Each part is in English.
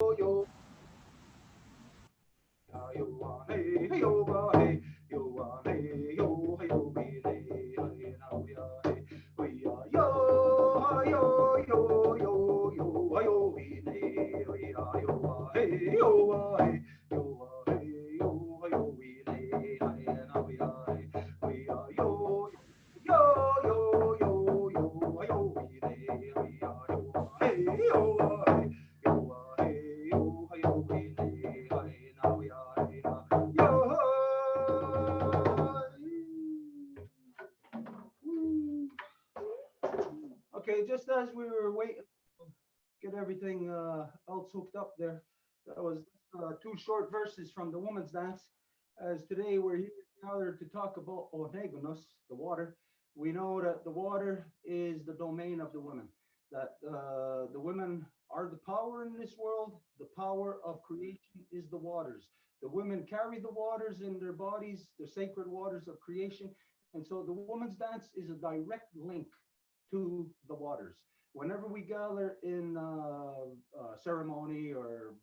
yo, yo, hey, hey, yo, hey, yo, hey, yo, hey, yo, we lay, hey, now we are, yo, yo, yo, yo, yo, we lay, we are, yo, hey, yo, hey, yo, hey, yo, yo, we lay, hey, now we are, yo, yo, yo, yo, yo, yo, we lay, we are, yo, hey, yo, hey. Yo, hey, yo, hey, yo, we lay, hey, now we are, yo. Okay, just as we were waiting to get everything else hooked up there, that was two short verses from the woman's dance. As today we're here gathered to talk about Onegonos, the water. We know that the water is the domain of the women, that the women are the power in this world. The power of creation is the waters. The women carry the waters in their bodies, the sacred waters of creation. And so the woman's dance is a direct link to the waters. Whenever we gather in ceremony or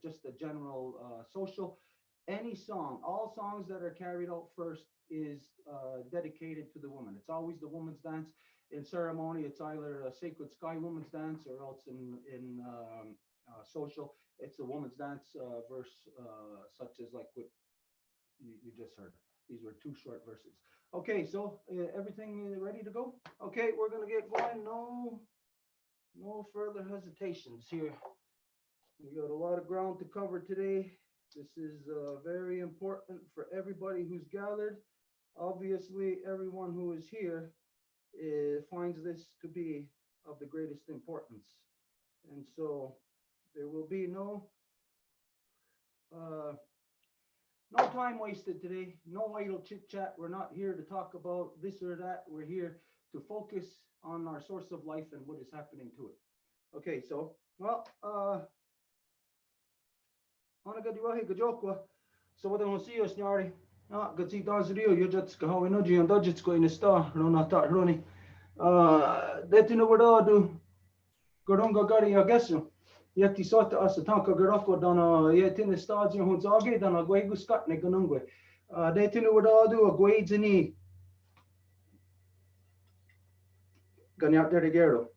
just a general social, any song, all songs that are carried out first is dedicated to the woman. It's always the woman's dance. In ceremony, it's either a sacred sky woman's dance or else in social, it's a woman's dance verse such as like what you just heard. These were two short verses. Okay, so everything ready to go? Okay, we're gonna get going. No further hesitations here. We got a lot of ground to cover today. This is very important for everybody who's gathered. Obviously, everyone who is here finds this to be of the greatest importance. And so there will be uh, no time wasted today, no idle chit chat. We're not here to talk about this or that. We're here to focus on our source of life and what is happening to it. Okay, so, well, Anna Gadiwahi Gajokwa. So what I want to see you, Snari. Ah, good see Dazrio, you just go how energy and dodgets go in a star, Rona Tat Roni. That you know what I do. Gorunga Gari, I guess. Yet he sought us a tank of Garoko dona, yet in the stars, you hunts agate on a guegu scut neganungwe. They tell you what I do, a guades in e Ganyat de Gero.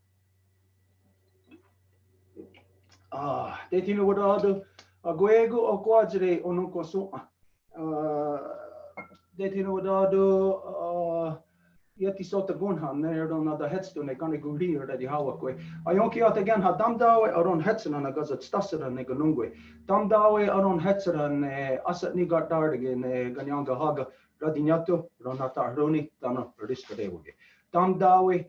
They tell you what I do, a guegu or quadre on Uncle Soma. They tell you what I do, yet he sought a gunhan there on the headstone, a gunny guri or the Hawakwe. I only out again had Damdawe or on Hetson and a gazet Stasser and Neganungwe. Damdawe or on Hetzer and Asset Nigat Dardigan, Ganyanga Haga, Radinato, Ronata Roni, Dana, Rista Dewoge. Damdawe,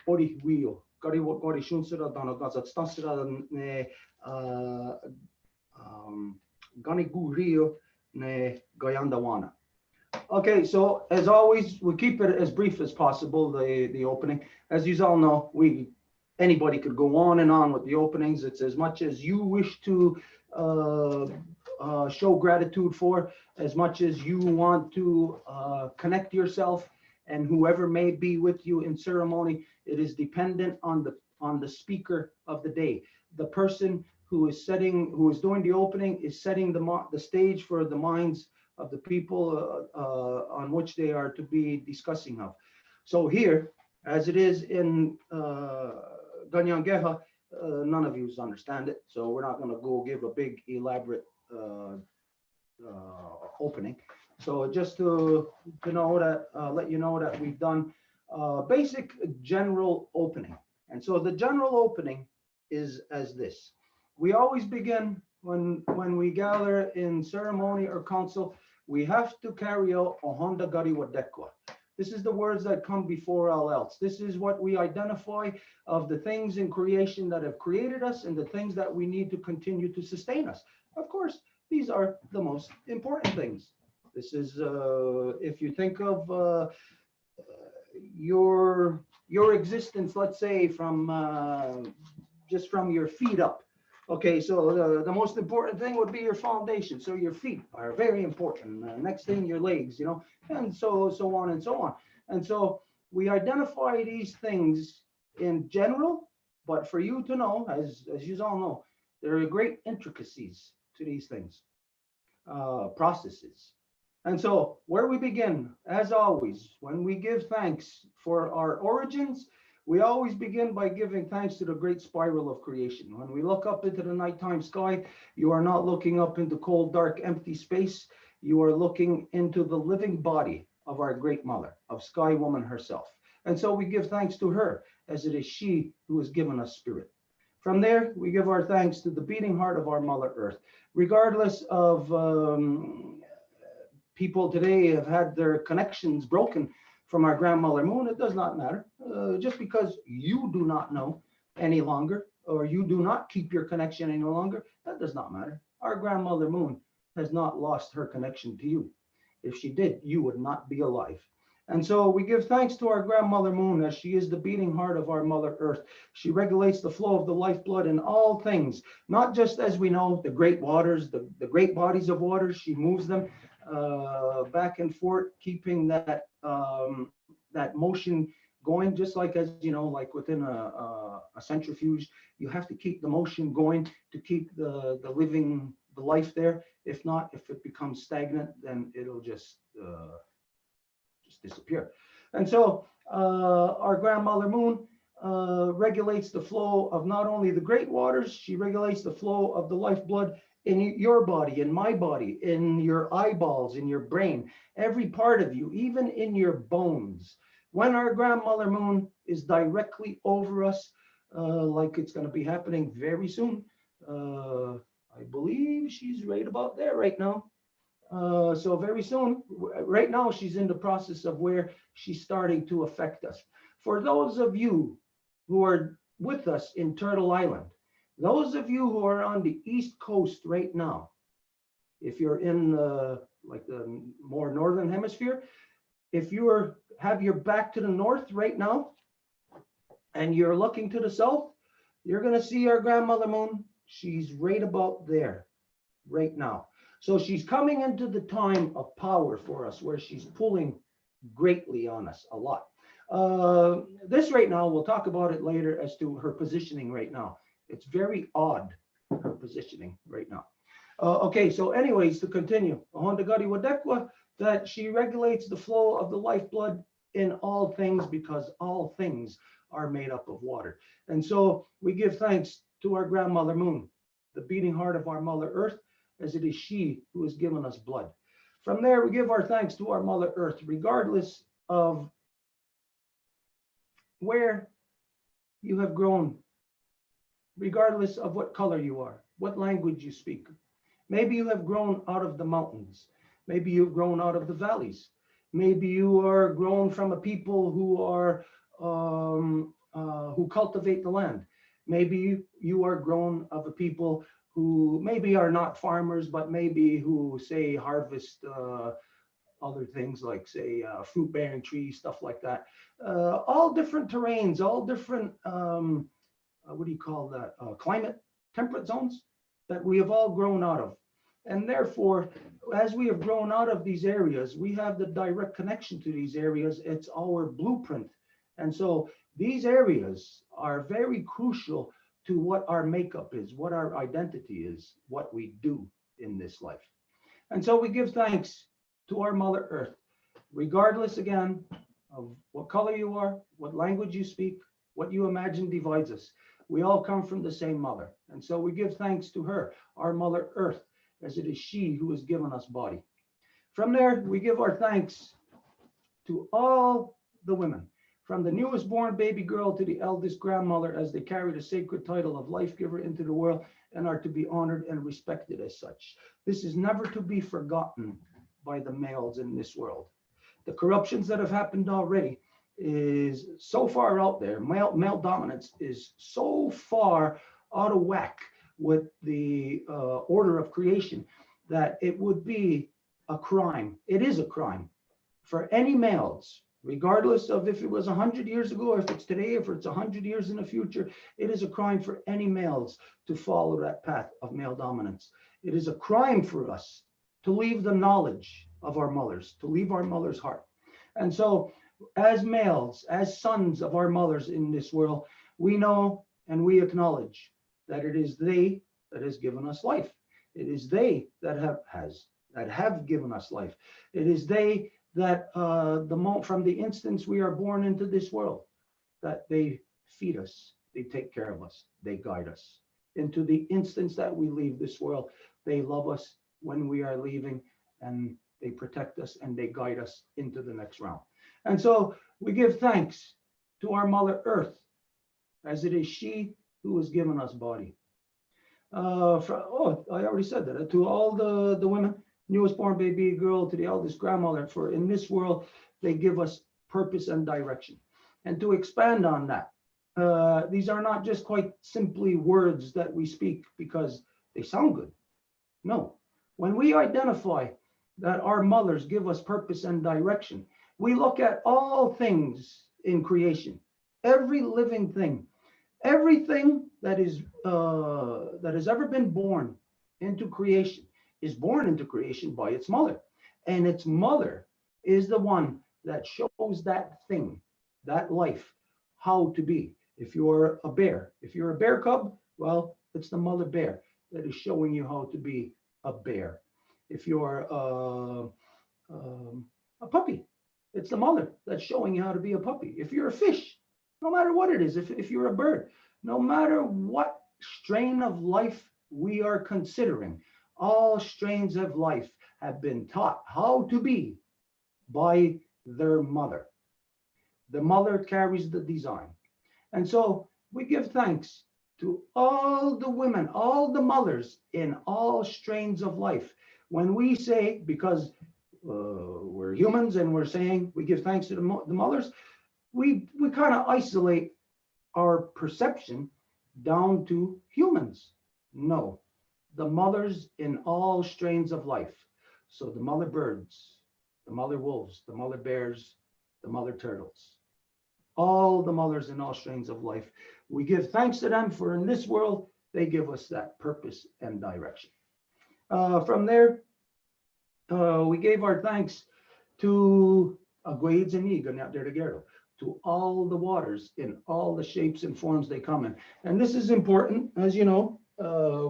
Ori Wheel, Gary what Gori Shunsera, Dana Gazet Stasser and Gunny Gurio, ne Gayandawana. Okay, so as always, we keep it as brief as possible, the opening. As you all know, anybody could go on and on with the openings. It's as much as you wish to show gratitude for, as much as you want to connect yourself and whoever may be with you in ceremony. It is dependent on the speaker of the day. The person who is doing the opening is setting the stage for the minds of the people on which they are to be discussing of. So here, as it is in Ganyangeha, none of you understand it, so we're not going to go give a big elaborate opening. So just to know that, let you know that we've done basic general opening. And so the general opening is as this. We always begin when we gather in ceremony or council, we have to carry out a Honda Gari Wadekwa. This is the words that come before all else. This is what we identify of the things in creation that have created us and the things that we need to continue to sustain us. Of course, these are the most important things. This is, if you think of your existence, let's say from just from your feet up. Okay, so the most important thing would be your foundation. So your feet are very important. Next thing, your legs, and so on and so on. And so we identify these things in general, but for you to know, as you all know, There are great intricacies to these things, processes. And so, where we begin, as always, when we give thanks for our origins, we always begin by giving thanks to the great spiral of creation. When we look up into the nighttime sky, you are not looking up into cold, dark, empty space. You are looking into the living body of our great mother, of Sky Woman herself. And so we give thanks to her, as it is she who has given us spirit. From there, we give our thanks to the beating heart of our Mother Earth, regardless of people today have had their connections broken from our grandmother moon. It does not matter. Just because you do not know any longer, or you do not keep your connection any longer, that does not matter. Our grandmother moon has not lost her connection to you. If she did, you would not be alive. And so we give thanks to our grandmother moon, as she is the beating heart of our Mother Earth. She regulates the flow of the lifeblood in all things, not just, as we know, the great waters, the great bodies of water. She moves them back and forth, keeping that motion going, just like, as you know, like within a centrifuge, you have to keep the motion going to keep the living, the life there. If not, if it becomes stagnant, then it'll just disappear. And so our grandmother moon regulates the flow of not only the great waters, she regulates the flow of the lifeblood in your body, in my body, in your eyeballs, in your brain, every part of you, even in your bones. When our grandmother moon is directly over us, like it's going to be happening very soon, I believe she's right about there right now. So very soon, right now, she's in the process of where she's starting to affect us. For those of you who are with us in Turtle Island, those of you who are on the East Coast right now, if you're in like the more northern hemisphere, if you have your back to the north right now, and you're looking to the south, you're going to see our grandmother moon. She's right about there right now. So she's coming into the time of power for us, where she's pulling greatly on us a lot. This right now, we'll talk about it later as to her positioning right now. It's very odd, her positioning right now. Okay, so anyways, to continue, that she regulates the flow of the lifeblood in all things, because all things are made up of water. And so we give thanks to our grandmother moon, the beating heart of our Mother Earth, as it is she who has given us blood. From there, we give our thanks to our Mother Earth, regardless of where you have grown, regardless of what color you are, what language you speak. Maybe you have grown out of the mountains. Maybe you've grown out of the valleys. Maybe you are grown from a people who are who cultivate the land. Maybe you are grown of a people who maybe are not farmers, but maybe who say harvest other things like, say, fruit-bearing trees, stuff like that. All different terrains, all different, what do you call that, climate, temperate zones that we have all grown out of. And therefore, as we have grown out of these areas, we have the direct connection to these areas. It's our blueprint. And so these areas are very crucial to what our makeup is, what our identity is, what we do in this life. And so we give thanks to our Mother Earth, regardless again of what color you are, what language you speak, what you imagine divides us. We all come from the same mother. And so we give thanks to her, our Mother Earth, as it is she who has given us body. From there, we give our thanks to all the women, from the newest born baby girl to the eldest grandmother, as they carry the sacred title of life giver into the world and are to be honored and respected as such. This is never to be forgotten by the males in this world. The corruptions that have happened already is so far out there. Male dominance is so far out of whack with the order of creation that it would be a crime. It is a crime for any males, regardless of if it was 100 years ago, or if it's today, if it's 100 years in the future. It is a crime for any males to follow that path of male dominance. It is a crime for us to leave the knowledge of our mothers, to leave our mother's heart. And so as males, as sons of our mothers in this world, we know and we acknowledge that it is they that has given us life. It is they that have given us life. It is they that from the instance we are born into this world, that they feed us, they take care of us, they guide us. Into the instance that we leave this world, they love us when we are leaving, and they protect us and they guide us into the next realm. And so we give thanks to our Mother Earth, as it is she who has given us body. I already said that. To all the women, newest born baby girl to the eldest grandmother, for in this world, they give us purpose and direction. And to expand on that, these are not just quite simply words that we speak because they sound good. No. When we identify that our mothers give us purpose and direction, we look at all things in creation, every living thing, everything that has ever been born into creation is born into creation by its mother. And its mother is the one that shows that thing, that life, how to be. If you're a bear, if you're a bear cub, well, it's the mother bear that is showing you how to be a bear. If you're a puppy, it's the mother that's showing you how to be a puppy. If you're a fish, no matter what it is, if you're a bird, no matter what strain of life we are considering, all strains of life have been taught how to be by their mother. The mother carries the design. And so we give thanks to all the women, all the mothers in all strains of life. When we say, because we're humans and we're saying we give thanks to the mothers, we kind of isolate our perception down to humans. No, the mothers in all strains of life. So the mother birds, the mother wolves, the mother bears, the mother turtles, all the mothers in all strains of life. We give thanks to them, for in this world, they give us that purpose and direction. From there, we gave our thanks to Aguades and Egan out there together, to all the waters in all the shapes and forms they come in. And this is important, as you know,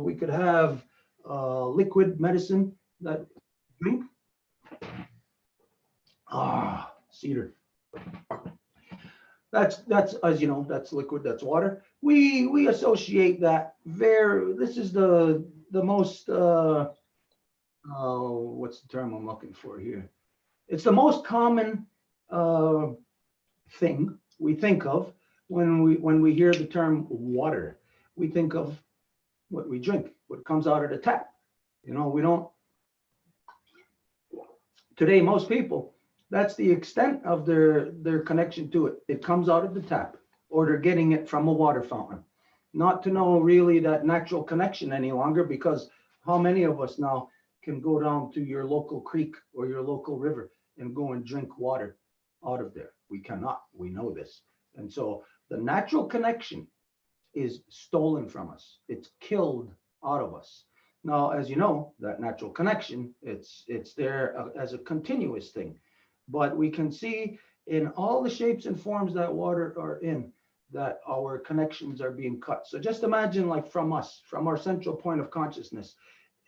we could have liquid medicine that drink. Cedar. That's as you know, that's liquid, that's water. We associate that this is the most what's the term I'm looking for here? It's the most common thing we think of when we hear the term water. We think of what we drink, what comes out of the tap. You know, we don't. Today, most people, that's the extent of their connection to it. It comes out of the tap, or they're getting it from a water fountain. Not to know really that natural connection any longer, because how many of us now can go down to your local creek or your local river and go and drink water out of there? We cannot. We know this. And so the natural connection is stolen from us. It's killed out of us. Now, as you know, that natural connection, it's there as a continuous thing. But we can see in all the shapes and forms that water are in, that our connections are being cut. So just imagine, like from us, from our central point of consciousness,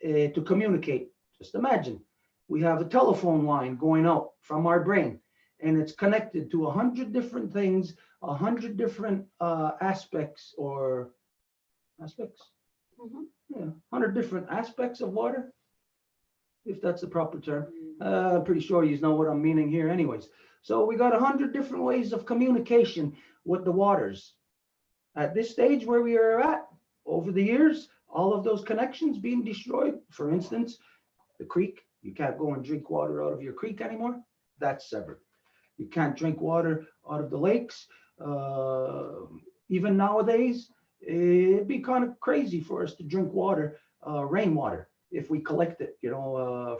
to communicate. Just imagine we have a telephone line going out from our brain, and it's connected to 100 different things, 100 different aspects. Mhm. Yeah, 100 different aspects of water, if that's the proper term. Pretty sure you know what I'm meaning here anyways. So we got 100 different ways of communication with the waters. At this stage where we are at, over the years, all of those connections being destroyed. For instance, the creek, you can't go and drink water out of your creek anymore. That's severed. You can't drink water out of the lakes. Even nowadays, it'd be kind of crazy for us to drink water, rainwater, if we collect it,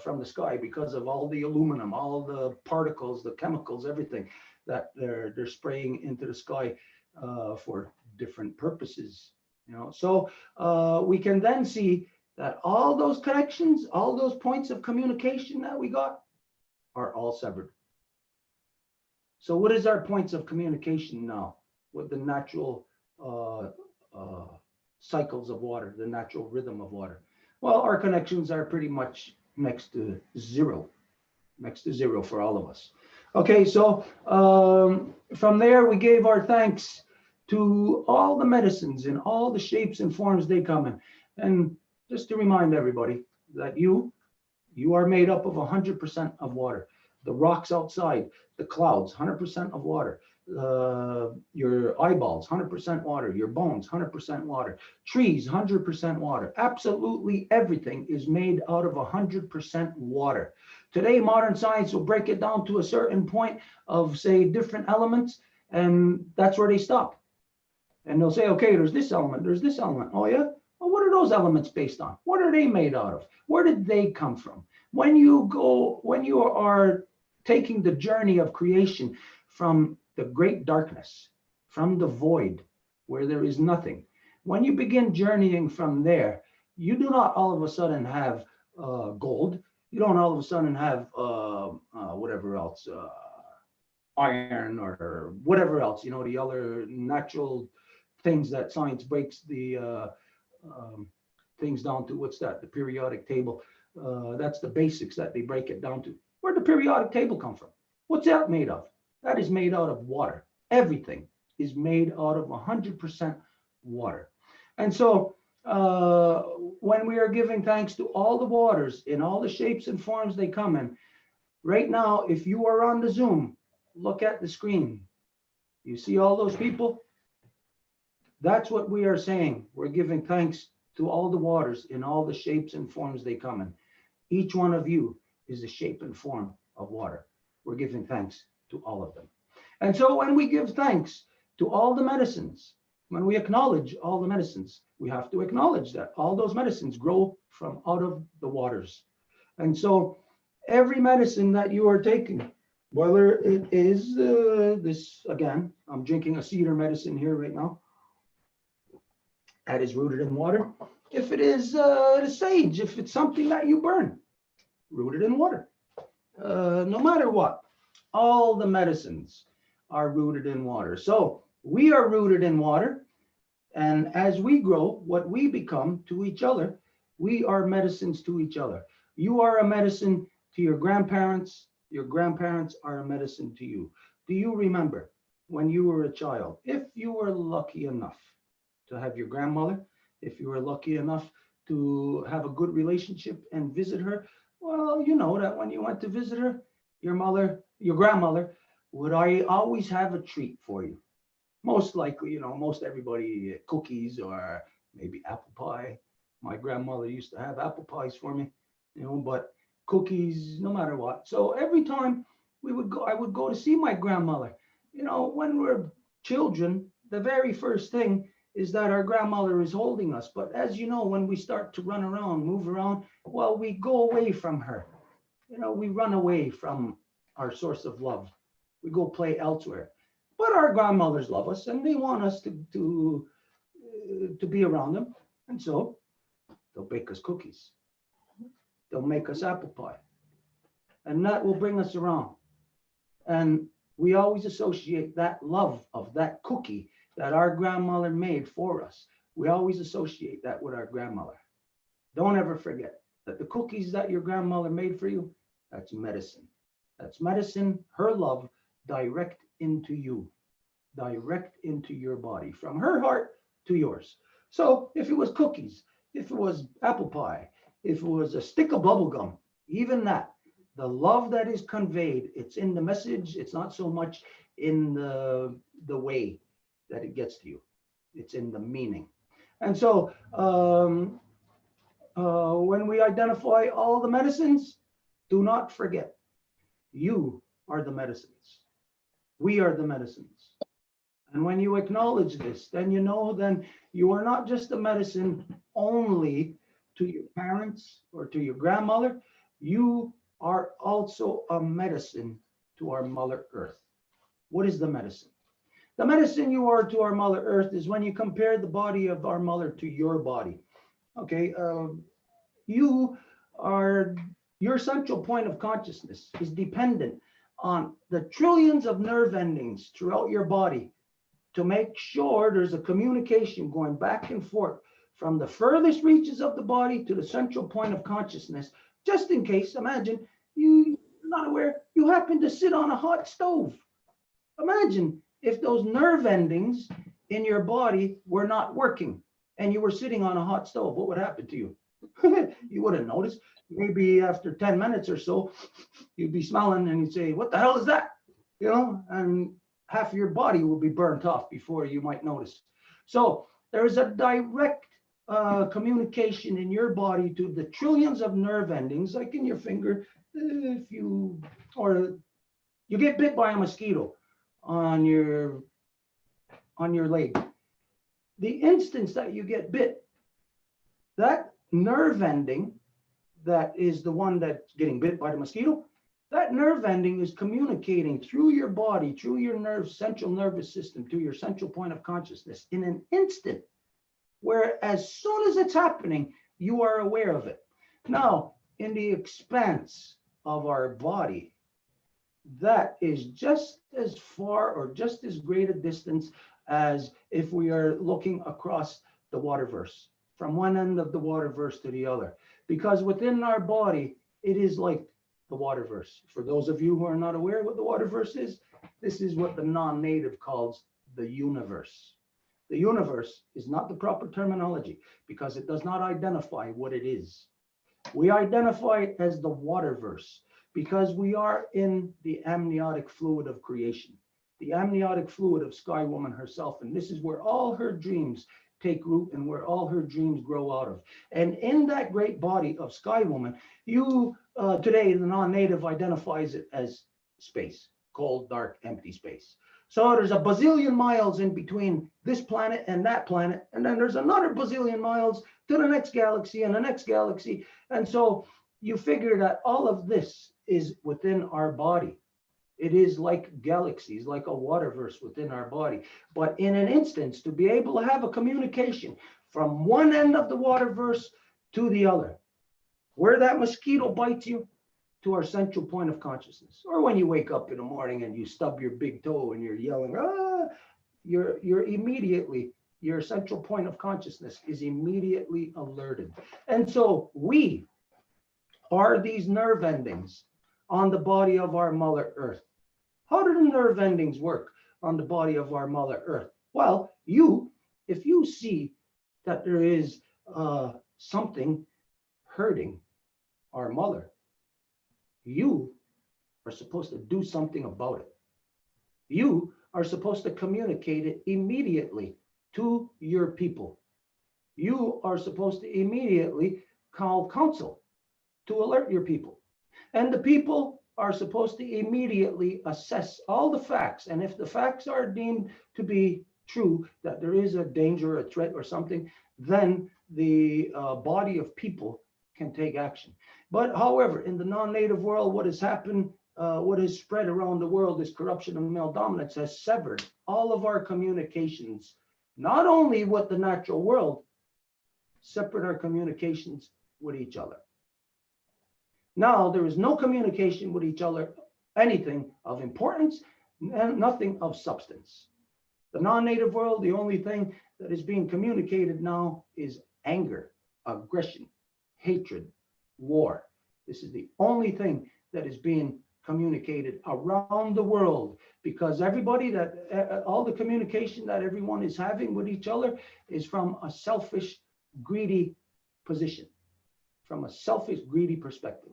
from the sky, because of all the aluminum, all the particles, the chemicals, everything that they're spraying into the sky for different purposes. So we can then see that all those connections, all those points of communication that we got are all severed. So what is our points of communication now with the natural cycles of water, the natural rhythm of water. Well, our connections are pretty much next to zero for all of us. Okay, so from there we gave our thanks to all the medicines in all the shapes and forms they come in. And just to remind everybody that you are made up of 100% of water. The rocks outside, the clouds, 100% of water. Your eyeballs, 100% water. Your bones, 100% water. Trees, 100% water. Absolutely everything is made out of 100% water. Today, modern science will break it down to a certain point of, say, different elements, and that's where they stop. And they'll say, okay, there's this element, there's this element. Oh, yeah? Well, what are those elements based on? What are they made out of? Where did they come from? When you are taking the journey of creation from the great darkness, from the void where there is nothing, when you begin journeying from there, you do not all of a sudden have gold. You don't all of a sudden have whatever else, iron or whatever else, the other natural things that science breaks the things down to. What's that? The periodic table. That's the basics that they break it down to. Where'd the periodic table come from? What's that made of? That is made out of water. Everything is made out of 100% water. And so when we are giving thanks to all the waters in all the shapes and forms they come in, right now, if you are on the Zoom, look at the screen. You see all those people? That's what we are saying. We're giving thanks to all the waters in all the shapes and forms they come in. Each one of you is a shape and form of water. We're giving thanks to all of them. And so when we give thanks to all the medicines, when we acknowledge all the medicines, we have to acknowledge that all those medicines grow from out of the waters. And so every medicine that you are taking, whether it is this, again, I'm drinking a cedar medicine here right now, that is rooted in water. If it is the sage, if it's something that you burn, rooted in water. No matter what, all the medicines are rooted in water. So we are rooted in water. And as we grow, what we become to each other, we are medicines to each other. You are a medicine to your grandparents. Your grandparents are a medicine to you. Do you remember when you were a child, if you were lucky enough to have your grandmother, if you were lucky enough to have a good relationship and visit her, well, you know that when you went to visit her, your grandmother would always have a treat for you. Most likely, most everybody, cookies or maybe apple pie. My grandmother used to have apple pies for me, but cookies, no matter what. So every time I would go to see my grandmother. When we're children, the very first thing is that our grandmother is holding us. But as you know, when we start to run around, move around, well, we go away from her. We run away from our source of love. We go play elsewhere. But our grandmothers love us and they want us to be around them. And so they'll bake us cookies. They'll make us apple pie. And that will bring us around. And we always associate that love of that cookie that our grandmother made for us. We always associate that with our grandmother. Don't ever forget that the cookies that your grandmother made for you, that's medicine. That's medicine, her love, direct into you, direct into your body, from her heart to yours. So if it was cookies, if it was apple pie, if it was a stick of bubble gum, even that, the love that is conveyed, it's in the message. It's not so much in the way that it gets to you. It's in the meaning. And so when we identify all the medicines, do not forget, you are the medicines. We are the medicines. And when you acknowledge this, then then you are not just a medicine only to your parents or to your grandmother. You are also a medicine to our Mother Earth. What is the medicine? The medicine you are to our Mother Earth is when you compare the body of our mother to your body. Okay, your central point of consciousness is dependent on the trillions of nerve endings throughout your body to make sure there's a communication going back and forth from the furthest reaches of the body to the central point of consciousness. Just in case, imagine you're not aware, you happen to sit on a hot stove. Imagine if those nerve endings in your body were not working and you were sitting on a hot stove, what would happen to you? You wouldn't notice. Maybe after 10 minutes or so, you'd be smelling and you'd say, what the hell is that? And half of your body will be burnt off before you might notice. So there is a direct communication in your body to the trillions of nerve endings, like in your finger. If you get bit by a mosquito on your leg, the instance that you get bit, that nerve ending that is the one that's getting bit by the mosquito, that nerve ending is communicating through your body, through your central nervous system, to your central point of consciousness in an instant, where as soon as it's happening, you are aware of it. Now, in the expanse of our body, that is just as far or just as great a distance as if we are looking across the waterverse, from one end of the waterverse to the other. Because within our body, it is like the waterverse. For those of you who are not aware what the waterverse is, this is what the non-native calls the universe. The universe is not the proper terminology because it does not identify what it is. We identify it as the waterverse because we are in the amniotic fluid of creation, the amniotic fluid of Sky Woman herself. And this is where all her dreams take root and where all her dreams grow out of. And in that great body of Sky Woman, you today, the non-native identifies it as space, cold, dark, empty space. So there's a bazillion miles in between this planet and that planet. And then there's another bazillion miles to the next galaxy and the next galaxy. And so you figure that all of this is within our body. It is like galaxies, like a waterverse within our body. But in an instance, to be able to have a communication from one end of the waterverse to the other, where that mosquito bites you, to our central point of consciousness. Or when you wake up in the morning and you stub your big toe and you're yelling, you're immediately, your central point of consciousness is immediately alerted. And so we are these nerve endings on the body of our Mother Earth. How do the nerve endings work on the body of our Mother Earth? Well, if you see that there is something hurting our mother, you are supposed to do something about it. You are supposed to communicate it immediately to your people. You are supposed to immediately call counsel to alert your people. And the people are supposed to immediately assess all the facts. And if the facts are deemed to be true, that there is a danger, a threat or something, then the body of people can take action. But however, in the non-native world, what has happened, what has spread around the world is corruption and male dominance has severed all of our communications, not only with the natural world, separate our communications with each other. Now, there is no communication with each other, anything of importance, and nothing of substance. The non-native world, the only thing that is being communicated now is anger, aggression, hatred, war. This is the only thing that is being communicated around the world, because everybody all the communication that everyone is having with each other is from a selfish, greedy position, from a selfish, greedy perspective.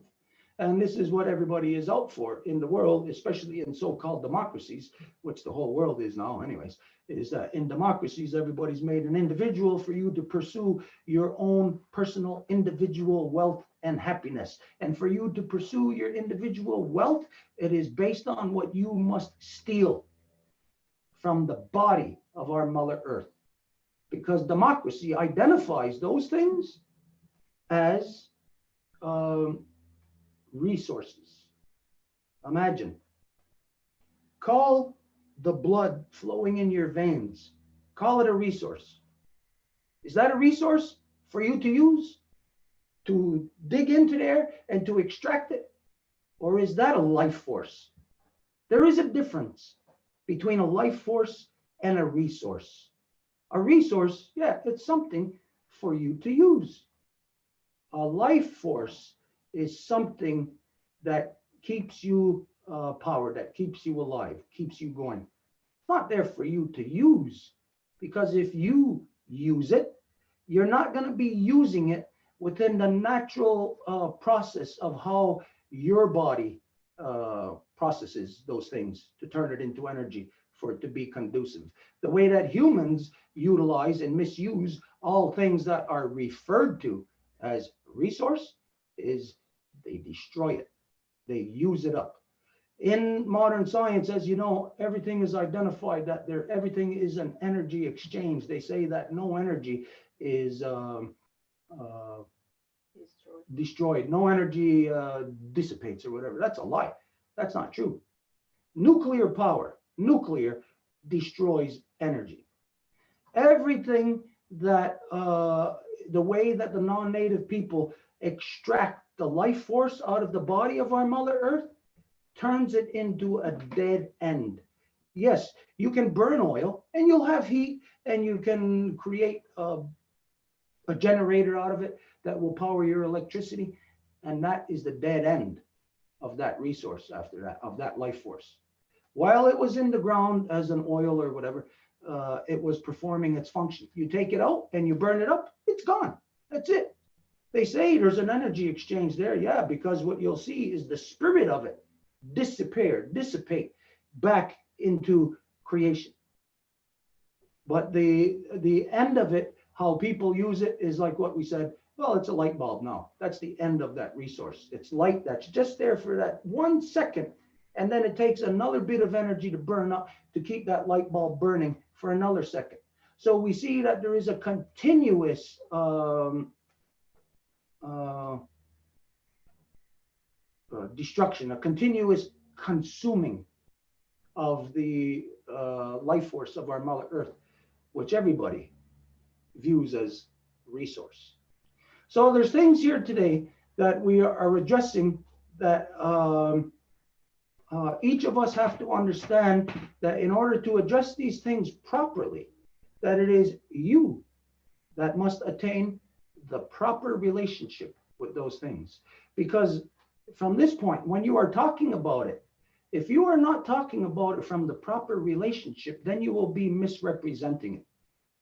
And this is what everybody is out for in the world, especially in so-called democracies, which the whole world is now anyways, is that in democracies, everybody's made an individual for you to pursue your own personal individual wealth and happiness. And for you to pursue your individual wealth, it is based on what you must steal from the body of our Mother Earth. Because democracy identifies those things as resources. Imagine, call the blood flowing in your veins, call it a resource. Is that a resource for you to use, to dig into there and to extract it? Or is that a life force? There is a difference between a life force and a resource. A resource, yeah, it's something for you to use. A life force is something that keeps you powered, that keeps you alive, keeps you going. It's not there for you to use, because if you use it, you're not going to be using it within the natural process of how your body processes those things to turn it into energy for it to be conducive. The way that humans utilize and misuse all things that are referred to as resource is they destroy it, they use it up. In modern science, as you know, everything is identified that everything is an energy exchange. They say that no energy is destroyed. No energy dissipates or whatever. That's a lie. That's not true. Nuclear power, nuclear destroys energy. Everything that the way that the non-native people extract the life force out of the body of our Mother Earth turns it into a dead end. Yes, you can burn oil and you'll have heat and you can create a generator out of it that will power your electricity. And that is the dead end of that resource after that, of that life force. While it was in the ground as an oil or whatever, it was performing its function. You take it out and you burn it up, it's gone. That's it. They say there's an energy exchange there. Yeah, because what you'll see is the spirit of it dissipate back into creation. But the end of it, how people use it is like what we said, well, it's a light bulb now. That's the end of that resource. It's light that's just there for that 1 second. And then it takes another bit of energy to burn up to keep that light bulb burning for another second. So we see that there is a continuous destruction, a continuous consuming of the life force of our Mother Earth, which everybody views as resource. So there's things here today that we are addressing that each of us have to understand that in order to address these things properly, that it is you that must attain the proper relationship with those things. Because from this point, when you are talking about it, if you are not talking about it from the proper relationship, then you will be misrepresenting it.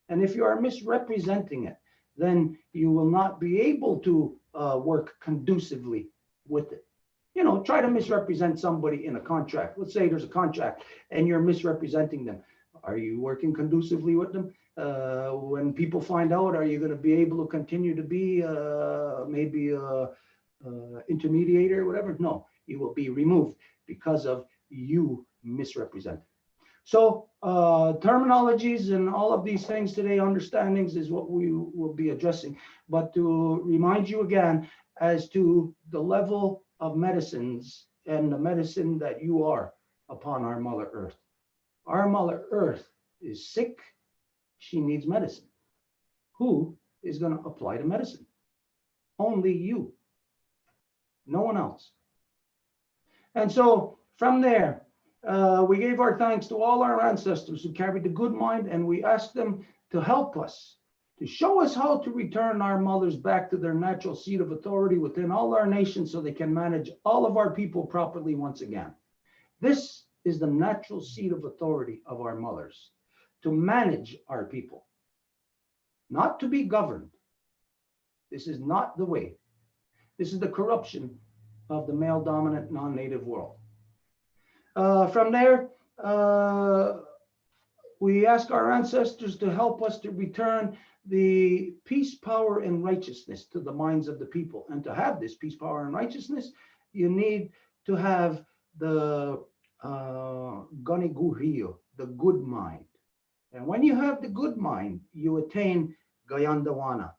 And if you are misrepresenting it, then you will not be able to work conducively with it. You know, try to misrepresent somebody in a contract. Let's say there's a contract and you're misrepresenting them. Are you working conducively with them? When people find out, are you going to be able to continue to be maybe intermediator or whatever? No, you will be removed because of you misrepresenting. So terminologies and all of these things today, understandings is what we will be addressing. But to remind you again as to the level of medicines and the medicine that you are upon our Mother Earth. Our Mother Earth is sick. She needs medicine. Who is going to apply the medicine? Only you. No one else. And so from there, we gave our thanks to all our ancestors who carried the good mind, and we asked them to help us, to show us how to return our mothers back to their natural seat of authority within all our nations so they can manage all of our people properly once again. This is the natural seat of authority of our mothers, to manage our people, not to be governed. This is not the way. This is the corruption of the male-dominant non-native world. From there, we ask our ancestors to help us to return the peace, power, and righteousness to the minds of the people. And to have this peace, power, and righteousness, you need to have the ganigurio, the good mind. And when you have the good mind, you attain Gayandawana,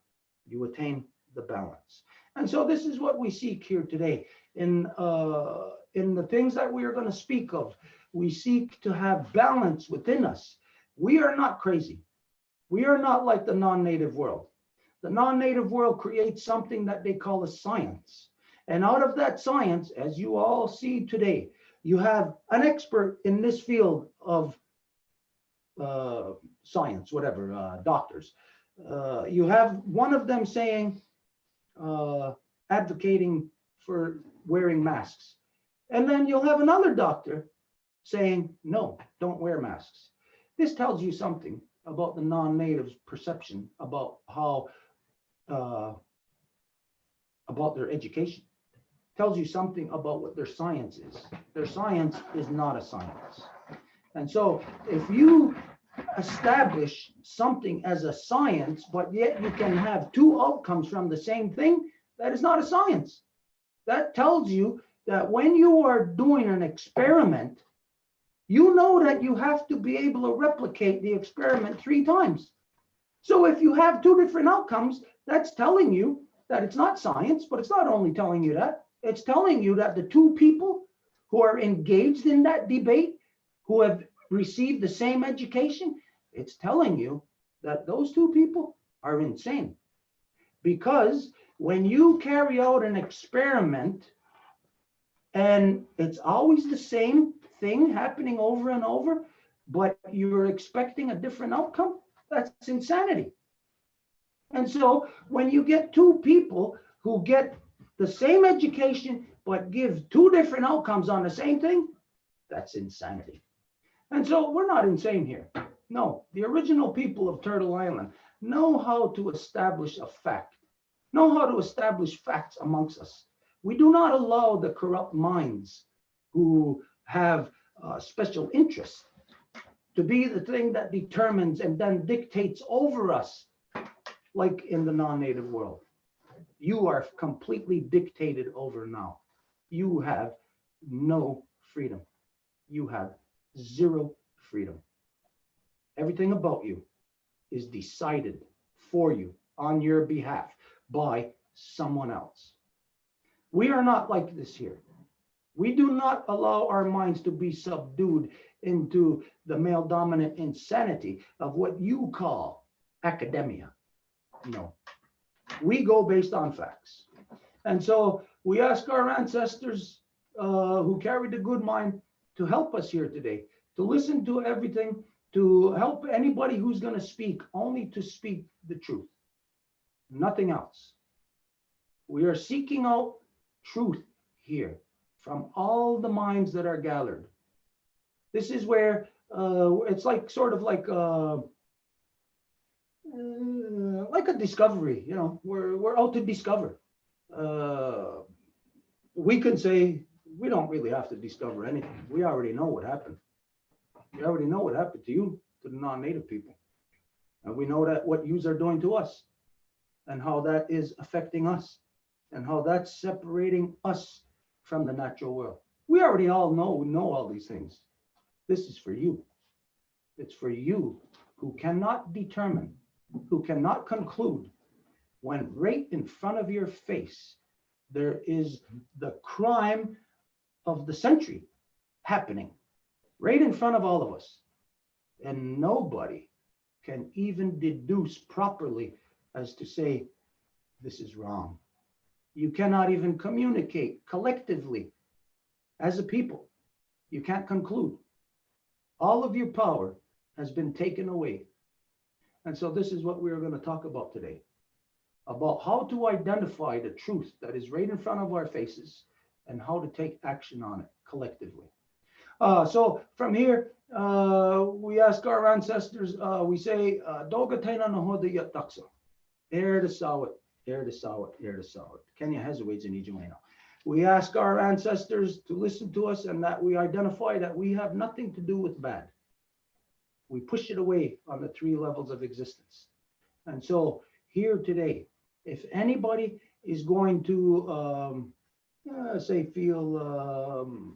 you attain the balance. And so this is what we seek here today. In the things that we are going to speak of, we seek to have balance within us. We are not crazy. We are not like the non-native world. The non-native world creates something that they call a science. And out of that science, as you all see today, you have an expert in this field of science, whatever, doctors. You have one of them saying, advocating for wearing masks. And then you'll have another doctor saying, no, don't wear masks. This tells you something about the non-natives' perception about how, uh, about their education. Tells you something about what their science is. Their science is not a science. And so if you establish something as a science, but yet you can have two outcomes from the same thing, that is not a science. That tells you that when you are doing an experiment, you know that you have to be able to replicate the experiment 3 times. So if you have 2 different outcomes, that's telling you that it's not science, but it's not only telling you that, it's telling you that the 2 people who are engaged in that debate, who have received the same education, it's telling you that those 2 people are insane. Because when you carry out an experiment and it's always the same thing happening over and over, but you're expecting a different outcome, that's insanity. And so when you get 2 people who get the same education but give 2 different outcomes on the same thing, that's insanity. And so we're not insane here. No, the original people of Turtle Island know how to establish a fact, know how to establish facts amongst us. We do not allow the corrupt minds who have special interests to be the thing that determines and then dictates over us, like in the non-native world. You are completely dictated over now. You have no freedom. You have 0 freedom. Everything about you is decided for you on your behalf by someone else. We are not like this here. We do not allow our minds to be subdued into the male dominant insanity of what you call academia. No, we go based on facts. And so we ask our ancestors who carried the good mind to help us here today, to listen to everything, to help anybody who's going to speak, only to speak the truth, nothing else. We are seeking out truth here from all the minds that are gathered. This is where it's like sort of like a discovery. You know, we're out to discover. We can say we don't really have to discover anything. We already know what happened. We already know what happened to you, to the non-native people, and we know that what yous are doing to us, and how that is affecting us, and how that's separating us from the natural world. We already all know all these things. This is for you. It's for you who cannot determine, who cannot conclude, when right in front of your face there is the crime of the century happening right in front of all of us, and nobody can even deduce properly as to say this is wrong. You cannot even communicate collectively as a people. You can't conclude. All of your power has been taken away. And so this is what we're going to talk about today, about how to identify the truth that is right in front of our faces and how to take action on it collectively. So from here, we ask our ancestors, we say, Doga Taina Nahoda Yataksa, Air to Sawat, Air to Sawat, Air to Sawat. Kenya has a ways in Ijumena. We ask our ancestors to listen to us and that we identify that we have nothing to do with bad. We push it away on the 3 levels of existence. And so here today, if anybody is going to say feel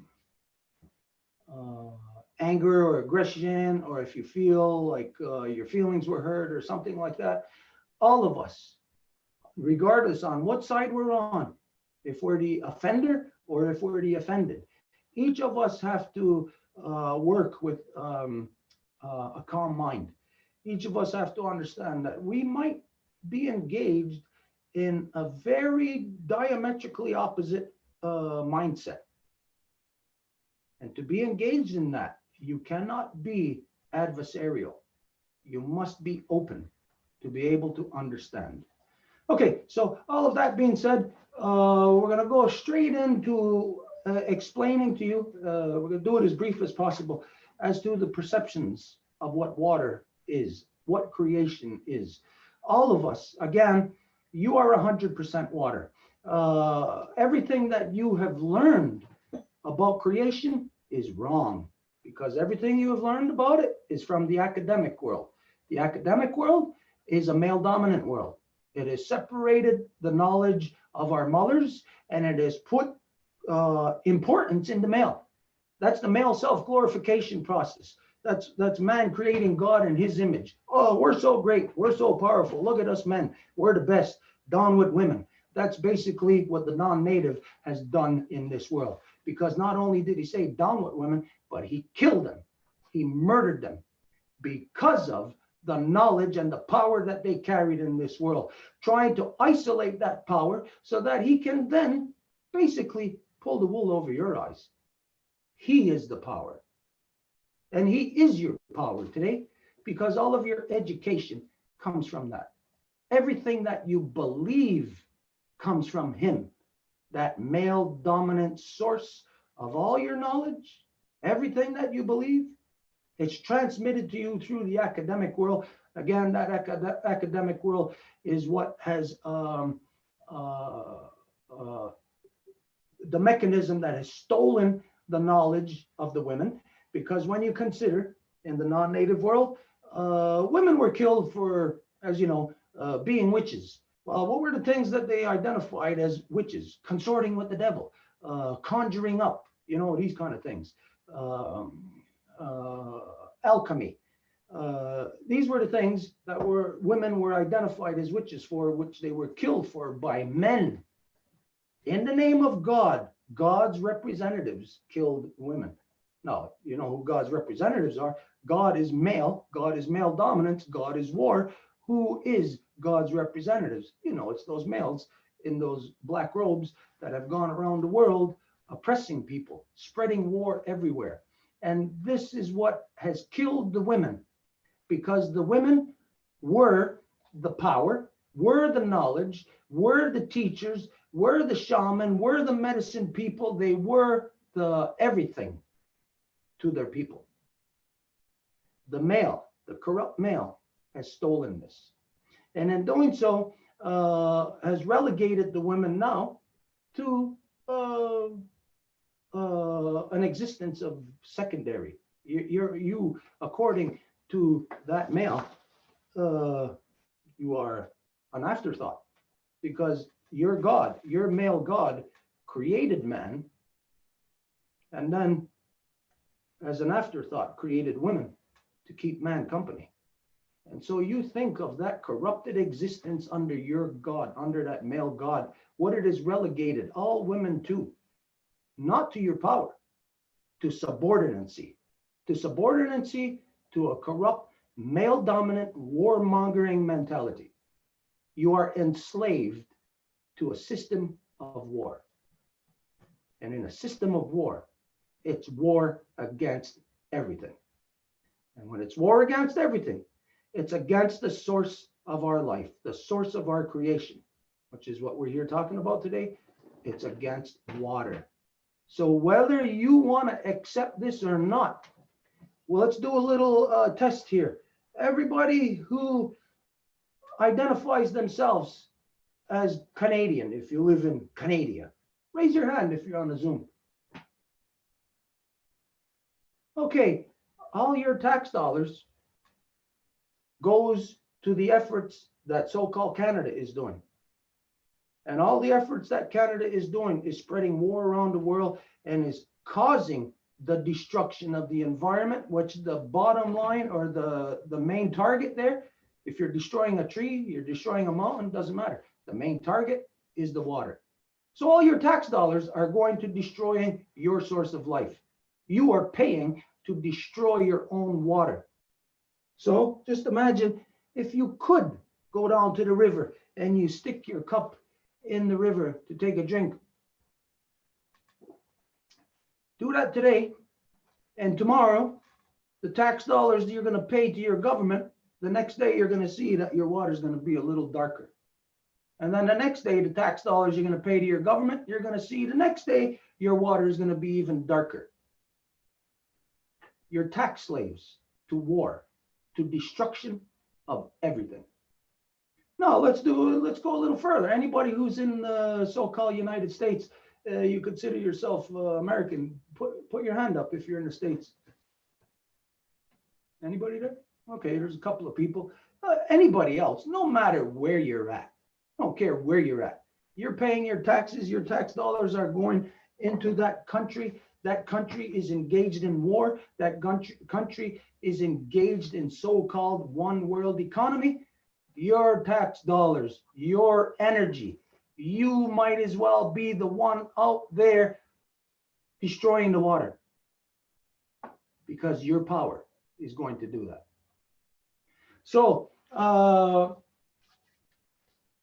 anger or aggression, or if you feel like your feelings were hurt or something like that, all of us, regardless on what side we're on, if we're the offender or if we're the offended, each of us have to work with a calm mind. Each of us have to understand that we might be engaged in a very diametrically opposite mindset. And to be engaged in that, you cannot be adversarial. You must be open. to be able to understand. Okay, so all of that being said, we're going to go straight into explaining to you, we're going to do it as brief as possible, as to the perceptions of what water is, what creation is. All of us, again, you are 100% water. Everything that you have learned about creation is wrong, because everything you have learned about it is from the academic world. The academic world is a male dominant world. It has separated the knowledge of our mothers, and it has put importance in the male. That's the male self-glorification process. That's man creating God in his image. Oh, we're so great. We're so powerful. Look at us men. We're the best. Down with women. That's basically what the non-native has done in this world. Because not only did he say down with women, but he killed them. He murdered them because of the knowledge and the power that they carried in this world, trying to isolate that power so that he can then basically pull the wool over your eyes. He is the power. And he is your power today, because all of your education comes from that. Everything that you believe comes from him, that male dominant source of all your knowledge. Everything that you believe, it's transmitted to you through the academic world. Again, that academic world is what has the mechanism that has stolen the knowledge of the women. Because when you consider in the non-native world, women were killed for, as you know, being witches. Well, what were the things that they identified as witches? Consorting with the devil, conjuring up, you know, these kind of things. Alchemy. These were the things that women were identified as witches for, which they were killed for by men. In the name of God, God's representatives killed women. Now, you know who God's representatives are. God is male dominance, God is war. Who is God's representatives? You know, it's those males in those black robes that have gone around the world oppressing people, spreading war everywhere. And this is what has killed the women, because the women were the power, were the knowledge, were the teachers, were the shaman, were the medicine people. They were the everything to their people. The male, the corrupt male, has stolen this. And in doing so, has relegated the women now to an existence of secondary. You, according to that male, you are an afterthought, because your God, your male God, created man, and then as an afterthought created women to keep man company. And so you think of that corrupted existence under your God, under that male God, what it is relegated all women to, not to your power, to subordinacy, to a corrupt, male dominant, warmongering mentality. You are enslaved to a system of war. And in a system of war, it's war against everything. And when it's war against everything, it's against the source of our life, the source of our creation, which is what we're here talking about today. It's against water. So whether you want to accept this or not, well, let's do a little test here. Everybody who identifies themselves as Canadian, if you live in Canada, raise your hand if you're on the Zoom. Okay, all your tax dollars goes to the efforts that so-called Canada is doing. And all the efforts that Canada is doing is spreading war around the world and is causing the destruction of the environment, which the bottom line or the main target there, if you're destroying a tree, you're destroying a mountain, doesn't matter. The main target is the water. So all your tax dollars are going to destroying your source of life. You are paying to destroy your own water. So just imagine if you could go down to the river and you stick your cup in the river to take a drink. Do that today, and tomorrow, the tax dollars that you're going to pay to your government the next day you're going to see that your water is going to be a little darker. And then the next day, the tax dollars you're going to pay to your government, you're going to see the next day your water is going to be even darker. You're tax slaves to war, to destruction of everything. Now let's go a little further. Anybody who's in the so-called United States, you consider yourself American, put your hand up if you're in the States. Anybody there? Okay, there's a couple of people. Anybody else, no matter where you're at, I don't care where you're at. You're paying your taxes, your tax dollars are going into that country. That country is engaged in war. That country is engaged in so-called one world economy. Your tax dollars, your energy, you might as well be the one out there destroying the water, because your power is going to do that. So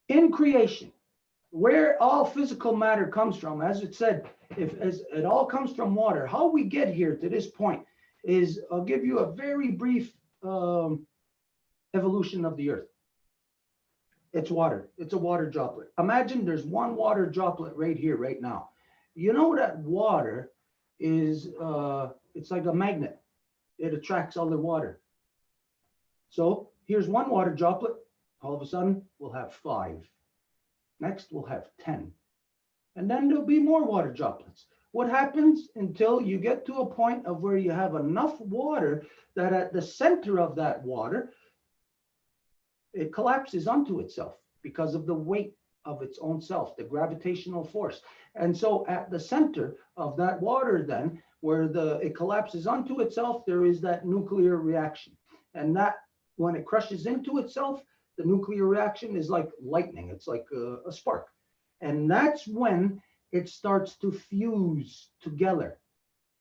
in creation, where all physical matter comes from, as it said, as it all comes from water, how we get here to this point is, I'll give you a very brief evolution of the earth. It's water. It's a water droplet. Imagine there's one water droplet right here, right now. You know that water is, it's like a magnet. It attracts other water. So here's one water droplet. All of a sudden, we'll have 5. Next, we'll have 10. And then there'll be more water droplets. What happens until you get to a point of where you have enough water that at the center of that water, it collapses onto itself because of the weight of its own self, the gravitational force. And so at the center of that water then, where it collapses onto itself, there is that nuclear reaction. And that, when it crushes into itself, the nuclear reaction is like lightning. It's like a spark. And that's when it starts to fuse together.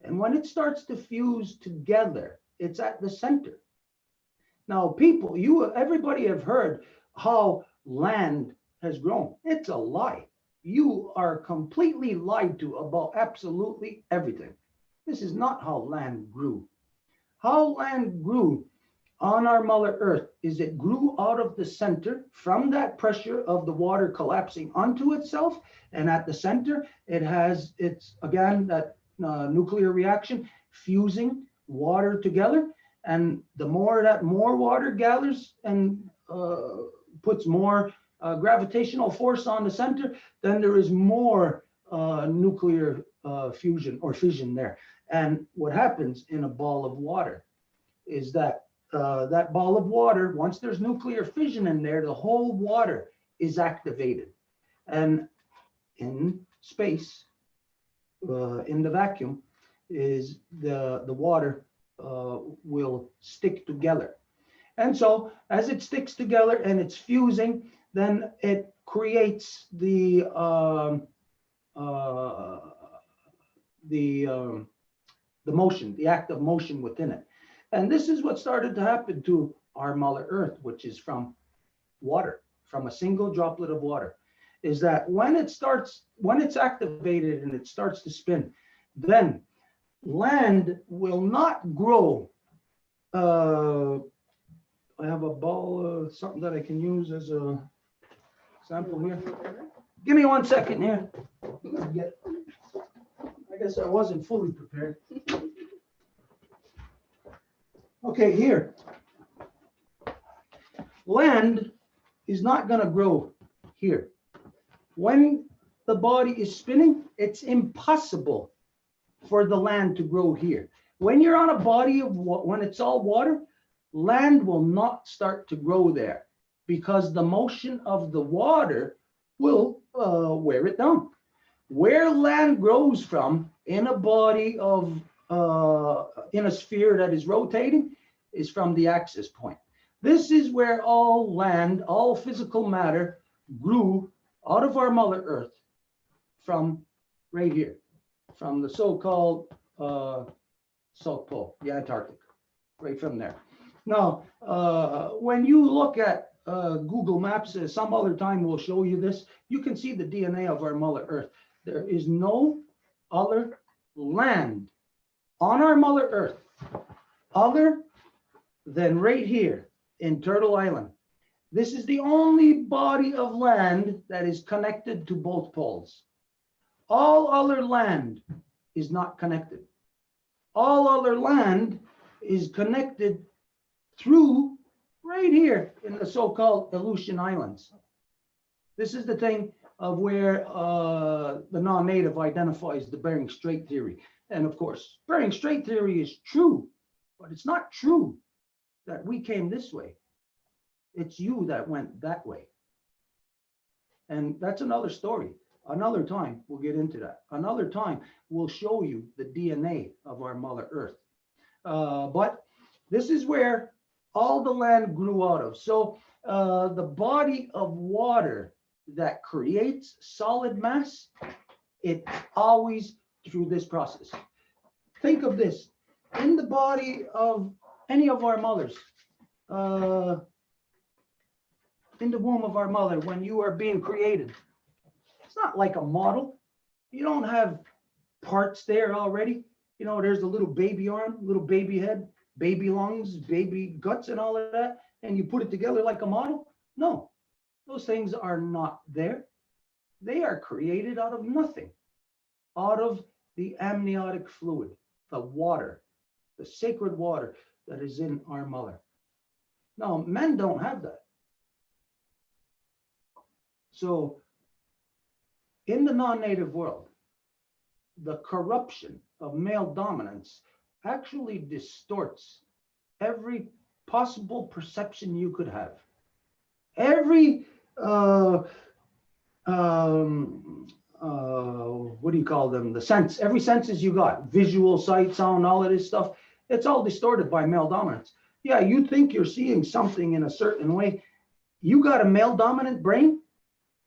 And when it starts to fuse together, it's at the center. Now, people, everybody have heard how land has grown. It's a lie. You are completely lied to about absolutely everything. This is not how land grew. How land grew on our Mother Earth is it grew out of the center from that pressure of the water collapsing onto itself. And at the center, it has again, that nuclear reaction, fusing water together. And the more water gathers and puts more gravitational force on the center, then there is more nuclear fusion or fission there. And what happens in a ball of water is that that ball of water, once there's nuclear fission in there, the whole water is activated. And in space, in the vacuum, is the water will stick together. And so as it sticks together and it's fusing, then it creates the motion, the act of motion within it. And this is what started to happen to our Mother Earth, which is from water, from a single droplet of water, is that when it's activated and it starts to spin, then land will not grow. I have a ball, something that I can use as a sample here. Give me 1 second here. I guess I wasn't fully prepared. Okay, here. Land is not going to grow here. When the body is spinning, it's impossible for the land to grow here. When you're on a body of when it's all water, land will not start to grow there because the motion of the water will wear it down. Where land grows from in a body of in a sphere that is rotating is from the axis point. This is where all land, all physical matter grew out of our Mother Earth from right here, from the so-called South Pole, the Antarctic, right from there. Now, when you look at Google Maps, some other time we'll show you this, you can see the DNA of our Mother Earth. There is no other land on our Mother Earth other than right here in Turtle Island. This is the only body of land that is connected to both poles. All other land is not connected. All other land is connected through right here in the so-called Aleutian Islands. This is the thing of where the non-native identifies the Bering Strait theory. And of course, Bering Strait theory is true, but it's not true that we came this way. It's you that went that way. And that's another story. Another time, we'll get into that. Another time, we'll show you the DNA of our Mother Earth. But this is where all the land grew out of. So the body of water that creates solid mass, it always through this process. Think of this. In the body of any of our mothers, in the womb of our mother, when you are being created, it's not like a model. You don't have parts there already. You know, there's a little baby arm, little baby head, baby lungs, baby guts, and all of that, and you put it together like a model. No, those things are not there. They are created out of nothing, out of the amniotic fluid, the water, the sacred water that is in our mother. Now, men don't have that. So in the non-native world, the corruption of male dominance actually distorts every possible perception you could have. Every, what do you call them? The sense, every senses you got, visual, sight, sound, all of this stuff, it's all distorted by male dominance. Yeah, you think you're seeing something in a certain way. You got a male dominant brain,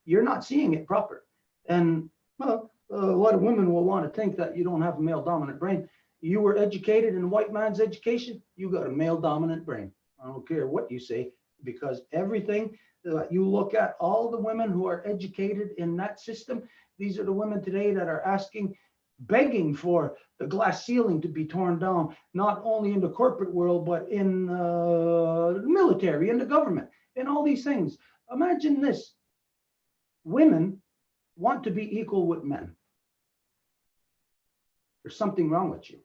you're not seeing it proper. And well, a lot of women will want to think that you don't have a male dominant brain. You were educated in white man's education, you got a male dominant brain. I don't care what you say, because everything that you look at, all the women who are educated in that system, these are the women today that are asking, begging for the glass ceiling to be torn down, not only in the corporate world, but in the military, in the government, in all these things. Imagine this. Women want to be equal with men. There's something wrong with you.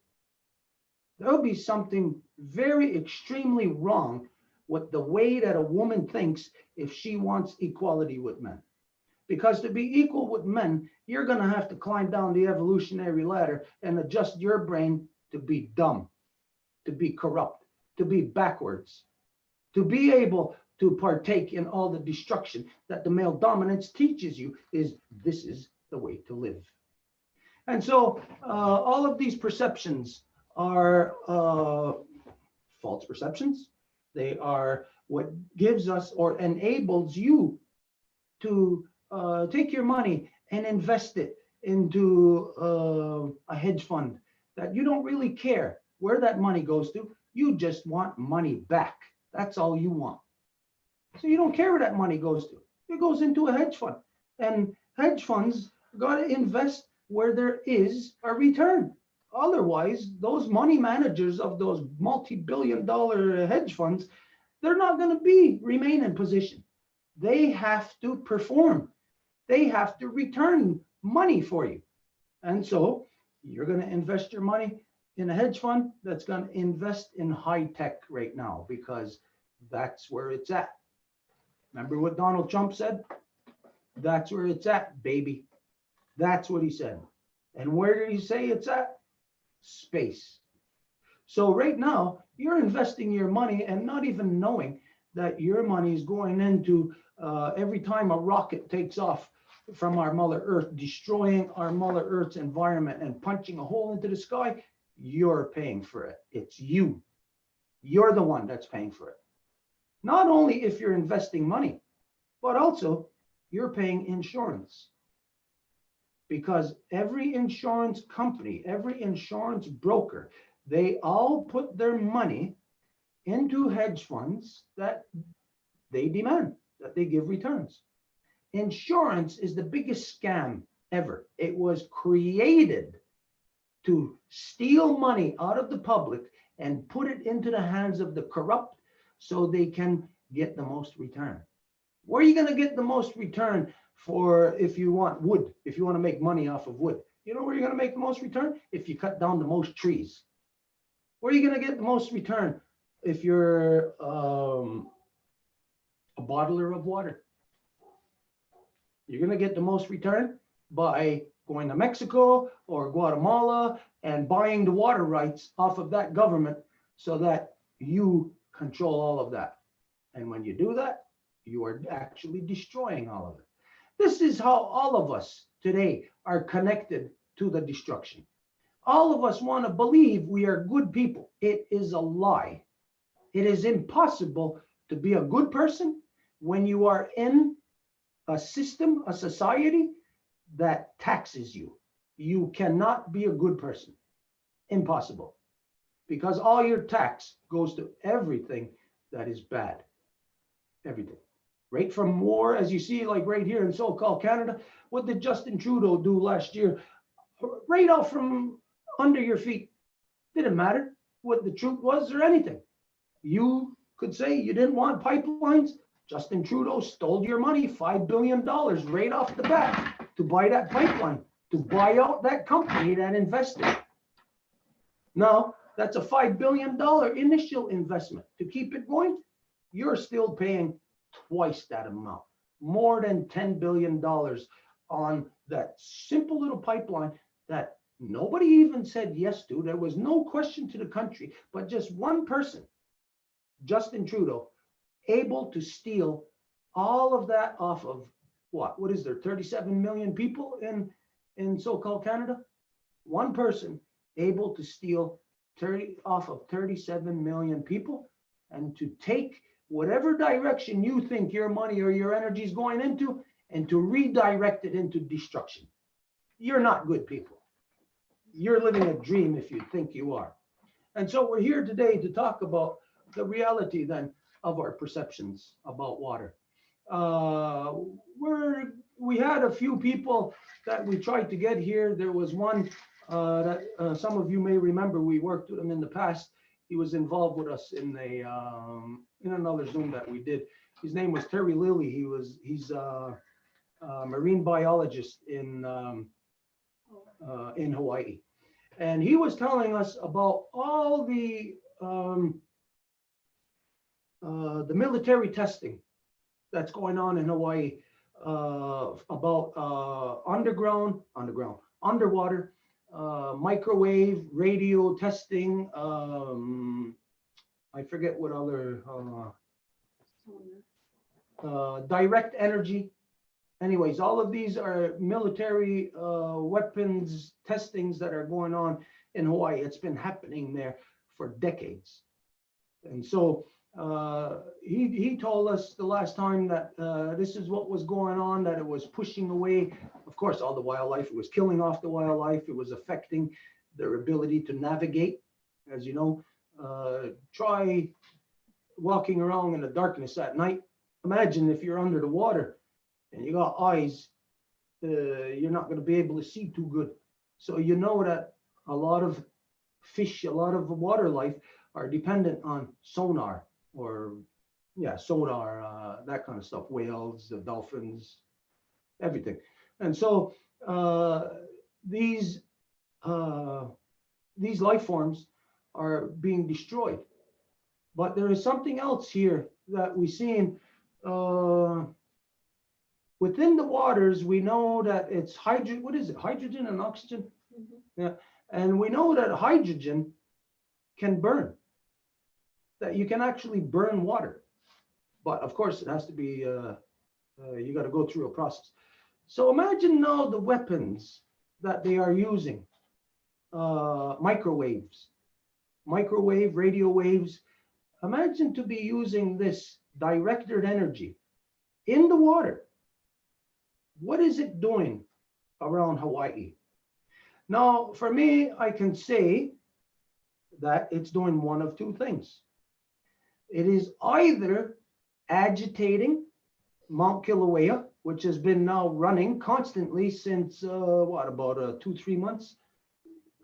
There'll be something very extremely wrong with the way that a woman thinks if she wants equality with men. Because to be equal with men, you're going to have to climb down the evolutionary ladder and adjust your brain to be dumb, to be corrupt, to be backwards, to be able to partake in all the destruction that the male dominance teaches you is this is the way to live. And so all of these perceptions are false perceptions. They are what gives us or enables you to take your money and invest it into a hedge fund that you don't really care where that money goes to. You just want money back. That's all you want. So you don't care where that money goes to. It goes into a hedge fund. And hedge funds got to invest where there is a return. Otherwise, those money managers of those multi-billion-dollar hedge funds, they're not going to remain in position. They have to perform. They have to return money for you. And so you're going to invest your money in a hedge fund that's going to invest in high tech right now, because that's where it's at. Remember what Donald Trump said? That's where it's at, baby. That's what he said. And where did he say it's at? Space. So right now, you're investing your money and not even knowing that your money is going into every time a rocket takes off from our Mother Earth, destroying our Mother Earth's environment and punching a hole into the sky, you're paying for it. It's you. You're the one that's paying for it. Not only if you're investing money, but also you're paying insurance. Because every insurance company, every insurance broker, they all put their money into hedge funds that they demand, that they give returns. Insurance is the biggest scam ever. It was created to steal money out of the public and put it into the hands of the corrupt so they can get the most return. Where are you going to get the most return for if you want wood, if you want to make money off of wood? You know where you're going to make the most return? If you cut down the most trees. Where are you going to get the most return? If you're a bottler of water. You're going to get the most return by going to Mexico or Guatemala and buying the water rights off of that government so that you control all of that. And when you do that, you are actually destroying all of it. This is how all of us today are connected to the destruction. All of us want to believe we are good people. It is a lie. It is impossible to be a good person when you are in a system, a society that taxes you. You cannot be a good person. Impossible. Because all your tax goes to everything that is bad. Everything. Right from war, as you see, like right here in so-called Canada, what did Justin Trudeau do last year? Right out from under your feet. Didn't matter what the truth was or anything. You could say you didn't want pipelines. Justin Trudeau stole your money, $5 billion right off the bat to buy that pipeline, to buy out that company that invested. Now, that's a $5 billion initial investment. To keep it going, you're still paying twice that amount, more than $10 billion on that simple little pipeline that nobody even said yes to. There was no question to the country, but just one person, Justin Trudeau, able to steal all of that off of what is there, 37 million people in so-called Canada? One person able to steal off of 37 million people and to take whatever direction you think your money or your energy is going into and to redirect it into destruction. You're not good people. You're living a dream if you think you are. And so we're here today to talk about the reality then of our perceptions about water. We had a few people that we tried to get here. There was one that some of you may remember. We worked with him in the past. He was involved with us in another Zoom that we did. His name was Terry Lilly. He's a marine biologist in Hawaii, and he was telling us about all the military testing that's going on in Hawaii about underwater, microwave, radio testing. I forget what other, direct energy. Anyways, all of these are military weapons testings that are going on in Hawaii. It's been happening there for decades. And so he told us the last time that this is what was going on, that it was pushing away, of course, all the wildlife. It was killing off the wildlife. It was affecting their ability to navigate. As you know, try walking around in the darkness at night. Imagine if you're under the water and you got eyes, you're not going to be able to see too good. So you know that a lot of fish, a lot of water life are dependent on sonar sonar, that kind of stuff, whales, the dolphins, everything. And so these life forms are being destroyed. But there is something else here that we've seen within the waters. We know that it's hydrogen. What is it? Hydrogen and oxygen. Mm-hmm. Yeah, and we know that hydrogen can burn. That you can actually burn water, but of course it has to be. You got to go through a process. So imagine now the weapons that they are using. Microwave, radio waves. Imagine to be using this directed energy in the water. What is it doing around Hawaii? Now, for me, I can say that it's doing one of two things. It is either agitating Mount Kilauea, which has been now running constantly since, about 2-3 months,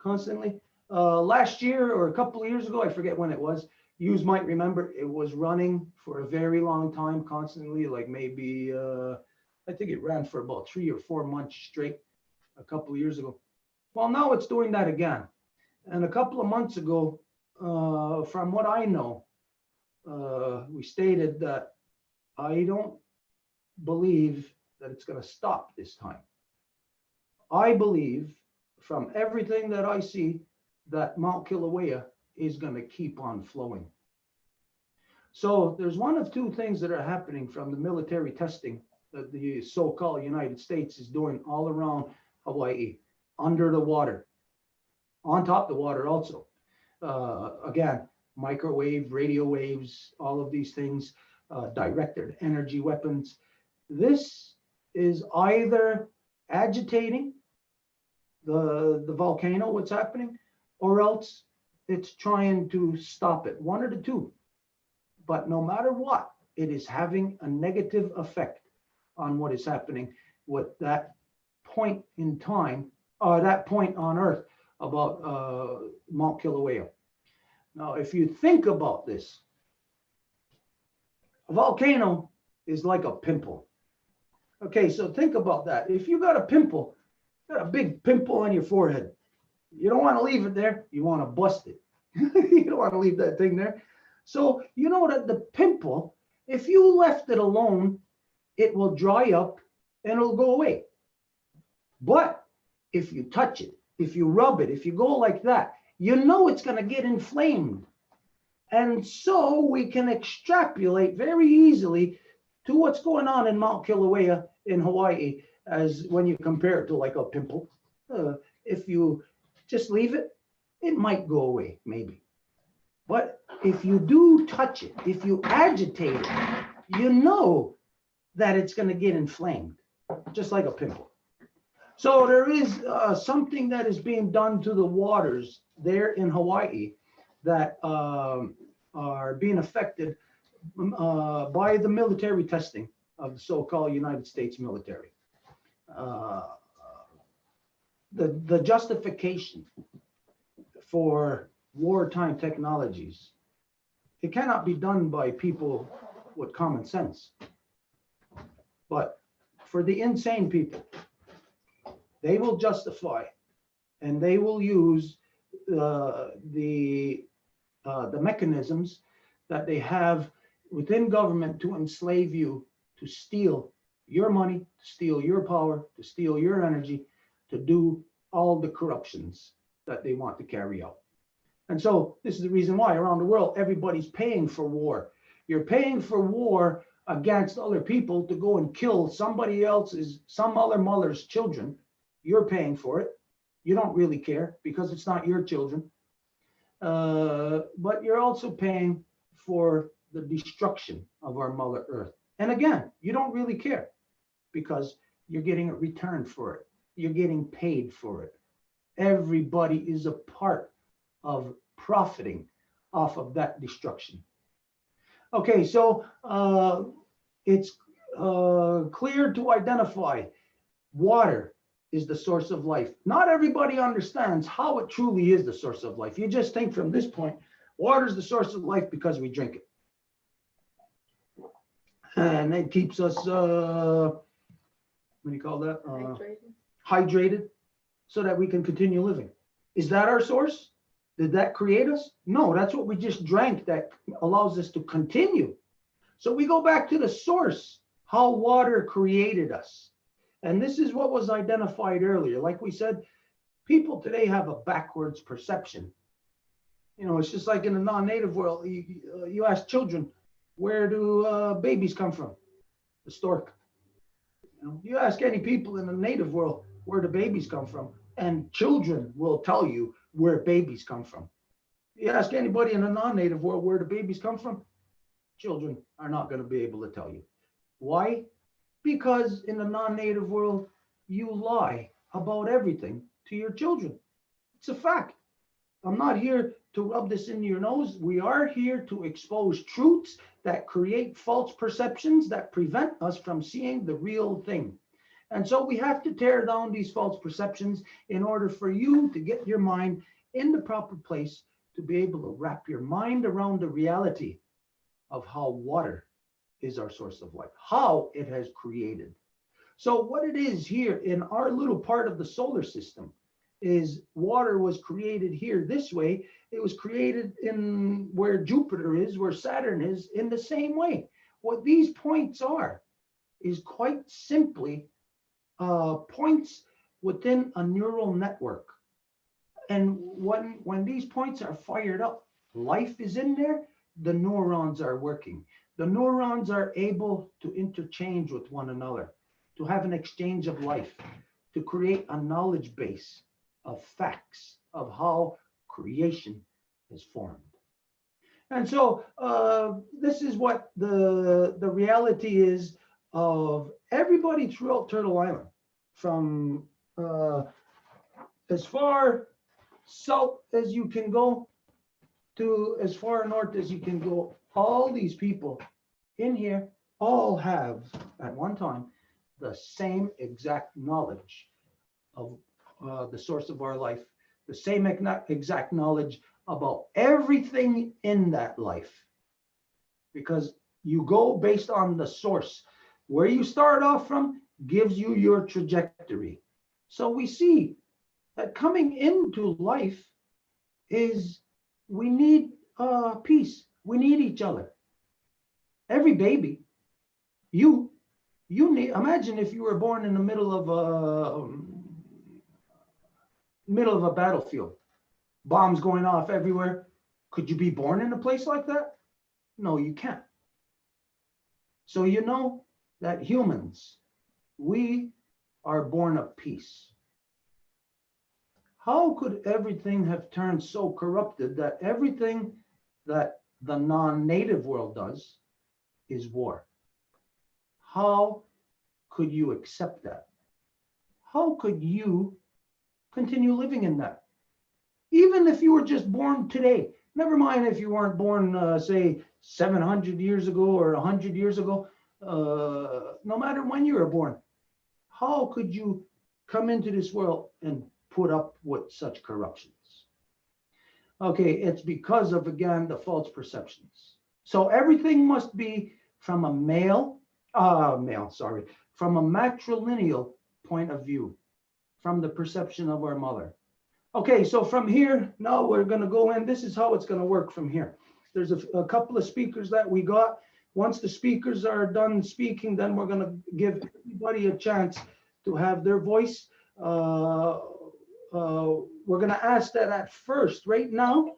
constantly. Last year or a couple of years ago, I forget when it was, You might remember it was running for a very long time, constantly, like maybe, I think it ran for about 3 or 4 months straight a couple of years ago. Well, now it's doing that again. And a couple of months ago, from what I know, we stated that I don't believe that it's going to stop this time. I believe from everything that I see that Mount Kilauea is going to keep on flowing. So there's one of two things that are happening from the military testing that the so-called United States is doing all around Hawaii, under the water, on top of the water also. Again, microwave, radio waves, all of these things, directed energy weapons. This is either agitating the volcano, what's happening, or else it's trying to stop it. One of the two. But no matter what, it is having a negative effect on what is happening with that point in time, that point on Earth about Mount Kilauea. Now, if you think about this, a volcano is like a pimple. Okay, so think about that. If you got a pimple, got a big pimple on your forehead, you don't want to leave it there. You want to bust it. You don't want to leave that thing there. So you know that the pimple, if you left it alone, it will dry up and it'll go away. But if you touch it, if you rub it, if you go like that, you know it's going to get inflamed. And so we can extrapolate very easily to what's going on in Mount Kilauea in Hawaii, as when you compare it to like a pimple. If you just leave it, it might go away, maybe. But if you do touch it, if you agitate it, you know that it's going to get inflamed, just like a pimple. So there is something that is being done to the waters there in Hawaii that are being affected by the military testing of the so-called United States military. The justification for wartime technologies, it cannot be done by people with common sense. But for the insane people, they will justify and they will use the mechanisms that they have within government to enslave you, to steal your money, to steal your power, to steal your energy, to do all the corruptions that they want to carry out. And so this is the reason why around the world, everybody's paying for war. You're paying for war against other people to go and kill somebody else's, some other mother's children. You're paying for it. You don't really care because it's not your children. But you're also paying for the destruction of our Mother Earth. And again, you don't really care because you're getting a return for it. You're getting paid for it. Everybody is a part of profiting off of that destruction. Okay, so it's clear to identify water is the source of life. Not everybody understands how it truly is the source of life. You just think from this point, water is the source of life because we drink it. And it keeps us, what do you call that? Hydrated, so that we can continue living. Is that our source? Did that create us? No, that's what we just drank that allows us to continue. So we go back to the source, how water created us. And this is what was identified earlier. Like we said, people today have a backwards perception. You know, it's just like in the non-native world, you ask children, where do babies come from? The stork. You know, you ask any people in the native world, where do babies come from? And children will tell you where babies come from. You ask anybody in the non-native world, where do babies come from? Children are not going to be able to tell you. Why? Because in the non-native world, you lie about everything to your children. It's a fact. I'm not here to rub this into your nose. We are here to expose truths that create false perceptions that prevent us from seeing the real thing. And so we have to tear down these false perceptions in order for you to get your mind in the proper place to be able to wrap your mind around the reality of how water is our source of life, how it has created. So what it is here in our little part of the solar system is water was created here this way. It was created in where Jupiter is, where Saturn is, in the same way. What these points are is quite simply points within a neural network. And when these points are fired up, life is in there, the neurons are working. The neurons are able to interchange with one another, to have an exchange of life, to create a knowledge base of facts of how creation is formed. And so this is what the reality is of everybody throughout Turtle Island, from as far south as you can go to as far north as you can go. All these people in here all have at one time the same exact knowledge of the source of our life, the same exact knowledge about everything in that life, because you go based on the source. Where you start off from gives you your trajectory. So we see that coming into life is we need peace. We need each other. Every baby, you need, imagine if you were born in the middle of a battlefield, bombs going off everywhere. Could you be born in a place like that? No, you can't. So you know that humans, we are born of peace. How could everything have turned so corrupted that everything that the non-native world does is war? How could you accept that? How could you continue living in that? Even if you were just born today, never mind if you weren't born, say, 700 years ago or 100 years ago, no matter when you were born, how could you come into this world and put up with such corruptions? Okay, it's because of, again, the false perceptions. So everything must be from a from a matrilineal point of view, from the perception of our mother. Okay, so from here, now we're going to go in. This is how it's going to work from here. There's a couple of speakers that we got. Once the speakers are done speaking, then we're going to give everybody a chance to have their voice. We're going to ask that at first, right now,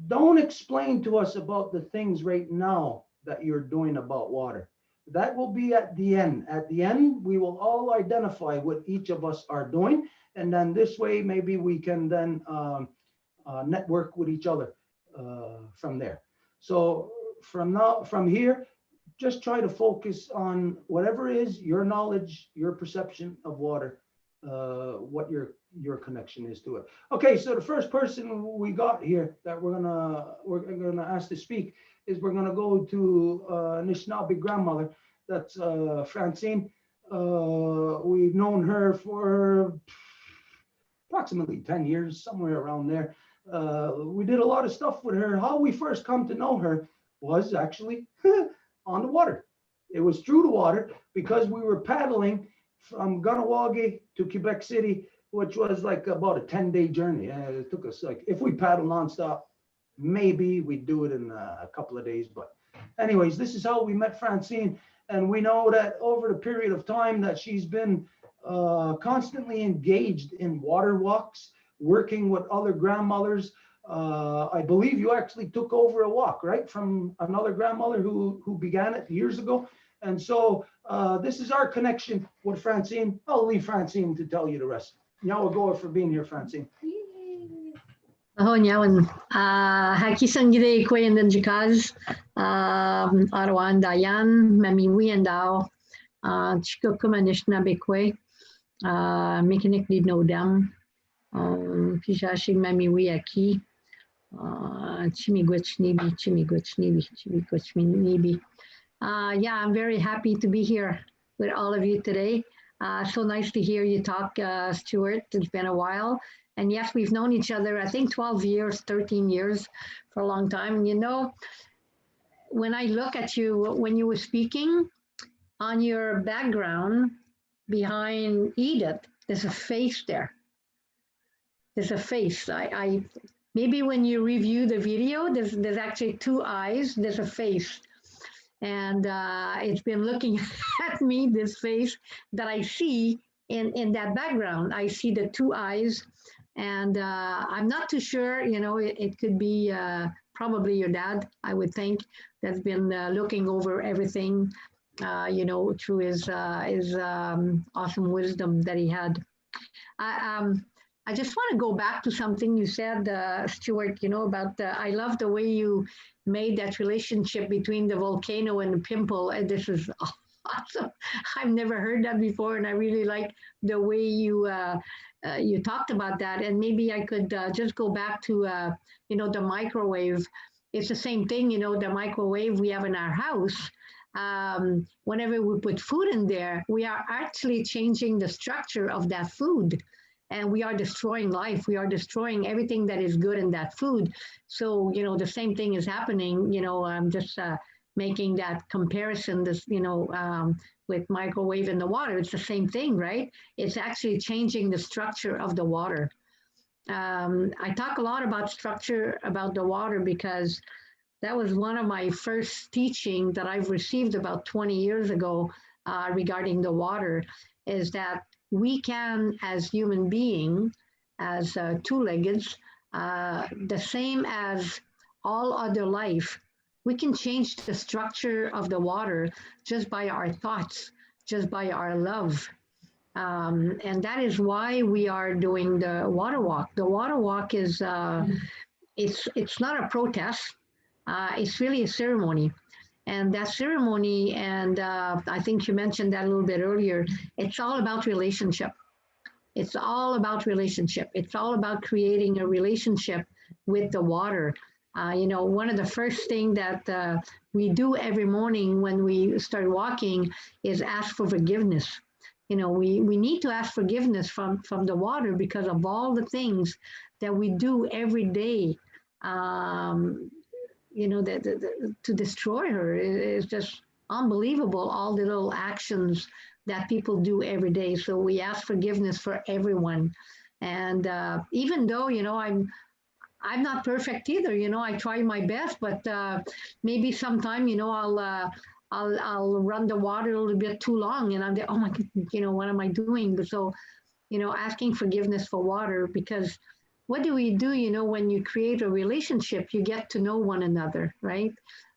don't explain to us about the things right now that you're doing about water. That will be at the end. At the end, we will all identify what each of us are doing. And then this way, maybe we can then network with each other from there. So from here, just try to focus on whatever is your knowledge, your perception of water, what your connection is to it. Okay, so the first person we got here that we're gonna ask to speak is we're gonna go to Anishinaabe grandmother. That's Francine. We've known her for approximately 10 years, somewhere around there. We did a lot of stuff with her. How we first come to know her was actually on the water. It was through the water because we were paddling from Ganawagi to Quebec City, which was like about a 10-day journey. It took us, like, if we paddle nonstop, maybe we'd do it in a couple of days. But anyways, this is how we met Francine. And we know that over the period of time that she's been constantly engaged in water walks, working with other grandmothers. I believe you actually took over a walk, right, from another grandmother who began it years ago. And so this is our connection with Francine. I'll leave Francine to tell you the rest. Nyawagoa for being here, Francine. Oh, nyawan. Hakisang gide ko yan jikaz. Arawan dayan, mamiwi and dao. Chiko kumanish na bekwe. Mechanic did no dam. Pishashi mamiwi aki. Chimigwich nibi. Yeah, I'm very happy to be here with all of you today. So nice to hear you talk, Stuart. It's been a while. And yes, we've known each other, I think 12 years, 13 years for a long time. And you know, when I look at you, when you were speaking, on your background behind Edith, there's a face there. There's a face. I maybe when you review the video, there's actually two eyes. There's a face, and it's been looking at me. This face that I see in that background. I see the two eyes, and I'm not too sure. You know, it could be probably your dad. I would think that's been looking over everything. You know, through his awesome wisdom that he had. I, um, I just want to go back to something you said, Stuart, you know, about I love the way you made that relationship between the volcano and the pimple. And this is awesome. I've never heard that before. And I really like the way you talked about that. And maybe I could just go back to, you know, the microwave. It's the same thing, you know, the microwave we have in our house. Whenever we put food in there, we are actually changing the structure of that food, and we are destroying life. We are destroying everything that is good in that food. So, you know, the same thing is happening. You know, I'm just making that comparison. This, you know, with microwave and the water, it's the same thing, right? It's actually changing the structure of the water. I talk a lot about structure about the water because that was one of my first teaching that I've received about 20 years ago regarding the water, is that we can, as human being, as two-leggeds, the same as all other life, we can change the structure of the water just by our thoughts, just by our love. And that is why we are doing the water walk. The water walk is, it's not a protest. It's really a ceremony. And that ceremony, and I think you mentioned that a little bit earlier, it's all about relationship. It's all about relationship. It's all about creating a relationship with the water. You know, one of the first things that we do every morning when we start walking is ask for forgiveness. You know, we need to ask forgiveness from the water because of all the things that we do every day. You know, to destroy her is just unbelievable, all the little actions that people do every day. So we ask forgiveness for everyone. And even though, you know, I'm not perfect either, you know, I try my best, but maybe sometime, you know, I'll run the water a little bit too long and I'm like, oh my, you know, what am I doing? But so, you know, asking forgiveness for water, because what do we do, you know, when you create a relationship, you get to know one another, right?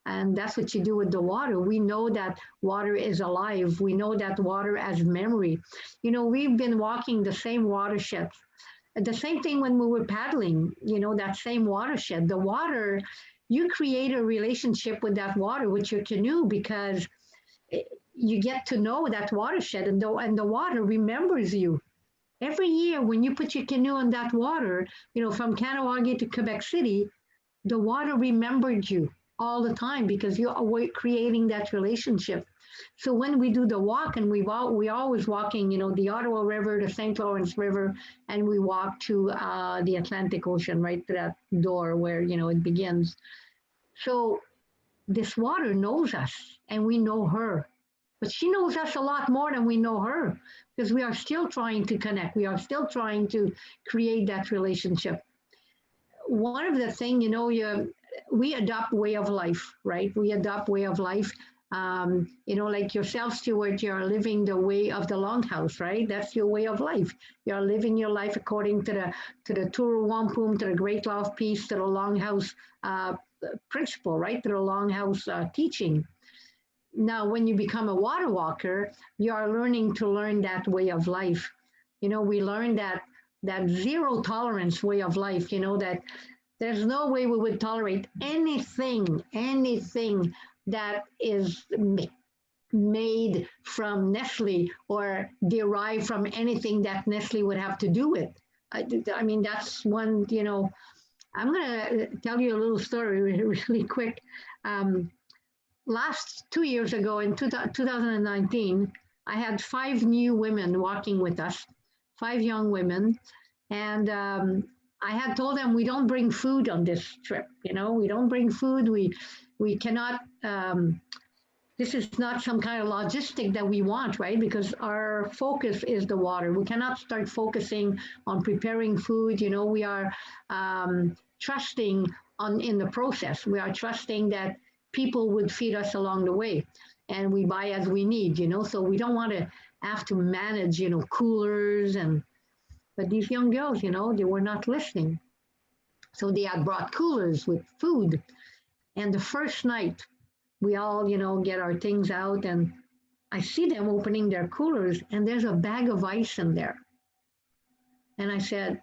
And that's what you do with the water. We know that water is alive. We know that water has memory. You know, we've been walking the same watershed. The same thing when we were paddling, you know, that same watershed. The water, you create a relationship with that water, with your canoe, because you get to know that watershed, and the water remembers you. Every year when you put your canoe in that water, you know, from Kahnawake to Quebec City, the water remembered you all the time because you are creating that relationship. So when we do the walk, and we always walking, you know, the Ottawa River, the St. Lawrence River, and we walk to the Atlantic Ocean, right to that door where, you know, it begins. So this water knows us and we know her. But she knows us a lot more than we know her, because we are still trying to connect. We are still trying to create that relationship. One of the things, you know, we adopt way of life, right? We adopt way of life. You know, like yourself, Stuart, you're living the way of the longhouse, right? That's your way of life. You're living your life according to the Turu Wampum, to the Great Law of Peace, to the longhouse principle, right? To the longhouse teaching. Now, when you become a water walker, you are learning that way of life. You know, we learn that zero tolerance way of life, you know, that there's no way we would tolerate anything that is made from Nestle or derived from anything that Nestle would have to do with. I mean, that's one, you know, I'm going to tell you a little story really quick. Last 2 years ago in 2019, I had 5 new women walking with us, 5 young women. And I had told them we don't bring food on this trip. We don't bring food. We cannot. This is not some kind of logistic that we want, right? Because our focus is the water. We cannot start focusing on preparing food. We are trusting in the process. We are trusting that people would feed us along the way, and we buy as we need. So we don't want to have to manage, coolers and. But these young girls, they were not listening. So they had brought coolers with food. And the first night, we all, get our things out, and I see them opening their coolers, and there's a bag of ice in there. And I said,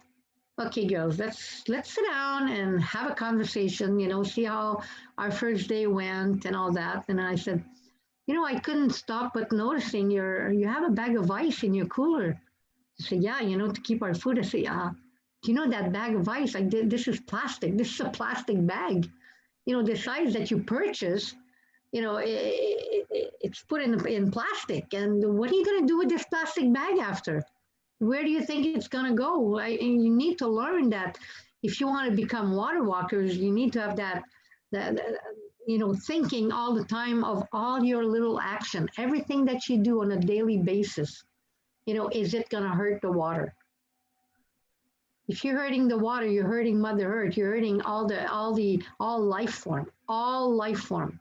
"Okay, girls, let's sit down and have a conversation. See how our first day went and all that." And I said, "I couldn't stop but noticing you have a bag of ice in your cooler." She said, "Yeah, to keep our food." I said, "Do you know that bag of ice? Like this is plastic. This is a plastic bag. The size that you purchase, it's put in plastic. And what are you going to do with this plastic bag after? Where do you think it's going to go? And you need to learn that if you want to become water walkers, you need to have that thinking all the time of all your little action, everything that you do on a daily basis. Is it going to hurt the water? If you're hurting the water, you're hurting Mother Earth. You're hurting all life form.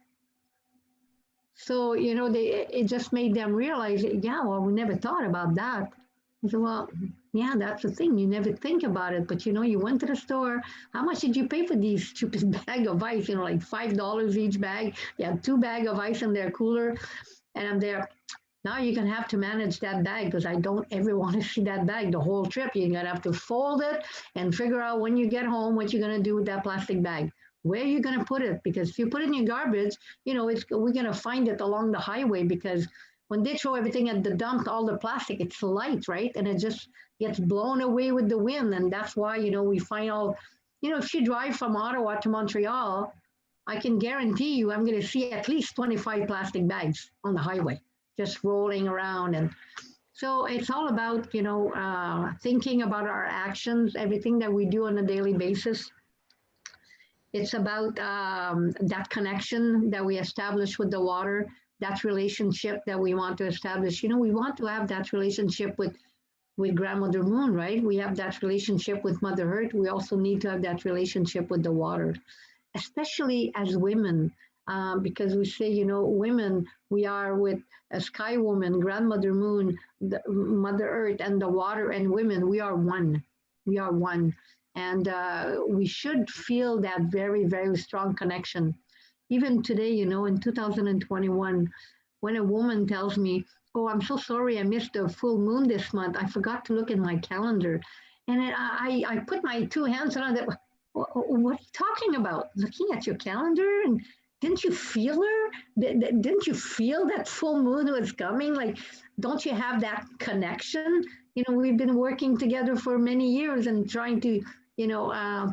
So it just made them realize, yeah, well, we never thought about that. I said, well, yeah, that's the thing. You never think about it, but you went to the store. How much did you pay for these stupid bag of ice? Like $5 each bag. They had 2 bags of ice in their cooler, and I'm there. Now you're going to have to manage that bag because I don't ever want to see that bag the whole trip. You're going to have to fold it and figure out when you get home what you're going to do with that plastic bag. Where are you going to put it? Because if you put it in your garbage, we're going to find it along the highway because when they throw everything at the dump, all the plastic, it's light, right? And it just gets blown away with the wind. And that's why, we find all, if you drive from Ottawa to Montreal, I can guarantee you I'm going to see at least 25 plastic bags on the highway just rolling around. And so it's all about, thinking about our actions, everything that we do on a daily basis. It's about that connection that we establish with the water, that relationship that we want to establish. We want to have that relationship with Grandmother Moon, right? We have that relationship with Mother Earth. We also need to have that relationship with the water, especially as women. Because we say, women, we are with a sky woman, Grandmother Moon, the Mother Earth, and the water and women. We are one. We are one. And we should feel that very, very strong connection. Even today, in 2021, when a woman tells me, "Oh, I'm so sorry I missed the full moon this month. I forgot to look in my calendar." And I put my 2 hands on it. What are you talking about? Looking at your calendar? And didn't you feel her? Didn't you feel that full moon was coming? Like, don't you have that connection? We've been working together for many years and trying to,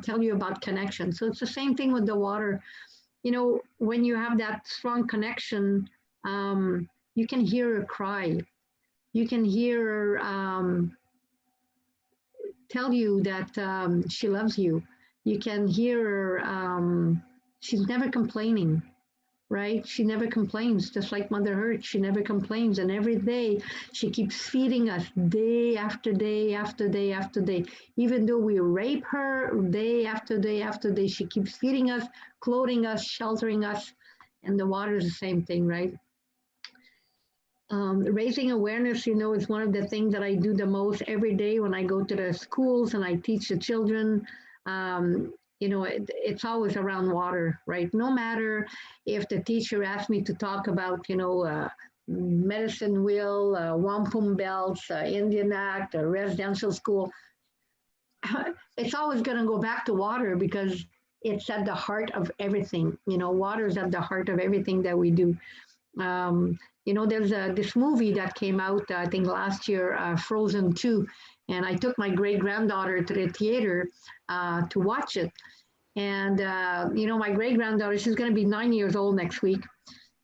tell you about connection. So it's the same thing with the water. When you have that strong connection, you can hear her cry. You can hear her tell you that she loves you. You can hear her, she's never complaining, right? She never complains, just like Mother Earth. She never complains. And every day she keeps feeding us day after day after day after day. Even though we rape her day after day after day, she keeps feeding us, clothing us, sheltering us. And the water is the same thing, right? Raising awareness, is one of the things that I do the most every day when I go to the schools and I teach the children. It's always around water, right? No matter if the teacher asks me to talk about, medicine wheel, wampum belts, Indian Act, a residential school, it's always going to go back to water because it's at the heart of everything. Water is at the heart of everything that we do. There's this movie that came out, I think last year, Frozen 2, and I took my great-granddaughter to the theater to watch it. And, my great-granddaughter, she's going to be 9 years old next week.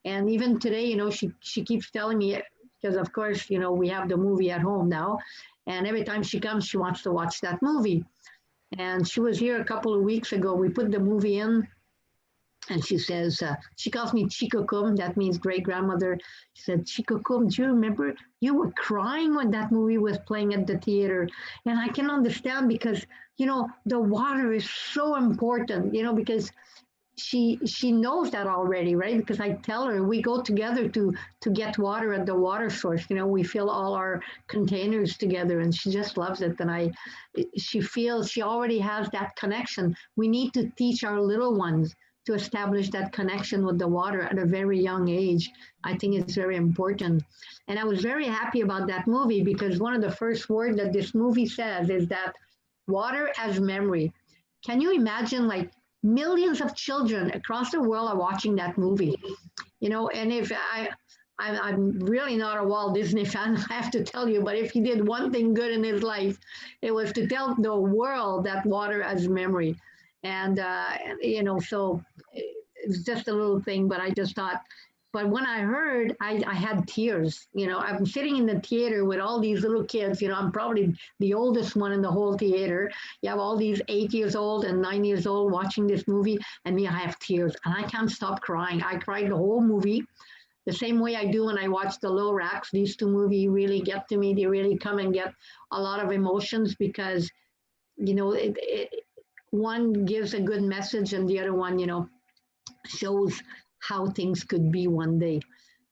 And even today, she keeps telling me, because of course, we have the movie at home now. And every time she comes, she wants to watch that movie. And she was here a couple of weeks ago. We put the movie in, and she says, she calls me Chikokum, that means great grandmother. She said, Chikokum, do you remember you were crying when that movie was playing at the theater? And I can understand because, the water is so important, because she knows that already, right? Because I tell her we go together to get water at the water source. We fill all our containers together, and she just loves it. And she feels she already has that connection. We need to teach our little ones to establish that connection with the water at a very young age. I think it's very important. And I was very happy about that movie because one of the first words that this movie says is that water as memory. Can you imagine, like, millions of children across the world are watching that movie, and if I'm really not a Walt Disney fan, I have to tell you, but if he did one thing good in his life, it was to tell the world that water as memory. And, so it's just a little thing, but I just thought, but when I heard, I had tears. I'm sitting in the theater with all these little kids. I'm probably the oldest one in the whole theater. You have all these 8 years old and 9 years old watching this movie, and me, I have tears, and I can't stop crying. I cried the whole movie, the same way I do when I watch the Lorax. These two movies really get to me. They really come and get a lot of emotions because, one gives a good message, and the other one, shows how things could be one day.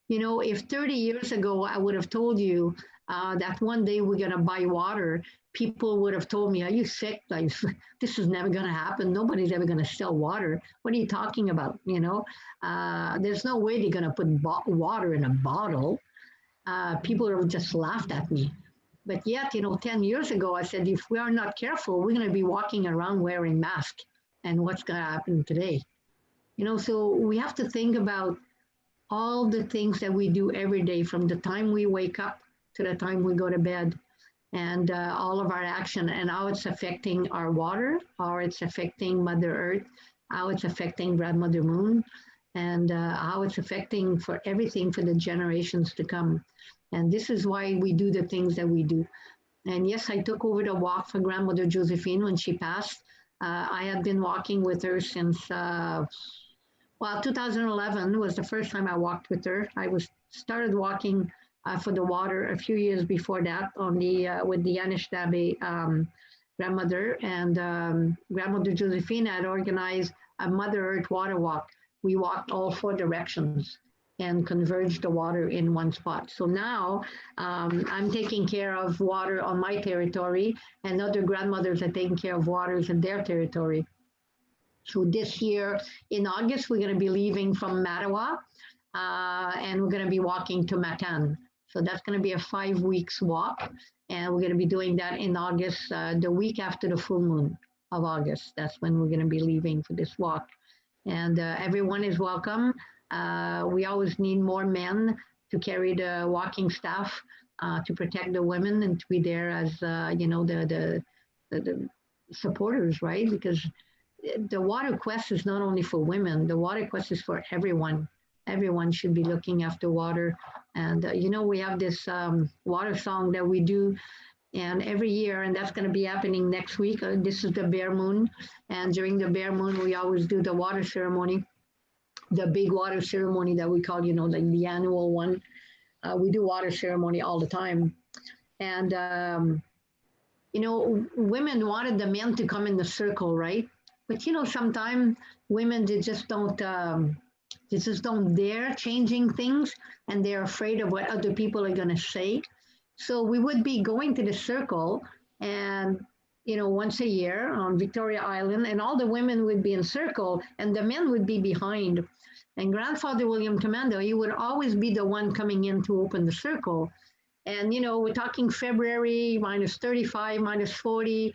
If 30 years ago I would have told you that one day we're going to buy water, people would have told me, are you sick? Like, this is never going to happen. Nobody's ever going to sell water. What are you talking about? There's no way they're going to put water in a bottle. People would have just laughed at me. But yet, 10 years ago, I said, if we are not careful, we're going to be walking around wearing masks. And what's going to happen today? So we have to think about all the things that we do every day, from the time we wake up to the time we go to bed, and all of our action, and how it's affecting our water, how it's affecting Mother Earth, how it's affecting Grandmother Moon, and how it's affecting for everything for the generations to come. And this is why we do the things that we do. And yes, I took over the walk for Grandmother Josephine when she passed. I had been walking with her since 2011 was the first time I walked with her. I started walking for the water a few years before that on with the Anishinaabe grandmother, and Grandmother Josephine had organized a Mother Earth water walk. We walked all 4 directions and converged the water in one spot. So now I'm taking care of water on my territory, and other grandmothers are taking care of waters in their territory. So this year in August, we're going to be leaving from Mattawa, and we're going to be walking to Matan. So that's going to be a 5 weeks walk, and we're going to be doing that in August, the week after the full moon of August. That's when we're going to be leaving for this walk. And everyone is welcome. We always need more men to carry the walking staff, to protect the women, and to be there as the supporters, right? Because the water quest is not only for women. The water quest is for everyone. Everyone should be looking after water. And we have this water song that we do, and every year, and that's going to be happening next week. This is the Bear Moon, and during the Bear Moon, we always do the water ceremony, the big water ceremony that we call, like the annual one. We do water ceremony all the time, and women wanted the men to come in the circle, right? But sometimes women, they just don't dare changing things, and they're afraid of what other people are going to say. So we would be going to the circle, and once a year on Victoria Island, and all the women would be in circle, and the men would be behind. And Grandfather William Commando, he would always be the one coming in to open the circle. And we're talking February, minus 35, minus 40.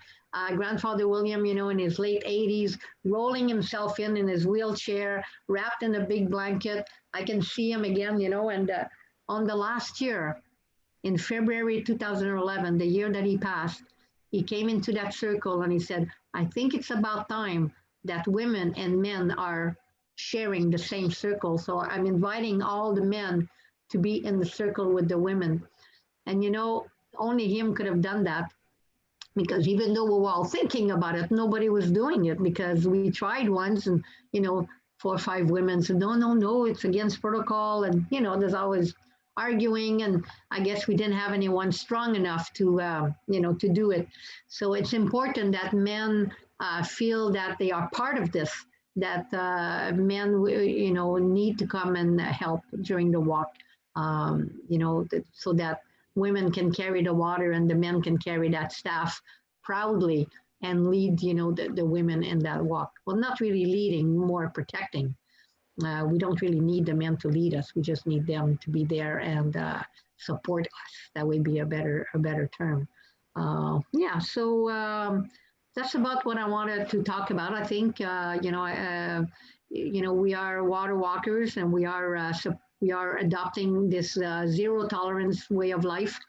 Grandfather William, in his late 80s, rolling himself in his wheelchair, wrapped in a big blanket. I can see him again, and on the last year, in February 2011, the year that he passed, he came into that circle and he said, I think it's about time that women and men are sharing the same circle. So I'm inviting all the men to be in the circle with the women. And only him could have done that, because even though we were all thinking about it, nobody was doing it, because we tried once, and 4 or 5 women said, no, no, no, it's against protocol. And there's always arguing, and I guess we didn't have anyone strong enough to to do it. So it's important that men feel that they are part of this, that men need to come and help during the walk, so that women can carry the water and the men can carry that staff proudly and lead, the women in that walk. Well, not really leading, more protecting. We don't really need the men to lead us. We just need them to be there and support us. That would be a better term. Yeah. So that's about what I wanted to talk about. I think we are water walkers, and we are adopting this zero tolerance way of life.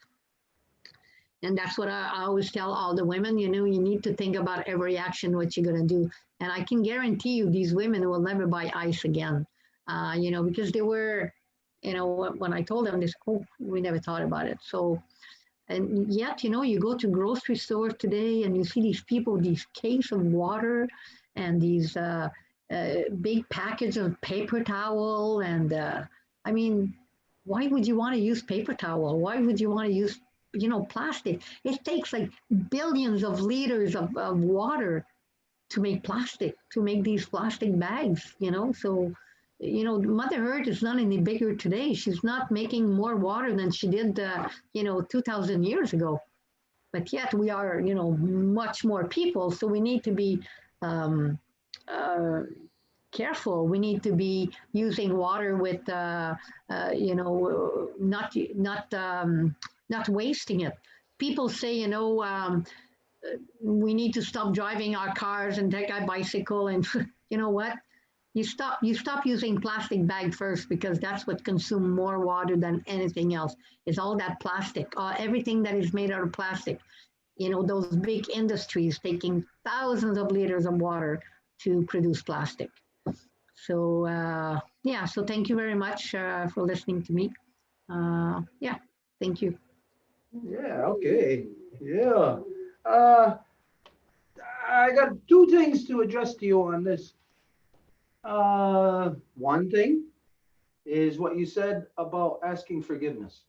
And that's what I always tell all the women, you need to think about every action, what you're going to do. And I can guarantee you these women will never buy ice again, because they were, when I told them this, oh, we never thought about it. So, and yet, you go to grocery stores today and you see these people, these cases of water and these big package of paper towel. And I mean, why would you want to use paper towel? Why would you want to use plastic? It takes like billions of liters of water to make plastic, to make these plastic bags, So, Mother Earth is not any bigger today. She's not making more water than she did, 2,000 years ago. But yet we are, much more people. So we need to be careful. We need to be using water with, not wasting it. People say, we need to stop driving our cars and take our bicycle. And you know what? You stop using plastic bag first, because that's what consumes more water than anything else. It's all that plastic, everything that is made out of plastic. Those big industries taking thousands of liters of water to produce plastic. So yeah, so thank you very much for listening to me. Yeah, thank you. Yeah, okay. Yeah. I got 2 things to address to you on this. One thing is what you said about asking forgiveness.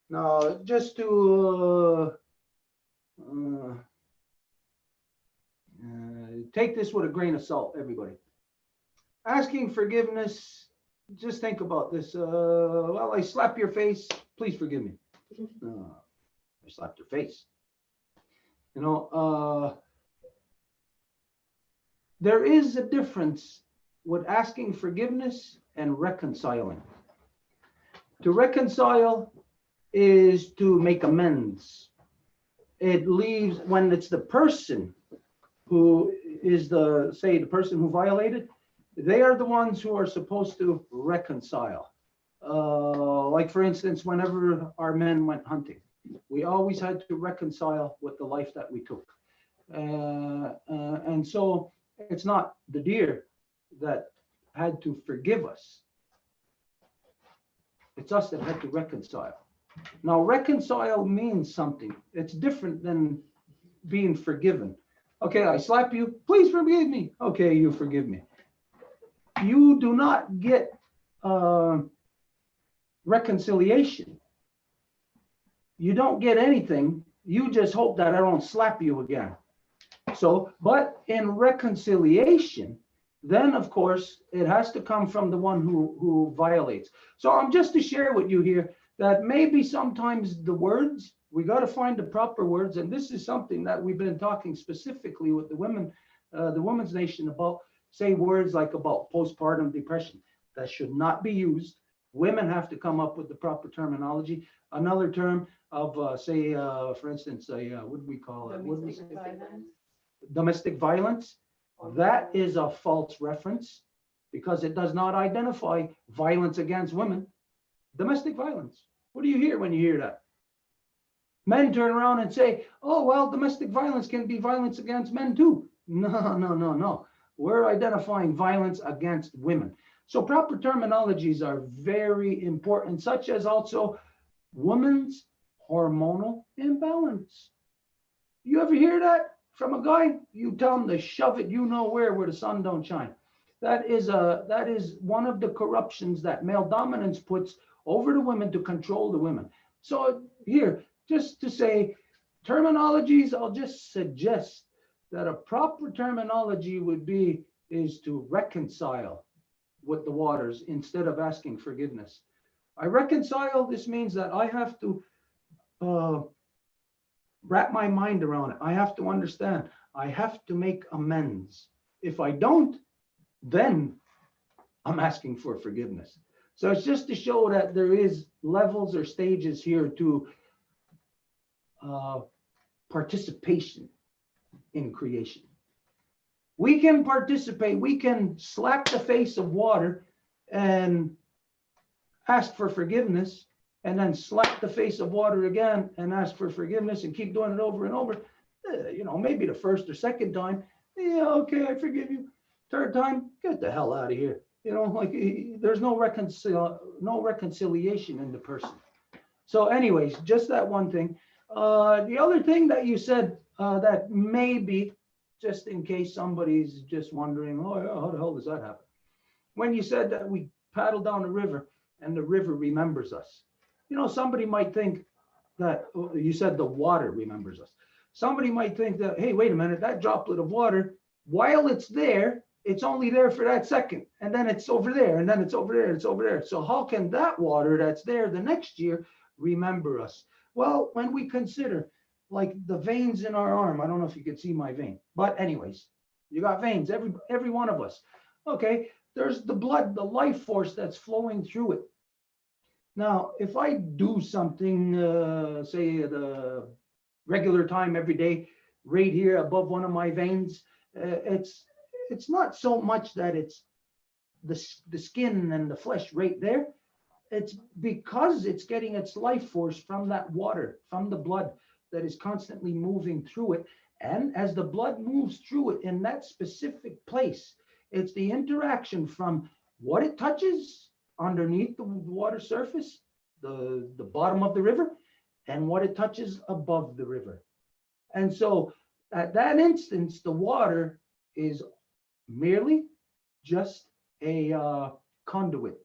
Now, just to take this with a grain of salt, everybody. Asking forgiveness, just think about this. Well, I slap your face, please forgive me. I slapped your face. There is a difference with asking forgiveness and reconciling. To reconcile is to make amends. It leaves, when it's the person who is the person who violated, they are the ones who are supposed to reconcile. Like for instance, whenever our men went hunting, we always had to reconcile with the life that we took. And so it's not the deer that had to forgive us. It's us that had to reconcile. Now, reconcile means something. It's different than being forgiven. Okay, I slap you, please forgive me. Okay, you forgive me. You do not get reconciliation. You don't get anything. You just hope that I don't slap you again. So, but in reconciliation, then of course it has to come from the one who violates. So I'm just to share with you here that maybe sometimes the words, we got to find the proper words. And this is something that we've been talking specifically with the women, the Women's Nation, about, say words like about postpartum depression. That should not be used. Women have to come up with the proper terminology. Another term of, say, for instance, what do we call it? Domestic violence. Domestic violence. That is a false reference because it does not identify violence against women. Domestic violence. What do you hear when you hear that? Men turn around and say, oh, well, domestic violence can be violence against men too. No. We're identifying violence against women. So proper terminologies are very important, such as also woman's hormonal imbalance. You ever hear that from a guy? You tell him to shove it, you know where the sun don't shine. That is one of the corruptions that male dominance puts over the women to control the women. So here, just to say terminologies, I'll just suggest that a proper terminology would be is to reconcile with the waters instead of asking forgiveness. I reconcile, this means that I have to wrap my mind around it. I have to understand. I have to make amends. If I don't, then I'm asking for forgiveness. So it's just to show that there is levels or stages here to participation in creation. We can participate, we can slap the face of water and ask for forgiveness, and then slap the face of water again and ask for forgiveness and keep doing it over and over. Maybe the first or second time, yeah, okay, I forgive you. Third time, get the hell out of here. There's no reconciliation in the person. So anyways, just that one thing. The other thing that you said that maybe, just in case somebody's just wondering, oh, yeah, how the hell does that happen? When you said that we paddle down the river and the river remembers us. Somebody might think that, you said the water remembers us. Somebody might think that, hey, wait a minute, that droplet of water, while it's there, it's only there for that second, and then it's over there, and then it's over there, it's over there. So how can that water that's there the next year remember us? Well, when we consider like the veins in our arm, I don't know if you can see my vein, but anyways, you got veins, every one of us. Okay, there's the blood, the life force that's flowing through it. Now, if I do something, say at a regular time every day, right here above one of my veins, it's not so much that it's the skin and the flesh right there. It's because it's getting its life force from that water, from the blood that is constantly moving through it. And as the blood moves through it in that specific place, it's the interaction from what it touches underneath the water surface, the bottom of the river, and what it touches above the river. And so at that instance, the water is merely just a conduit.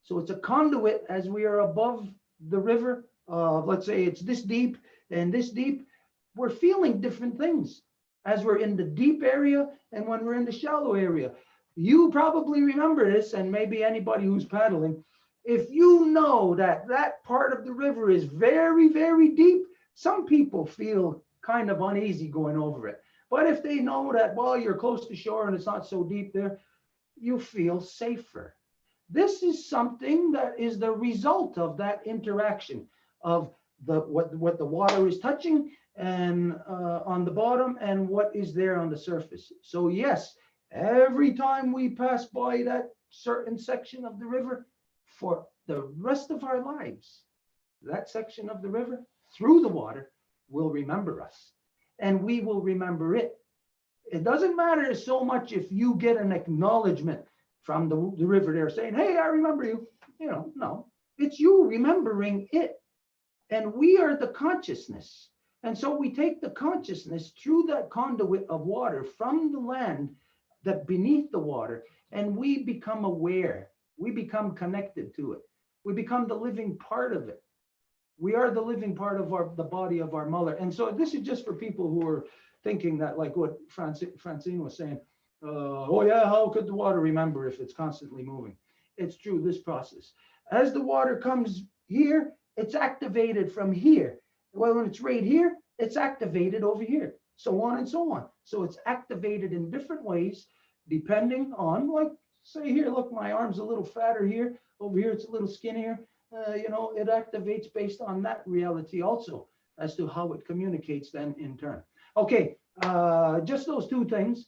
So it's a conduit as we are above the river. Let's say it's this deep and this deep. We're feeling different things as we're in the deep area and when we're in the shallow area. You probably remember this, and maybe anybody who's paddling. If you know that that part of the river is very, very deep, some people feel kind of uneasy going over it. But if they know that, well, you're close to shore and it's not so deep there, you feel safer. This is something that is the result of that interaction of what the water is touching and on the bottom and what is there on the surface. So yes, every time we pass by that certain section of the river, for the rest of our lives, that section of the river through the water will remember us, and we will remember it. It doesn't matter so much if you get an acknowledgement from the river there saying, hey, I remember you. No, it's you remembering it. And we are the consciousness. And so we take the consciousness through that conduit of water from the land that beneath the water, and we become aware. We become connected to it. We become the living part of it. We are the living part of the body of our mother. And so this is just for people who are thinking that, like what Francine was saying, oh yeah, how could the water remember if it's constantly moving? It's through this process. As the water comes here, it's activated from here. Well, when it's right here, it's activated over here, so on and so on. So it's activated in different ways, depending on, like, say here, look, my arm's a little fatter here. Over here, it's a little skinnier. It activates based on that reality also as to how it communicates then in turn. Okay, just those two things.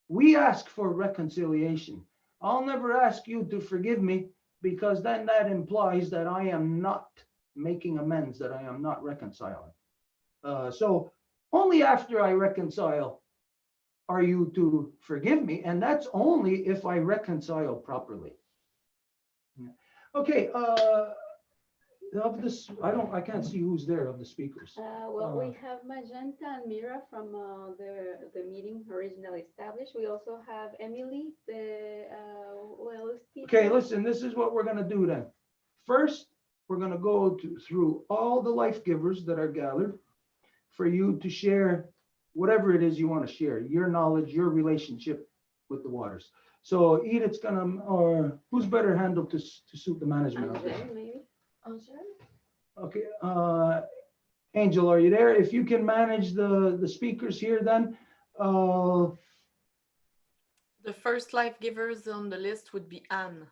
We ask for reconciliation. I'll never ask you to forgive me, because then that implies that I am not making amends, that I am not reconciling. So only after I reconcile are you to forgive me? And that's only if I reconcile properly. Okay, of this, I can't see who's there of the speakers. Well, we have Magenta and Mira from the meeting originally established. We also have Emily, the well speaker. Okay, listen, this is what we're gonna do then. First, we're gonna go through all the life givers that are gathered for you to share whatever it is you want to share, your knowledge, your relationship with the waters. So Edith's gonna, or who's better handled to suit the management of this? Angel, maybe. Angel? Okay, Angel, are you there? If you can manage the speakers here, then The first life givers on the list would be Anne.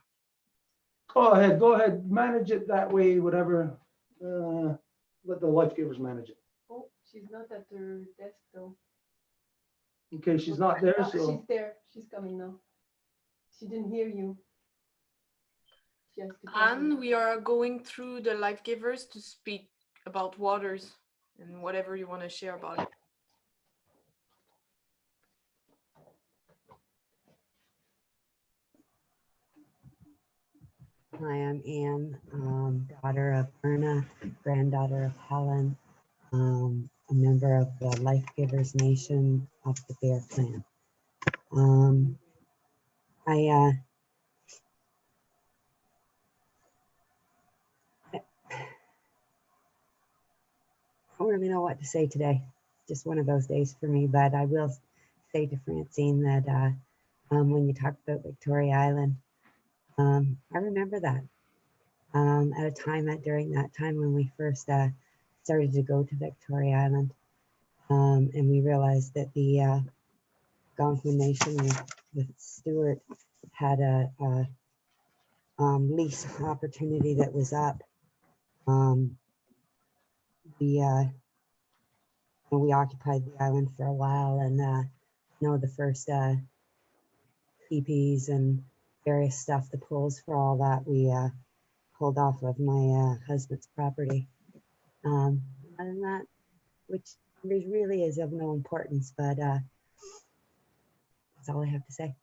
go ahead, manage it that way, whatever. Let the life givers manage it. Oh, she's not at her desk though. Okay, she's not there, Oh, so she's there. She's coming now. She didn't hear you. She has to come Anne, in. we are going through the life givers to speak about waters and whatever you want to share about it. Hi, I'm Anne, daughter of Erna, granddaughter of Helen, a member of the Life Givers Nation of the Bear Clan. I don't really know what to say today. Just one of those days for me, but I will say to Francine that when you talk about Victoria Island, I remember that at a time during that time when we first started to go to Victoria Island, and we realized that the Algonquin Nation with Stewart had a lease opportunity that was up. We occupied the island for a while, and the first teepees and various stuff, the poles for all that, we pulled off of my husband's property. Other than that, which really is of no importance, but that's all I have to say.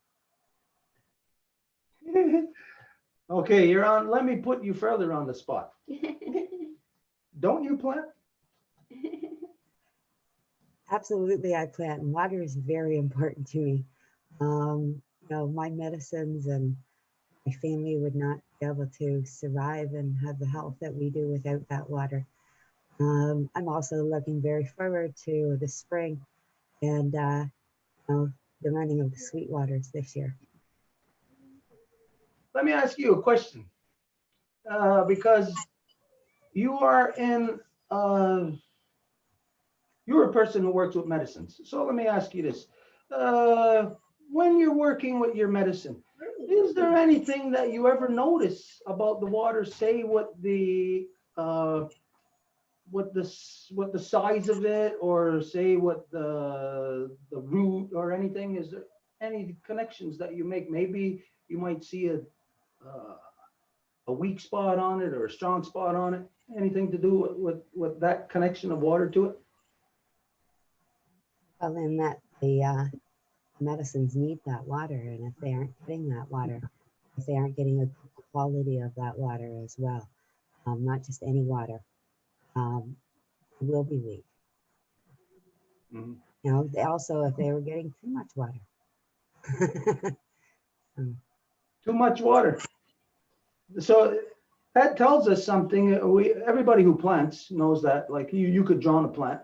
okay, you're on. Let me put you further on the spot. Don't you plant? Absolutely, I plant, and water is very important to me. My medicines and my family would not be able to survive and have the health that we do without that water. I'm also looking very forward to the spring and the running of the Sweetwaters this year. Let me ask you a question, because you are you're a person who works with medicines. So let me ask you this: when you're working with your medicine, is there anything that you ever notice about the water? Say what the size of it, or say what the root or anything? Is there any connections that you make? Maybe you might see a weak spot on it or a strong spot on it. Anything to do with that connection of water to it? Well, in that the medicines need that water, and if they aren't getting that water, if they aren't getting a good quality of that water as well, not just any water, it will be weak. Mm-hmm. They also, if they were getting too much water. Too much water. So that tells us something. Everybody who plants knows that. Like you could drown a plant.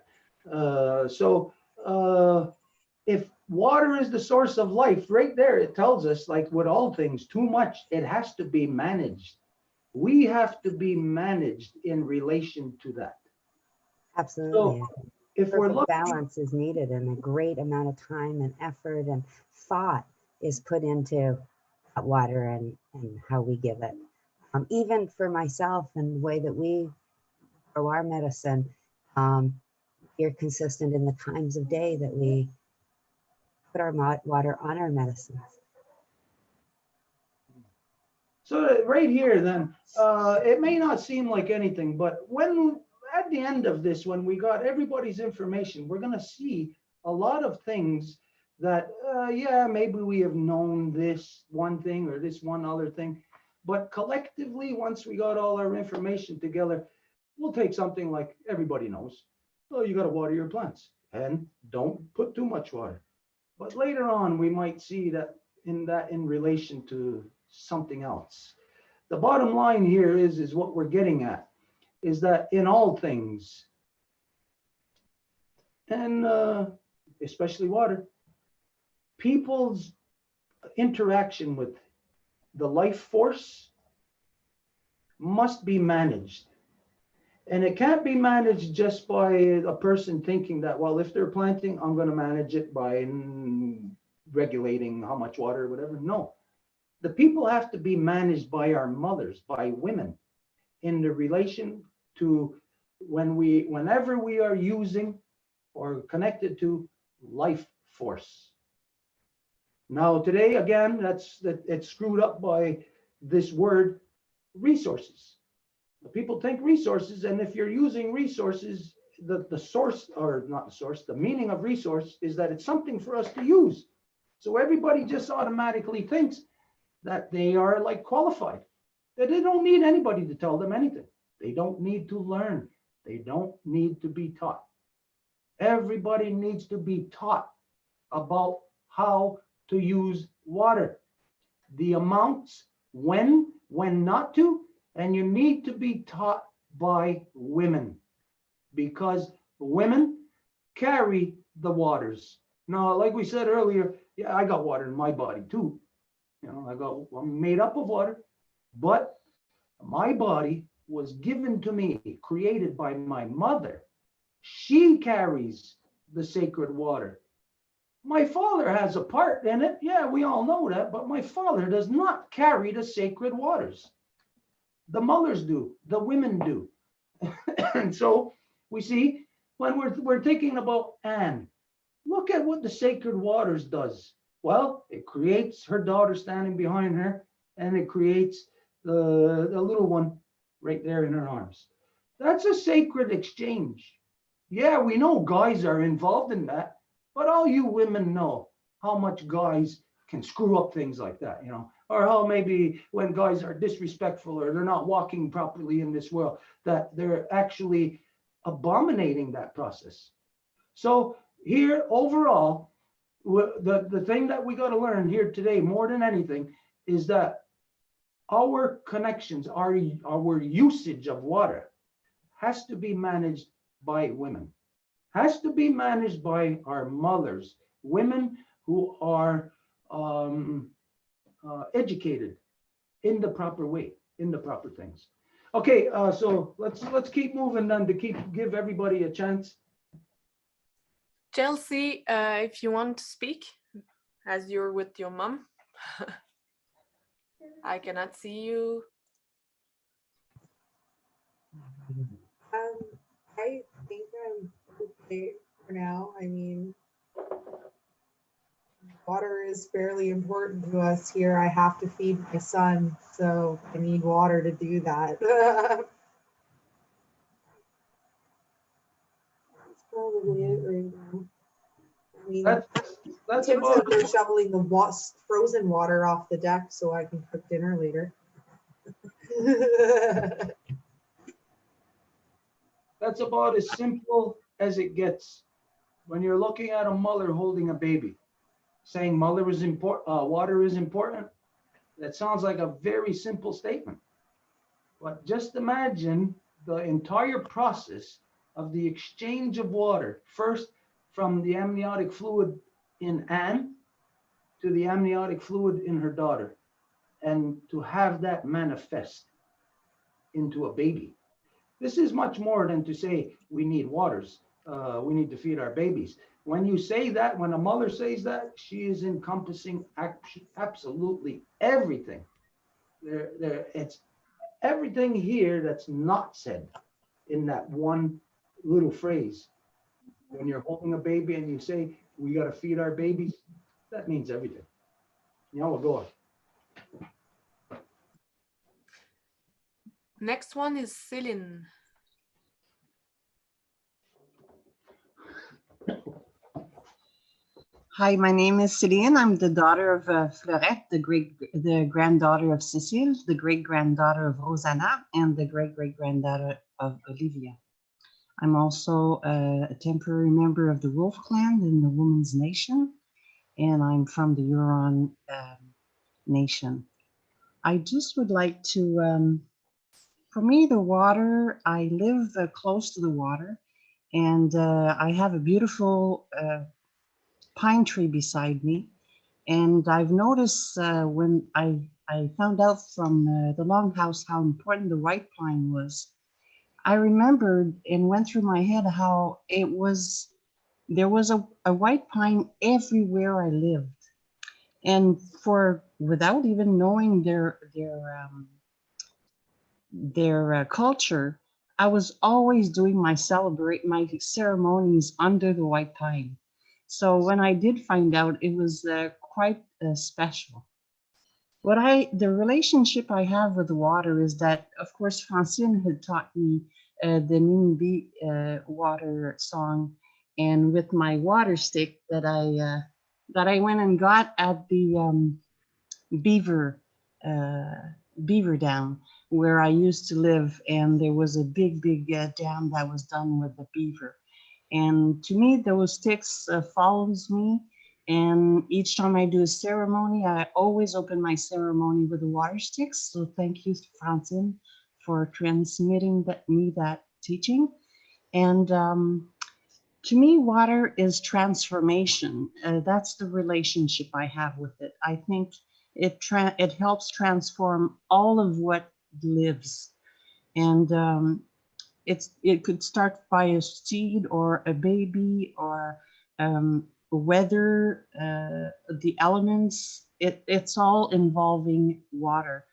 If water is the source of life, right there, it tells us, like with all things, too much, it has to be managed. We have to be managed in relation to that. Absolutely. So if we're Perfect looking, balance is needed, and a great amount of time and effort and thought is put into that water and how we give it. Even for myself and the way that we grow our medicine, you're consistent in the times of day that we put our water on our medicines. so right here, then, it may not seem like anything, but when at the end of this, when we got everybody's information, we're going to see a lot of things that, yeah, maybe we have known this one thing or this one other thing, but collectively, once we got all our information together, we'll take something like everybody knows. Oh, you got to water your plants and don't put too much water. But later on, we might see that in relation to something else. The bottom line here is what we're getting at, is that in all things, and especially water, people's interaction with the life force must be managed. And it can't be managed just by a person thinking that, well, if they're planting, I'm going to manage it by regulating how much water or whatever. No, the people have to be managed by our mothers, by women, in the relation to whenever we are using or connected to life force. Now today, again, it's screwed up by this word resources. People think resources, and if you're using resources, the source, or not the source, the meaning of resource is that it's something for us to use. So everybody just automatically thinks that they are like qualified, that they don't need anybody to tell them anything. They don't need to learn. They don't need to be taught. Everybody needs to be taught about how to use water, the amounts, when not to, and you need to be taught by women, because women carry the waters. Now, like we said earlier, yeah, I got water in my body too. You know, I'm made up of water, but my body was given to me, created by my mother. She carries the sacred water. My father has a part in it. Yeah, we all know that, but my father does not carry the sacred waters. The mothers do, the women do. And so we see when we're thinking about Anne, look at what the sacred waters does. Well, it creates her daughter standing behind her, and it creates the little one right there in her arms. That's a sacred exchange. Yeah, we know guys are involved in that, but all you women know how much guys can screw up things like that, you know, or how maybe when guys are disrespectful or they're not walking properly in this world, that they're actually abominating that process. So here overall, the thing that we got to learn here today more than anything is that our connections, our usage of water has to be managed by women, has to be managed by our mothers, women who are educated in the proper way, in the proper things. Okay, so let's keep moving then to give everybody a chance. Chelsea, if you want to speak, as you're with your mom. I cannot see you. I think I'm okay for now. I mean, water is fairly important to us here. I have to feed my son, so I need water to do that. That's probably it right now. I mean, That's Tim's about out there shoveling the frozen water off the deck so I can cook dinner later. that's about as simple as it gets. When you're looking at a mother holding a baby, saying mother is important, water is important, that sounds like a very simple statement. But just imagine the entire process of the exchange of water, first from the amniotic fluid in Anne to the amniotic fluid in her daughter, and to have that manifest into a baby. This is much more than to say we need waters, we need to feed our babies. When you say that, when a mother says that, she is encompassing absolutely everything. It's everything here that's not said in that one little phrase. When you're holding a baby and you say, we got to feed our babies, that means everything. Yeah, we'll go on. Next one is Céline. Hi, my name is Celine. I'm the daughter of Florette, the granddaughter of Cécile, the great-granddaughter of Rosanna, and the great-great-granddaughter of Olivia. I'm also a temporary member of the Wolf Clan in the Women's Nation, and I'm from the Huron Nation. I just would like to, for me, the water, I live close to the water, and I have a beautiful pine tree beside me. And I've noticed when I found out from the Longhouse how important the white pine was, I remembered and went through my head how there was a white pine everywhere I lived. And without even knowing their culture, I was always doing my ceremonies under the white pine. So when I did find out, it was quite special. The relationship I have with the water is that, of course, Francine had taught me the Nimbi water song, and with my water stick that I went and got at the beaver beaver dam where I used to live, and there was a big dam that was done with the beaver. And to me, those sticks follows me. And each time I do a ceremony, I always open my ceremony with the water sticks. So thank you, Francine, for transmitting that teaching. And to me, water is transformation. That's the relationship I have with it. I think it helps transform all of what lives. And it could start by a seed or a baby or weather, the elements. It's all involving water.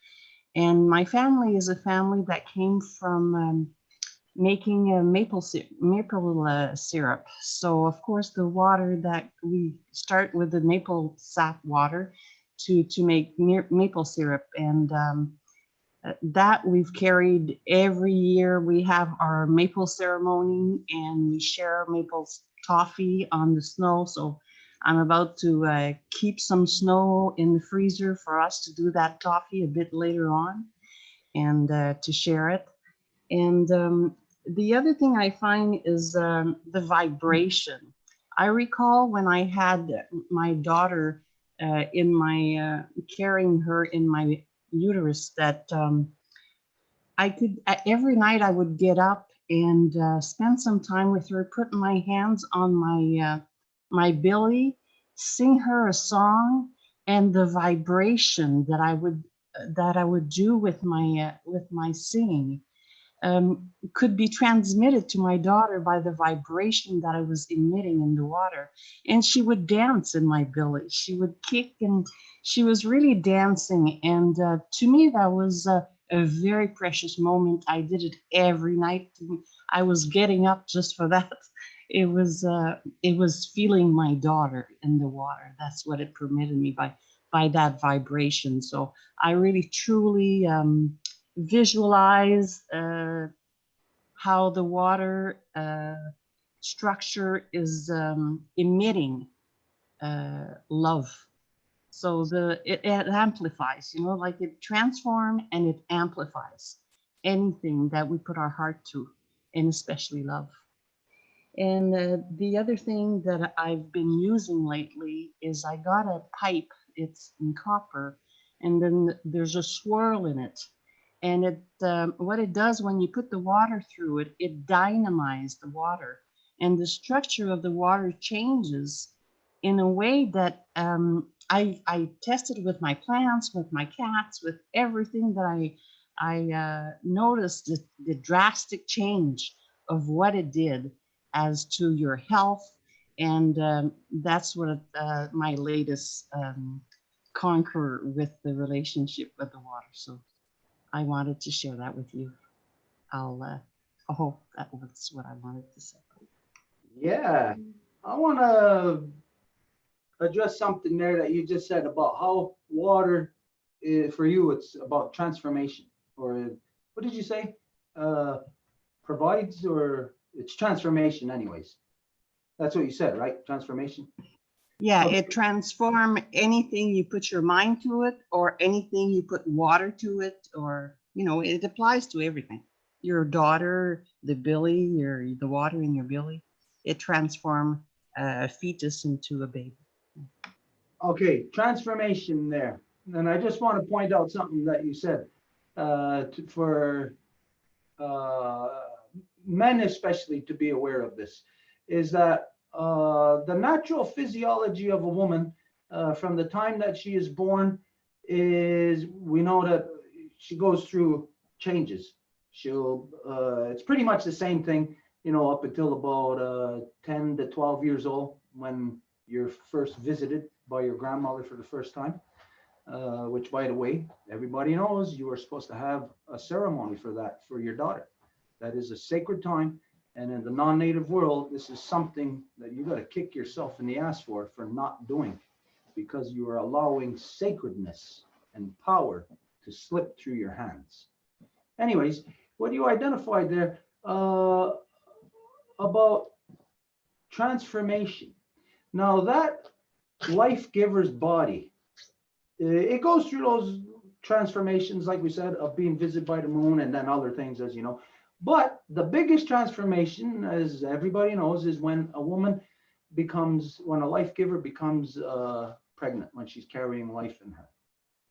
And my family is a family that came from making a maple syrup. So of course the water that we start with the maple sap water to make maple syrup, and that we've carried every year. We have our maple ceremony and we share maple toffee on the snow. So I'm about to keep some snow in the freezer for us to do that toffee a bit later on and to share it. And the other thing I find is the vibration. I recall when I had my daughter carrying her in my uterus, that every night I would get up and spend some time with her, put my hands on my belly, sing her a song, and the vibration that I would do with my singing could be transmitted to my daughter by the vibration that I was emitting in the water. And she would dance in my belly. She would kick, and she was really dancing. And to me, that was a very precious moment. I did it every night. I was getting up just for that. It was feeling my daughter in the water. That's what it permitted me by that vibration. So I really truly visualize how the water structure is emitting love. So it amplifies, like it transforms and it amplifies anything that we put our heart to, and especially love. And the other thing that I've been using lately is I got a pipe. It's in copper, and then there's a swirl in it. And what it does when you put the water through it, it dynamizes the water. And the structure of the water changes in a way that I tested with my plants, with my cats, with everything that I noticed the drastic change of what it did as to your health. And that's what my latest conquer with the relationship with the water. So I wanted to share that with you. I hope that was what I wanted to say. Yeah, I want to address something there that you just said about how water, for you, it's about transformation, or what did you say? Provides, or it's transformation anyways. That's what you said, right? Transformation. Yeah, Okay. it transform anything you put your mind to it, or anything you put water to it, or, you know, it applies to everything. Your daughter, the belly, the water in your belly, it transform a fetus into a baby. Okay, transformation there. And I just want to point out something that you said for uh, men especially to be aware of this, is that the natural physiology of a woman from the time that she is born is, we know that she goes through changes. It's pretty much the same thing, you know, up until about 10 to 12 years old when you're first visited by your grandmother for the first time. Which, by the way, everybody knows you are supposed to have a ceremony for that for your daughter. That is a sacred time. And in the non-native world, this is something that you got to kick yourself in the ass for not doing, because you are allowing sacredness and power to slip through your hands. Anyways, what you identified there about transformation. Now that life giver's body, it goes through those transformations, like we said, of being visited by the moon and then other things, as you know. But the biggest transformation, as everybody knows, is when a woman when a life giver becomes pregnant, when she's carrying life in her.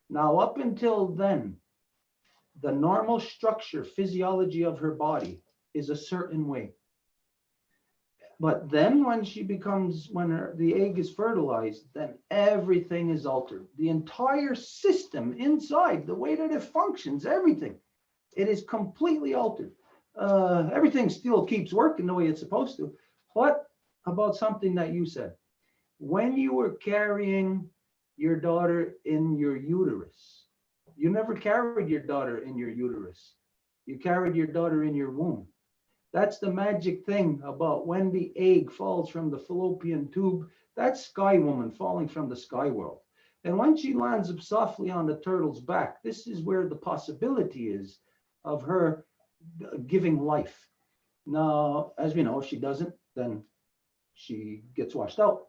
Now, up until then, the normal structure, physiology of her body is a certain way. But then when the egg is fertilized, then everything is altered. The entire system inside, the way that it functions, everything, it is completely altered. Everything still keeps working the way it's supposed to. But about something that you said, when you were carrying your daughter in your uterus, you never carried your daughter in your uterus. You carried your daughter in your womb. That's the magic thing about when the egg falls from the fallopian tube. That's Sky Woman falling from the sky world. And when she lands up softly on the turtle's back, this is where the possibility is of her giving life. Now, as we know, if she doesn't, then she gets washed out.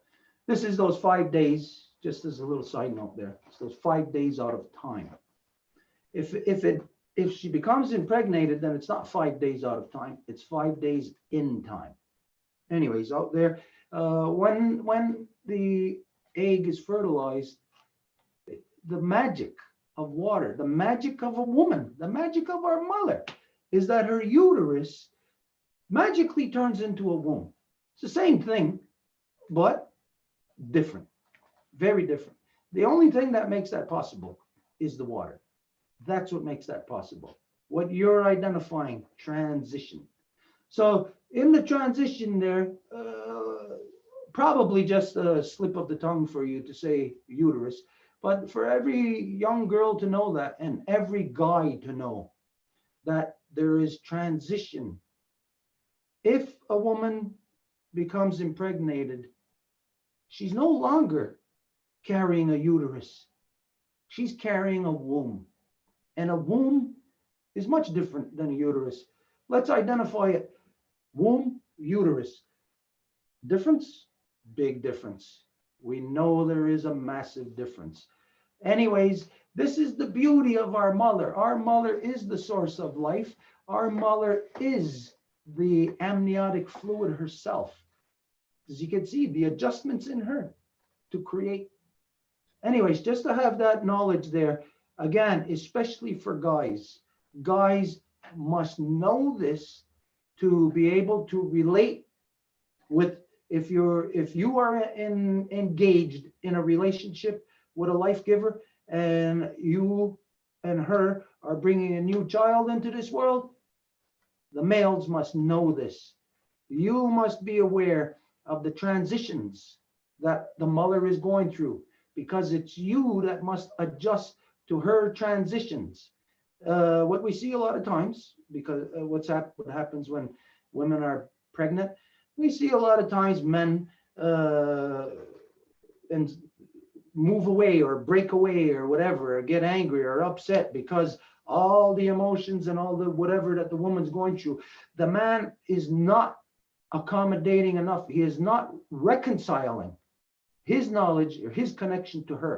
This is those 5 days, just as a little side note there. It's those 5 days out of time. If she becomes impregnated, then it's not 5 days out of time, it's 5 days in time. Anyways, out there, when the egg is fertilized, the magic of water, the magic of a woman, the magic of our mother is that her uterus magically turns into a womb. It's the same thing, but different, very different. The only thing that makes that possible is the water. That's what makes that possible. What you're identifying, transition. So in the transition there, probably just a slip of the tongue for you to say uterus, but for every young girl to know that, and every guy to know that there is transition. If a woman becomes impregnated, she's no longer carrying a uterus. She's carrying a womb. And a womb is much different than a uterus. Let's identify it. Womb, uterus. Difference? Big difference. We know there is a massive difference. Anyways, this is the beauty of our mother. Our mother is the source of life. Our mother is the amniotic fluid herself. As you can see, the adjustments in her to create. Anyways, just to have that knowledge there, again, especially for guys. Guys must know this to be able to relate with, if you are engaged in a relationship with a life giver, and you and her are bringing a new child into this world, the males must know this. You must be aware of the transitions that the mother is going through, because it's you that must adjust to her transitions. What we see a lot of times, because what happens when women are pregnant, we see a lot of times men and move away or break away or whatever, or get angry or upset because all the emotions and all the whatever that the woman's going through, the man is not accommodating enough. He is not reconciling his knowledge or his connection to her.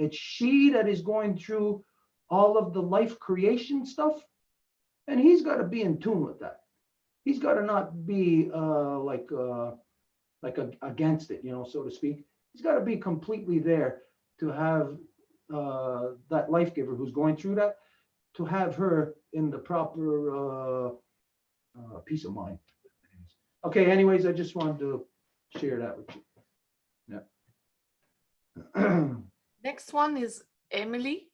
It's she that is going through all of the life creation stuff, and he's got to be in tune with that. He's got to not be against it, so to speak. He's got to be completely there to have that life giver who's going through that, to have her in the proper peace of mind. Okay, anyways, I just wanted to share that with you. Yeah. Next one is Emily.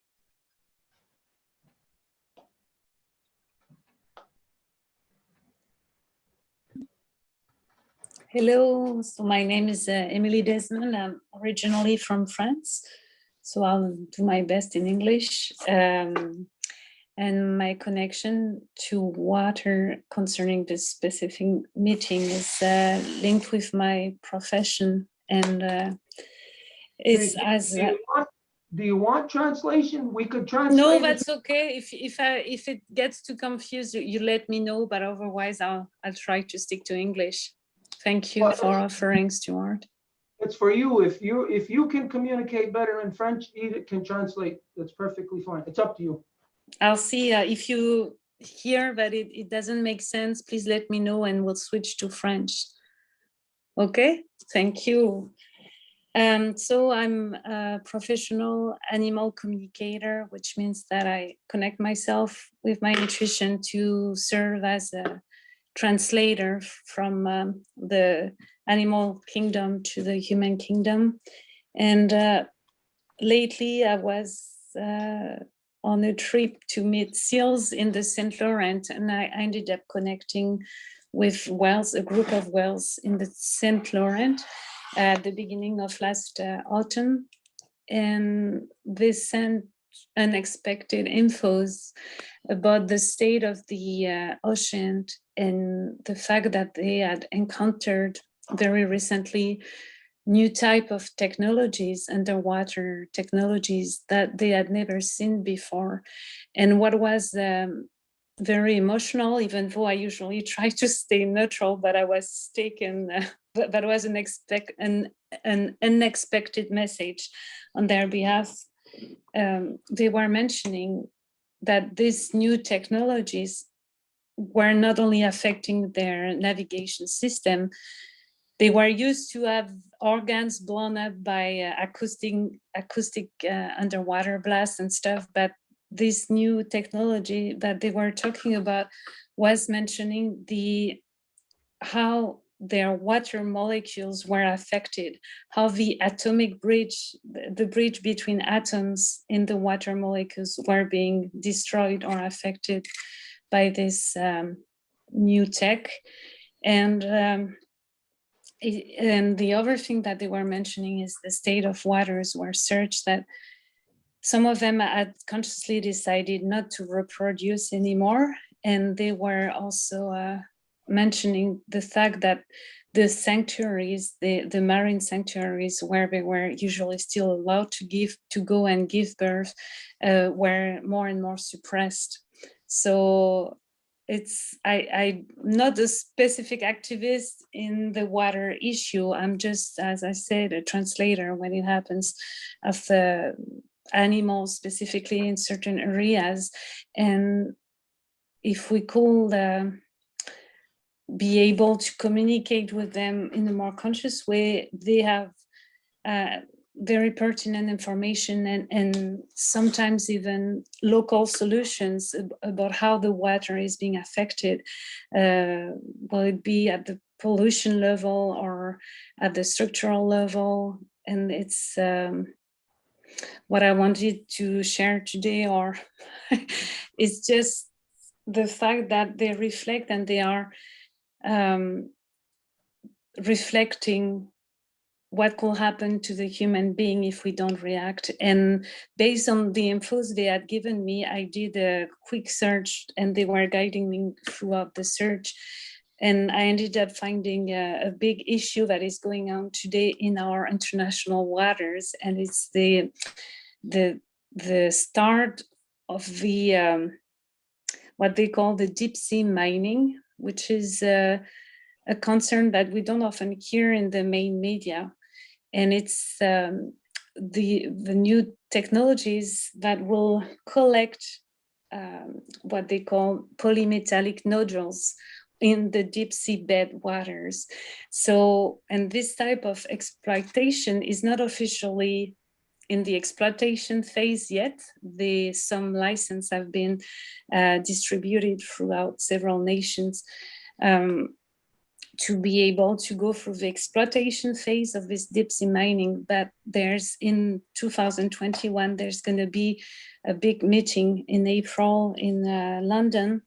Hello, so my name is Emily Desmond. I'm originally from France, so I'll do my best in English. And my connection to water concerning this specific meeting is linked with my profession, and it's Do you want translation? We could translate. No, that's okay. If it gets too confused, you let me know. But otherwise, I'll try to stick to English. Thank you for offering, Stuart. It's for you. If you can communicate better in French, Edith can translate. That's perfectly fine. It's up to you. I'll see if you hear that it doesn't make sense. Please let me know, and we'll switch to French. Okay. Thank you. So I'm a professional animal communicator, which means that I connect myself with my intuition to serve as a translator from the animal kingdom to the human kingdom. And lately I was on a trip to meet seals in the St. Laurent, and I ended up connecting with whales, a group of whales in the St. Laurent at the beginning of last autumn. And they sent unexpected infos about the state of the ocean and the fact that they had encountered very recently new type of technologies, underwater technologies that they had never seen before. And what was very emotional, even though I usually try to stay neutral, but I was taken, that was an unexpected message on their behalf. They were mentioning that these new technologies were not only affecting their navigation system, they were used to have organs blown up by acoustic underwater blasts and stuff, but this new technology that they were talking about was mentioning how their water molecules were affected, how the atomic bridge, the bridge between atoms in the water molecules were being destroyed or affected by this new tech. And the other thing that they were mentioning is the state of waters were such that some of them had consciously decided not to reproduce anymore. And they were also mentioning the fact that the sanctuaries, the marine sanctuaries where they were usually still allowed to go and give birth were more and more suppressed. So I'm not a specific activist in the water issue. I'm just, as I said, a translator when it happens of the animals specifically in certain areas. And if we could be able to communicate with them in a more conscious way, they have very pertinent information and sometimes even local solutions about how the water is being affected. Will it be at the pollution level or at the structural level? And it's what I wanted to share today, or it's just the fact that they reflect and they are reflecting what could happen to the human being if we don't react. And based on the infos they had given me, I did a quick search and they were guiding me throughout the search. And I ended up finding a big issue that is going on today in our international waters. And it's the start of the, what they call the deep sea mining, which is a concern that we don't often hear in the main media. and it's the new technologies that will collect what they call polymetallic nodules in the deep sea bed waters. So, and this type of exploitation is not officially in the exploitation phase yet. Some licenses have been distributed throughout several nations to be able to go through the exploitation phase of this deep sea mining. But there's in 2021, there's going to be a big meeting in April in London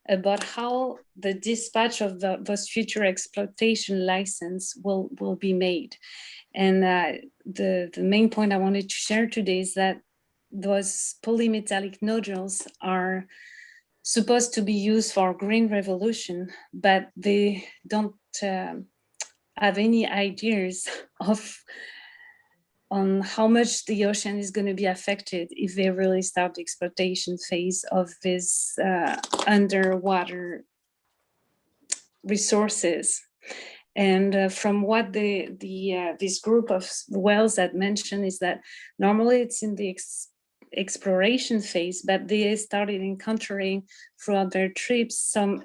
about how the dispatch of those future exploitation license will be made. And the main point I wanted to share today is that those polymetallic nodules are supposed to be used for green revolution, but they don't have any ideas on how much the ocean is going to be affected if they really start the exploitation phase of this underwater resources. And from what this group of whales had mentioned is that normally it's in the exploration phase, but they started encountering throughout their trips some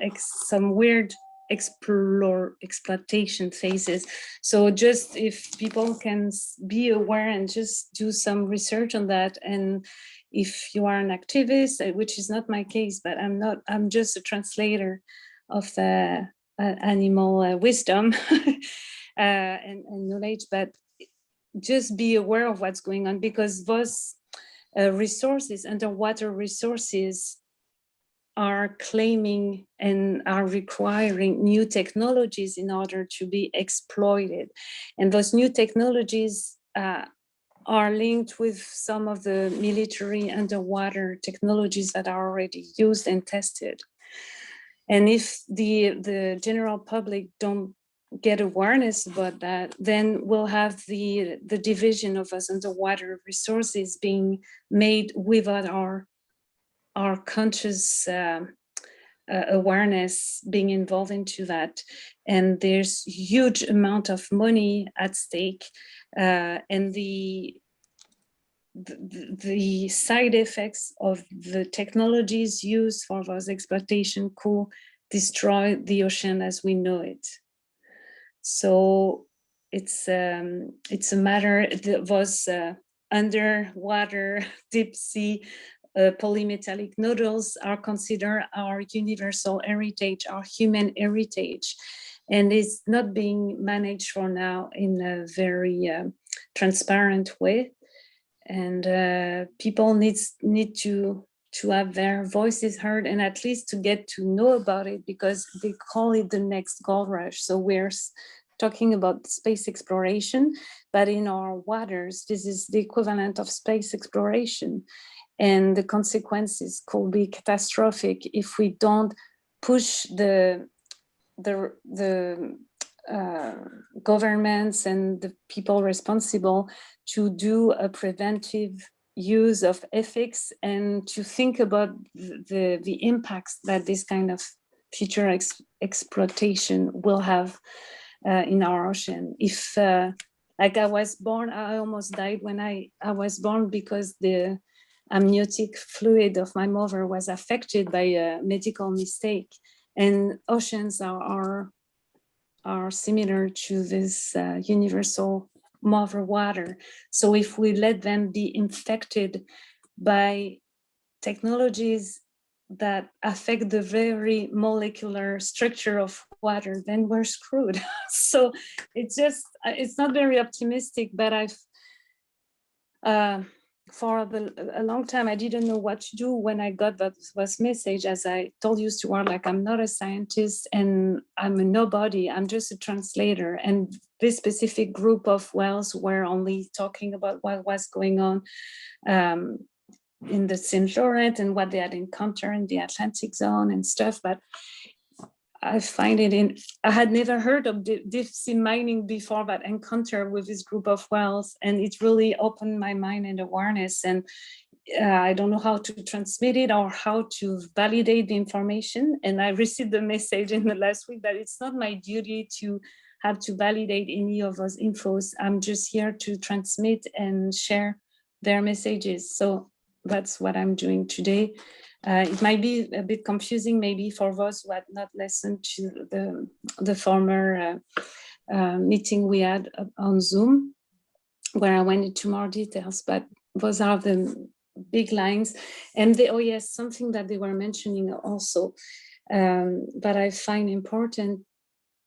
weird exploitation phases. So just if people can be aware and just do some research on that, and if you are an activist, which is not my case, but I'm just a translator of the animal wisdom and knowledge, but just be aware of what's going on, because those resources, underwater resources, are claiming and are requiring new technologies in order to be exploited. And those new technologies are linked with some of the military underwater technologies that are already used and tested. And if the general public don't get awareness about that, then we'll have the division of us underwater resources being made without our conscious awareness being involved into that. And there's huge amount of money at stake, and the side effects of the technologies used for those exploitation could destroy the ocean as we know it. So it's a matter that was underwater deep sea polymetallic nodules are considered our universal heritage, our human heritage, and it's not being managed for now in a very transparent way. And people need to have their voices heard, and at least to get to know about it, because they call it the next gold rush. So we're talking about space exploration, but in our waters, this is the equivalent of space exploration. And the consequences could be catastrophic if we don't push the governments and the people responsible to do a preventive use of ethics and to think about the impacts that this kind of future exploitation will have in our ocean. If like I was born, I almost died when I was born because the amniotic fluid of my mother was affected by a medical mistake. And oceans are similar to this universal mother water. So if we let them be infected by technologies that affect the very molecular structure of water, then we're screwed. So it's not very optimistic, but for a long time, I didn't know what to do when I got that message. As I told you, Stuart, like, I'm not a scientist and I'm a nobody. I'm just a translator. And this specific group of whales were only talking about what was going on in the St. Laurent and what they had encountered in the Atlantic zone and stuff. But I find I had never heard of deep sea mining before that encounter with this group of whales, and it really opened my mind and awareness. And I don't know how to transmit it or how to validate the information. And I received the message in the last week that it's not my duty to have to validate any of those infos. I'm just here to transmit and share their messages. So that's what I'm doing today. It might be a bit confusing maybe for those who had not listened to the former meeting we had on Zoom, where I went into more details, but those are the big lines. And oh yes, something that they were mentioning also, that I find important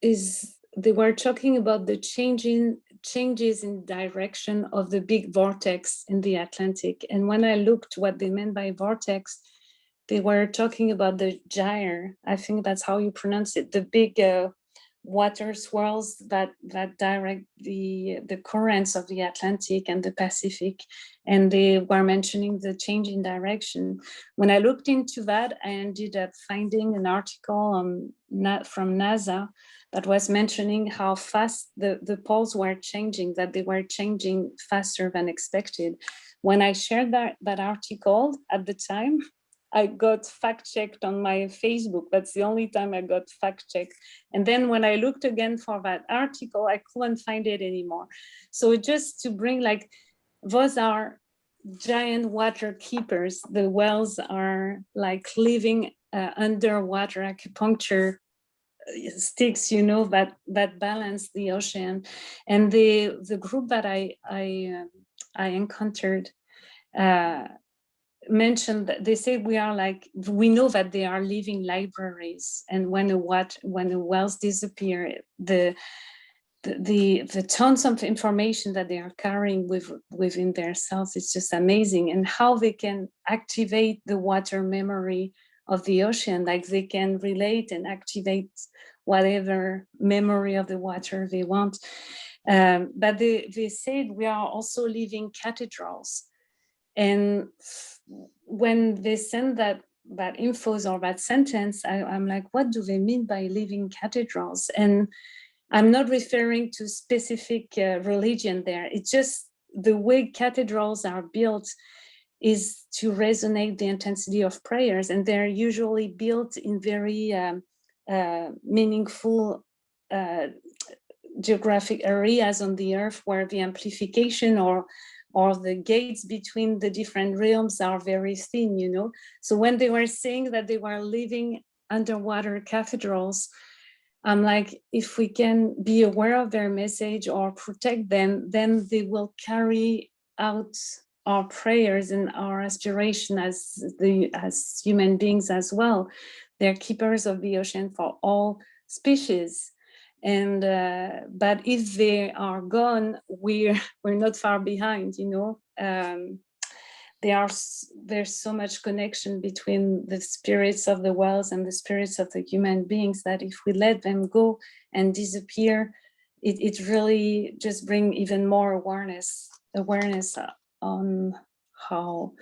is they were talking about the changes in direction of the big vortex in the Atlantic. And when I looked what they meant by vortex, they were talking about the gyre. I think that's how you pronounce it, the big water swirls that direct the currents of the Atlantic and the Pacific. And they were mentioning the change in direction. When I looked into that, I ended up finding an article from NASA that was mentioning how fast the poles were changing, that they were changing faster than expected. When I shared that article at the time, I got fact-checked on my Facebook. That's the only time I got fact-checked. And then when I looked again for that article, I couldn't find it anymore. So just to bring, like, those are giant water keepers. The wells are like living underwater acupuncture sticks, you know, that balance the ocean. And the group that I encountered mentioned that they say we know that they are living libraries, and when the wells disappear, the tons of information that they are carrying within their cells is just amazing, and how they can activate the water memory of the ocean, like they can relate and activate whatever memory of the water they want. But they said we are also living cathedrals. And when they send that infos or that sentence, I'm like, what do they mean by living cathedrals? And I'm not referring to specific religion there. It's just the way cathedrals are built is to resonate the intensity of prayers. And they're usually built in very meaningful geographic areas on the earth where the amplification or the gates between the different realms are very thin, you know? So when they were saying that they were living underwater cathedrals, I'm like, if we can be aware of their message or protect them, then they will carry out our prayers and our aspiration as human beings as well. They're keepers of the ocean for all species. And but if they are gone, we're not far behind, you know. There's so much connection between the spirits of the wells and the spirits of the human beings that if we let them go and disappear, it really just bring even more awareness on how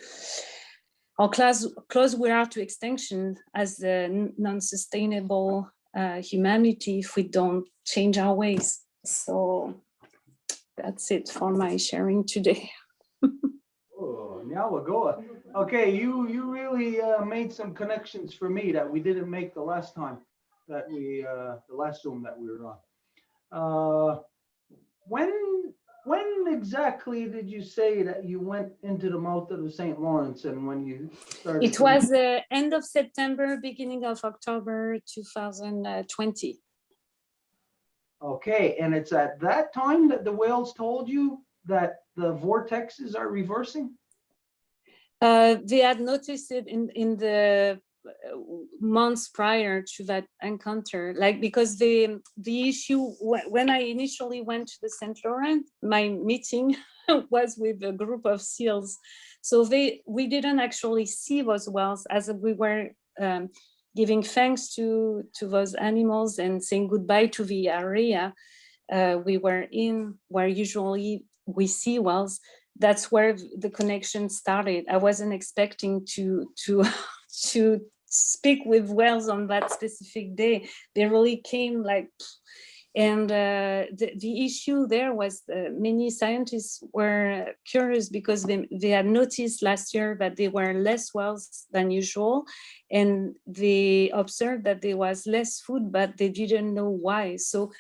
close we are to extinction as the non-sustainable humanity if we don't change our ways. So that's it for my sharing today. Oh, Nyawagoa. Okay, you really made some connections for me that we didn't make the last time that the last Zoom that we were on. When exactly did you say that you went into the mouth of the St. Lawrence, and when you started? It was the end of September, beginning of October 2020. Okay, and it's at that time that the whales told you that the vortexes are reversing? They had noticed it in the months prior to that encounter, like, because the issue when I initially went to the St. Lawrence, my meeting was with a group of SEALs, so we didn't actually see those whales as we were giving thanks to those animals and saying goodbye to the area we were in, where usually we see whales. That's where the connection started. I wasn't expecting to speak with whales on that specific day. They really came like, and the issue there was many scientists were curious because they had noticed last year that there were less whales than usual, and they observed that there was less food, but they didn't know why. So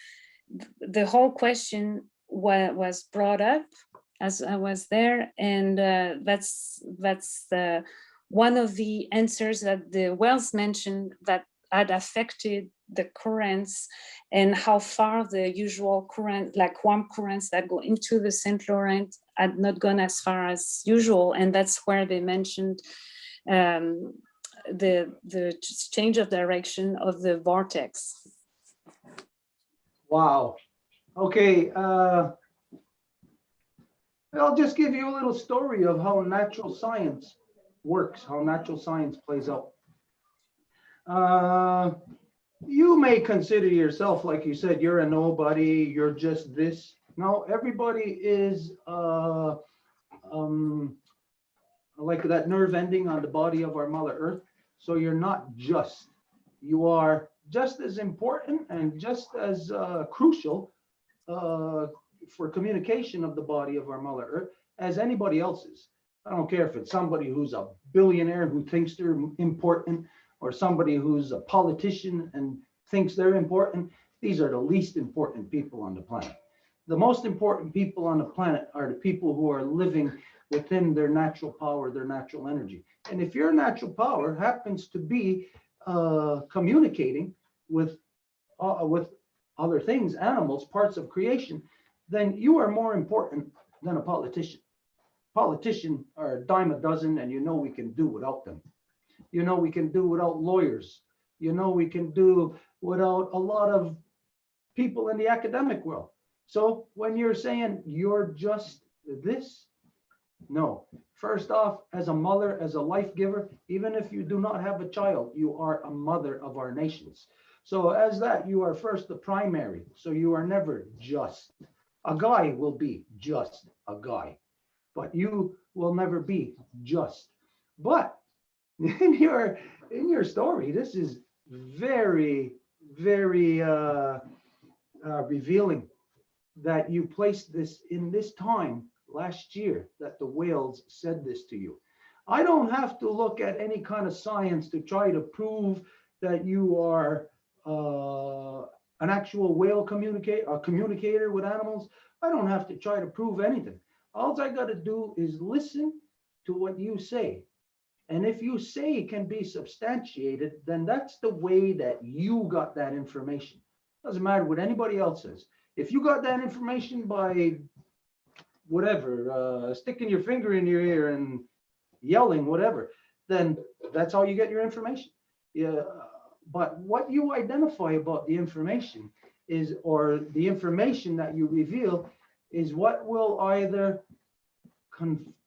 the whole question was brought up as I was there, and that's one of the answers that the wells mentioned that had affected the currents and how far the usual current, like warm currents that go into the St. Laurent, had not gone as far as usual, and that's where they mentioned the change of direction of the vortex. Wow. Okay. I'll just give you a little story of how natural science works, how natural science plays out. You may consider yourself, like you said, you're a nobody, you're just this. No, everybody is like that nerve ending on the body of our Mother Earth. So you're not just, you are just as important and just as crucial for communication of the body of our Mother Earth as anybody else is. I don't care if it's somebody who's a billionaire who thinks they're important, or somebody who's a politician and thinks they're important. These are the least important people on the planet. The most important people on the planet are the people who are living within their natural power, their natural energy. And if your natural power happens to be communicating with other things, animals, parts of creation, then you are more important than a politician. Politicians are a dime a dozen, and you know we can do without them. You know we can do without lawyers. You know we can do without a lot of people in the academic world. So when you're saying you're just this, no. First off, as a mother, as a life giver, even if you do not have a child, you are a mother of our nations. So as that, you are first the primary. So you are never just. A guy will be just a guy, but you will never be just. But in your story, this is very, very revealing that you placed this in this time last year, that the whales said this to you. I don't have to look at any kind of science to try to prove that you are an actual whale communicator with animals. I don't have to try to prove anything. All I got to do is listen to what you say. And if you say it can be substantiated, then that's the way that you got that information. Doesn't matter what anybody else says. If you got that information by whatever, sticking your finger in your ear and yelling, whatever, then that's how you get your information. Yeah. But what you identify about the information is, or the information that you reveal, is what will either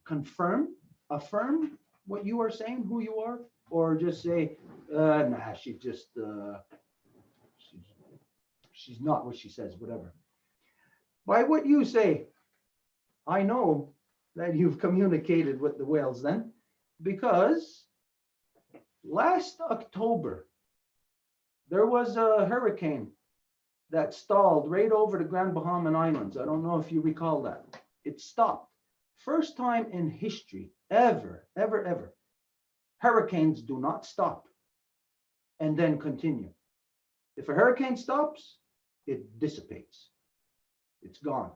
confirm, affirm what you are saying, who you are, or just say, nah, she's not what she says, whatever. By what you say, I know that you've communicated with the whales then, because last October, there was a hurricane that stalled right over the Grand Bahama Islands. I don't know if you recall that. It stopped. First time in history, ever. Hurricanes do not stop and then continue. If a hurricane stops, it dissipates. It's gone.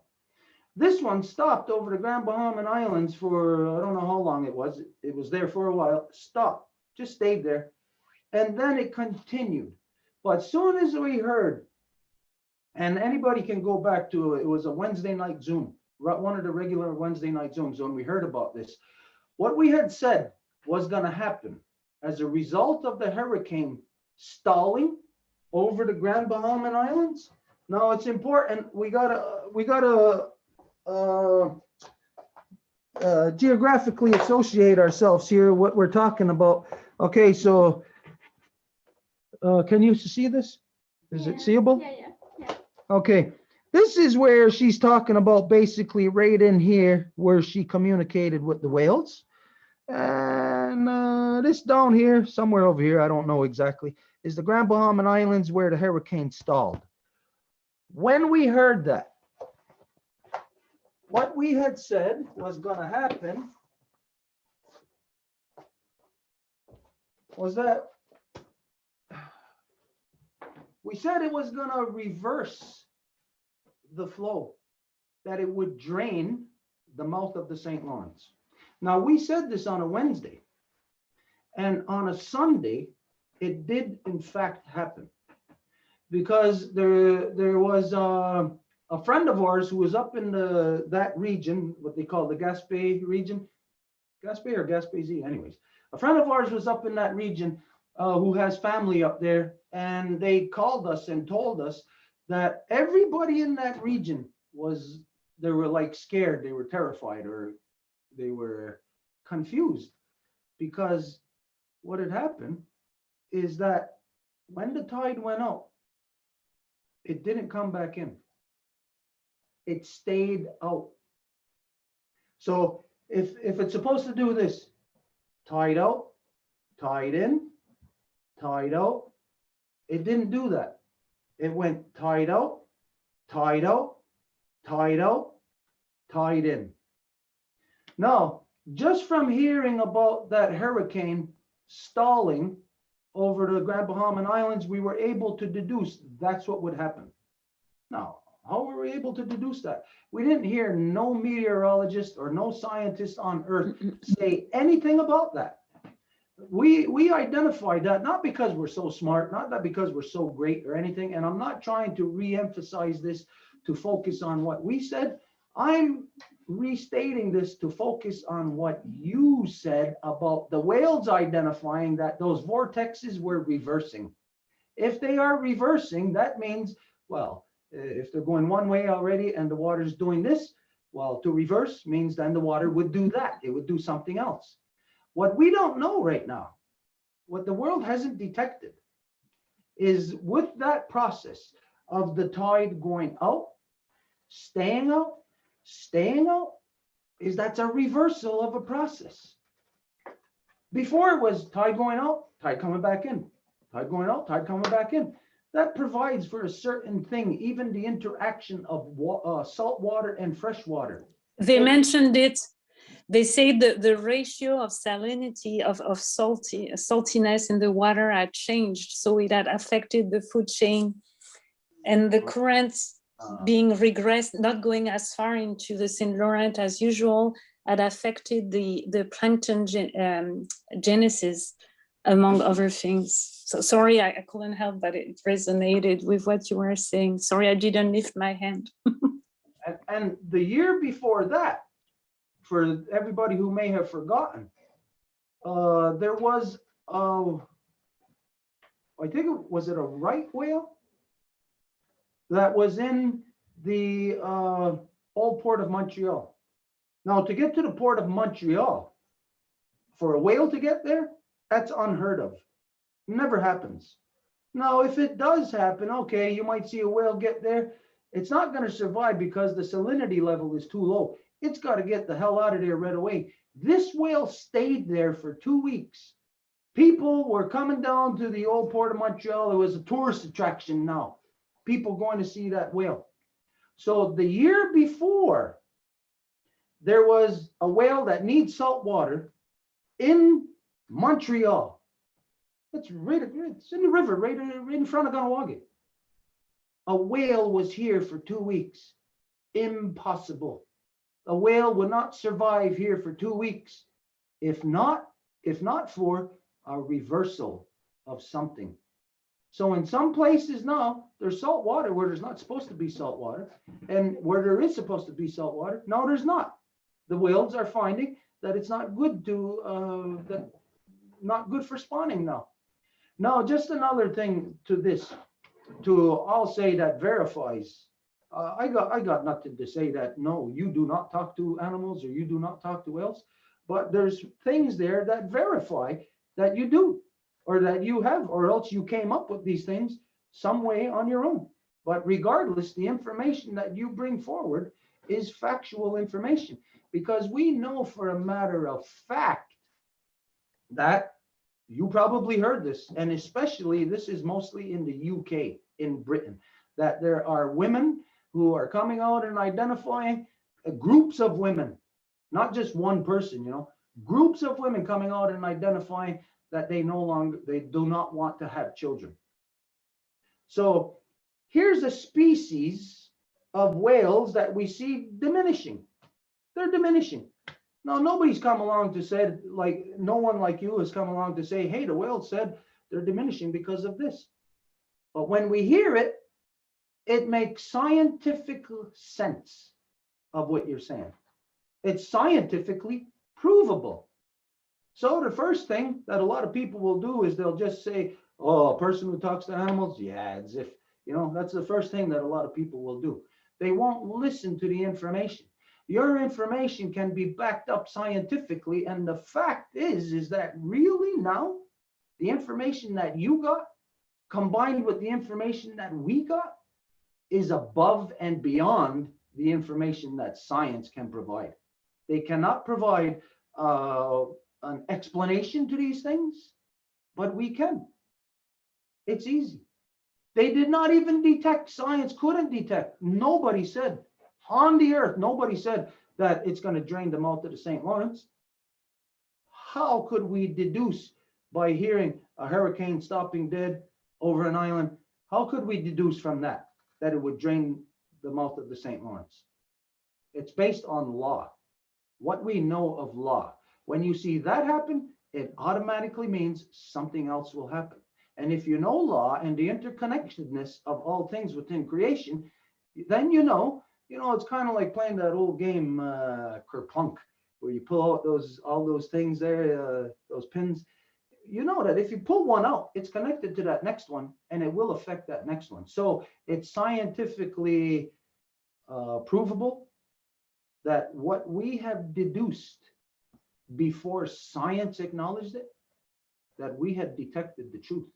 This one stopped over the Grand Bahama Islands for, I don't know how long it was. It was there for a while, stopped, just stayed there. And then it continued. But as soon as we heard, and anybody can go back to, it was a Wednesday night Zoom, one of the regular Wednesday night Zooms when we heard about this. What we had said was going to happen as a result of the hurricane stalling over the Grand Bahama Islands. Now it's important. We gotta geographically associate ourselves here, what we're talking about. Okay, so can you see this? Is it seeable? Yeah. Okay, this is where she's talking about, basically right in here where she communicated with the whales. And this down here, somewhere over here, I don't know exactly, is the Grand Bahama Islands where the hurricane stalled. When we heard that, what we had said was going to happen was that we said it was going to reverse the flow, that it would drain the mouth of the St. Lawrence. Now, we said this on a Wednesday, and on a Sunday, it did in fact happen, because there was a friend of ours who was up in that region, what they call the Gaspé region, Gaspé or Gaspésie, anyways. A friend of ours was up in that region who has family up there, and they called us and told us that everybody in that region they were like scared, they were terrified, or they were confused, because what had happened is that when the tide went out, it didn't come back in. It stayed out. So if it's supposed to do this, tide out, tide in, tide out, it didn't do that. It went tide out, tide out, tide out, tide in. Now, just from hearing about that hurricane stalling over the Grand Bahama Islands, we were able to deduce that's what would happen. Now, how were we able to deduce that? We didn't hear no meteorologist or no scientist on Earth say anything about that. We identified that not because we're so smart, not that because we're so great or anything, and I'm not trying to re-emphasize this to focus on what we said. I'm restating this to focus on what you said about the whales identifying that those vortexes were reversing. If they are reversing, that means, well, if they're going one way already and the water's doing this, well, to reverse means then the water would do that. It would do something else. What we don't know right now, what the world hasn't detected, is with that process of the tide going out, staying out, is that's a reversal of a process. Before it was tide going out, tide coming back in, tide going out, tide coming back in. That provides for a certain thing, even the interaction of salt water and fresh water. They mentioned it. They say that the ratio of salinity, of saltiness in the water had changed. So it had affected the food chain, and the currents being regressed, not going as far into the St. Laurent as usual, had affected the plankton genesis, among other things. So sorry, I couldn't help, but it resonated with what you were saying. Sorry, I didn't lift my hand. and the year before that, for everybody who may have forgotten, there was, I think was it a right whale that was in the old port of Montreal. Now, to get to the port of Montreal, for a whale to get there, that's unheard of. Never happens. Now, if it does happen, okay, you might see a whale get there. It's not going to survive because the salinity level is too low. It's got to get the hell out of there right away. This whale stayed there for 2 weeks. People were coming down to the old port of Montreal. It was a tourist attraction now. People going to see that whale. So the year before, there was a whale that needs salt water in Montreal. It's right, it's in the river, right in front of Ganawagi. A whale was here for 2 weeks. Impossible. A whale would not survive here for 2 weeks, if not for a reversal of something. So in some places now, there's salt water where there's not supposed to be salt water, and where there is supposed to be salt water, no, there's not. The whales are finding that it's not good to not good for spawning now. Now, just another thing to this, I'll say that verifies. I got nothing to say that no, you do not talk to animals or you do not talk to whales, but there's things there that verify that you do, or that you have, or else you came up with these things some way on your own. But regardless, the information that you bring forward is factual information, because we know for a matter of fact that you probably heard this, and especially this is mostly in the UK, in Britain, that there are women who are coming out and identifying groups of women, not just one person, you know, groups of women coming out and identifying that they do not want to have children. So here's a species of whales that we see diminishing. They're diminishing. Now, nobody's come along to say, like, no one like you has come along to say, hey, the whales said they're diminishing because of this. But when we hear it, it makes scientific sense of what you're saying. It's scientifically provable. So the first thing that a lot of people will do is they'll just say, oh, a person who talks to animals, yeah, as if, that's the first thing that a lot of people will do. They won't listen to the information. Your information can be backed up scientifically, and the fact is that really now, the information that you got, combined with the information that we got, is above and beyond the information that science can provide. They cannot provide an explanation to these things, but we can. It's easy. They did not even detect, science couldn't detect. Nobody said on the earth, nobody said that it's going to drain the mouth of the St. Lawrence. How could we deduce by hearing a hurricane stopping dead over an island? How could we deduce from that it would drain the mouth of the St. Lawrence? It's based on law, what we know of law. When you see that happen, it automatically means something else will happen. And if you know law and the interconnectedness of all things within creation, then it's kind of like playing that old game, Kerplunk, where you pull out all those things there, those pins. You know that if you pull one out, it's connected to that next one, and it will affect that next one. So it's scientifically provable that what we have deduced before science acknowledged it, that we had detected the truth.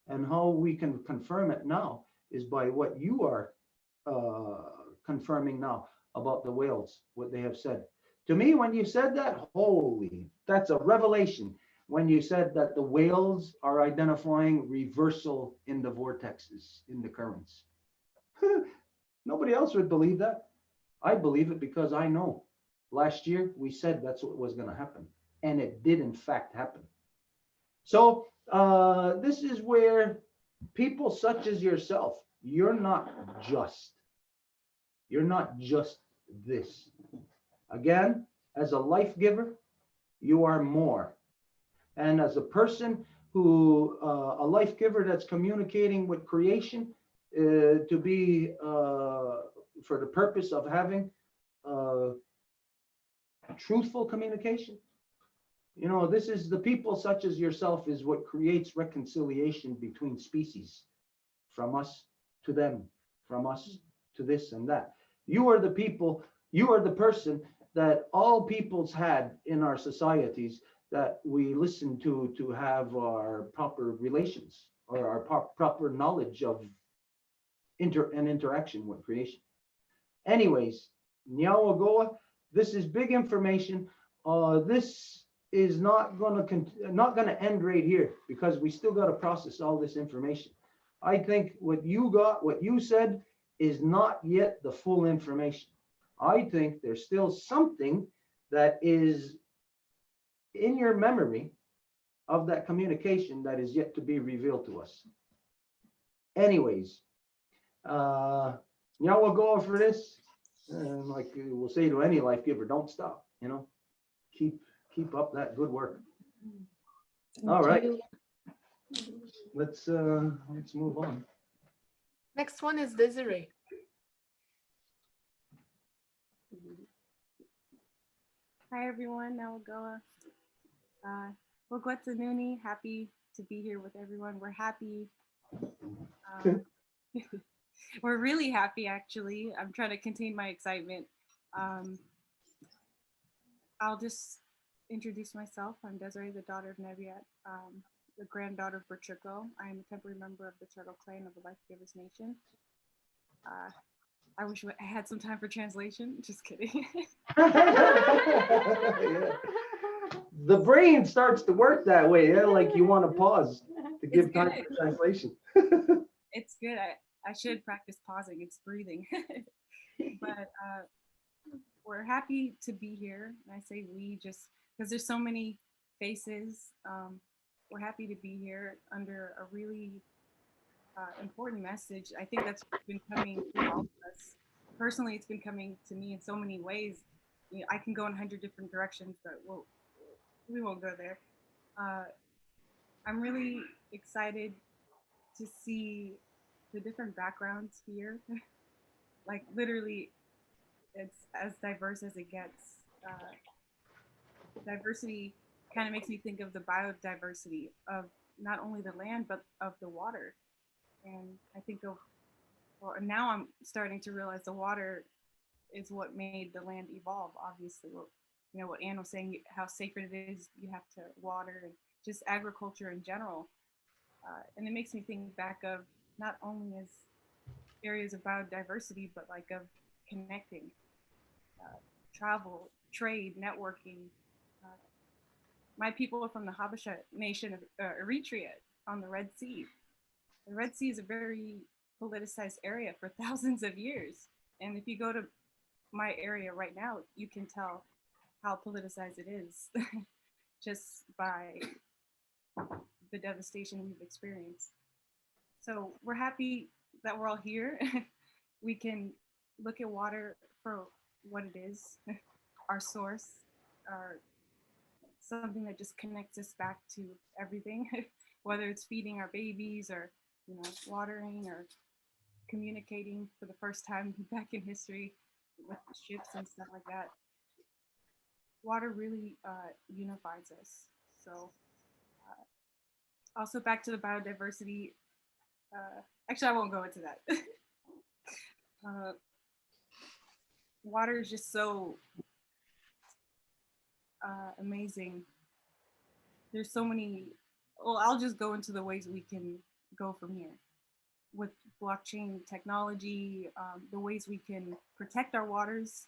And how we can confirm it now is by what you are confirming now about the whales, what they have said. To me, when you said that, holy, that's a revelation. When you said that the whales are identifying reversal in the vortexes, in the currents. Nobody else would believe that. I believe it because I know. Last year, we said that's what was going to happen. And it did, in fact, happen. So this is where people such as yourself, you're not just this. Again, as a life giver, you are more. And as a person who, a life giver that's communicating with creation to be for the purpose of having truthful communication. This is the people such as yourself is what creates reconciliation between species, from us to them, from us to this and that. You are the people, you are the person that all peoples had in our societies that we listen to have our proper relations or our proper knowledge of interaction with creation. Anyways, Nyawagoa, this is big information. This is not going to end right here because we still got to process all this information. I think what you said is not yet the full information. I think there's still something that is in your memory of that communication that is yet to be revealed to us. Anyways, y'all will go for this. Like we'll say to any life giver, don't stop, keep up that good work. All right. Let's move on. Next one is Desiree. Hi everyone, Nawagoa. Wagwatsanuni, happy to be here with everyone. We're happy. We're really happy actually. I'm trying to contain my excitement. I'll just introduce myself. I'm Desiree, the daughter of Neviat, the granddaughter of Berchuko. I am a temporary member of the Turtle Clan of the Life Givers Nation. I wish I had some time for translation. Just kidding. Yeah. The brain starts to work that way. Like you want to pause to give time for translation. It's good. I should practice pausing. It's breathing. But we're happy to be here. And I say we just because there's so many faces. We're happy to be here under a really important message. I think that's been coming through all of us personally, it's been coming to me in so many ways. You know, I can go in 100 different directions, but we won't go there. I'm really excited to see the different backgrounds here. Like literally, it's as diverse as it gets. Diversity kind of makes me think of the biodiversity of not only the land, but of the water. And I think of, well, now I'm starting to realize the water is what made the land evolve, obviously. Well, you know, what Anne was saying, how sacred it is, you have to water, and just agriculture in general. And it makes me think back of not only as areas of biodiversity, but like of connecting, travel, trade, networking. My people are from the Habesha nation of Eritrea on the Red Sea. The Red Sea is a very politicized area for thousands of years. And if you go to my area right now, you can tell how politicized it is just by the devastation we've experienced. So we're happy that we're all here. We can look at water for what it is, our source, our something that just connects us back to everything, whether it's feeding our babies or, you know, watering or communicating for the first time back in history with ships and stuff like that. Water really unifies us. So also back to the biodiversity. Actually, I won't go into that. Water is just so amazing. There's so many, well, I'll just go into the ways we can go from here with blockchain technology, the ways we can protect our waters.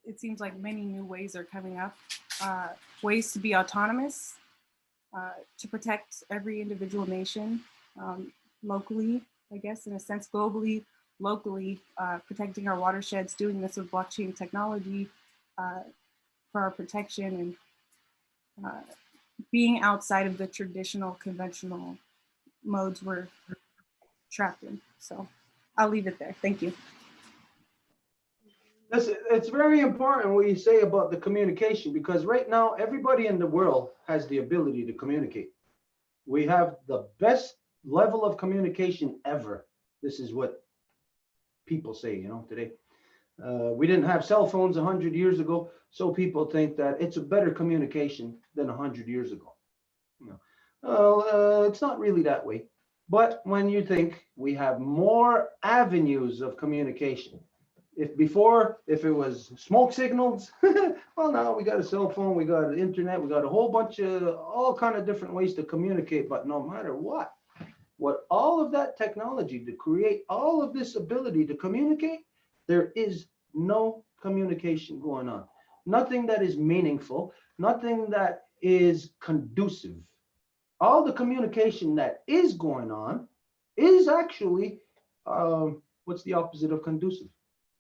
It seems like many new ways are coming up, ways to be autonomous, to protect every individual nation locally, I guess, in a sense, globally, locally, protecting our watersheds, doing this with blockchain technology for our protection, and being outside of the traditional, conventional modes we're trapped in. So I'll leave it there. Thank you. It's very important what you say about the communication, because right now everybody in the world has the ability to communicate. We have the best level of communication ever. This is what people say, you know, today. We didn't have cell phones 100 years ago, so people think that it's a better communication than 100 years ago. You know, it's not really that way. But when you think we have more avenues of communication, if it was smoke signals, well, now we got a cell phone, we got internet, we got a whole bunch of all kind of different ways to communicate. But no matter what all of that technology to create all of this ability to communicate, there is no communication going on. Nothing that is meaningful, nothing that is conducive. All the communication that is going on is actually, what's the opposite of conducive?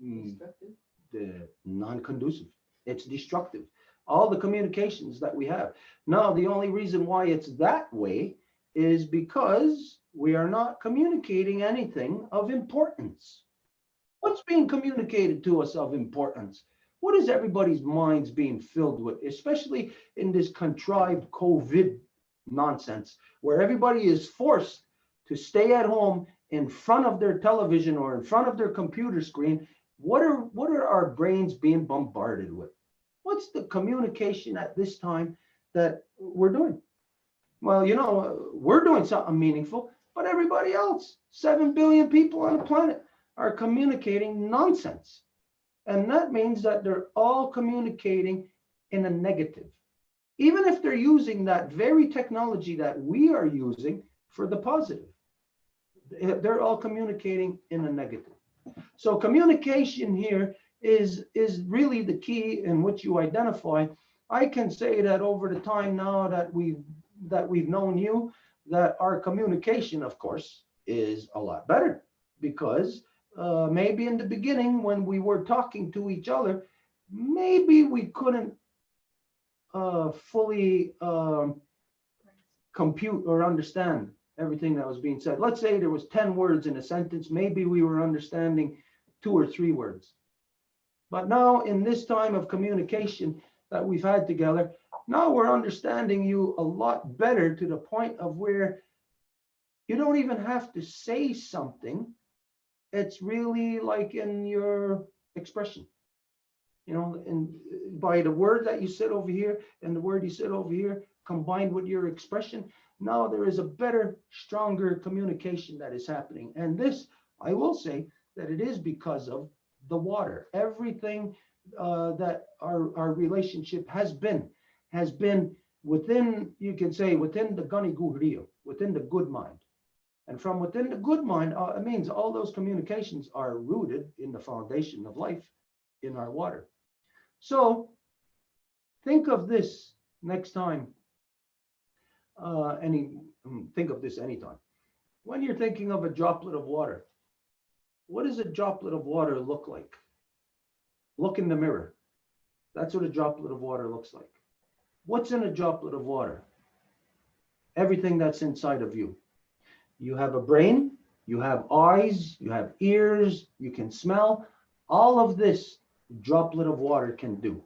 The non-conducive. It's destructive. All the communications that we have. Now, the only reason why it's that way is because we are not communicating anything of importance. What's being communicated to us of importance? What is everybody's minds being filled with, especially in this contrived COVID nonsense, where everybody is forced to stay at home in front of their television or in front of their computer screen? What are our brains being bombarded with? What's the communication at this time that we're doing? Well, you know, we're doing something meaningful, but everybody else, 7 billion people on the planet, are communicating nonsense. And that means that they're all communicating in a negative. Even if they're using that very technology that we are using for the positive, they're all communicating in a negative. So communication here is really the key in which you identify. I can say that over the time now that we've known you, that our communication, of course, is a lot better, because maybe in the beginning when we were talking to each other, maybe we couldn't fully compute or understand everything that was being said. Let's say there was 10 words in a sentence. Maybe we were understanding 2 or 3 words. But now in this time of communication that we've had together, now we're understanding you a lot better to the point of where you don't even have to say something. It's really like in your expression, you know, and by the word that you said over here and the word you said over here, combined with your expression, now there is a better, stronger communication that is happening. And this, I will say that it is because of the water. Everything that our relationship has been within, you can say, within the Gani Guhrio, within the good mind. And from within the good mind, it means all those communications are rooted in the foundation of life in our water. So think of this next time. Think of this anytime. When you're thinking of a droplet of water, what does a droplet of water look like? Look in the mirror. That's what a droplet of water looks like. What's in a droplet of water? Everything that's inside of you. You have a brain, you have eyes, you have ears, you can smell. All of this droplet of water can do.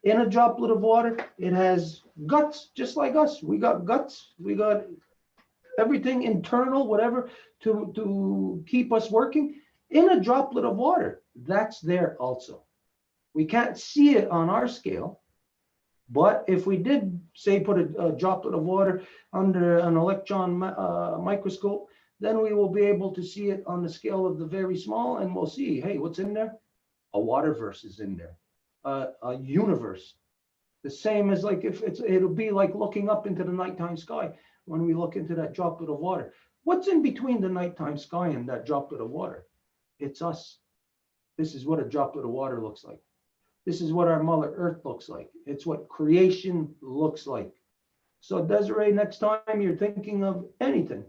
In a droplet of water, it has guts, just like us. We got guts, we got everything internal, whatever, to keep us working. In a droplet of water, that's there also. We can't see it on our scale, but if we did, say, put a droplet of water under an electron microscope, then we will be able to see it on the scale of the very small, and we'll see, hey, what's in there? A waterverse is in there, a universe. The same as like if it'll be like looking up into the nighttime sky when we look into that droplet of water. What's in between the nighttime sky and that droplet of water? It's us. This is what a droplet of water looks like. This is what our Mother Earth looks like. It's what creation looks like. So Desiree, next time you're thinking of anything,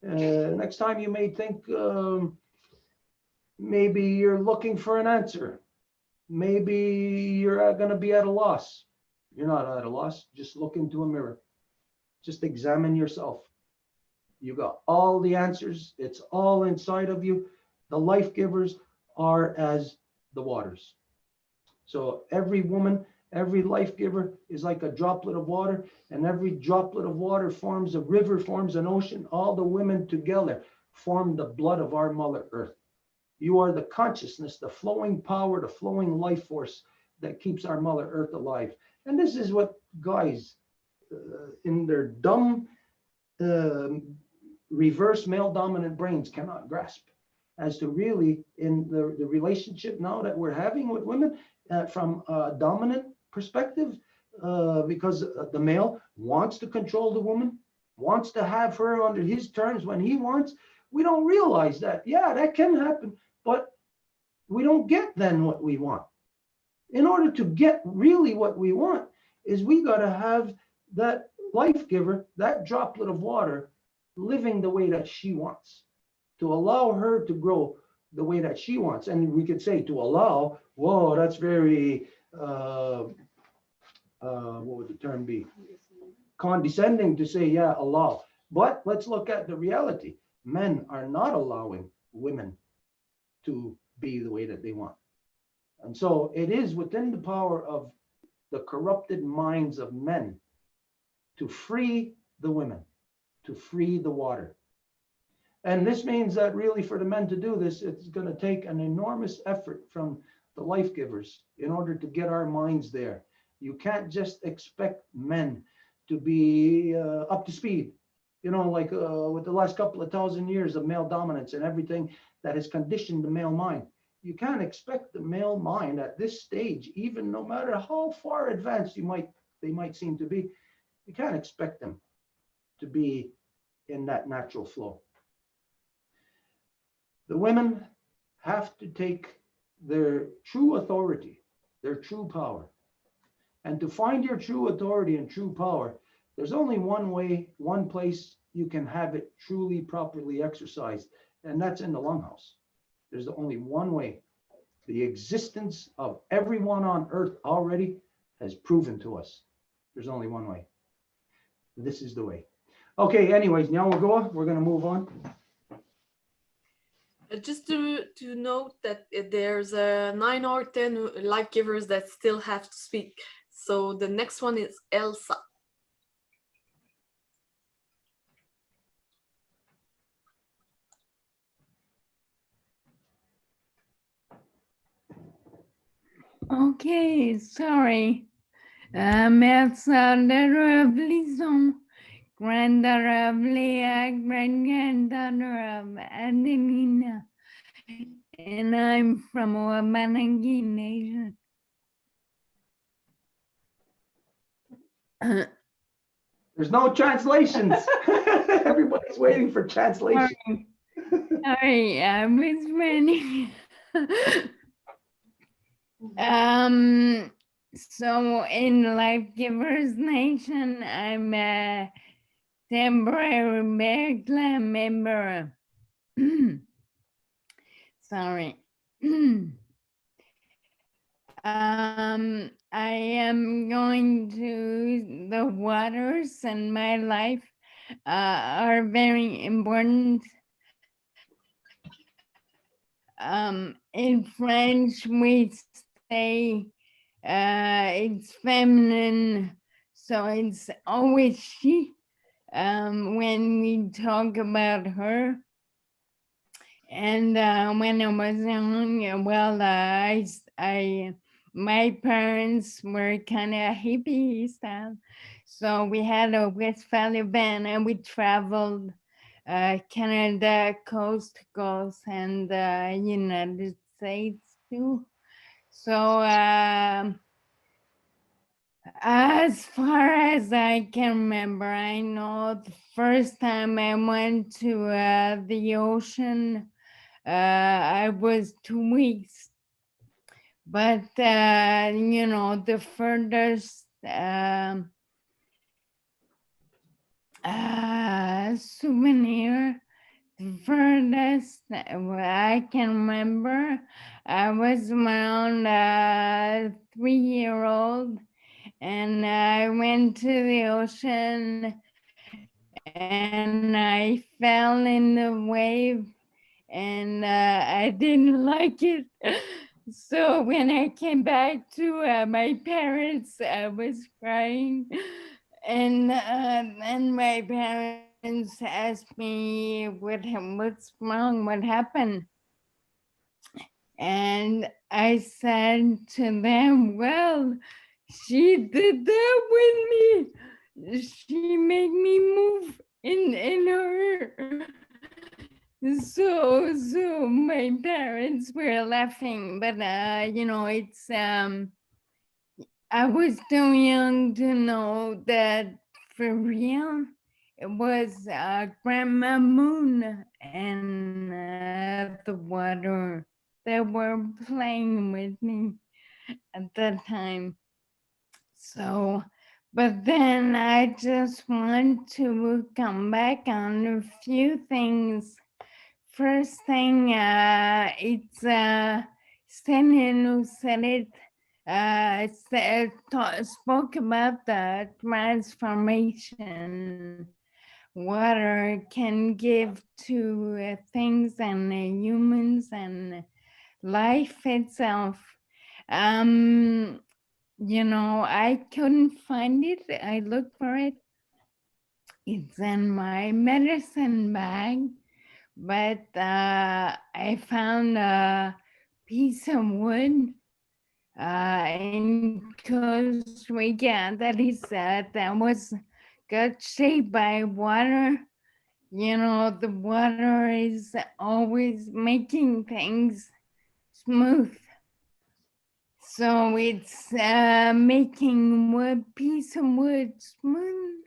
next time you may think maybe you're looking for an answer. Maybe you're going to be at a loss. You're not at a loss. Just look into a mirror. Just examine yourself. You got all the answers. It's all inside of you. The life givers are as the waters. So every woman, every life giver is like a droplet of water, and every droplet of water forms a river, forms an ocean. All the women together form the blood of our Mother Earth. You are the consciousness, the flowing power, the flowing life force that keeps our Mother Earth alive. And this is what guys in their dumb reverse male dominant brains cannot grasp, as to really in the relationship now that we're having with women from a dominant perspective, because the male wants to control the woman, wants to have her under his terms when he wants. We don't realize that, yeah, that can happen, but we don't get then what we want. In order to get really what we want is we got to have that life giver, that droplet of water, living the way that she wants, to allow her to grow the way that she wants. And we could say to allow, whoa, that's very, what would the term be? Condescending to say, yeah, allow. But let's look at the reality. Men are not allowing women to be the way that they want. And so it is within the power of the corrupted minds of men to free the women, to free the water. And this means that really for the men to do this, it's going to take an enormous effort from the life givers in order to get our minds there. You can't just expect men to be up to speed. You know, like with the last couple of thousand years of male dominance and everything that has conditioned the male mind. You can't expect the male mind at this stage, even no matter how far advanced they might seem to be, you can't expect them to be in that natural flow. The women have to take their true authority, their true power. And to find your true authority and true power, there's only one way, one place you can have it truly, properly exercised, and that's in the lunghouse. There's only one way. The existence of everyone on earth already has proven to us. There's only one way. This is the way. Okay, anyways, now we're going to move on. Just to note that there's 9 or 10 life givers that still have to speak. So the next one is Elsa. Okay, sorry. Elsa de Blison, granddaughter of Leah, great-granddaughter of Adelina, and I'm from Wabanaki Nation. There's no translations. Everybody's waiting for translation. Sorry, I was ready. So in Life Givers Nation, I'm a temporary Bear Clan member. Sorry. I am going to the waters, and my life are very important. In French, we say it's feminine, so it's always she when we talk about her. And when I was young, well, my parents were kind of hippie style, so we had a Westphalia van, and we traveled Canada coast to coast, and United States too. So as far as I can remember, I know the first time I went to the ocean, I was 2 weeks. But the furthest souvenir, the furthest I can remember, I was around 3-year-old, and I went to the ocean, and I fell in the wave, and I didn't like it. So when I came back to my parents, I was crying, and my parents asked me what's wrong, what happened, and I said to them, well, she did that with me. She made me move in her. So my parents were laughing, but it's I was too young to know that for real. It was Grandma Moon and the water that were playing with me at that time. So, but then I just want to come back on a few things. First thing, it's Stenian who said it, spoke about the transformation water can give to things and humans and life itself. I couldn't find it. I looked for it. It's in my medicine bag, but I found a piece of wood in Costa Rica that was got shaped by water. The water is always making things smooth. So it's making piece of wood smooth,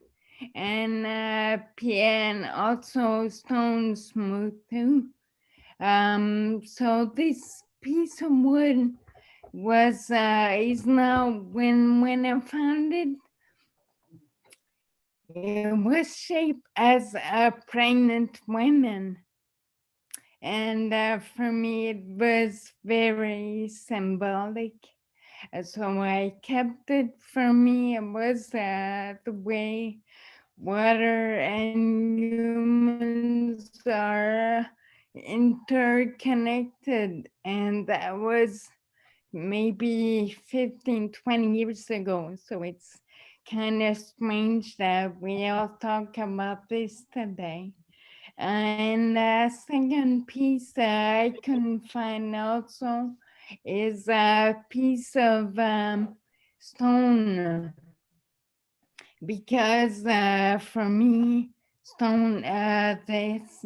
and also stone smooth too. So this piece of wood was is now when I found it, it was shaped as a pregnant woman. And for me, it was very symbolic. So I kept it. For me, it was the way water and humans are interconnected, and that was maybe 15, 20 years ago. So it's kind of strange that we all talk about this today. And the second piece I couldn't find also is a piece of stone, because for me, stone this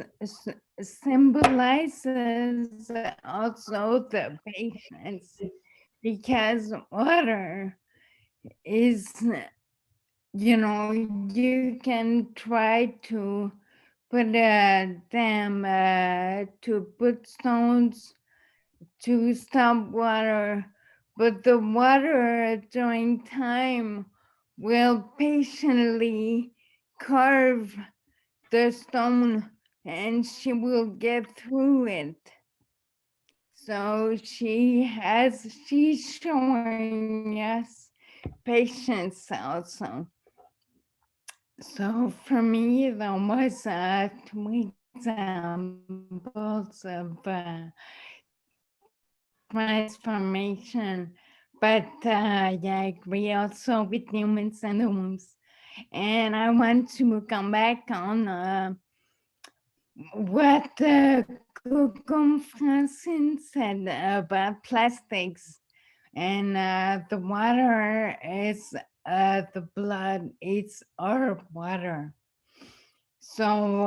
symbolizes also the patience, because water is, you can try to put a dam to put stones to stop water, but the water during time will patiently carve the stone, and she will get through it. So she's showing us patience also. So for me, there was two examples of transformation, but yeah, I agree also with humans and the wombs. And I want to come back on what Coco Francine said about plastics, and the water is the blood, it's our water. So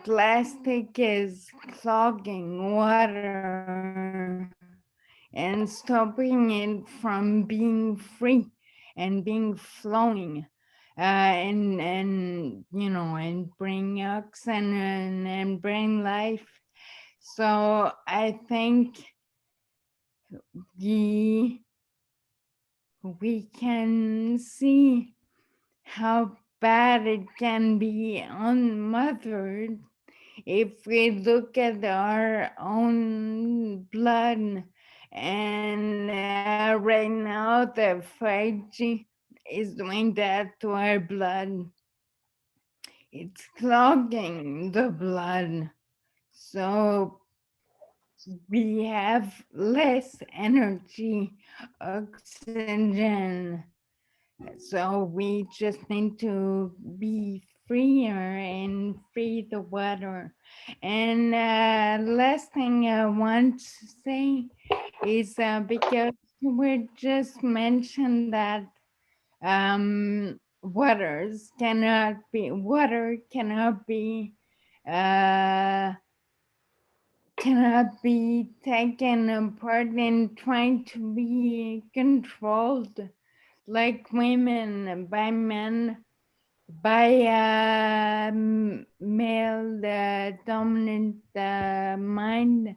plastic is clogging water and stopping it from being free and being flowing, and and bring oxygen and bring life. So I think we can see how bad it can be unmothered if we look at our own blood. And right now the 5G is doing that to our blood. It's clogging the blood, so we have less energy, oxygen. So we just need to be freer and free the water. And last thing I want to say is because we just mentioned that water uh, cannot be taken apart and trying to be controlled like women by men, by male dominant mind.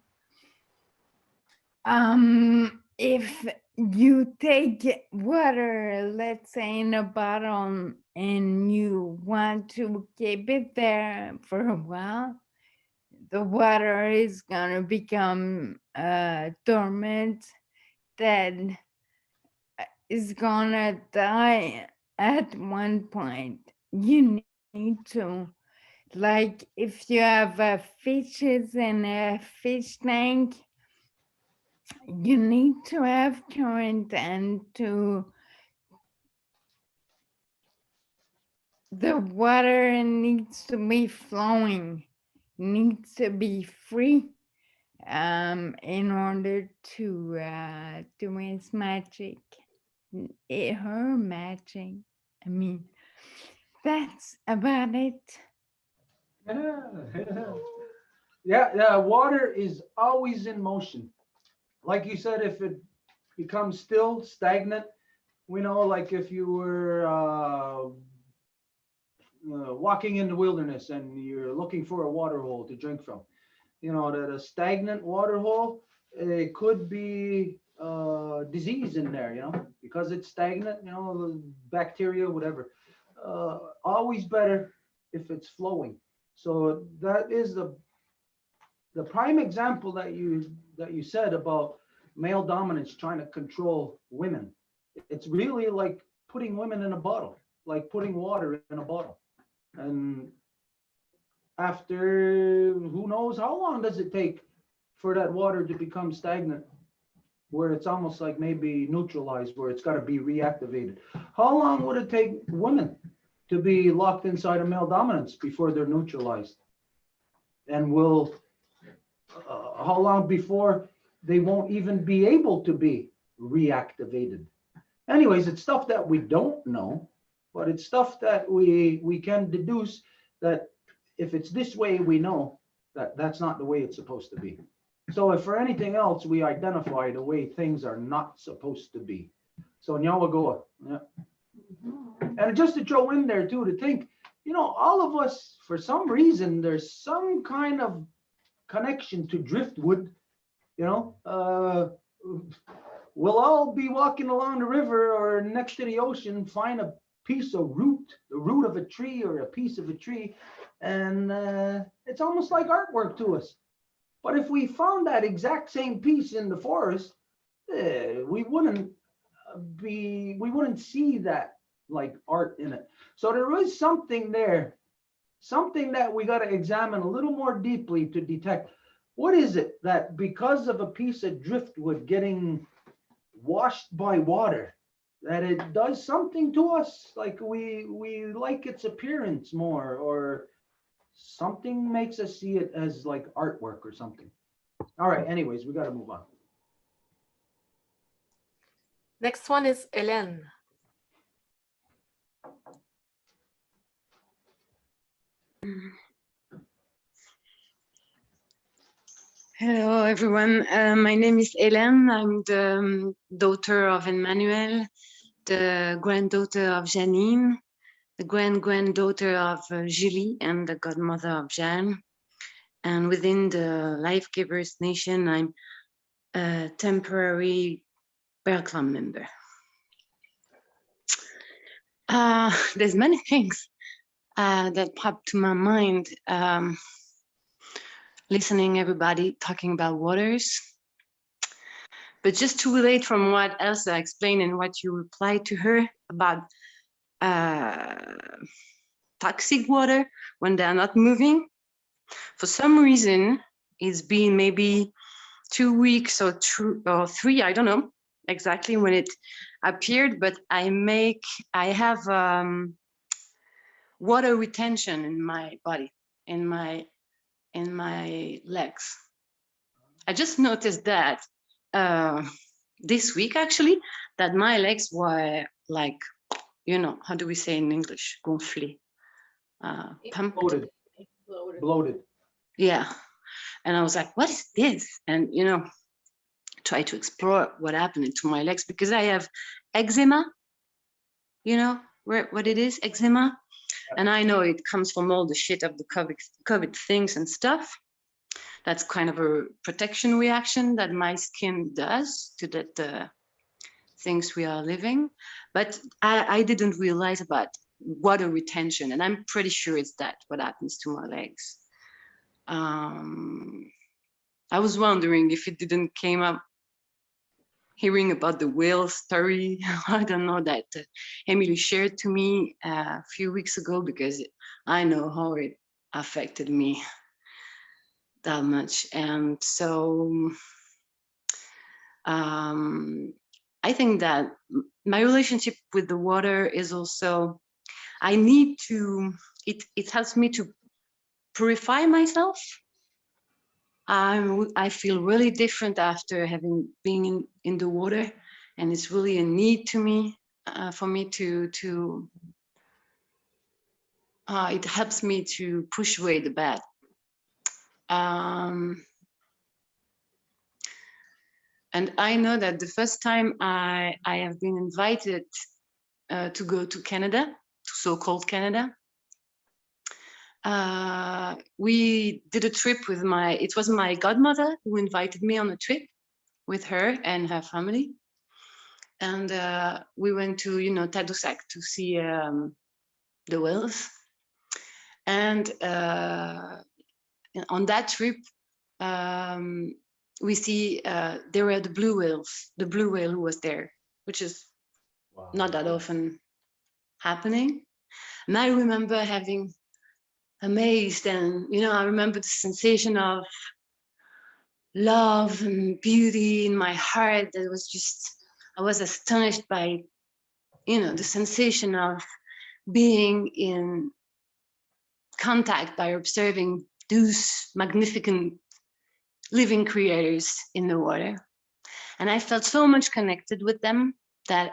If you take water, let's say in a bottle, and you want to keep it there for a while, the water is gonna become dormant, dead, is gonna die at one point. You need to, like, if you have fishes in a fish tank, you need to have current, and the water needs to be flowing, needs to be free, in order to do its magic. Her magic. I mean, that's about it. Yeah, water is always in motion. Like you said, if it becomes still stagnant, we know, like if you were walking in the wilderness and you're looking for a water hole to drink from, that a stagnant water hole, it could be disease in there, because it's stagnant, bacteria, whatever. Always better if it's flowing. So that is the prime example that you said about male dominance trying to control women. It's really like putting women in a bottle, like putting water in a bottle. And after who knows how long does it take for that water to become stagnant, where it's almost like maybe neutralized, where it's got to be reactivated. How long would it take women to be locked inside a male dominance before they're neutralized? And will how long before they won't even be able to be reactivated? Anyways, it's stuff that we don't know, but it's stuff that we can deduce that if it's this way, we know that that's not the way it's supposed to be. So if for anything else, we identify the way things are not supposed to be. So Nyawagoa, yeah. And just to throw in there too, to think, you know, all of us, for some reason, there's some kind of connection to driftwood, you know. We'll all be walking along the river or next to the ocean, find a piece of root, the root of a tree or a piece of a tree, and it's almost like artwork to us. But if we found that exact same piece in the forest, we wouldn't see that like art in it. So there is something there, something that we got to examine a little more deeply to detect. What is it that because of a piece of driftwood getting washed by water, that it does something to us, like we like its appearance more, or something makes us see it as like artwork or something. All right, anyways, we got to move on. Next one is Hélène. Hello, everyone. My name is Hélène. I'm the daughter of Emmanuel, the granddaughter of Janine, the granddaughter of Julie, and the godmother of Jeanne. And within the Life Givers Nation, I'm a temporary Bear Club member. There's many things that pop to my mind. Listening everybody talking about waters. But just to relate from what Elsa explained and what you replied to her about toxic water when they're not moving, for some reason, it's been maybe 2 weeks or 3, I don't know exactly when it appeared, but I have water retention in my body, in my legs. I just noticed that this week actually, that my legs were like, you know, how do we say in English? Gonflé, pumped. Bloated. Yeah. And I was like, what is this? And, you know, try to explore what happened to my legs, because I have eczema, you know, what it is, eczema. And I know it comes from all the shit of the COVID things and stuff. That's kind of a protection reaction that my skin does to the things we are living. But I didn't realize about water retention. And I'm pretty sure it's what happens to my legs. I was wondering if it didn't came up hearing about the whale story. I don't know, that Emily shared to me a few weeks ago, because I know how it affected me that much. And so I think that my relationship with the water is also, it helps me to purify myself. I feel really different after having been in the water, and it's really a need to me, for me to it helps me to push away the bad. And I know that the first time I have been invited to go to Canada, to so-called Canada, we did a trip with it was my godmother who invited me on a trip with her and her family. And we went to, you know, Tadoussac to see the whales. And on that trip, we see there were the blue whales, the blue whale who was there, which is not that often happening. And I remember having amazed. And, you know, I remember the sensation of love and beauty in my heart. That was just, I was astonished by, you know, the sensation of being in contact by observing those magnificent living creators in the water. And I felt so much connected with them that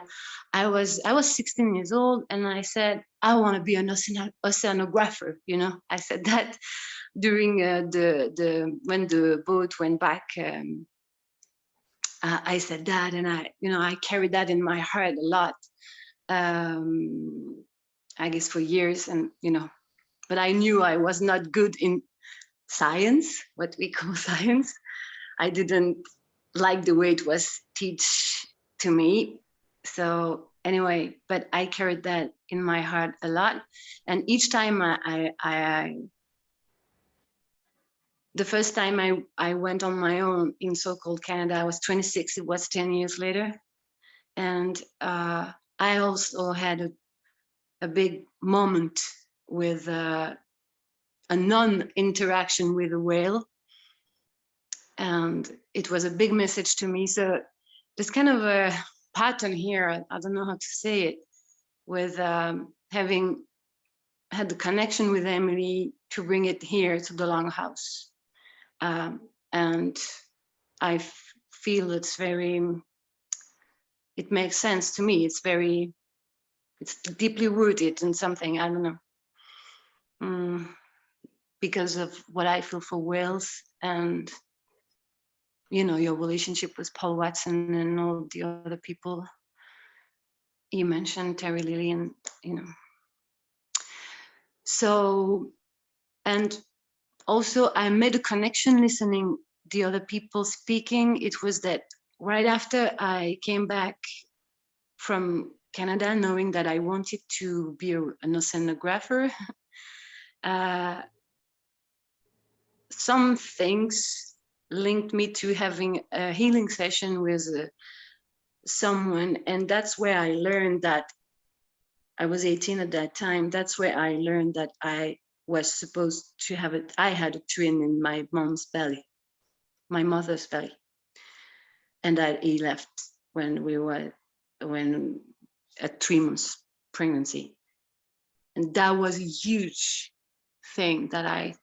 I was 16 years old, and I said, I want to be an oceanographer. You know, I said that during when the boat went back. I said that, and I carried that in my heart a lot. I guess for years, and but I knew I was not good in science, what we call science. I didn't like the way it was teach to me. So anyway, but I carried that in my heart a lot. And each time the first time I went on my own in so-called Canada, I was 26, it was 10 years later. And I also had a big moment with a non-interaction with a whale. And it was a big message to me. So there's kind of a pattern here, I don't know how to say it, with having had the connection with Emily to bring it here to the Longhouse. And I feel it makes sense to me. It's deeply rooted in something, I don't know, because of what I feel for whales and your relationship with Paul Watson and all the other people you mentioned, Terry Lilly, and So, and also I made a connection listening the other people speaking. It was that right after I came back from Canada, knowing that I wanted to be an oceanographer, some things linked me to having a healing session with someone, and that's where I learned that I was 18 at that time. That's where I learned that I was supposed to have it. I had a twin in my mom's belly, my mother's belly, and that he left when at 3 months pregnancy, and that was a huge thing that I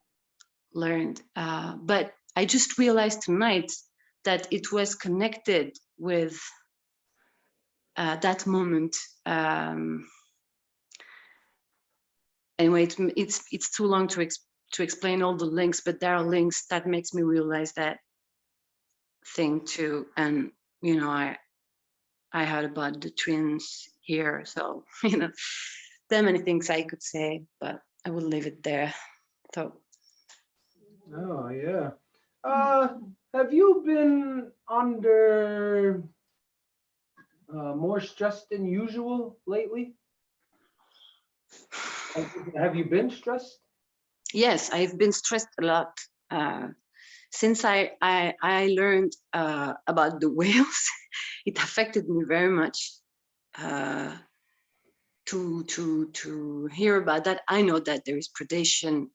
learned. But I just realized tonight that it was connected with that moment. Anyway, it's too long to explain all the links, but there are links that makes me realize that thing too. And I heard about the twins here, so there are many things I could say, but I will leave it there. So. Oh yeah. Have you been under more stress than usual lately? Have you been stressed? Yes, I've been stressed a lot since I learned about the whales. It affected me very much to hear about that. I know that there is predation,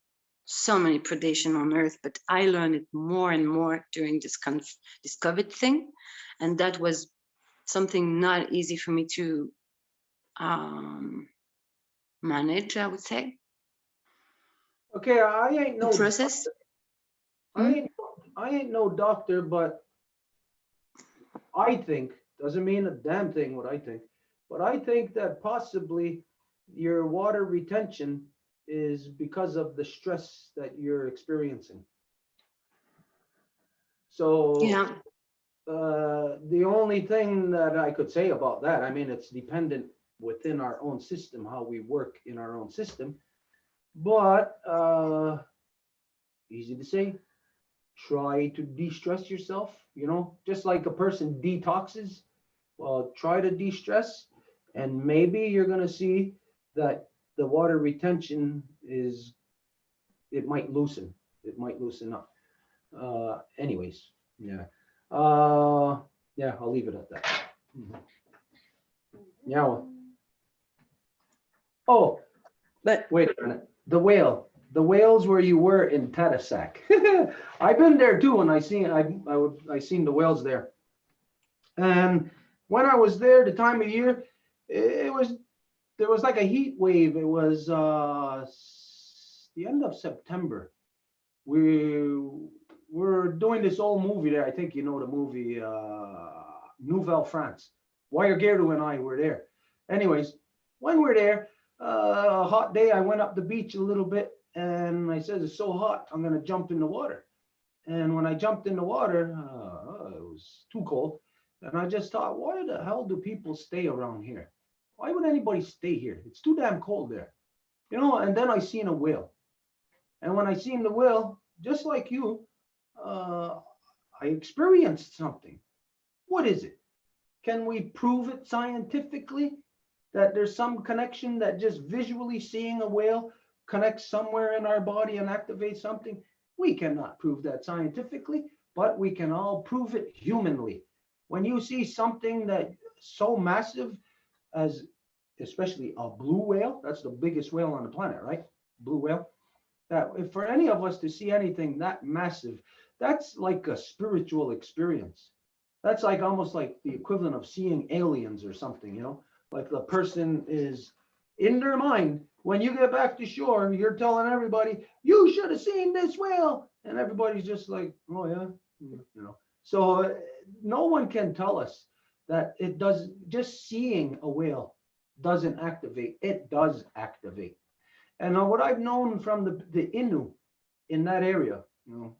so many predation on Earth, but I learned it more and more during this COVID thing, and that was something not easy for me to manage, I would say. Okay, I ain't no process. I ain't no doctor, but I think, doesn't mean a damn thing what I think, but I think that possibly your water retention is because of the stress that you're experiencing. So yeah. The only thing that I could say about that, I mean, it's dependent within our own system, how we work in our own system, but easy to say, try to de-stress yourself, just like a person detoxes. Well, try to de-stress, and maybe you're going to see that the water retention it might loosen up. Anyways, yeah. Yeah, I'll leave it at that. Yeah. Oh, but wait a minute. The whale the whales where you were in Tadoussac. I've been there too, and I seen the whales there. And when I was there, the time of year, there was like a heat wave. It was the end of September. We were doing this old movie there. I think you know the movie Nouvelle France. Wire Gerdu and I were there. Anyways, when we're there, a hot day, I went up the beach a little bit, and I said, it's so hot, I'm gonna jump in the water. And when I jumped in the water, it was too cold. And I just thought, why the hell do people stay around here? Why would anybody stay here? It's too damn cold there. You know, and then I seen a whale. And when I seen the whale, just like you, I experienced something. What is it? Can we prove it scientifically that there's some connection that just visually seeing a whale connects somewhere in our body and activates something? We cannot prove that scientifically, but we can all prove it humanly. When you see something that so massive as especially a blue whale, that's the biggest whale on the planet, right? Blue whale. That if for any of us to see anything that massive, that's like a spiritual experience. That's like almost like the equivalent of seeing aliens or something, you know, like the person is in their mind. When you get back to shore, you're telling everybody, you should have seen this whale. And everybody's just like, oh yeah, you know. So no one can tell us that it does, just seeing a whale doesn't activate. It does activate. And what I've known from the Innu in that area, you know,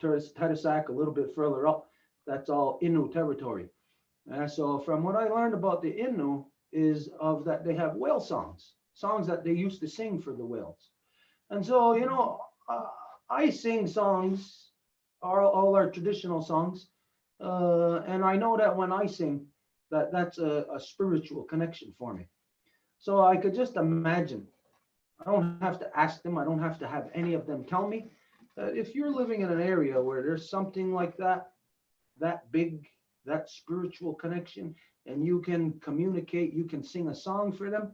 Tadoussac, a little bit further up, that's all Innu territory. And so from what I learned about the Innu is of that they have whale songs that they used to sing for the whales. And so, you know, I sing songs, all our traditional songs. And I know that when I sing, that's a spiritual connection for me. So I could just imagine. I don't have to ask them. I don't have to have any of them tell me. If you're living in an area where there's something like that big, that spiritual connection, and you can communicate, you can sing a song for them,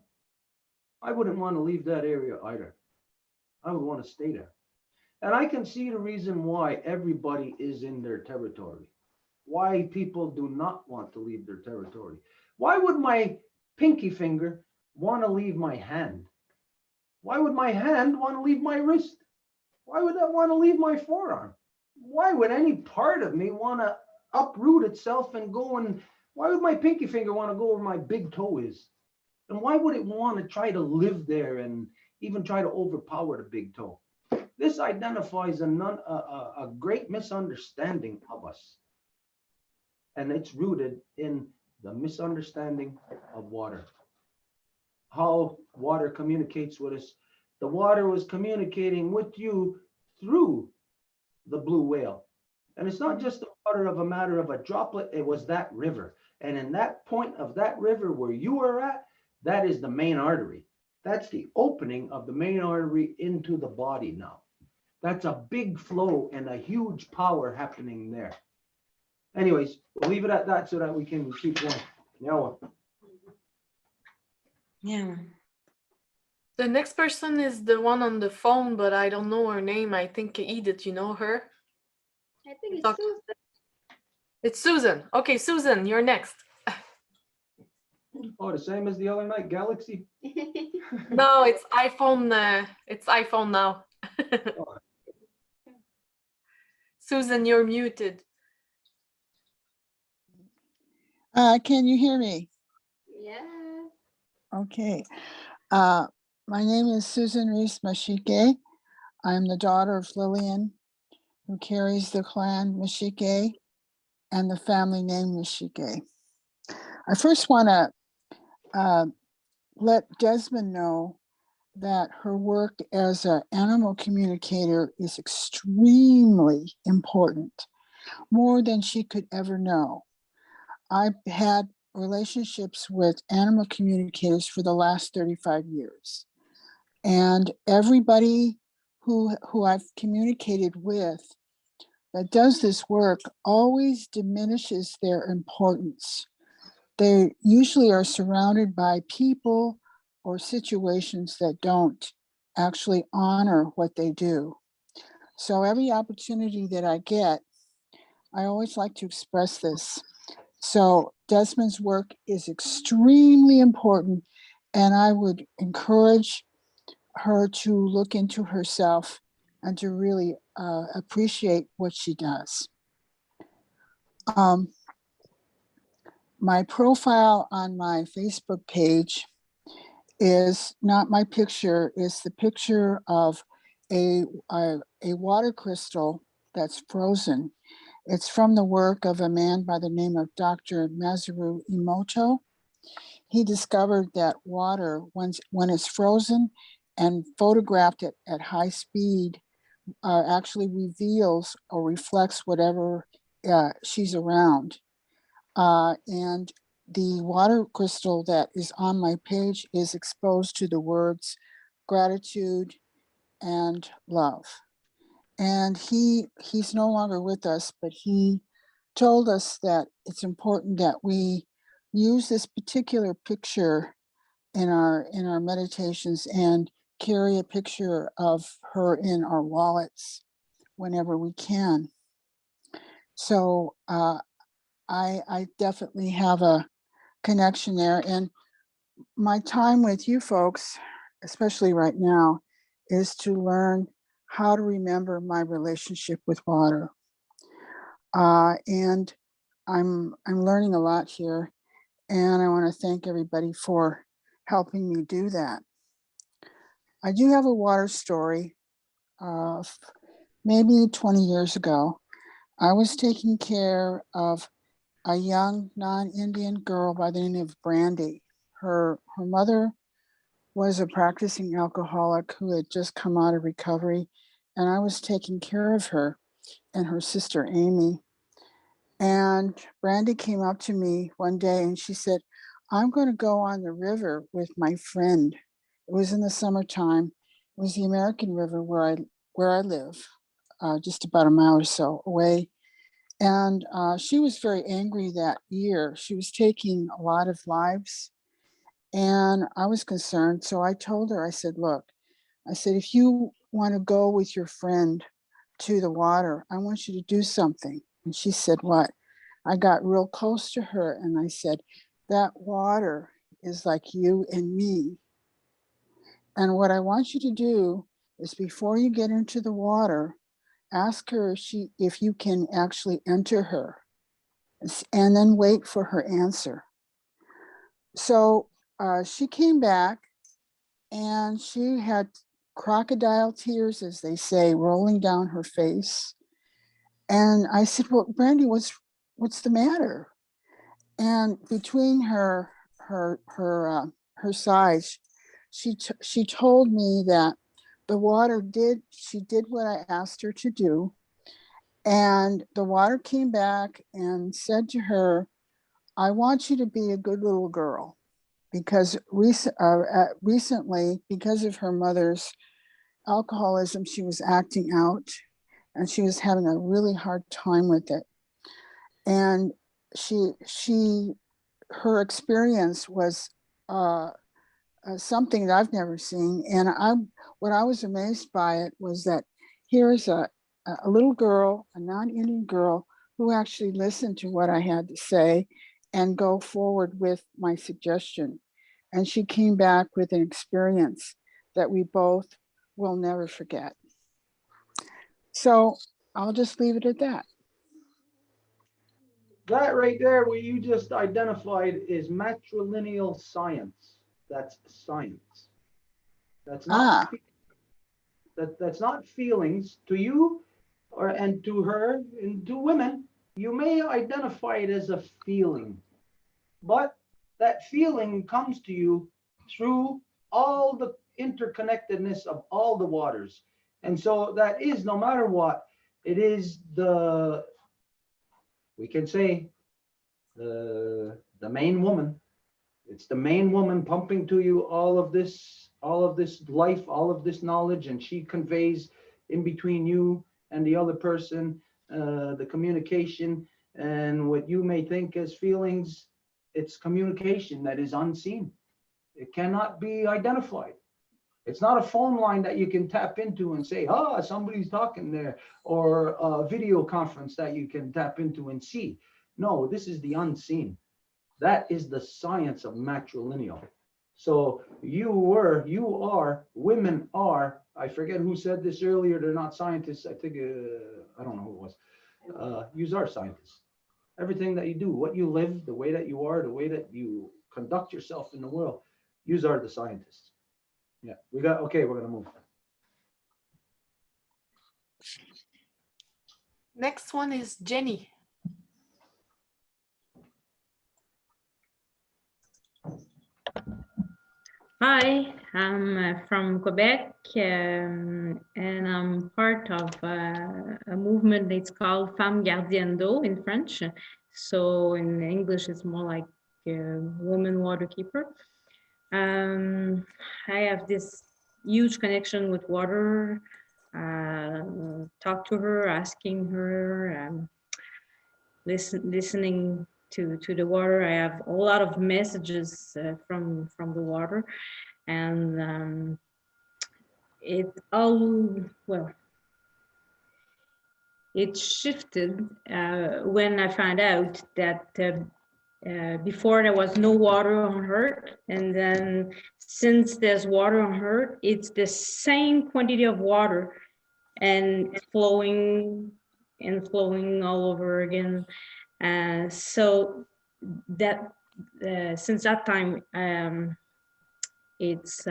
I wouldn't want to leave that area either. I would want to stay there. And I can see the reason why everybody is in their territory, why people do not want to leave their territory. Why would my pinky finger want to leave my hand? Why would my hand want to leave my wrist? Why would that want to leave my forearm? Why would any part of me want to uproot itself and go and why would my pinky finger want to go where my big toe is? And why would it want to try to live there and even try to overpower the big toe? This identifies a great misunderstanding of us. And it's rooted in the misunderstanding of water. How water communicates with us. The water was communicating with you through the blue whale. And it's not just the water of a matter of a droplet, it was that river. And in that point of that river where you are at, that is the main artery. That's the opening of the main artery into the body now. That's a big flow and a huge power happening there. Anyways, we'll leave it at that so that we can keep going. Yeah. The next person is the one on the phone, but I don't know her name. I think Edith, you know her? I think it's Susan. It's Susan. Okay, Susan, you're next. Oh, the same as the other night, Galaxy? No, it's iPhone. It's iPhone now. Susan, you're muted. Can you hear me? Yeah. Okay. My name is Susan Reese Mashike. I'm the daughter of Lillian, who carries the clan Mashike and the family name Mashike. I first want to let Desmond know that her work as an animal communicator is extremely important, more than she could ever know. I've had relationships with animal communicators for the last 35 years. And everybody who I've communicated with that does this work always diminishes their importance. They usually are surrounded by people or situations that don't actually honor what they do. So every opportunity that I get, I always like to express this. So Desmond's work is extremely important, and I would encourage her to look into herself and to really appreciate what she does. My profile on my Facebook page is not my picture, it's the picture of a water crystal that's frozen. It's from the work of a man by the name of Dr. Masaru Emoto. He discovered that water, when it's frozen and photographed at high speed, actually reveals or reflects whatever she's around. And the water crystal that is on my page is exposed to the words gratitude and love. And he's no longer with us, but he told us that it's important that we use this particular picture in our meditations and carry a picture of her in our wallets whenever we can. So I definitely have a connection there. And my time with you folks, especially right now, is to learn how to remember my relationship with water. And I'm learning a lot here, and I want to thank everybody for helping me do that. I do have a water story. Maybe 20 years ago, I was taking care of a young non-Indian girl by the name of Brandy. Her mother was a practicing alcoholic who had just come out of recovery, and I was taking care of her and her sister Amy. And Brandy came up to me one day and she said, I'm going to go on the river with my friend. It was in the summertime. It was the American River where I live, just about a mile or so away. And she was very angry that year. She was taking a lot of lives. And I was concerned. So I told her, I said, look, I said, if you want to go with your friend to the water, I want you to do something. And she said, what? I got real close to her and I said, that water is like you and me. And what I want you to do is before you get into the water, ask her if you can actually enter her, and then wait for her answer. So she came back and she had crocodile tears, as they say, rolling down her face. And I said, well, Brandy, what's the matter? And between her sighs, she told me that the water she did what I asked her to do. And the water came back and said to her, I want you to be a good little girl, because recently, because of her mother's alcoholism, she was acting out and she was having a really hard time with it. And her experience was something that I've never seen. And what I was amazed by it was that here's a little girl, a non-Indian girl, who actually listened to what I had to say and go forward with my suggestion. And she came back with an experience that we both will never forget. So I'll just leave it at that. That right there, what you just identified, is matrilineal science. That's science. That's not that's not feelings to you, and to her and to women. You may identify it as a feeling, but that feeling comes to you through all the interconnectedness of all the waters. And so that is, no matter what, it is we can say, the main woman. It's the main woman pumping to you all of this life, all of this knowledge, and she conveys in between you and the other person the communication. And what you may think as feelings, it's communication that is unseen. It cannot be identified. It's not a phone line that you can tap into and say, ah, somebody's talking there, or a video conference that you can tap into and see. No, this is the unseen. That is the science of matrilineal. So you are, women are, I forget who said this earlier, they're not scientists. I think, I don't know who it was. You are scientists. Everything that you do, what you live, the way that you are, the way that you conduct yourself in the world, you are the scientists. Yeah, okay, we're gonna move. Next one is Jenny. Hi, I'm from Quebec, and I'm part of a movement that's called Femmes Gardiennes d'eau in French. So in English, it's more like woman water keeper. I have this huge connection with water. Talk to her, asking her, listening to the water. I have a lot of messages from the water, and it all, well, it shifted when I found out that before there was no water on Earth, and then since there's water on Earth, it's the same quantity of water and flowing all over again. So that since that time, it's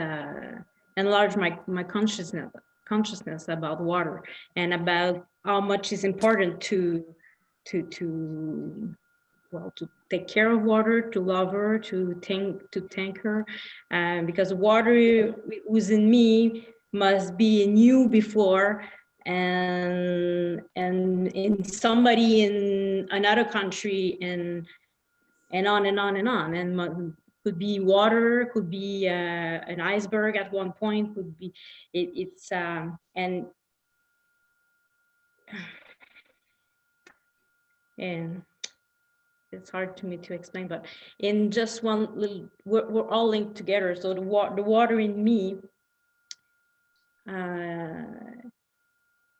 enlarged my consciousness about water and about how much is important to take care of water, to love her, to thank her, because water was in me must be in you before, and in somebody in another country, and on and on and on. And could be water, could be an iceberg at one point, could be and it's hard to me to explain, but in just one little, we're all linked together. So the water in me,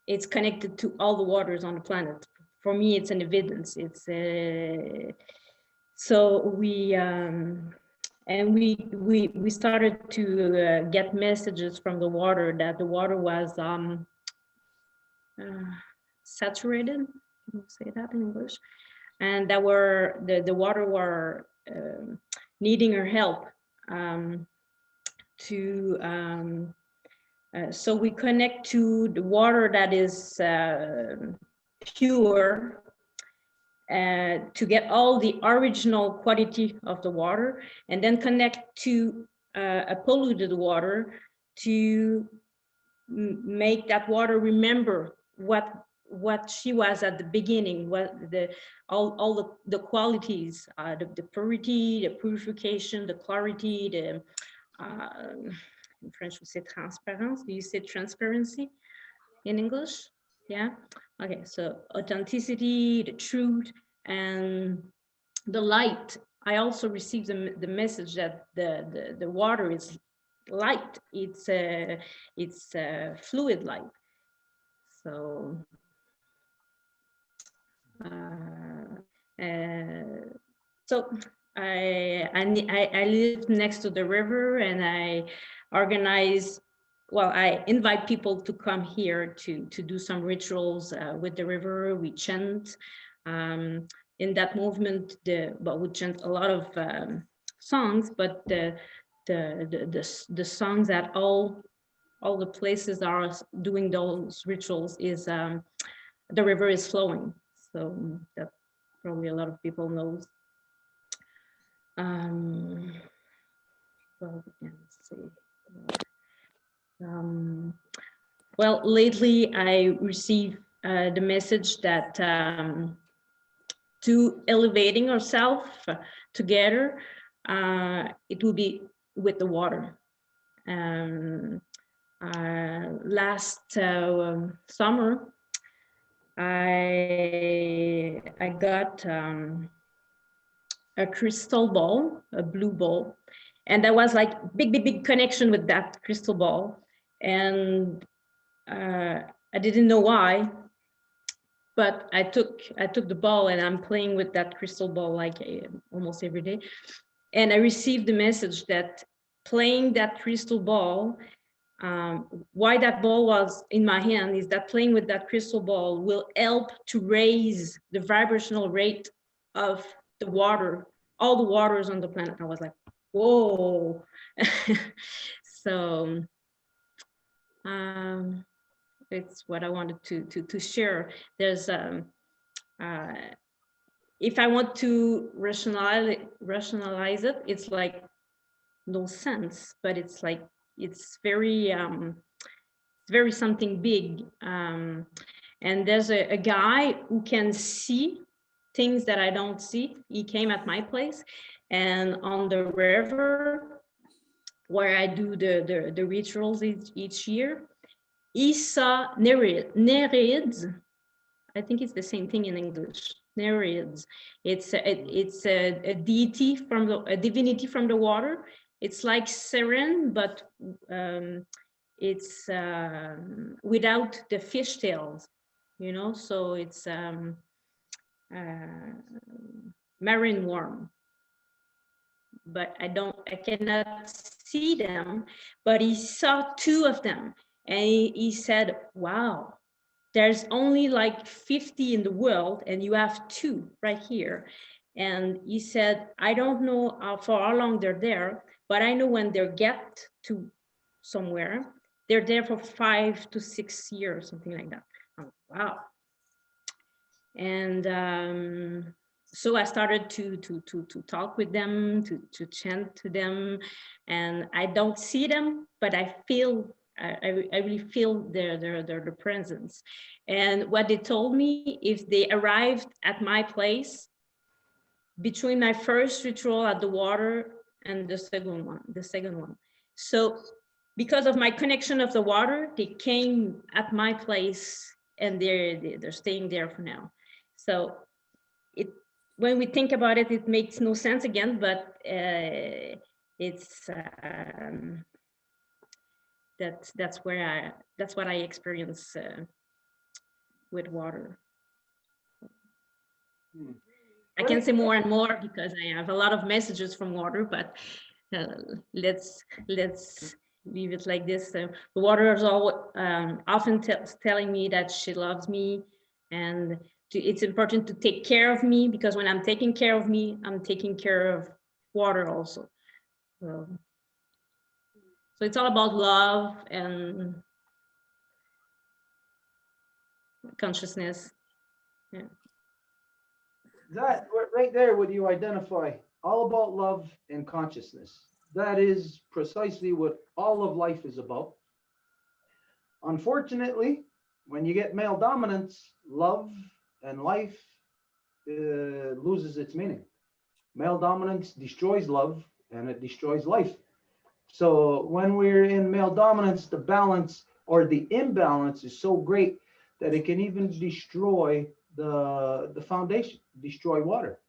it's connected to all the waters on the planet. For me, it's an evidence. It's so we started to get messages from the water that the water was saturated. Can you say that in English? And that the water were needing her help so we connect to the water that is pure to get all the original quality of the water, and then connect to a polluted water to make that water remember what she was at the beginning, what all the qualities, the purity, the purification, the clarity, the in French we say transparence. Do you say transparency in English? Yeah. Okay. So authenticity, the truth, and the light. I also received the message that the water is light. It's fluid light. So I live next to the river, and I organize, well, I invite people to come here to do some rituals with the river. We chant in that movement. We chant a lot of songs, but the songs that all the places are doing those rituals is the river is flowing. So that probably a lot of people knows. Well, let's see. Well, lately I received the message that to elevating ourselves together, it will be with the water. Last summer, I got a crystal ball, a blue ball, And there was like big connection with that crystal ball. And I didn't know why, but I took the ball and I'm playing with that crystal ball like almost every day. And I received the message that playing that crystal ball, why that ball was in my hand is that playing with that crystal ball will help to raise the vibrational rate of the water, all the waters on the planet. I was like, whoa. So it's what I wanted to share. There's if I want to rationalize it, it's like no sense, but it's like it's very something big. And there's a guy who can see things that I don't see. He came at my place, and on the river where I do the rituals each year, he saw nereids. I think it's the same thing in English. Nereids. It's a deity from a divinity from the water. It's like Siren, but it's without the fish tails, you know. So it's marine worm. But I cannot see them. But he saw two of them, and he said, "Wow. There's only like 50 in the world and you have two right here." And he said, "I don't know for how long they're there, but I know when they get to somewhere, they're there for 5 to 6 years, something like that." Oh, wow. And so I started to talk with them, to chant to them, and I don't see them, but I feel I really feel their presence. And what they told me, if they arrived at my place between my first ritual at the water and the second one. So because of my connection of the water, they came at my place and they're staying there for now. So when we think about it, it makes no sense again, but it's that's what I experience with water. I can say more and more because I have a lot of messages from water, but let's leave it like this. The water is often telling me that she loves me, and it's important to take care of me, because when I'm taking care of me, I'm taking care of water also. So it's all about love and consciousness. Yeah. That right there, would you identify all about love and consciousness? That is precisely what all of life is about. Unfortunately, when you get male dominance, love and life loses its meaning. Male dominance destroys love and it destroys life. So when we're in male dominance, the balance or the imbalance is so great that it can even destroy the foundation, destroy water.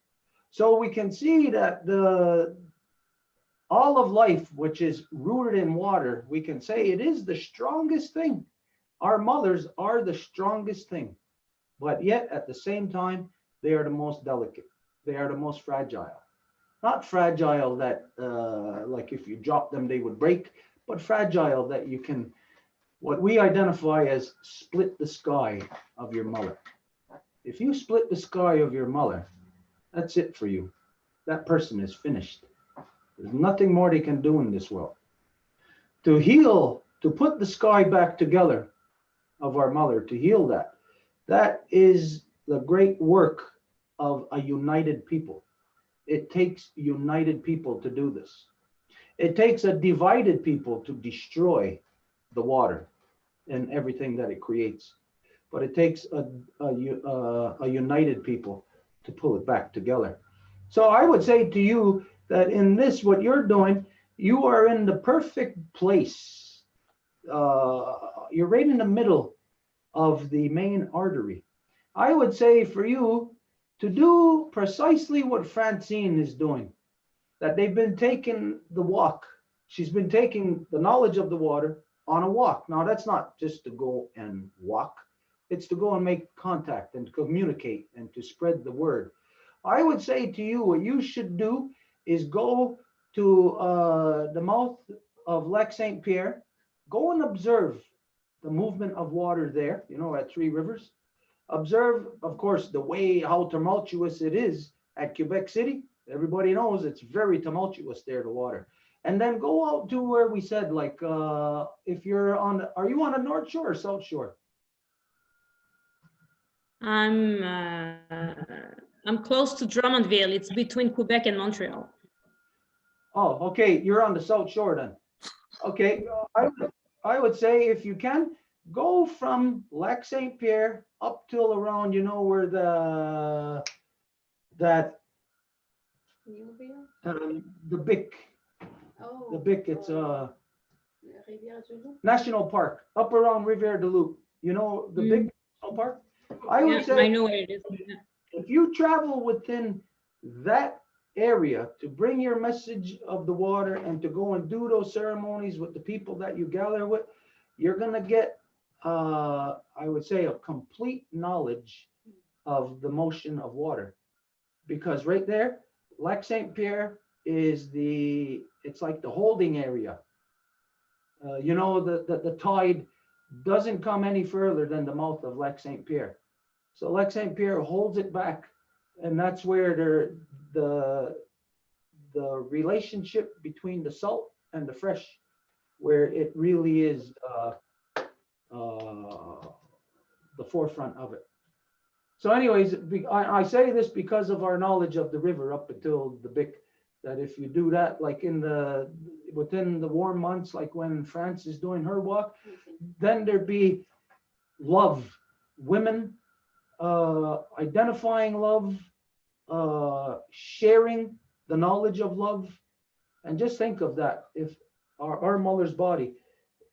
So we can see that all of life, which is rooted in water, we can say it is the strongest thing. Our mothers are the strongest thing, but yet at the same time, they are the most delicate. They are the most fragile. Not fragile that like if you drop them, they would break, but fragile that you can, what we identify as split the sky of your mother. If you split the sky of your mother, that's it for you. That person is finished. There's nothing more they can do in this world. To heal, to put the sky back together of our mother, to heal that is the great work of a united people. It takes united people to do this. It takes a divided people to destroy the water and everything that it creates. But it takes a united people to pull it back together. So I would say to you that in this, what you're doing, you are in the perfect place. You're right in the middle of the main artery. I would say for you to do precisely what Francine is doing. that they've been taking the walk. She's been taking the knowledge of the water on a walk. Now, that's not just to go and walk. It's to go and make contact and communicate and to spread the word. I would say to you, what you should do is go to the mouth of Lac St. Pierre, go and observe the movement of water there, you know, at Three Rivers. Observe, of course, the way, how tumultuous it is at Quebec City. Everybody knows it's very tumultuous there, the water. And then go out to where we said, like, if you're on, are you on the North Shore or South Shore? I'm close to Drummondville. It's between Quebec and Montreal. Oh, okay. You're on the South Shore then. Okay. I would say if you can, go from Lac St. Pierre up till around, you know, where the Bic, Oh, the Bic, it's Rivière du Loup. National Park, up around Rivière du Loup. You know, the Bic National Park? I would say I know where it is. if you travel within that area to bring your message of the water and to go and do those ceremonies with the people that you gather with, you're going to get, I would say, a complete knowledge of the motion of water. Because right there, Lac St. Pierre is it's like the holding area. You know, the tide doesn't come any further than the mouth of Lac St. Pierre. So Lac St. Pierre holds it back, and that's where the relationship between the salt and the fresh, where it really is the forefront of it. So anyways, I say this because of our knowledge of the river up until the Bic, that if you do that, like within the warm months, like when France is doing her walk, then there'd be love, women, identifying love, sharing the knowledge of love. And just think of that. If our mother's body,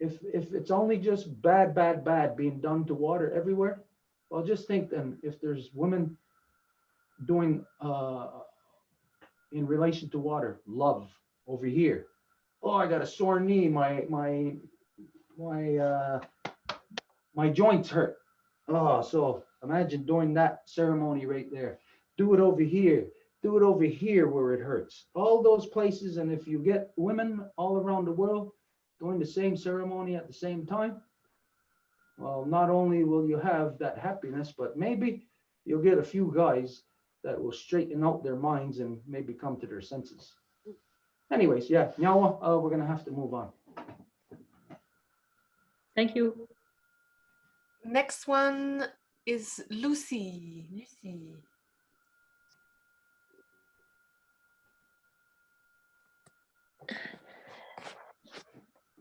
if it's only just bad being done to water everywhere, well, just think then if there's women doing in relation to water, love over here. Oh, I got a sore knee. My joints hurt. Oh, so imagine doing that ceremony right there. Do it over here. Do it over here where it hurts. All those places. And if you get women all around the world doing the same ceremony at the same time, well, not only will you have that happiness, but maybe you'll get a few guys that will straighten out their minds and maybe come to their senses. Anyways, yeah, Nyawa, we're going to have to move on. Thank you. Next one is Lucy.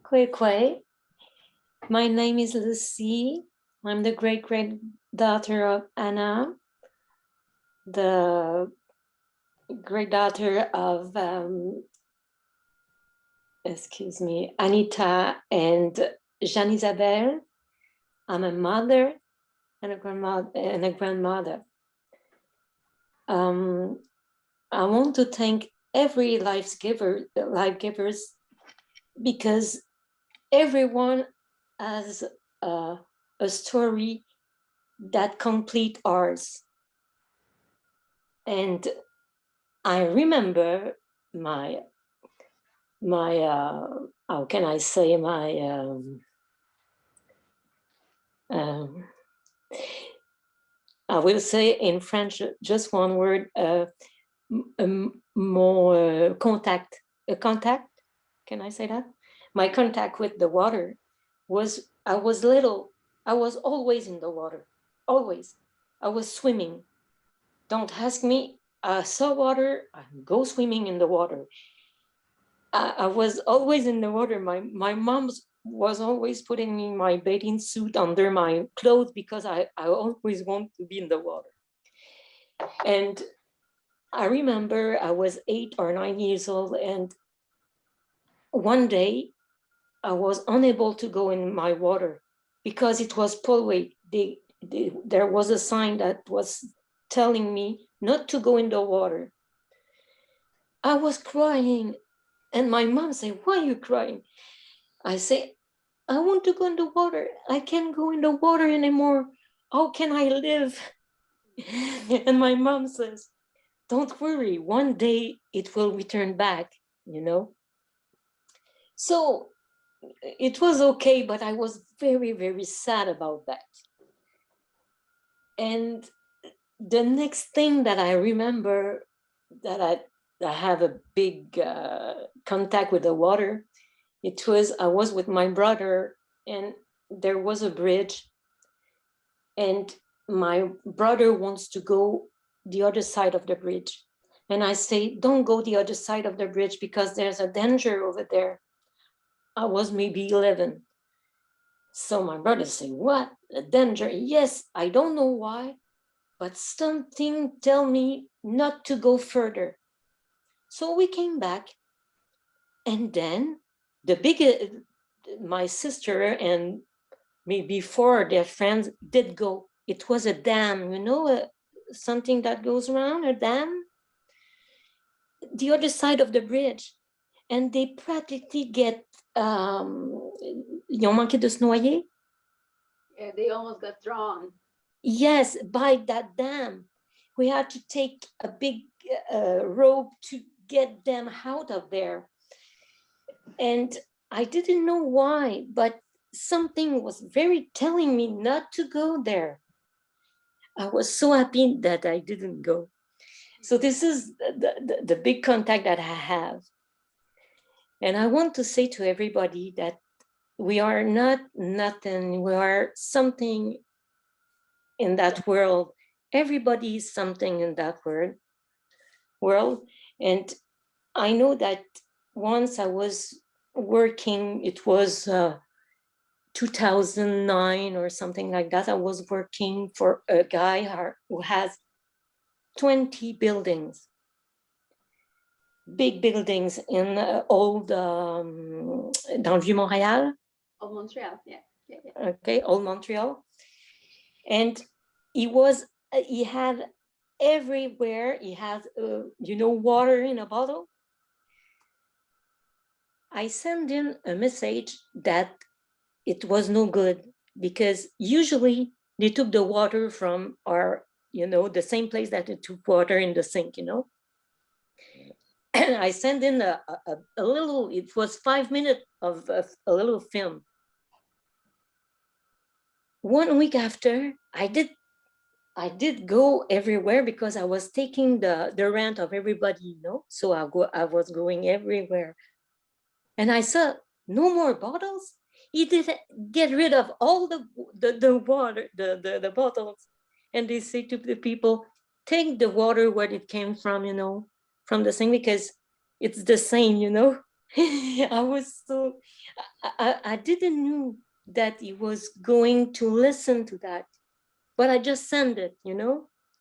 Kwe. My name is Lucy. I'm the great-granddaughter of Anna, the great-daughter of, Anita and Jeanne Isabel. I'm a mother and a grandmother. I want to thank every life givers, because everyone has a story that complete ours. And I remember my how can I say, I will say in French just one word, more contact. Can I say that? My contact with the water was, I was little, I was always in the water, always. I was swimming. Don't ask me, I saw water, I go swimming in the water. I was always in the water. My mom was always putting me my bathing suit under my clothes because I always want to be in the water. And I remember I was 8 or 9 years old, and one day I was unable to go in my water because it was polluted. There was a sign that was telling me not to go in the water. I was crying. And my mom said, why are you crying? I say, I want to go in the water. I can't go in the water anymore. How can I live? And my mom says, don't worry, one day it will return back, you know? So it was okay, but I was very, very sad about that. And the next thing that I remember that I have a big contact with the water, it was, I was with my brother and there was a bridge and my brother wants to go the other side of the bridge. And I say, don't go the other side of the bridge because there's a danger over there. I was maybe 11. So my brother say, what? A danger? Yes, I don't know why, but something tell me not to go further. So we came back and then my sister and maybe 4 of their friends did go. It was a dam, you know, something that goes around, a dam, the other side of the bridge. And they practically get, ils ont manqué de se noyer. Yeah, they almost got drawn. Yes, by that dam. We had to take a big rope to get them out of there. And I didn't know why, but something was very telling me not to go there. I was so happy that I didn't go. So this is the big contact that I have. And I want to say to everybody that we are not nothing, we are something in that world. Everybody is something in that world. And I know that once I was working, it was 2009 or something like that. I was working for a guy who has 20 buildings, big buildings in old, dans le Vieux-Montréal. Of Montreal, yeah. Okay, old Montreal. And he had everywhere, he had, water in a bottle. I sent in a message that it was no good because usually they took the water from the same place that they took water in the sink, And I sent in a little, it was 5 minutes of a little film. 1 week after, I did go everywhere because I was taking the rent of everybody, So I was going everywhere. And I saw no more bottles. He did get rid of all the water, the bottles. And they say to the people, take the water where it came from, from the sink because it's the same, I was I didn't know that he was going to listen to that, but I just sent it,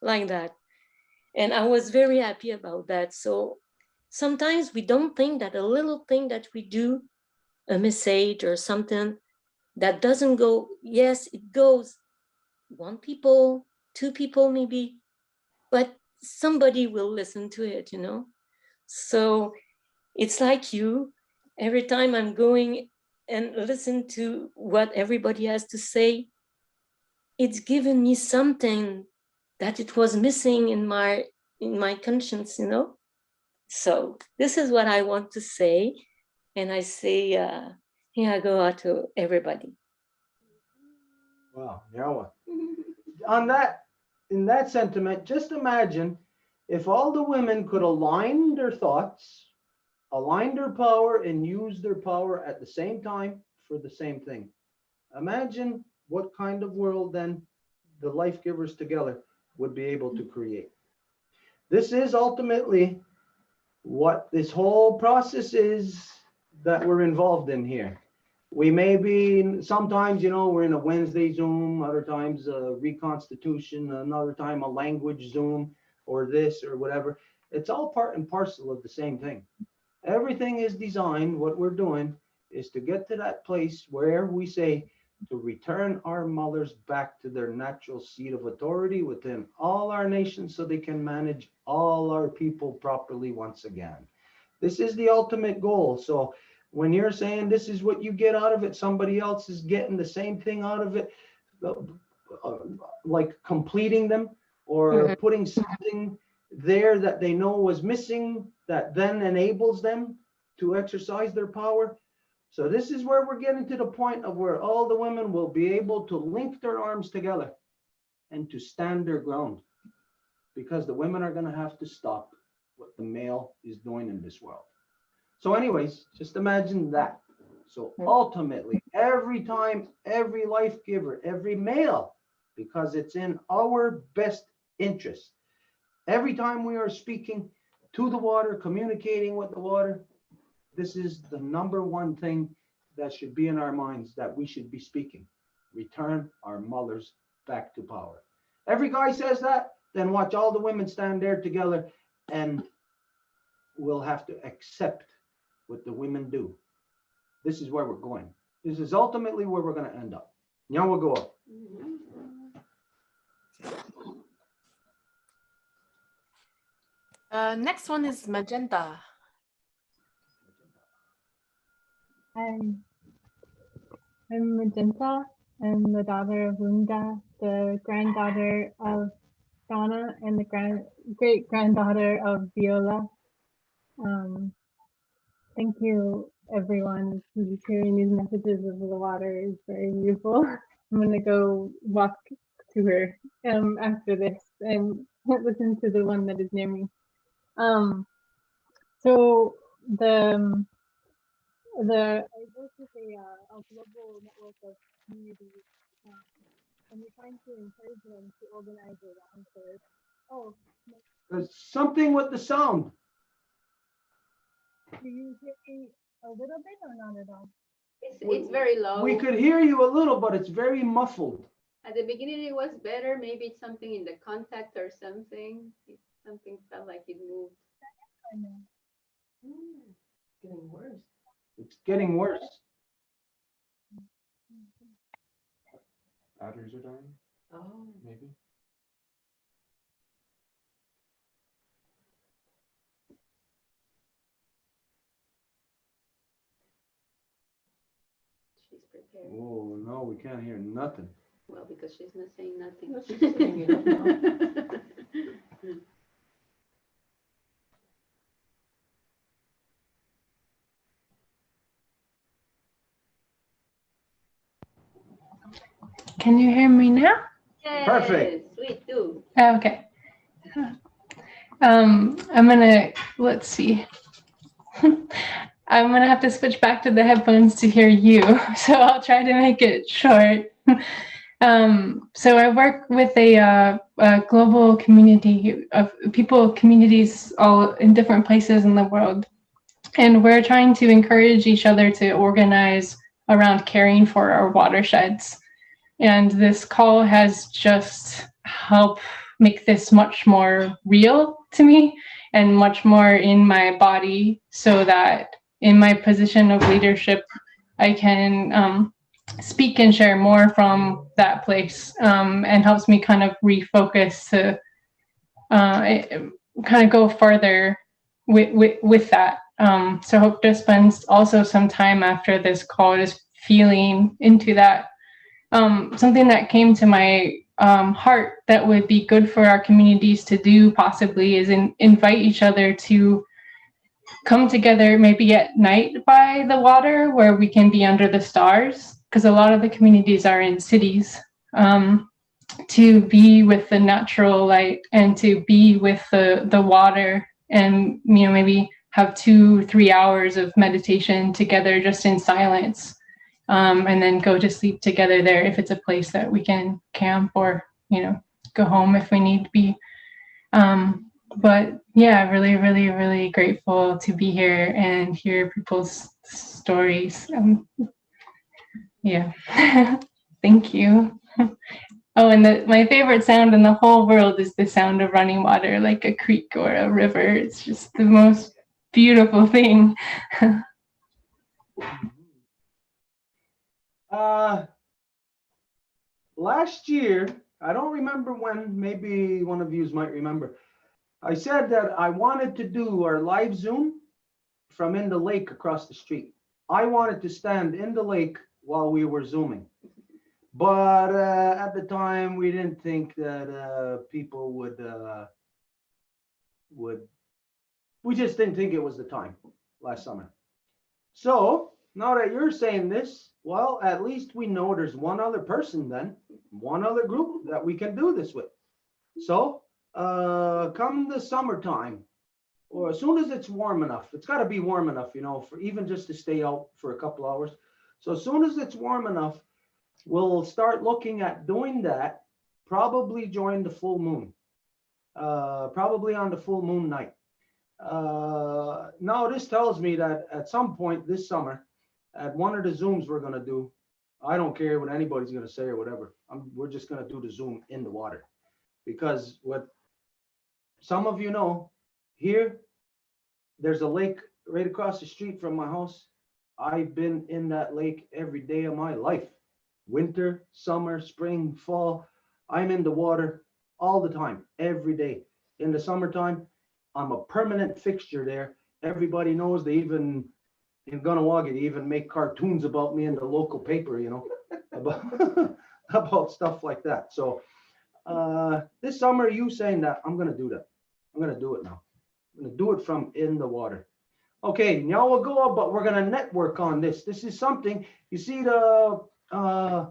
like that. And I was very happy about that. So sometimes we don't think that a little thing that we do, a message or something that doesn't go, yes, it goes 1 people, 2 people maybe, but somebody will listen to it, So it's like you, every time I'm going and listen to what everybody has to say, it's given me something that it was missing in my conscience, So this is what I want to say. And I say, here I go out to everybody. Wow, yeah. In that sentiment, just imagine if all the women could align their thoughts, align their power, and use their power at the same time for the same thing. Imagine what kind of world then the life givers together would be able to create. This is ultimately what this whole process is that we're involved in here. We may be, sometimes, we're in a Wednesday Zoom, other times a reconstitution, another time a language Zoom, or this or whatever. It's all part and parcel of the same thing. Everything is designed, what we're doing is to get to that place where we say to return our mothers back to their natural seat of authority within all our nations so they can manage all our people properly once again. This is the ultimate goal. So when you're saying this is what you get out of it, somebody else is getting the same thing out of it, like completing them or putting something there that they know was missing that then enables them to exercise their power. So this is where we're getting to the point of where all the women will be able to link their arms together and to stand their ground, because the women are going to have to stop what the male is doing in this world. So anyways, just imagine that. So ultimately, every time, every life giver, every male, because it's in our best interest, every time we are speaking to the water, communicating with the water, this is the number one thing that should be in our minds that we should be speaking. Return our mothers back to power. Every guy says that, then watch all the women stand there together and we'll have to accept what the women do. This is where we're going. This is ultimately where we're going to end up. Now we'll go up. Next one is magenta. I'm Magenta. I'm the daughter of Linda, the granddaughter of Donna, and the great granddaughter of Viola. Thank you, everyone, who's hearing these messages over the water. Is very beautiful. I'm gonna go walk to her after this and listen to the one that is near me. So I work with a global network of communities, and we're trying to encourage them to organize around this. Oh, There's something with the sound. do you hear me a little bit or not at all? It's very low. We could hear you a little, but it's very muffled. At the beginning it was better. Maybe it's something in the contact or something. Something felt like it moved. Getting worse. It's getting worse. Batteries are dying. Oh. Maybe. She's prepared. Oh, no, we can't hear nothing. Well, because she's not saying nothing. No, she's saying it up now. Can you hear me now? Yes, Perfect. sweet too. Okay. I'm gonna, let's see. I'm gonna have to switch back to the headphones to hear you, so I'll try to make it short. So I work with a global community of people, communities all in different places in the world. And we're trying to encourage each other to organize around caring for our watersheds. And this call has just helped make this much more real to me and much more in my body, so that in my position of leadership, I can speak and share more from that place, and helps me kind of refocus to kind of go further with that. So I hope to spend also some time after this call just feeling into that. Something that came to my heart that would be good for our communities to do possibly is invite each other to come together maybe at night by the water where we can be under the stars, because a lot of the communities are in cities, to be with the natural light and to be with the water, and maybe have 2-3 hours of meditation together just in silence, and then go to sleep together there if it's a place that we can camp or go home if we need to be. But yeah, really, really, really grateful to be here and hear people's stories. Yeah, thank you. Oh, and my favorite sound in the whole world is the sound of running water, like a creek or a river. It's just the most beautiful thing. Last year, I don't remember when, maybe one of you might remember, I said that I wanted to do our live Zoom from in the lake across the street. I wanted to stand in the lake while we were Zooming. But at the time, we didn't think that people would, we just didn't think it was the time last summer. So now that you're saying this, well, at least we know there's one other person then, one other group that we can do this with. So come the summertime, or as soon as it's warm enough, it's got to be warm enough, you know, for even just to stay out for a couple hours. So as soon as it's warm enough, we'll start looking at doing that, probably during the full moon, probably on the full moon night. Now this tells me that at some point this summer, at one of the Zooms we're going to do, I don't care what anybody's going to say or whatever, we're just going to do the Zoom in the water. Because what some of you know, here, there's a lake right across the street from my house. I've been in that lake every day of my life. Winter, summer, spring, fall. I'm in the water all the time, every day. In the summertime, I'm a permanent fixture there. Everybody knows. They even, in Gunawaga, they even make cartoons about me in the local paper, you know, about stuff like that. So this summer, you saying that, I'm going to do that. I'm going to do it now. I'm going to do it from in the water. Okay, now we'll go, but we're going to network on this. This is something, you see what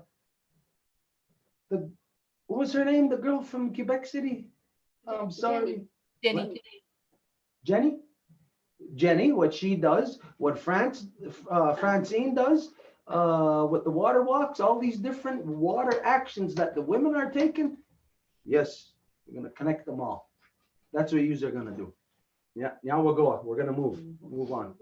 was her name? The girl from Quebec City? I'm sorry. Jenny. Jenny? Jenny, what she does, what Francine does, with the water walks, all these different water actions that the women are taking. Yes, we're going to connect them all. That's what you are going to do. Yeah, now we'll go. We're going to move on.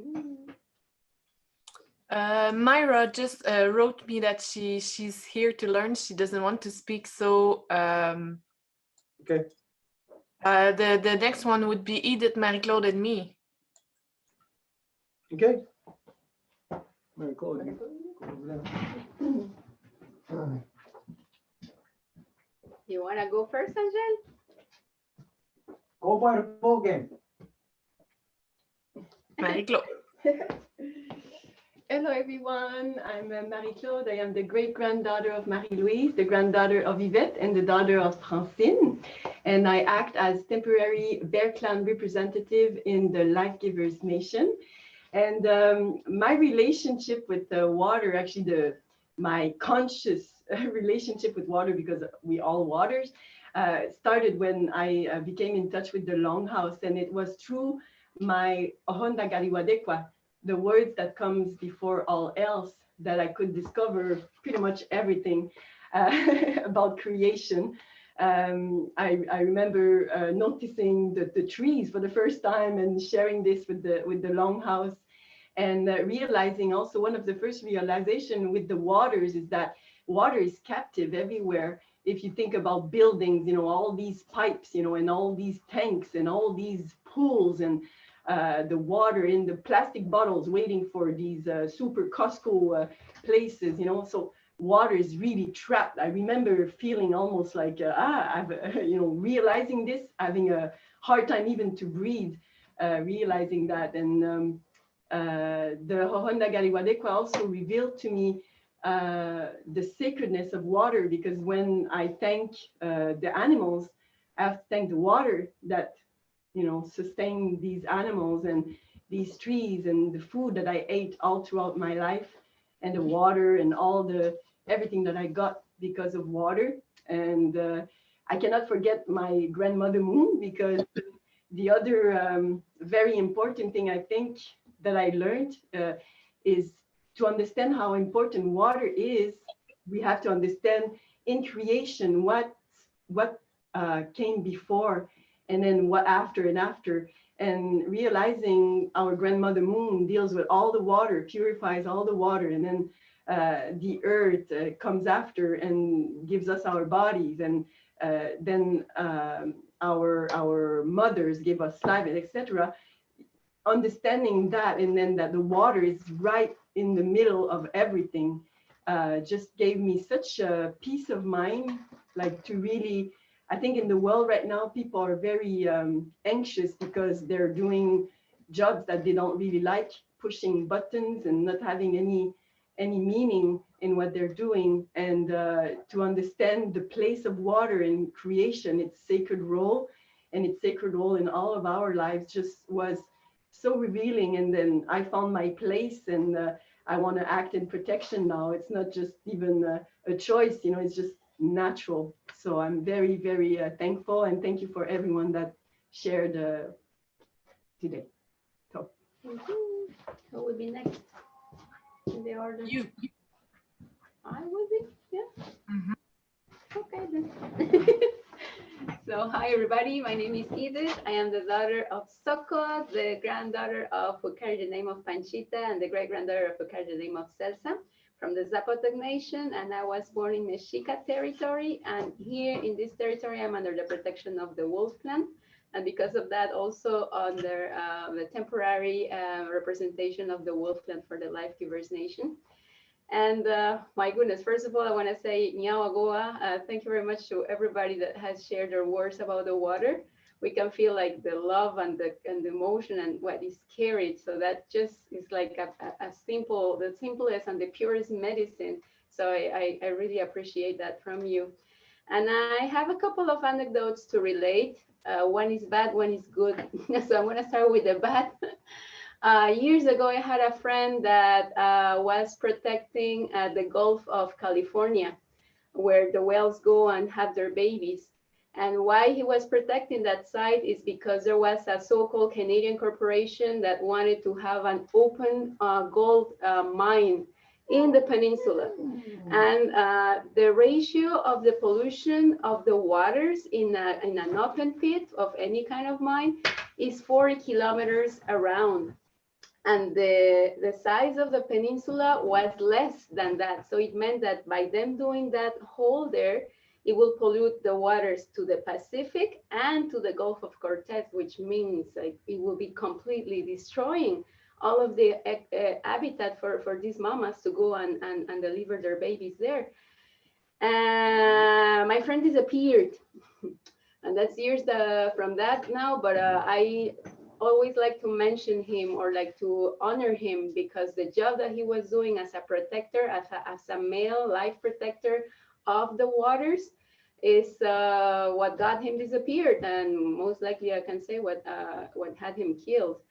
Myra just wrote me that she's here to learn. She doesn't want to speak. So okay. The next one would be Edith, Marie-Claude, and me. Okay. Marie-Claude, you want to go first, Angel? Go by the full game. Marie-Claude. Hello, everyone. I'm Marie-Claude. I am the great-granddaughter of Marie-Louise, the granddaughter of Yvette, and the daughter of Francine. And I act as temporary Bear Clan representative in the Life Givers Nation. And my relationship with the water, actually my conscious relationship with water, because we all waters, started when I became in touch with the Longhouse. And it was through my Ohonda Gariwadekwa, the words that comes before all else, that I could discover pretty much everything about creation. I remember noticing the trees for the first time and sharing this with the Longhouse, and realizing also one of the first realization with the waters is that water is captive everywhere. If you think about buildings, you know, all these pipes, you know, and all these tanks and all these pools, and the water in the plastic bottles waiting for these super Costco places, you know, so water is really trapped. I remember feeling almost like, I've, you know, realizing this, having a hard time even to breathe, realizing that. And the Hohonda Gariwadekwa also revealed to me the sacredness of water, because when I thank the animals, I have to thank the water that, you know, sustain these animals and these trees and the food that I ate all throughout my life, and the water and everything that I got because of water. And I cannot forget my grandmother Moon, because the other very important thing I think that I learned is to understand how important water is. We have to understand in creation what came before, and then what after and after, and realizing our grandmother Moon deals with all the water, purifies all the water, and then the earth comes after and gives us our bodies, and then our mothers give us life, etc. Understanding that, and then that the water is right in the middle of everything, just gave me such a peace of mind, like to really, I think in the world right now, people are very anxious because they're doing jobs that they don't really like, pushing buttons and not having any meaning in what they're doing, and to understand the place of water in creation, its sacred role, and its sacred role in all of our lives, just was so revealing. And then I found my place, and I want to act in protection now. It's not just even a choice, you know, it's just natural. So I'm very, very thankful, and thank you for everyone that shared today. So. Who will be next in the order? You. I will be, yeah. Okay then. So hi everybody, my name is Edith. I am the daughter of Soko, the granddaughter of who carried the name of Panchita, and the great granddaughter of who carried the name of Celsa from the Zapotec Nation. And I was born in Mexica territory, and here in this territory I'm under the protection of the Wolf Clan. And because of that, also under the temporary representation of the Wolf Clan for the Life Givers Nation. And my goodness, first of all, I want to say Nyawagoa. Thank you very much to everybody that has shared their words about the water. We can feel like the love and the emotion and what is carried. So that just is like a simple, the simplest and the purest medicine. So I really appreciate that from you. And I have a couple of anecdotes to relate. One is bad, one is good. So I'm going to start with the bad. Years ago, I had a friend that was protecting the Gulf of California, where the whales go and have their babies. And why he was protecting that site is because there was a so-called Canadian corporation that wanted to have an open gold mine in the peninsula. And the ratio of the pollution of the waters in an open pit of any kind of mine is 40 kilometers around. And the size of the peninsula was less than that. So it meant that by them doing that hole there, it will pollute the waters to the Pacific and to the Gulf of Cortez, which means like it will be completely destroying all of the habitat for these mamas to go and deliver their babies there. My friend disappeared. And that's years from that now, but I always like to mention him or like to honor him because the job that he was doing as a protector, as a male life protector of the waters is what got him disappeared, and most likely I can say what had him killed.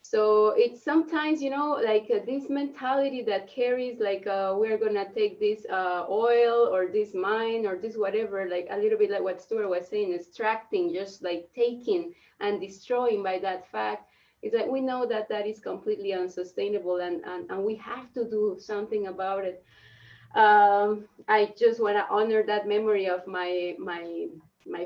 So it's sometimes, you know, like this mentality that carries like we're gonna take this oil or this mine or this whatever, like a little bit like what Stuart was saying, extracting, just like taking and destroying by that fact, is that we know that that is completely unsustainable, and we have to do something about it. I just want to honor that memory of my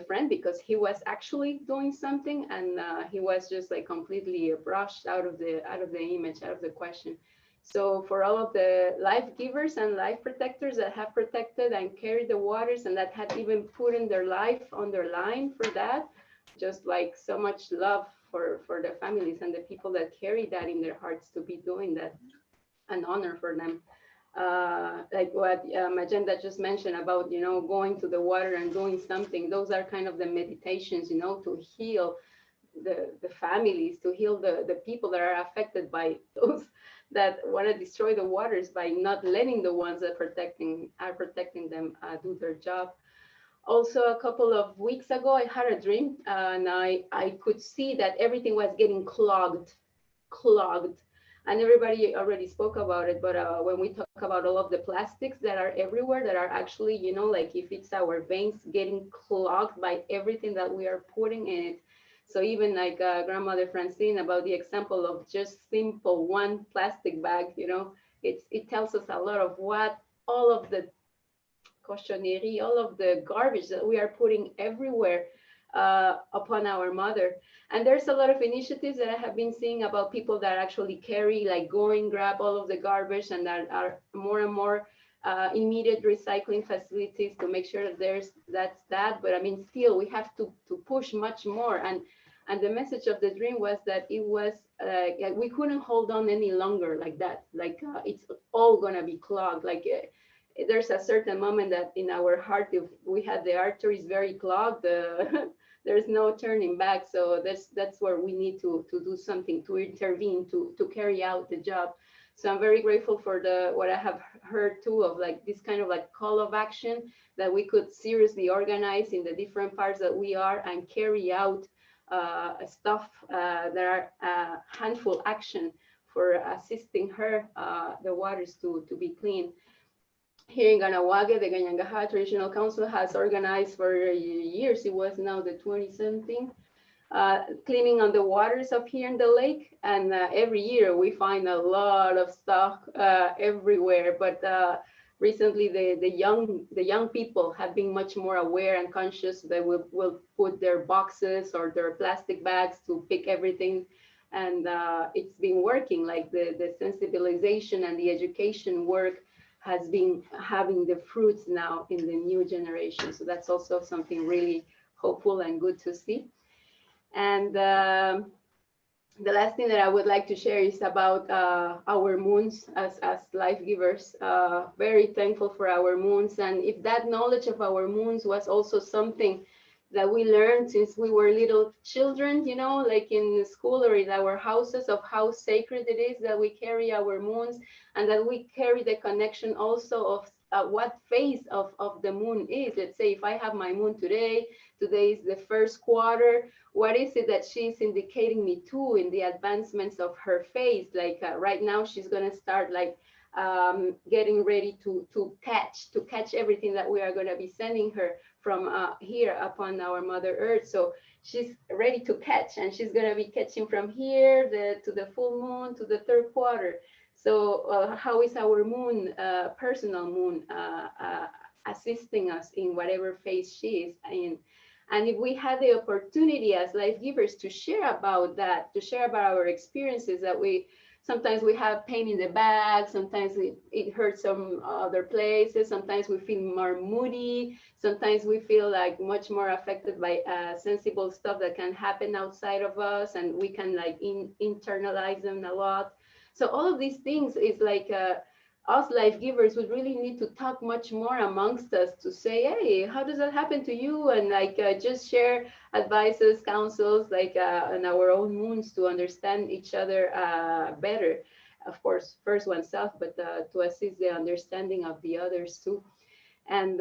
friend because he was actually doing something, and he was just like completely brushed out of the image, out of the question. So for all of the life givers and life protectors that have protected and carried the waters and that have even put in their life on their line for that, just like so much love for the families and the people that carry that in their hearts to be doing that, an honor for them. Like what Magenta just mentioned about, you know, going to the water and doing something. Those are kind of the meditations, you know, to heal the families, to heal the people that are affected by those that want to destroy the waters by not letting the ones that are protecting them do their job. Also, a couple of weeks ago, I had a dream and I could see that everything was getting clogged. And everybody already spoke about it, but when we talk about all of the plastics that are everywhere, that are actually, you know, like if it's our veins getting clogged by everything that we are putting in it. So even like grandmother Francine about the example of just simple one plastic bag, you know, it tells us a lot of what all of the cochonnerie, all of the garbage that we are putting everywhere upon our mother. And there's a lot of initiatives that I have been seeing about people that actually carry, like go and grab all of the garbage, and that are more and more immediate recycling facilities to make sure that that's that. But I mean, still, we have to push much more. And the message of the dream was that it was we couldn't hold on any longer like that. Like it's all gonna be clogged. Like there's a certain moment that in our heart, if we had the arteries very clogged, there's no turning back. So that's where we need to do something, to intervene, to carry out the job. So I'm very grateful for what I have heard too, of like this kind of like call of action that we could seriously organize in the different parts that we are and carry out stuff that are handful action for assisting her, the waters to be clean. Here in Ganawage, the Ganyangaha Traditional Council has organized for years, it was now the 20-something, cleaning on the waters up here in the lake. And every year we find a lot of stuff everywhere. But recently the young people have been much more aware and conscious. They will put their boxes or their plastic bags to pick everything. And it's been working, like the sensibilization and the education work has been having the fruits now in the new generation. So that's also something really hopeful and good to see. And the last thing that I would like to share is about our moons as life givers. Very thankful for our moons. And if that knowledge of our moons was also something that we learned since we were little children, you know, like in school or in our houses, of how sacred it is that we carry our moons, and that we carry the connection also of what phase of the moon is. Let's say if I have my moon today is the first quarter, what is it that she's indicating me to in the advancements of her phase? Like right now, she's gonna start like getting ready to catch everything that we are gonna be sending her from here upon our Mother Earth. So she's ready to catch, and she's gonna be catching from here to the full moon to the third quarter. So how is our moon, personal moon, assisting us in whatever phase she is in? And if we had the opportunity as life givers to share about that, to share about our experiences, that sometimes we have pain in the back, sometimes it hurts some other places, sometimes we feel more moody, sometimes we feel like much more affected by sensible stuff that can happen outside of us, and we can like internalize them a lot. So all of these things is like us life givers would really need to talk much more amongst us to say, hey, how does that happen to you? And like just share advices, counsels, like on our own moons to understand each other better. Of course, first oneself, but to assist the understanding of the others too. And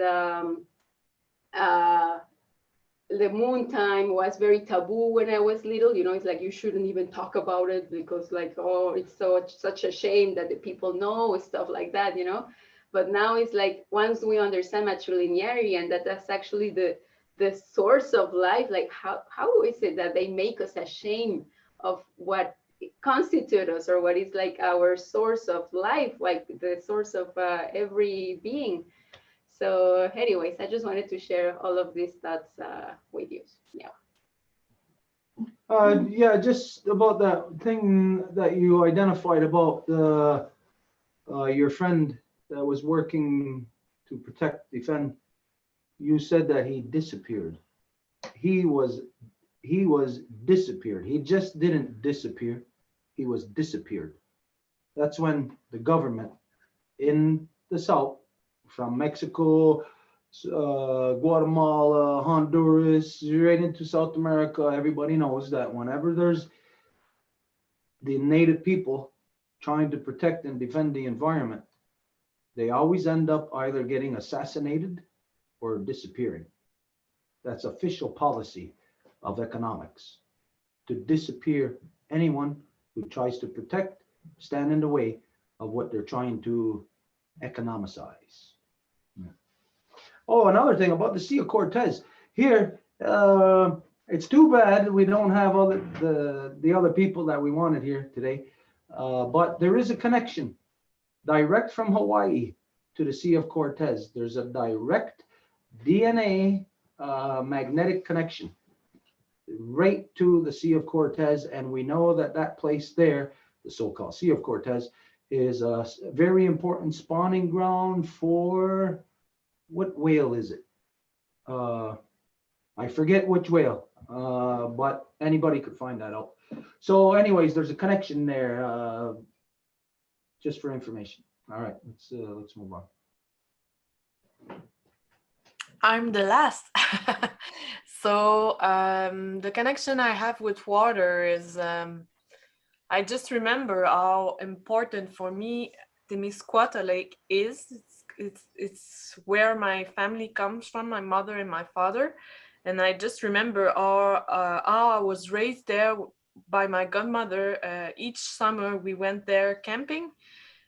the moon time was very taboo when I was little. You know, it's like you shouldn't even talk about it because like, oh, it's such a shame that the people know, stuff like that, you know. But now it's like once we understand matrilinearity and that's actually the source of life, like how is it that they make us ashamed of what constitutes us or what is like our source of life, like the source of every being. So anyways, I just wanted to share all of these thoughts with you. Yeah. Yeah, just about that thing that you identified about your friend that was working to protect, defend. You said that he disappeared. He was disappeared. He just didn't disappear. He was disappeared. That's when the government in the South, from Mexico, Guatemala, Honduras, right into South America, everybody knows that whenever there's the native people trying to protect and defend the environment, they always end up either getting assassinated or disappearing. That's official policy of economics, to disappear anyone who tries to protect, stand in the way of what they're trying to economicize. Yeah. Oh, another thing about the Sea of Cortez. Here, it's too bad we don't have all the other people that we wanted here today, but there is a connection direct from Hawaii to the Sea of Cortez. There's a direct DNA magnetic connection right to the Sea of Cortez, and we know that that place there, the so-called Sea of Cortez, is a very important spawning ground for, what whale is it? I forget which whale, but anybody could find that out. So anyways, there's a connection there, just for information. All right, let's move on. I'm the last. So the connection I have with water is I just remember how important for me Temiscouata Lake is. It's where my family comes from, my mother and my father. And I just remember how I was raised there by my godmother. Each summer we went there camping.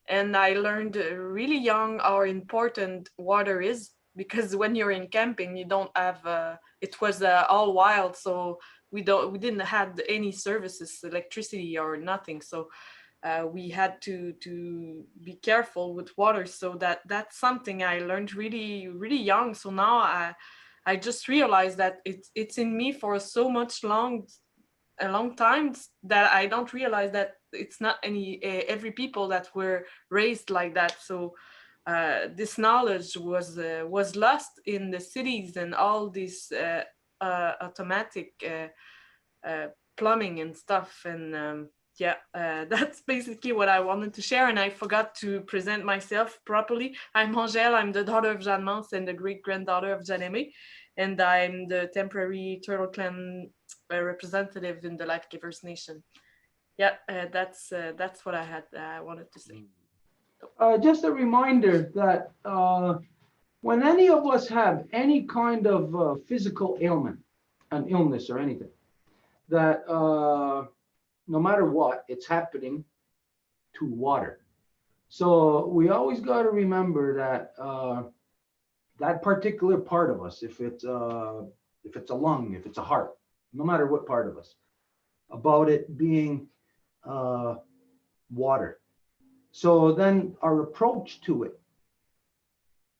And I learned really young how important water is, because when you're in camping, you don't have, it was all wild. So we didn't have any services, electricity or nothing. So we had to be careful with water. So that's something I learned really, really young. So now I just realized that it's in me for so much a long time that I don't realize that it's not every people that were raised like that. So this knowledge was lost in the cities and all this automatic plumbing and stuff. And yeah, that's basically what I wanted to share. And I forgot to present myself properly. I'm Angèle. I'm the daughter of Jeanne Mance and the great granddaughter of Jeanne Aimé. And I'm the temporary Turtle Clan representative in the Life Givers Nation. Yeah, that's what I wanted to say. Just a reminder that when any of us have any kind of physical ailment, an illness or anything, that no matter what, it's happening to water. So we always got to remember that that particular part of us, if it's a lung, if it's a heart, no matter what part of us, about it being water. So then our approach to it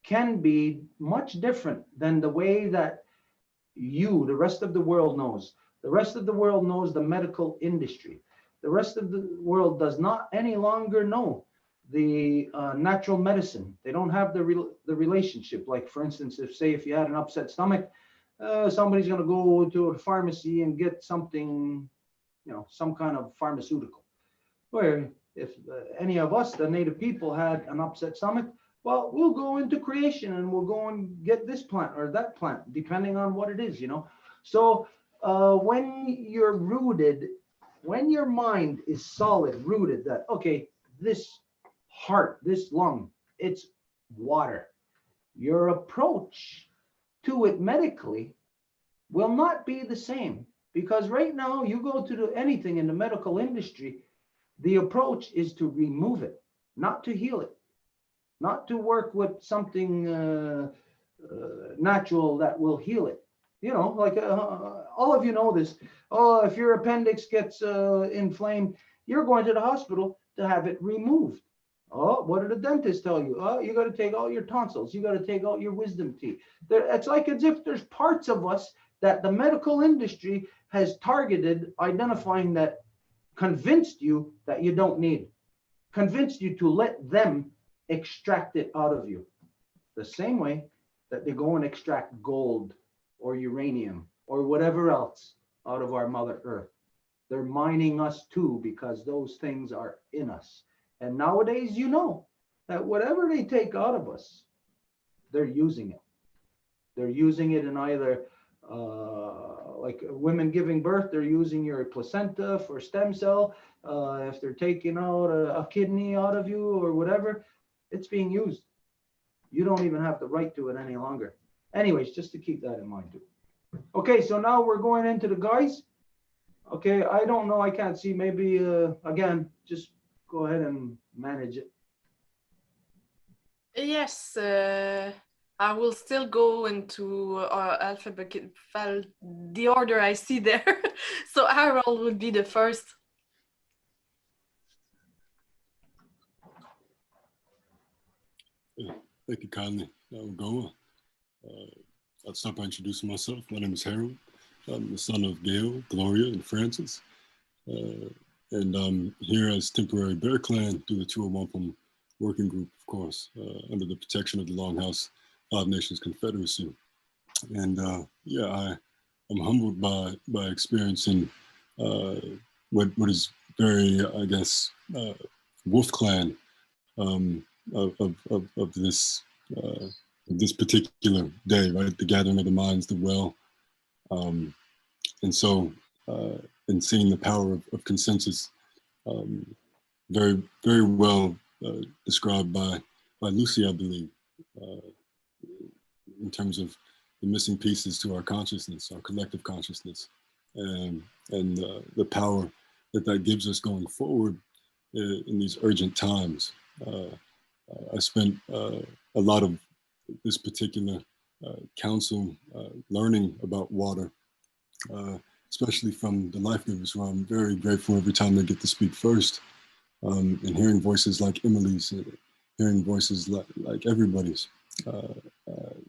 can be much different than the way that the rest of the world knows. The rest of the world knows the medical industry. The rest of the world does not any longer know the natural medicine. They don't have the relationship. Like, for instance, if you had an upset stomach, somebody's going to go to a pharmacy and get something, some kind of pharmaceutical. Where if any of us, the native people, had an upset stomach, well, we'll go into creation and we'll go and get this plant or that plant, depending on what it is, So when you're rooted, when your mind is solid, rooted that, okay, this heart, this lung, it's water. Your approach to it medically will not be the same, because right now you go to do anything in the medical industry, the approach is to remove it, not to heal it, not to work with something natural that will heal it. Like all of you know this. Oh, if your appendix gets inflamed, you're going to the hospital to have it removed. Oh, what did the dentist tell you? Oh, you got to take out your tonsils. You got to take out your wisdom teeth. It's like as if there's parts of us that the medical industry has targeted, identifying that convinced you that you don't need, convinced you to let them extract it out of you. The same way that they go and extract gold or uranium or whatever else out of our Mother Earth. They're mining us too, because those things are in us. And nowadays, that whatever they take out of us, they're using it. They're using it in either, like women giving birth, they're using your placenta for stem cell. If they're taking out a kidney out of you or whatever, it's being used. You don't even have the right to it any longer. Anyways, just to keep that in mind too. Okay, so now we're going into the guys. Okay, I don't know, I can't see. Maybe, again, just go ahead and manage it. Yes, I will still go into alphabet, the order I see there. So Harold would be the first. Thank you kindly. I will go. I'll start by introducing myself. My name is Harold. I'm the son of Gail, Gloria, and Francis. And I'm here as temporary Bear Clan through the 201 Working Group, of course, under the protection of the Longhouse Five Nations Confederacy. And yeah, I'm humbled by experiencing what is very, I guess, Wolf Clan of this particular day, right? The gathering of the minds, the well, And so, in seeing the power of consensus, very, very well described by Lucy, I believe, in terms of the missing pieces to our consciousness, our collective consciousness, and the power that gives us going forward in these urgent times. I spent a lot of this particular council learning about water, especially from the life givers, who I'm very grateful every time they get to speak first, and hearing voices like Emily's, hearing voices like everybody's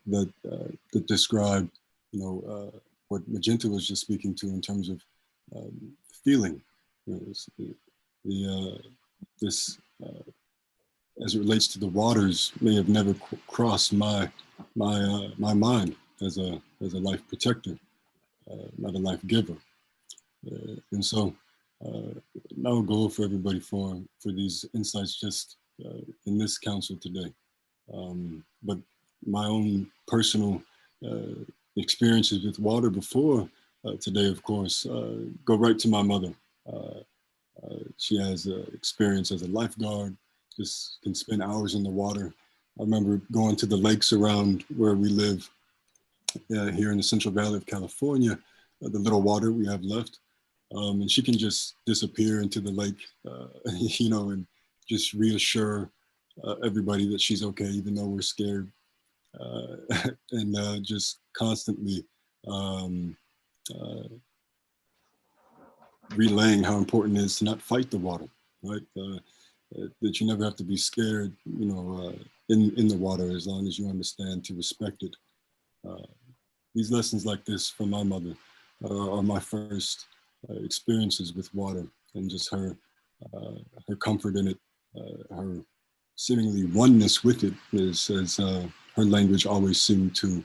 that describe, you know, what Magenta was just speaking to in terms of feeling. You know, this as it relates to the waters may have never crossed my mind as a life protector, not a life giver. And so now goal for everybody for these insights just in this council today. But my own personal experiences with water before today, of course, go right to my mother. She has experience as a lifeguard, just can spend hours in the water. I remember going to the lakes around where we live here in the Central Valley of California, the little water we have left. And she can just disappear into the lake, you know, and just reassure everybody that she's okay, even though we're scared. And just constantly relaying how important it is to not fight the water, right? That you never have to be scared, you know, in the water, as long as you understand to respect it. These lessons like this from my mother are my first experiences with water, and just her comfort in it, her seemingly oneness with it, is as her language always seemed to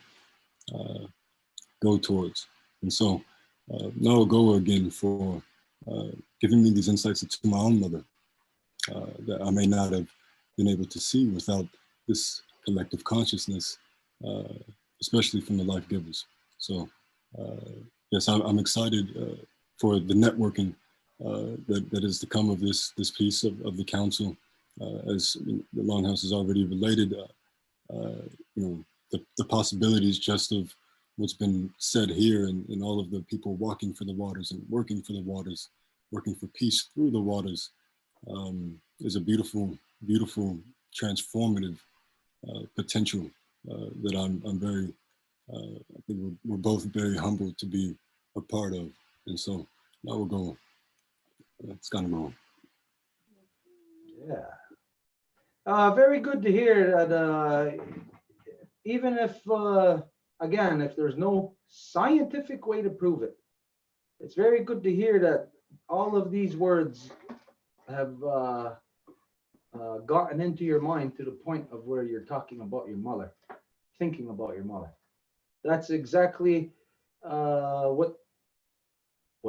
go towards. And so now I'll go again for giving me these insights into my own mother that I may not have been able to see without this collective consciousness, especially from the life givers. So yes, I'm excited for the networking that is to come of this piece of the council. As the Longhouse has already related, you know, the possibilities just of what's been said here, and all of the people walking for the waters and working for the waters, working for peace through the waters, is a beautiful, beautiful, transformative potential that I'm very, I think we're both very humbled to be a part of. And so now we'll go. It's gonna go. Yeah. Very good to hear that even if, again, if there's no scientific way to prove it, it's very good to hear that all of these words have gotten into your mind to the point of where you're talking about your mother, thinking about your mother. That's exactly what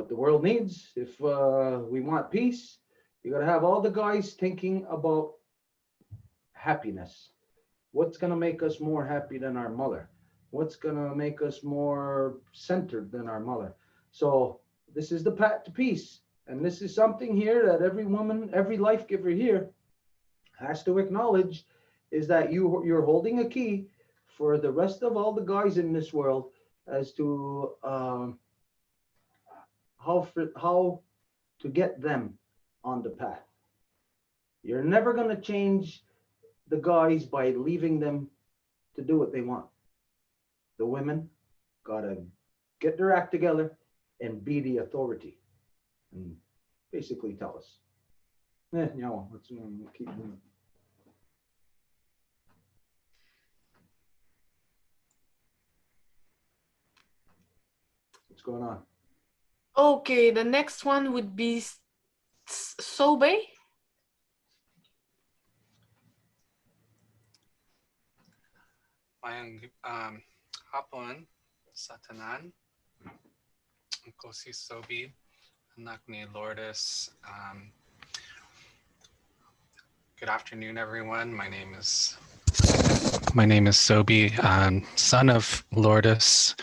the world needs. If we want peace, you got to have all the guys thinking about happiness. What's going to make us more happy than our mother? What's going to make us more centered than our mother? So this is the path to peace. And this is something here that every woman, every life giver here has to acknowledge, is that you're holding a key for the rest of all the guys in this world as to how to get them on the path. You're never going to change the guys by leaving them to do what they want. The women gotta get their act together and be the authority, and basically tell us. No, let's keep moving. What's going on? Okay, the next one would be Sobe. Mayang hapon sa tanan. Ako si Sobe, anak ni Lourdes. Good afternoon, everyone. My name is Sobe, son of Lourdes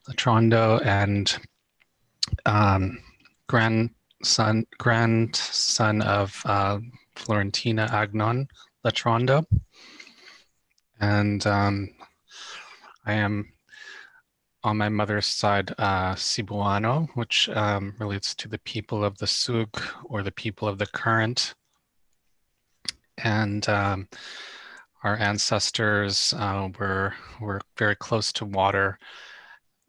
Latrondo and grandson of Florentina Agnon Latrondo. And I am on my mother's side Cebuano, which relates to the people of the Sug, or the people of the current. And our ancestors were very close to water,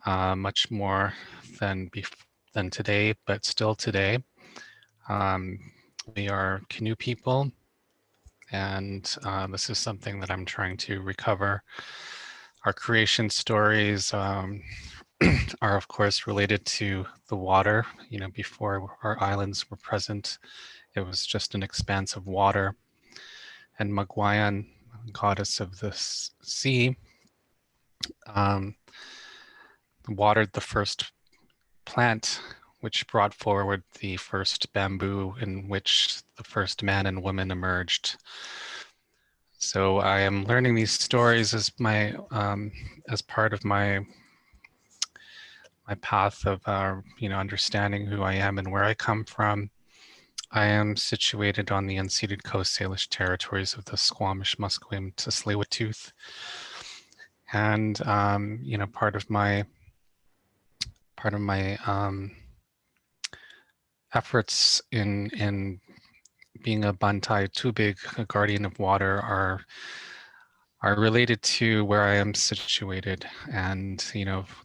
much more than today, but still today. We are canoe people, and this is something that I'm trying to recover. Our creation stories are of course related to the water. You know, before our islands were present, it was just an expanse of water. And Magwayan, goddess of the sea, watered the first plant, which brought forward the first bamboo in which the first man and woman emerged. So I am learning these stories as my as part of my path of understanding who I am and where I come from. I am situated on the unceded Coast Salish territories of the Squamish, Musqueam to Tsleil-Waututh, and part of my efforts in being a Bantai Tubig, a guardian of water, are related to where I am situated. And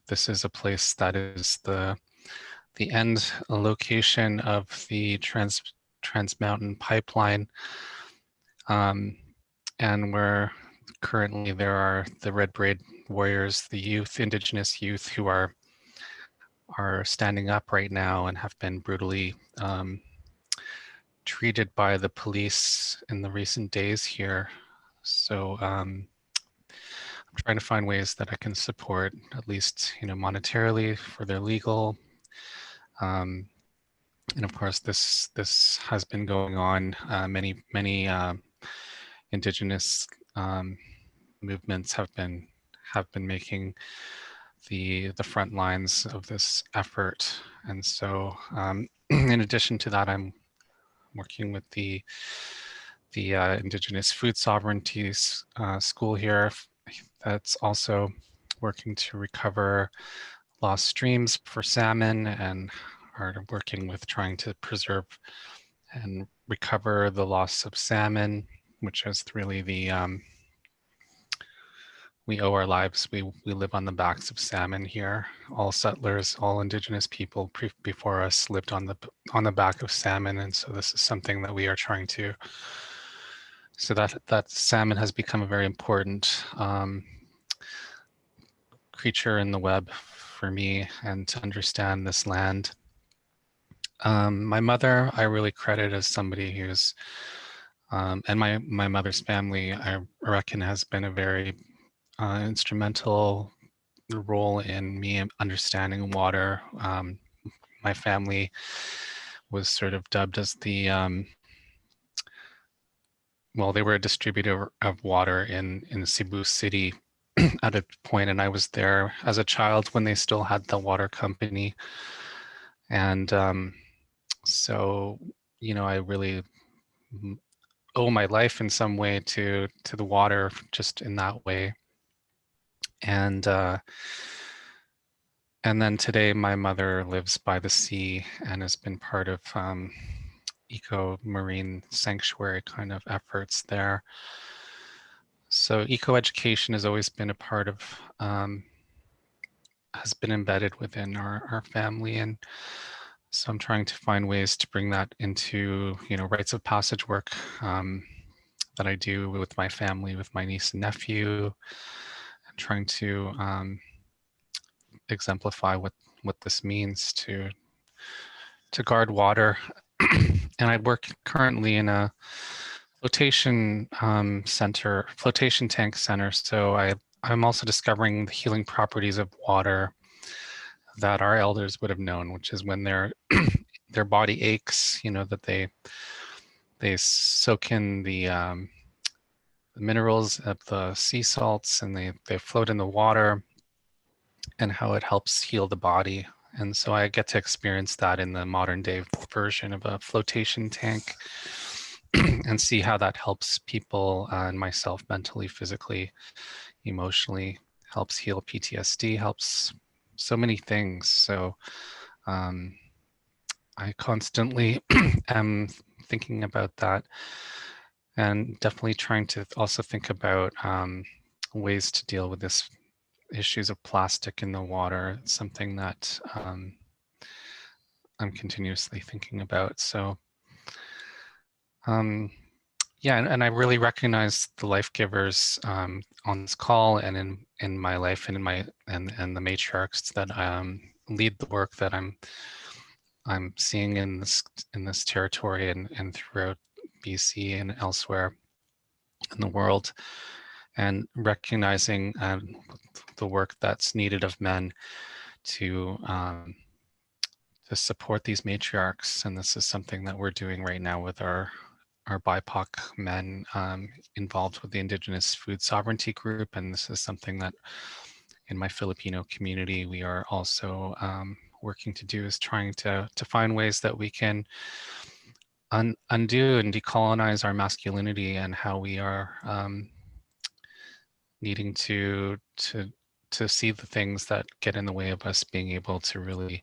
this is a place that is the end location of the Trans Mountain pipeline, and where currently there are the Red Braid warriors, the youth, indigenous youth, who are standing up right now and have been brutally treated by the police in the recent days here. So I'm trying to find ways that I can support, at least monetarily, for their legal. And of course, this has been going on. Many indigenous movements have been making the front lines of this effort. And so, in addition to that, I'm working with the Indigenous Food Sovereignties school here, that's also working to recover lost streams for salmon, and are working with trying to preserve and recover the loss of salmon, which is really the we owe our lives. We live on the backs of salmon here. All settlers, all indigenous people before us lived on the back of salmon, and so this is something that we are trying to. So that salmon has become a very important creature in the web for me, and to understand this land. My mother, I really credit as somebody who's, and my mother's family, I reckon, has been a very instrumental role in me understanding water. My family was sort of dubbed as the, well, they were a distributor of water in Cebu City at a point, and I was there as a child when they still had the water company. And so, I really owe my life in some way to the water, just in that way. And then today, my mother lives by the sea and has been part of eco-marine sanctuary kind of efforts there. So eco-education has always been a part of, has been embedded within our family. And so I'm trying to find ways to bring that into, rites of passage work that I do with my family, with my niece and nephew, and trying to exemplify what this means to guard water. And I work currently in a flotation tank center. So I'm also discovering the healing properties of water that our elders would have known, which is when their body aches, that they soak in the minerals of the sea salts, and they float in the water, and how it helps heal the body. And so I get to experience that in the modern day version of a flotation tank and see how that helps people and myself mentally, physically, emotionally, helps heal PTSD, helps so many things. So I constantly am thinking about that, and definitely trying to also think about ways to deal with this issues of plastic in the water. It's something that I'm continuously thinking about. So yeah, and I really recognize the life givers on this call and in my life and in my and the matriarchs that lead the work that I'm seeing in this territory and throughout BC and elsewhere in the world, and recognizing the work that's needed of men to support these matriarchs. And this is something that we're doing right now with our BIPOC men involved with the Indigenous Food Sovereignty Group. And this is something that in my Filipino community we are also working to do, is trying to find ways that we can undo and decolonize our masculinity, and how we are needing to see the things that get in the way of us being able to really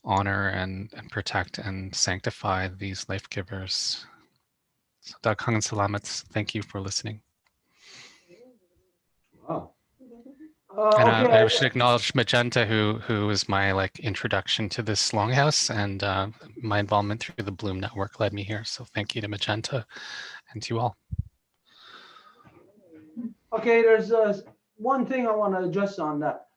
honor and protect and sanctify these life givers. So Daghang Salamat, thank you for listening. Wow. And Okay. I should acknowledge Magenta, who was my introduction to this longhouse, and my involvement through the Bloom Network led me here. So thank you to Magenta and to you all. Okay, there's one thing I want to address on that.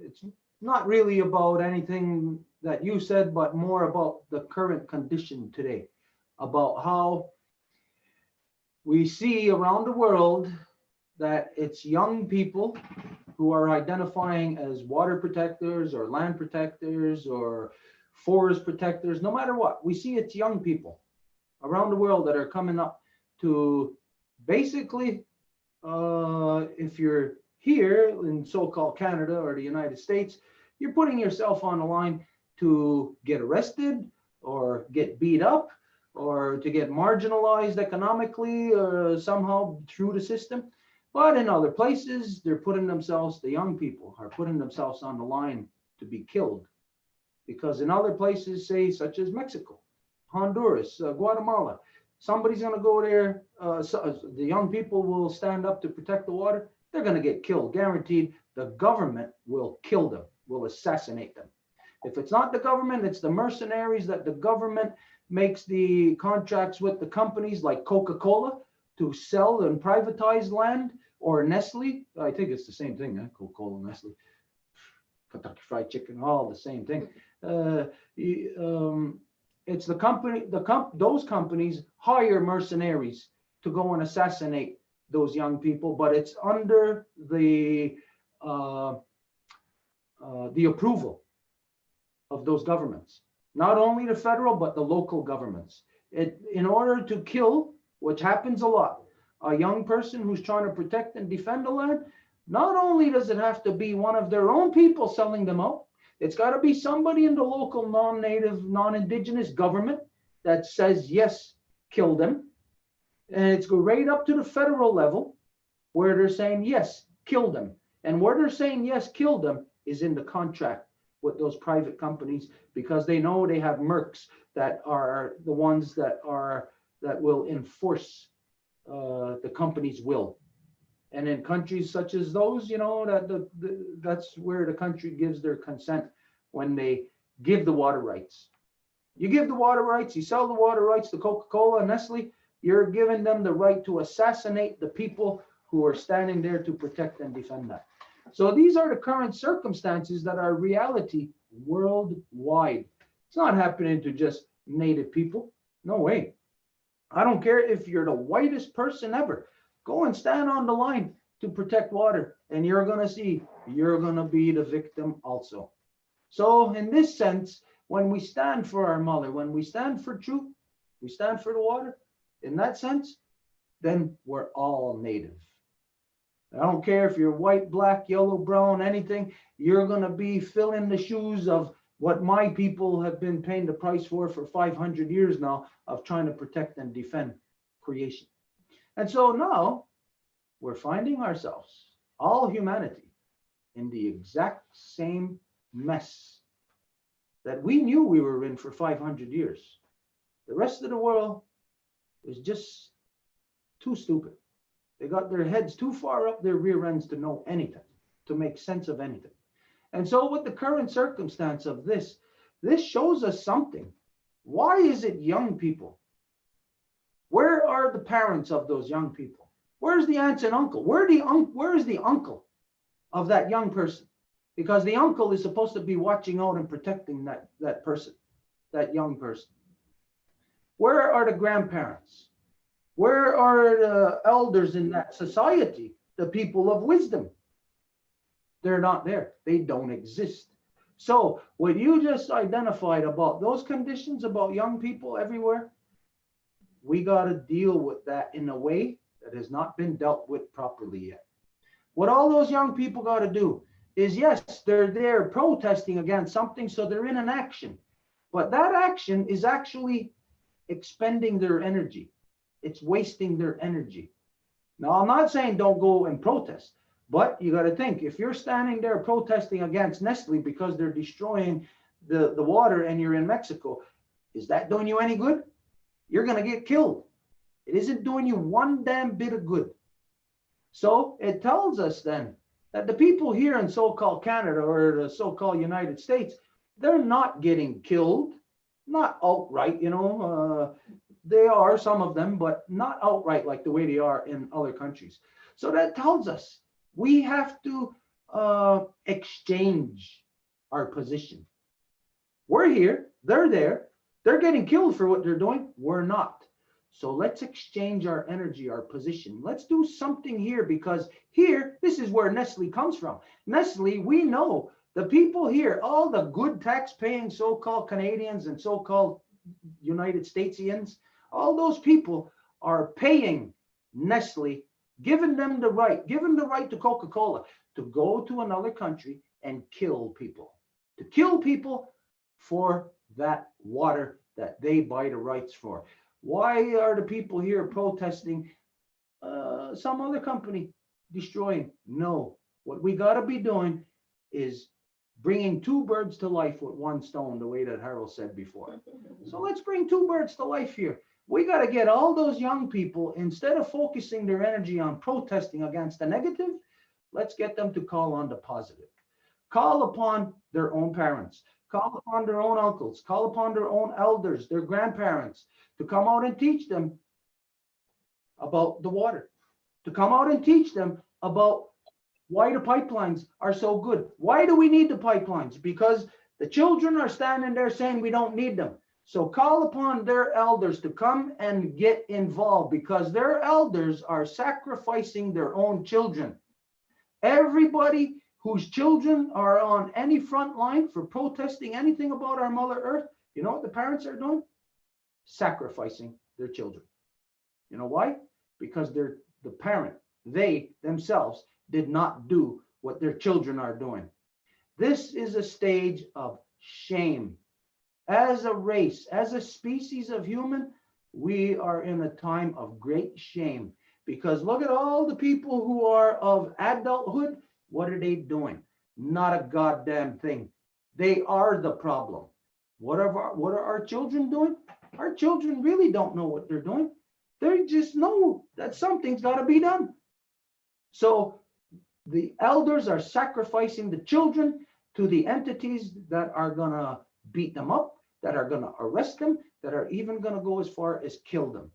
It's not really about anything that you said, but more about the current condition today, about how we see around the world that it's young people who are identifying as water protectors or land protectors or forest protectors, no matter what. We see it's young people around the world that are coming up to basically, if you're here in so-called Canada or the United States, you're putting yourself on the line to get arrested or get beat up or to get marginalized economically or somehow through the system. But in other places, they're putting themselves, the young people are putting themselves on the line to be killed. Because in other places, say, such as Mexico, Honduras, Guatemala, somebody's going to go there, the young people will stand up to protect the water, they're going to get killed, guaranteed. The government will kill them, will assassinate them. If it's not the government, it's the mercenaries that the government makes the contracts with the companies like Coca-Cola to sell and privatize land, or Nestle. I think it's the same thing, Coca-Cola, Nestle, Kentucky Fried Chicken, all the same thing. It's the company, those companies hire mercenaries to go and assassinate those young people, but it's under the approval of those governments, not only the federal, but the local governments. In order to kill, which happens a lot, a young person who's trying to protect and defend the land, not only does it have to be one of their own people selling them out, it's got to be somebody in the local non-native, non-indigenous government that says, yes, kill them. And it's go right up to the federal level where they're saying, yes, kill them. And where they're saying, yes, kill them is in the contract with those private companies, because they know they have mercs that are the ones that will enforce the company's will. And in countries such as those, you know, that's where the country gives their consent when they give the water rights. You give the water rights, you sell the water rights to Coca-Cola and Nestle, you're giving them the right to assassinate the people who are standing there to protect and defend that. So these are the current circumstances that are reality worldwide. It's not happening to just Native people. No way. I don't care if you're the whitest person ever. Go and stand on the line to protect water, and you're going to see you're going to be the victim also. So in this sense, when we stand for our mother, when we stand for truth, we stand for the water, in that sense, then we're all Native. I don't care if you're white, black, yellow, brown, anything, you're going to be filling the shoes of what my people have been paying the price for 500 years now of trying to protect and defend creation. And so now we're finding ourselves, all humanity, in the exact same mess that we knew we were in for 500 years. The rest of the world is just too stupid. They got their heads too far up their rear ends to know anything, to make sense of anything. And so with the current circumstance of this shows us something. Why is it young people? Where are the parents of those young people? Where's the aunts and uncle? Where is the uncle of that young person? Because the uncle is supposed to be watching out and protecting that person, that young person. Where are the grandparents? Where are the elders in that society, the people of wisdom? They're not there. They don't exist. So what you just identified about those conditions about young people everywhere, we got to deal with that in a way that has not been dealt with properly yet. What all those young people got to do is, yes, they're there protesting against something, so they're in an action. But that action is actually expending their energy. It's wasting their energy. Now, I'm not saying don't go and protest, but you got to think, if you're standing there protesting against Nestle because they're destroying the water and you're in Mexico, is that doing you any good? You're going to get killed. It isn't doing you one damn bit of good. So it tells us then that the people here in so-called Canada or the so-called United States, they're not getting killed, not outright, they are, some of them, but not outright like the way they are in other countries. So that tells us we have to exchange our position. We're here, they're there, they're getting killed for what they're doing, we're not. So let's exchange our energy, our position. Let's do something here, because here, this is where Nestle comes from. Nestle, we know the people here, all the good tax-paying so-called Canadians and so-called United Statesians, all those people are paying Nestle, giving them the right, giving the right to Coca-Cola to go to another country and kill people, to kill people for that water that they buy the rights for. Why are the people here protesting some other company destroying? No, what we got to be doing is bringing two birds to life with one stone, the way that Harold said before. So let's bring two birds to life here. We got to get all those young people, instead of focusing their energy on protesting against the negative, let's get them to call on the positive. Call upon their own parents, call upon their own uncles, call upon their own elders, their grandparents, to come out and teach them about the water, to come out and teach them about why the pipelines are so good. Why do we need the pipelines? Because the children are standing there saying we don't need them. So call upon their elders to come and get involved, because their elders are sacrificing their own children. Everybody whose children are on any front line for protesting anything about our Mother Earth, you know what the parents are doing? Sacrificing their children. You know why? Because they're the parent. They themselves did not do what their children are doing. This is a stage of shame. As a race, as a species of human, we are in a time of great shame, because look at all the people who are of adulthood. What are they doing? Not a goddamn thing. They are the problem. What are our children doing? Our children really don't know what they're doing. They just know that something's got to be done. So the elders are sacrificing the children to the entities that are going to beat them up, that are going to arrest them, that are even going to go as far as kill them.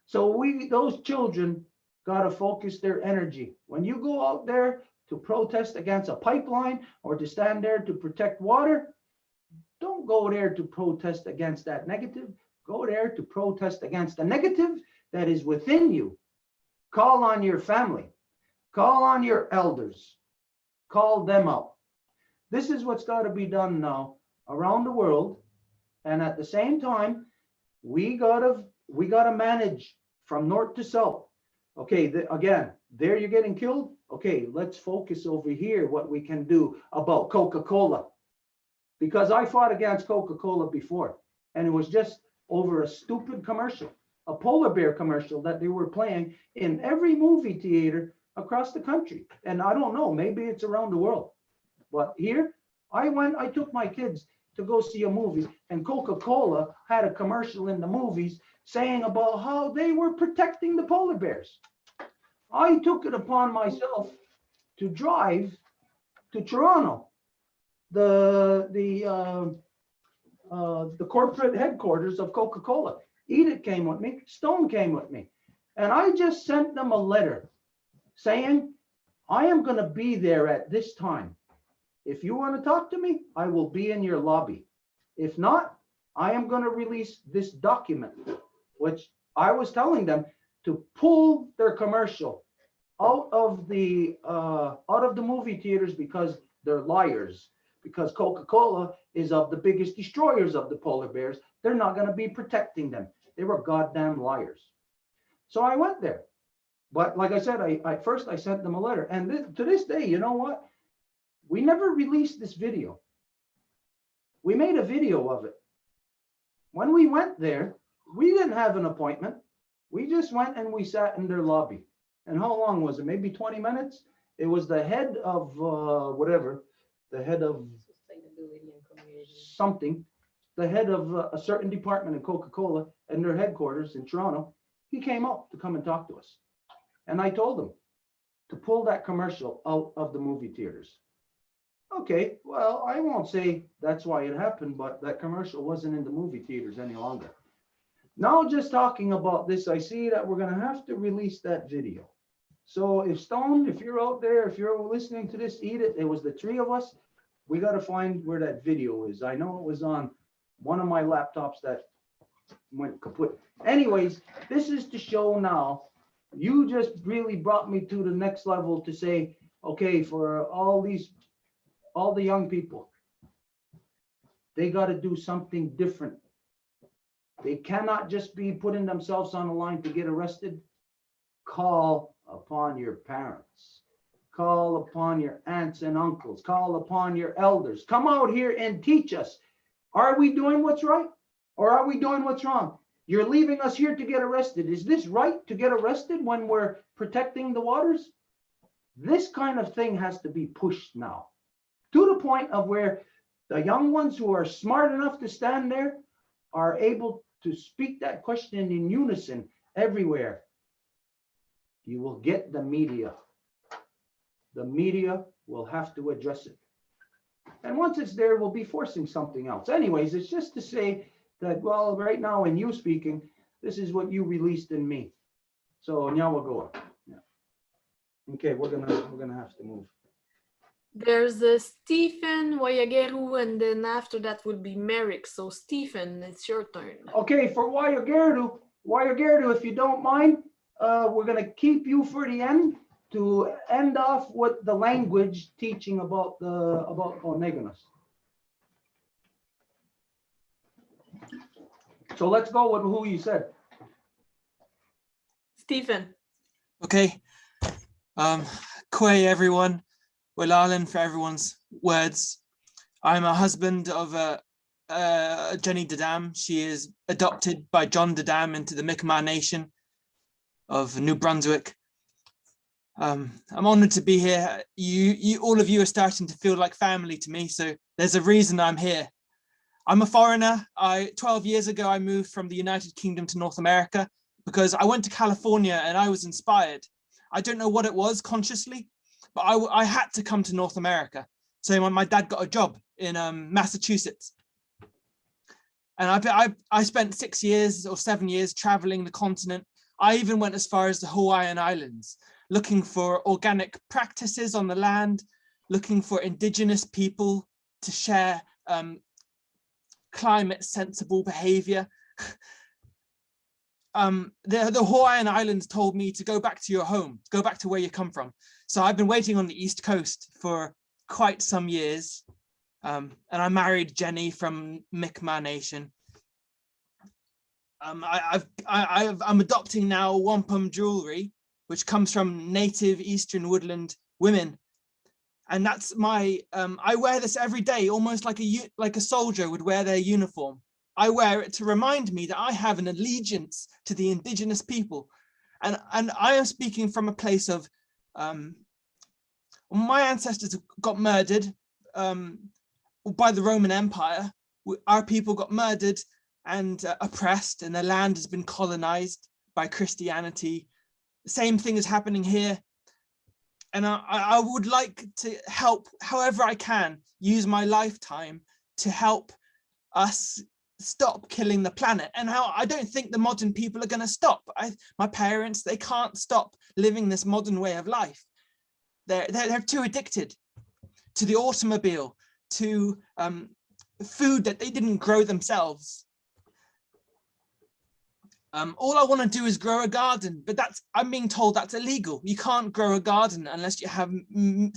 So those children got to focus their energy. When you go out there to protest against a pipeline or to stand there to protect water, don't go there to protest against that negative. Go there to protest against the negative that is within you. Call on your family. Call on your elders. Call them out. This is what's got to be done now around the world. And at the same time, we gotta manage from north to south. Okay, again, there you're getting killed. Okay, let's focus over here what we can do about Coca-Cola. Because I fought against Coca-Cola before, and it was just over a stupid commercial, a polar bear commercial that they were playing in every movie theater across the country. And I don't know, maybe it's around the world. But here, I took my kids to go see a movie, and Coca-Cola had a commercial in the movies saying about how they were protecting the polar bears. I took it upon myself to drive to Toronto, the corporate headquarters of Coca-Cola. Edith came with me, Stone came with me, and I just sent them a letter saying, I am going to be there at this time. If you want to talk to me, I will be in your lobby. If not, I am going to release this document, which I was telling them to pull their commercial out of the movie theaters because they're liars. Because Coca-Cola is of the biggest destroyers of the polar bears. They're not going to be protecting them. They were goddamn liars. So I went there. But like I said, I first sent them a letter. And to this day, you know what? We never released this video. We made a video of it. When we went there, we didn't have an appointment. We just went and we sat in their lobby. And how long was it? Maybe 20 minutes? It was the head of the head of something, the head of a certain department in Coca-Cola and their headquarters in Toronto. He came up to come and talk to us. And I told him to pull that commercial out of the movie theaters. Okay, well, I won't say that's why it happened, but that commercial wasn't in the movie theaters any longer. Now, just talking about this, I see that we're going to have to release that video. So if Stone, if you're out there, if you're listening to this, Edith, it was the three of us. We got to find where that video is. I know it was on one of my laptops that went kaput. Anyways, this is to show now. You just really brought me to the next level to say, okay, for all the young people, they got to do something different. They cannot just be putting themselves on the line to get arrested. Call upon your parents. Call upon your aunts and uncles. Call upon your elders. Come out here and teach us. Are we doing what's right? Or are we doing what's wrong? You're leaving us here to get arrested. Is this right to get arrested when we're protecting the waters? This kind of thing has to be pushed now, to the point of where the young ones who are smart enough to stand there are able to speak that question in unison everywhere. You will get the media. The media will have to address it. And once it's there, we'll be forcing something else. Anyways, it's just to say that, well, right now in you speaking, this is what you released in me. So now we'll go up. Yeah. Okay, we're gonna have to move. There's a Stephen Wayageru, and then after that would be Merrick. So Stephen, it's your turn. Okay, for Wayageru, if you don't mind, we're gonna keep you for the end to end off with the language teaching about Omeganos. So let's go with who you said. Stephen. Okay. Kwe everyone. Wilalan for everyone's words. I'm a husband of Jenny Dedam. She is adopted by John Dedam into the Mi'kmaq Nation of New Brunswick. I'm honored to be here. All of you are starting to feel like family to me, so there's a reason I'm here. I'm a foreigner. 12 years ago, I moved from the United Kingdom to North America because I went to California and I was inspired. I don't know what it was consciously, but I had to come to North America. So my dad got a job in Massachusetts. And I spent 6 years or 7 years traveling the continent. I even went as far as the Hawaiian Islands, looking for organic practices on the land, looking for indigenous people to share climate sensible behavior. The Hawaiian Islands told me to go back to your home, go back to where you come from. So I've been waiting on the East Coast for quite some years. And I married Jenny from Mi'kmaq Nation. I'm adopting now wampum jewelry which comes from native Eastern woodland women. And that's my, I wear this every day, almost like a soldier would wear their uniform. I wear it to remind me that I have an allegiance to the indigenous people. And I am speaking from a place of, my ancestors got murdered by the Roman Empire. Our people got murdered and oppressed, and their land has been colonized by Christianity. The same thing is happening here. And I would like to help, however I can, use my lifetime to help us stop killing the planet. And how I don't think the modern people are going to stop. My parents, they can't stop living this modern way of life. They're too addicted to the automobile, to food that they didn't grow themselves. All I want to do is grow a garden, but I'm being told that's illegal. You can't grow a garden unless you have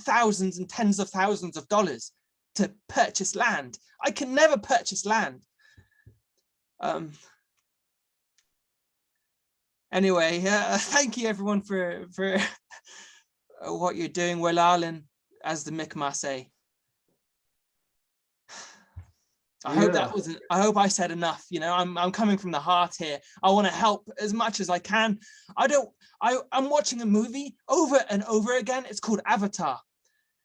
thousands and tens of thousands of dollars to purchase land. I can never purchase land. Anyway, thank you everyone for what you're doing. Well, as the Mi'kmaq say. I hope that wasn't, I hope I said enough. You know, I'm coming from the heart here. I want to help as much as I can. I'm watching a movie over and over again. It's called Avatar.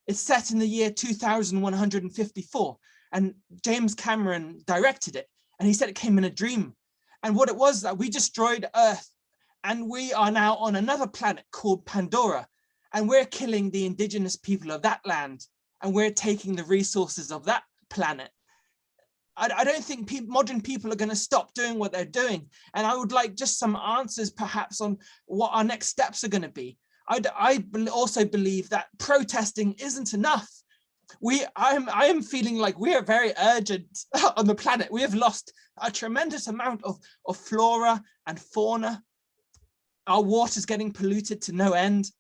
It's set in the year 2154, and James Cameron directed it. And he said it came in a dream. And what it was that we destroyed Earth, and we are now on another planet called Pandora, and we're killing the indigenous people of that land, and we're taking the resources of that planet. I don't think modern people are going to stop doing what they're doing. And I would like just some answers perhaps on what our next steps are going to be. I also believe that protesting isn't enough. I am feeling like we are very urgent on the planet. We have lost a tremendous amount of flora and fauna. Our water's getting polluted to no end,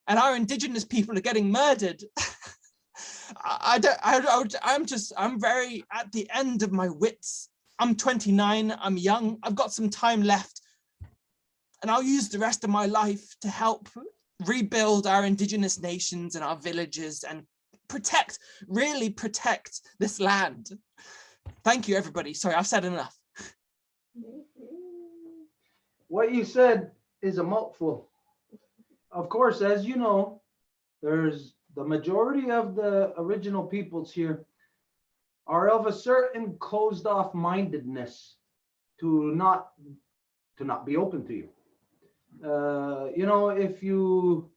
and our indigenous people are getting murdered. I'm very at the end of my wits. I'm 29, I'm young, I've got some time left, and I'll use the rest of my life to help rebuild our indigenous nations and our villages and really protect this land. Thank you, everybody. Sorry, I've said enough. What you said is a mouthful. Of course, as you know, there's the majority of the original peoples here are of a certain closed off mindedness to not be open to you. You know, if you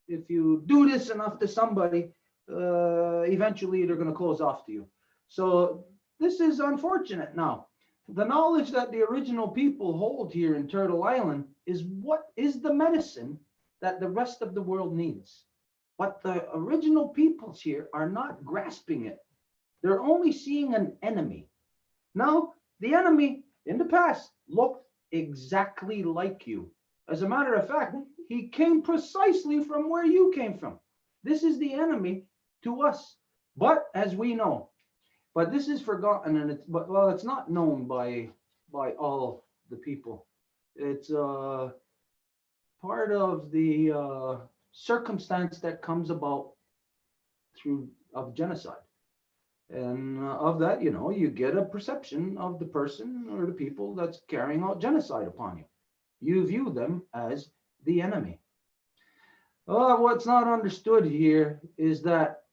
do this enough to somebody, eventually they're going to close off to you. So this is unfortunate. Now, the knowledge that the original people hold here in Turtle Island is what is the medicine that the rest of the world needs. But the original peoples here are not grasping it. They're only seeing an enemy. Now, the enemy in the past looked exactly like you. As a matter of fact, he came precisely from where you came from. This is the enemy to us. But as we know, but this is forgotten, and it's not known by all the people. It's part of the circumstance that comes about of genocide. And of that, you know, you get a perception of the person or the people that's carrying out genocide upon you. You view them as the enemy. What's not understood here is that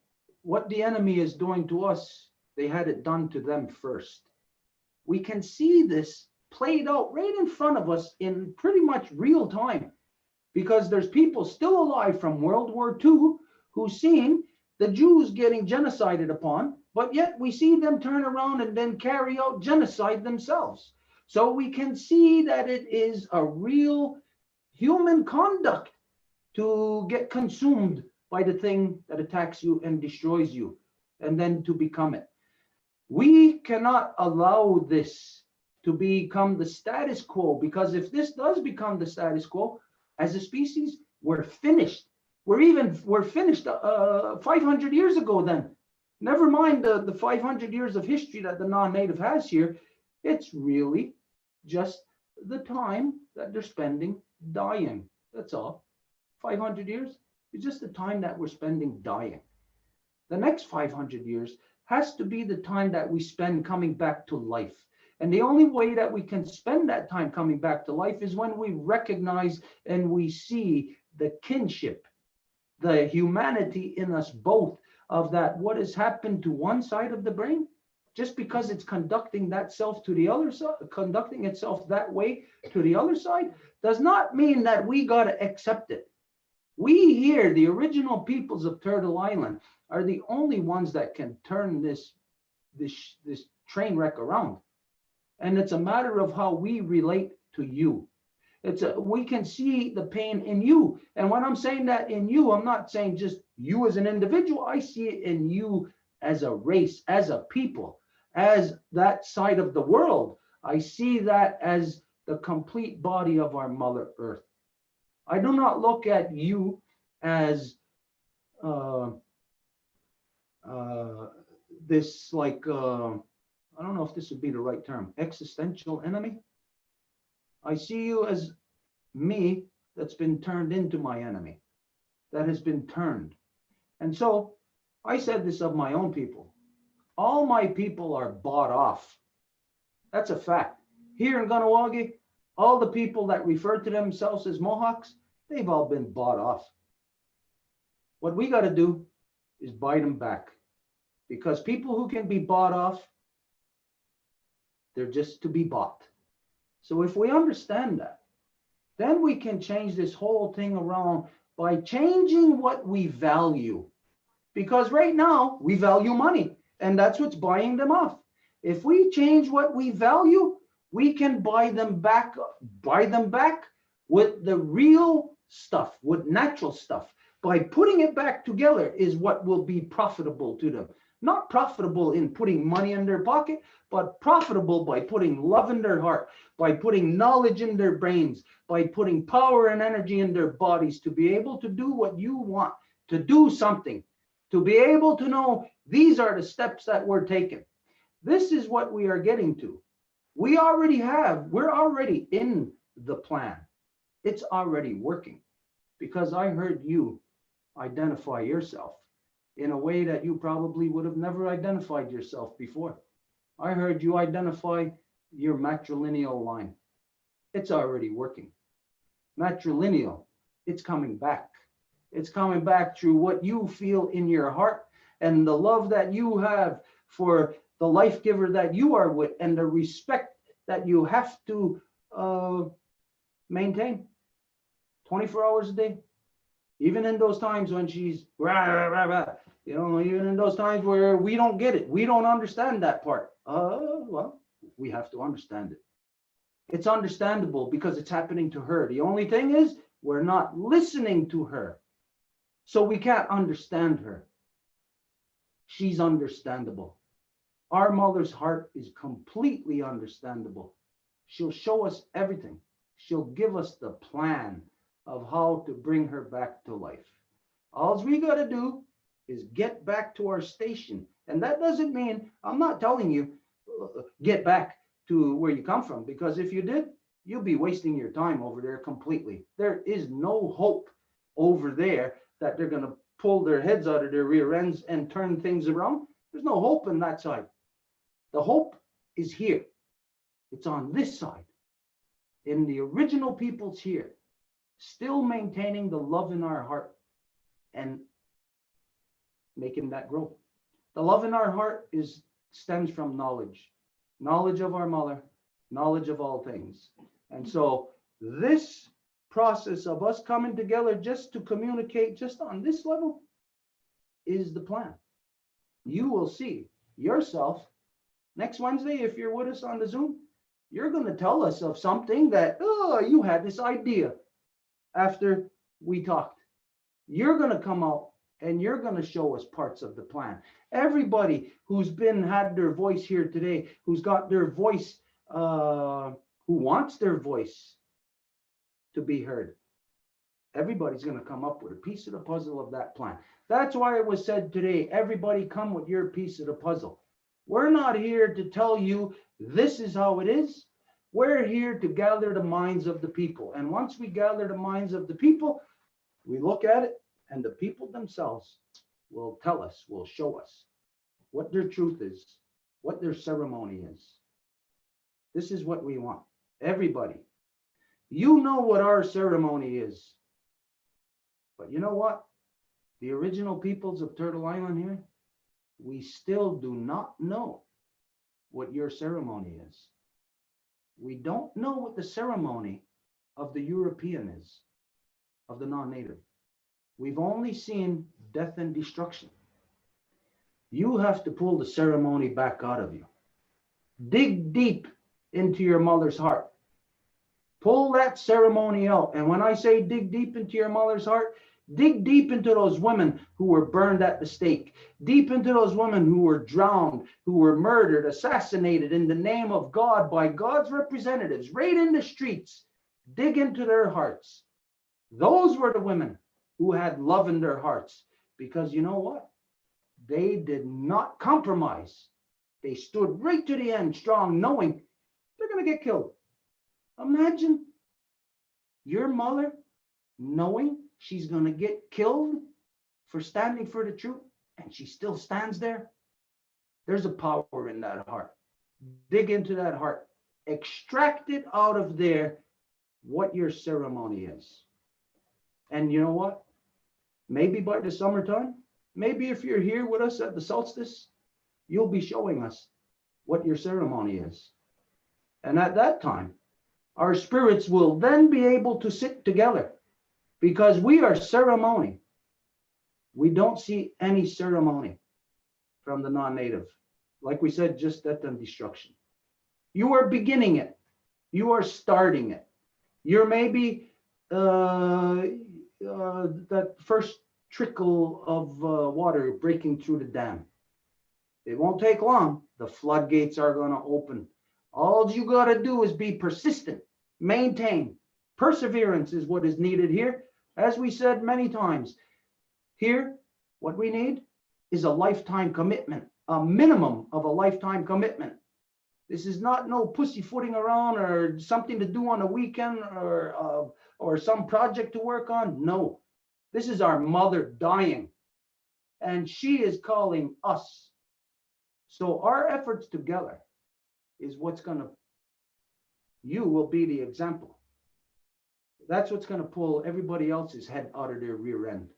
what the enemy is doing to us, they had it done to them first. We can see this played out right in front of us in pretty much real time, because there's people still alive from World War II who've seen the Jews getting genocided upon, but yet we see them turn around and then carry out genocide themselves. So we can see that it is a real human conduct to get consumed by the thing that attacks you and destroys you, and then to become it. We cannot allow this to become the status quo, because if this does become the status quo, as a species, we're finished. We're finished 500 years ago then. Never mind the 500 years of history that the non-native has here. It's really just the time that they're spending dying. That's all. 500 years is just the time that we're spending dying. The next 500 years has to be the time that we spend coming back to life. And the only way that we can spend that time coming back to life is when we recognize and we see the kinship, the humanity in us both, of that what has happened to one side of the brain, just because it's conducting that self to the other side, conducting itself that way to the other side, does not mean that we got to accept it. We here, the original peoples of Turtle Island, are the only ones that can turn this train wreck around. And it's a matter of how we relate to you. We can see the pain in you. And when I'm saying that in you, I'm not saying just you as an individual. I see it in you as a race, as a people, as that side of the world. I see that as the complete body of our Mother Earth. I do not look at you as this, like, I don't know if this would be the right term, existential enemy. I see you as me that's been turned into my enemy, that has been turned. And so I said this of my own people. All my people are bought off. That's a fact. Here in Kahnawake, all the people that refer to themselves as Mohawks, they've all been bought off. What we got to do is buy them back, because people who can be bought off, they're just to be bought. So if we understand that, then we can change this whole thing around by changing what we value. Because right now we value money, and that's what's buying them off. If we change what we value, we can buy them back with the real stuff, with natural stuff. By putting it back together is what will be profitable to them. Not profitable in putting money in their pocket, but profitable by putting love in their heart, by putting knowledge in their brains, by putting power and energy in their bodies to be able to do what you want, to do something, to be able to know these are the steps that we're taking. This is what we are getting to. We're already in the plan. It's already working, because I heard you identify yourself in a way that you probably would have never identified yourself before. I heard you identify your matrilineal line. It's already working. Matrilineal, it's coming back. It's coming back through what you feel in your heart and the love that you have for the life giver that you are with, and the respect that you have to maintain 24 hours a day. Even in those times when she's rah, rah, rah, rah, you know, even in those times where we don't get it, we don't understand that part. Well, we have to understand it. It's understandable because it's happening to her. The only thing is we're not listening to her. So we can't understand her. She's understandable. Our mother's heart is completely understandable. She'll show us everything. She'll give us the plan of how to bring her back to life. All we got to do is get back to our station. And that doesn't mean, I'm not telling you, get back to where you come from, because if you did, you'll be wasting your time over there completely. There is no hope over there that they're going to pull their heads out of their rear ends and turn things around. There's no hope on that side. The hope is here. It's on this side. In the original peoples here, still maintaining the love in our heart and making that grow. The love in our heart stems from knowledge of our mother, knowledge of all things. And so this process of us coming together just to communicate just on this level is the plan. You will see yourself next Wednesday, if you're with us on the Zoom, you're going to tell us of something that, oh, you had this idea after we talked. You're going to come out and you're going to show us parts of the plan. Everybody who's had their voice here today, who's got their voice, who wants their voice to be heard, everybody's going to come up with a piece of the puzzle of that plan. That's why it was said today, everybody come with your piece of the puzzle. We're not here to tell you this is how it is. We're here to gather the minds of the people. And once we gather the minds of the people, we We look at it, and the people themselves will tell us, will show us what their truth is, what their ceremony is. This is what we want. Everybody, you know what our ceremony is. But you know what? The original peoples of Turtle Island here, we still do not know what your ceremony is. We don't know what the ceremony of the European is, of the non-native. We've only seen death and destruction. You have to pull the ceremony back out of you. Dig deep into your mother's heart. Pull that ceremony out. And when I say dig deep into your mother's heart, dig deep into those women who were burned at the stake, deep into those women who were drowned, who were murdered, assassinated in the name of God by God's representatives, right in the streets. Dig into their hearts. Those were the women who had love in their hearts, because you know what? They did not compromise. They stood right to the end strong, knowing they're going to get killed. Imagine your mother knowing she's going to get killed for standing for the truth, and she still stands there. There's a power in that heart. Dig into that heart. Extract it out of there, what your ceremony is. And you know what? Maybe by the summertime, maybe if you're here with us at the solstice, you'll be showing us what your ceremony is. And at that time, our spirits will then be able to sit together, because we are ceremony. We don't see any ceremony from the non-native. Like we said, just death and destruction. You are beginning it. You are starting it. You're maybe that first trickle of water breaking through the dam. It won't take long. The floodgates are going to open. All you got to do is be persistent, maintain. Perseverance is what is needed here. As we said many times, here, what we need is a lifetime commitment, a minimum of a lifetime commitment. This is not no pussyfooting around or something to do on a weekend or some project to work on. No, this is our mother dying, and she is calling us. So our efforts together is what's going to, you will be the example. That's what's going to pull everybody else's head out of their rear end.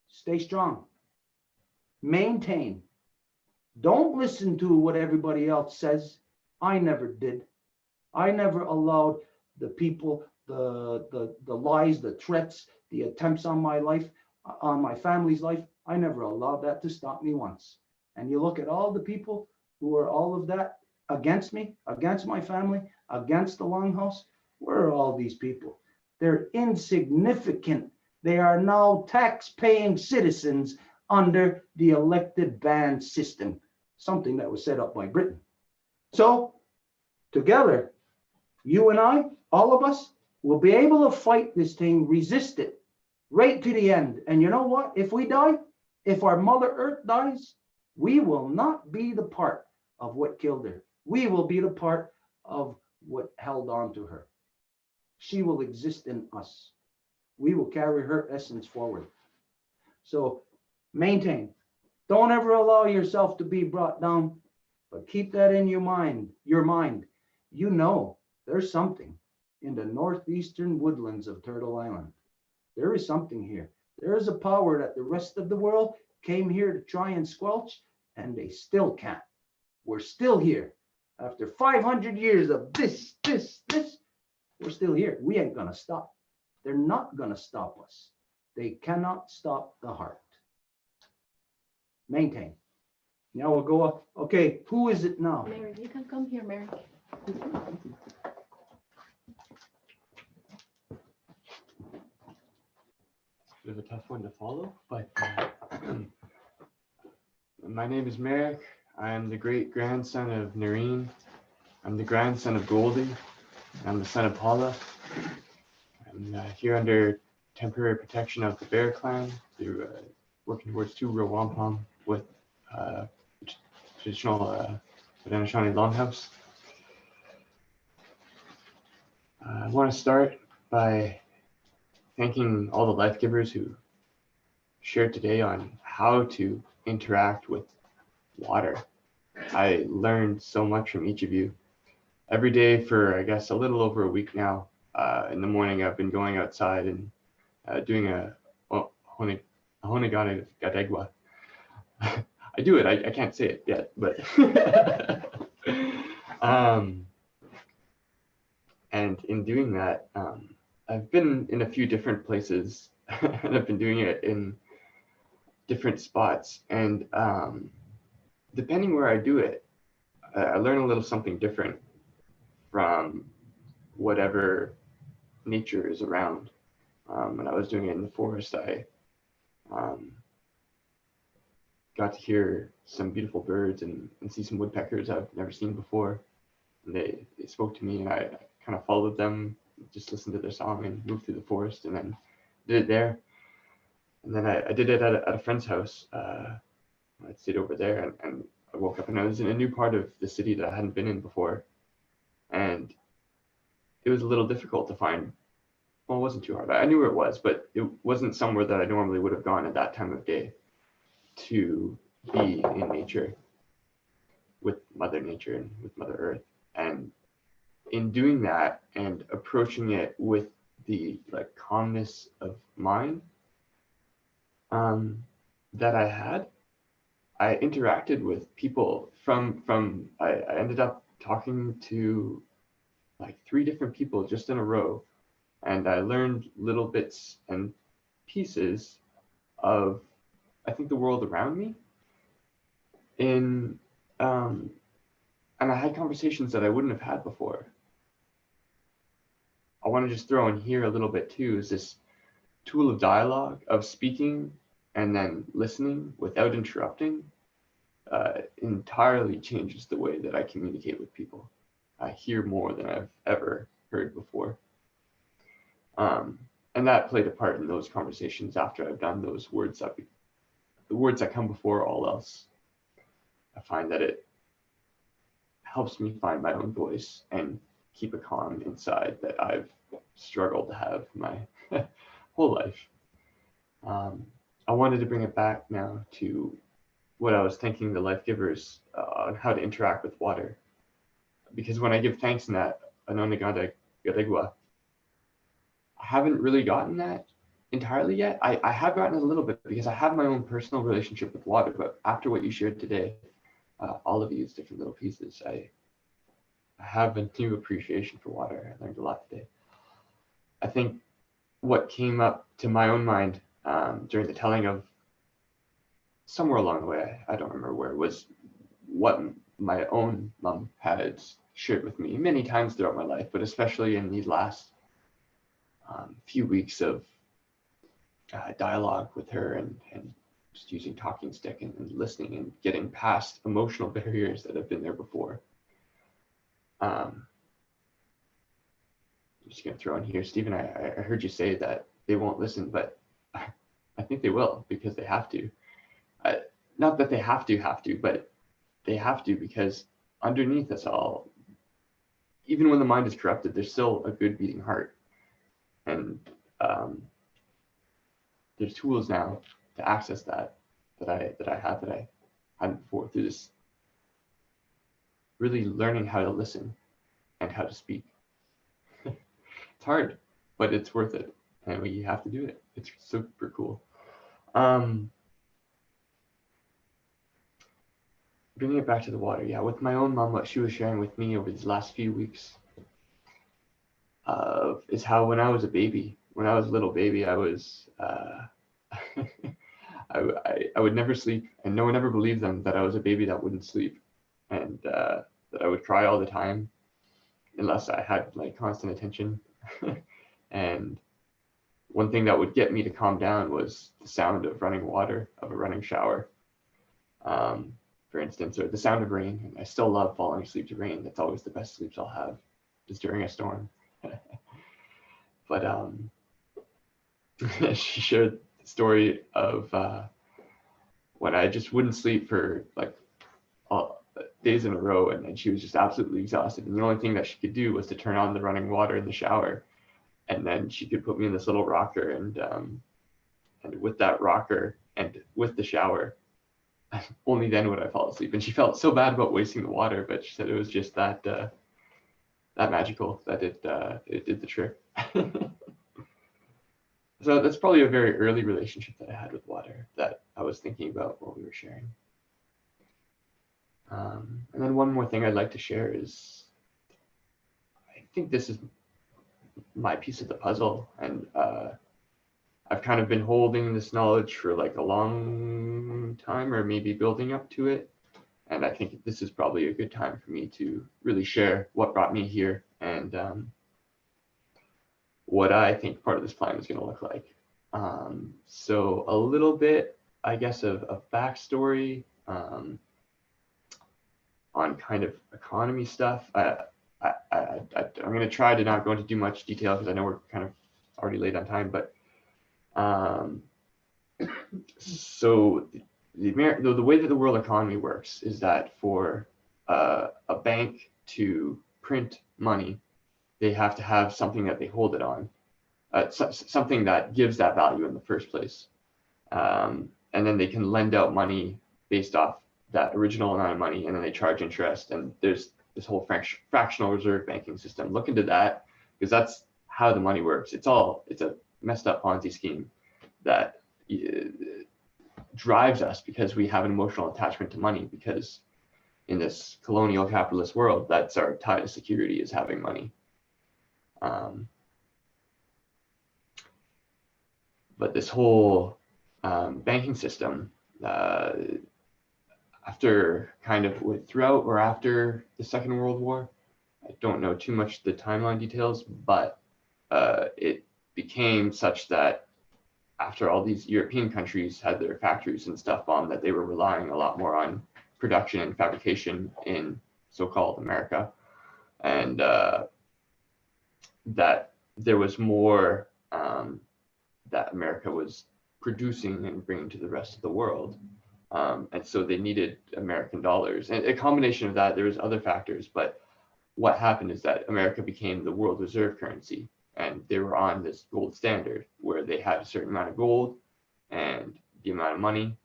Stay strong. Maintain. Don't listen to what everybody else says. I never did. I never allowed the people, the lies, the threats, the attempts on my life, on my family's life. I never allowed that to stop me once. And you look at all the people who are all of that against me, against my family, against the Longhouse. Where are all these people? They're insignificant. They are now tax-paying citizens under the elected band system, something that was set up by Britain. So together, you and I, all of us, will be able to fight this thing, resist it, right to the end. And you know what? If we die, if our Mother Earth dies, we will not be the part of what killed her. We will be the part of what held on to her. She will exist in us. We will carry her essence forward. So maintain. Don't ever allow yourself to be brought down, but keep that in your mind. You know there's something in the northeastern woodlands of Turtle Island. There is something here. There is a power that the rest of the world came here to try and squelch, and they still can't. We're still here. After 500 years of this, we're still here. We ain't gonna stop. They're not gonna stop us. They cannot stop the heart. Maintain. Now we'll go up. Okay, who is it now? Mary, you can come here, Mary. Bit of a tough one to follow, but my name is Merrick. I am the great grandson of Noreen. I'm the grandson of Goldie. I'm the son of Paula. I'm here under temporary protection of the Bear Clan through working towards 2 real wampum with traditional Haudenosaunee Longhouse. I want to start by thanking all the life givers who shared today on how to interact with water. I learned so much from each of you. Every day for, I guess, a little over a week now, in the morning, I've been going outside and doing a honegana gadegwa. I do it, I can't say it yet, but and in doing that, I've been in a few different places and I've been doing it in different spots. And depending where I do it, I learn a little something different from whatever nature is around. When I was doing it in the forest, I got to hear some beautiful birds and see some woodpeckers I've never seen before. And they spoke to me, and I kind of followed them, just listened to their song and moved through the forest, and then did it there. And then I did it at a friend's house. I stayed over there, and I woke up and I was in a new part of the city that I hadn't been in before. And it was a little difficult to find. Well, it wasn't too hard. I knew where it was, but it wasn't somewhere that I normally would have gone at that time of day to be in nature with Mother Nature and with Mother Earth. And in doing that and approaching it with the calmness of mind that I had, I interacted with people I ended up talking to 3 different people just in a row. And I learned little bits and pieces of, I think, the world around me. And I had conversations that I wouldn't have had before. I want to just throw in here a little bit too, is this tool of dialogue, of speaking and then listening without interrupting, entirely changes the way that I communicate with people. I hear more than I've ever heard before. And that played a part in those conversations after I've done those words the words that come before all else. I find that it helps me find my own voice and keep a calm inside that I've struggled to have my whole life. I wanted to bring it back now to what I was thanking the life givers on how to interact with water. Because when I give thanks in that Anonagada Gadegwa, I haven't really gotten that entirely yet. I have gotten it a little bit because I have my own personal relationship with water, but after what you shared today, all of these different little pieces, I have a new appreciation for water. I learned a lot today. I think what came up to my own mind during the telling of, somewhere along the way, I don't remember where, was what my own mom had shared with me many times throughout my life, but especially in these last few weeks of dialogue with her and just using talking stick and listening and getting past emotional barriers that have been there before. I'm just going to throw in here, Stephen, I heard you say that they won't listen, but I think they will, because they have to. Not that they have to, but they have to, because underneath us all, even when the mind is corrupted, there's still a good beating heart. And there's tools now to access that I hadn't before, through this really learning how to listen and how to speak. It's hard, but it's worth it, and we have to do it. It's super cool. Bringing it back to the water, yeah, with my own mom, what she was sharing with me over these last few weeks is how when I was a baby, when I was a little baby, I was I would never sleep, and no one ever believed them that I was a baby that wouldn't sleep, and that I would cry all the time unless I had constant attention. And one thing that would get me to calm down was the sound of running water, of a running shower, for instance, or the sound of rain. And I still love falling asleep to rain. That's always the best sleeps I'll have, is during a storm. But she shared the story of when I just wouldn't sleep for days in a row, and she was just absolutely exhausted. And the only thing that she could do was to turn on the running water in the shower and then she could put me in this little rocker, and with that rocker and with the shower, only then would I fall asleep. And she felt so bad about wasting the water, but she said it was just that that magical that it did the trick. So that's probably a very early relationship that I had with water that I was thinking about while we were sharing. And then one more thing I'd like to share is, I think this is my piece of the puzzle, and I've kind of been holding this knowledge for like a long time, or maybe building up to it. And I think this is probably a good time for me to really share what brought me here, and what I think part of this plan is going to look like. So a little bit, I guess, of backstory on kind of economy stuff. I'm going to try to not go into too much detail because I know we're kind of already late on time, but so the way that the world economy works is that for a bank to print money, they have to have something that they hold it on, something that gives that value in the first place. And then they can lend out money based off that original amount of money, and then they charge interest. And there's this whole fractional reserve banking system. Look into that, because that's how the money works. It's a messed up Ponzi scheme that drives us because we have an emotional attachment to money, because in this colonial capitalist world, that's our tie to security, is having money. But this whole banking system, after kind of throughout or after the Second World War, I don't know too much the timeline details, but it became such that after all these European countries had their factories and stuff bombed, that they were relying a lot more on production and fabrication in so-called America, and that there was more that America was producing and bringing to the rest of the world. And so they needed American dollars. And a combination of that, there was other factors, but what happened is that America became the world reserve currency, and they were on this gold standard where they had a certain amount of gold, and the amount of money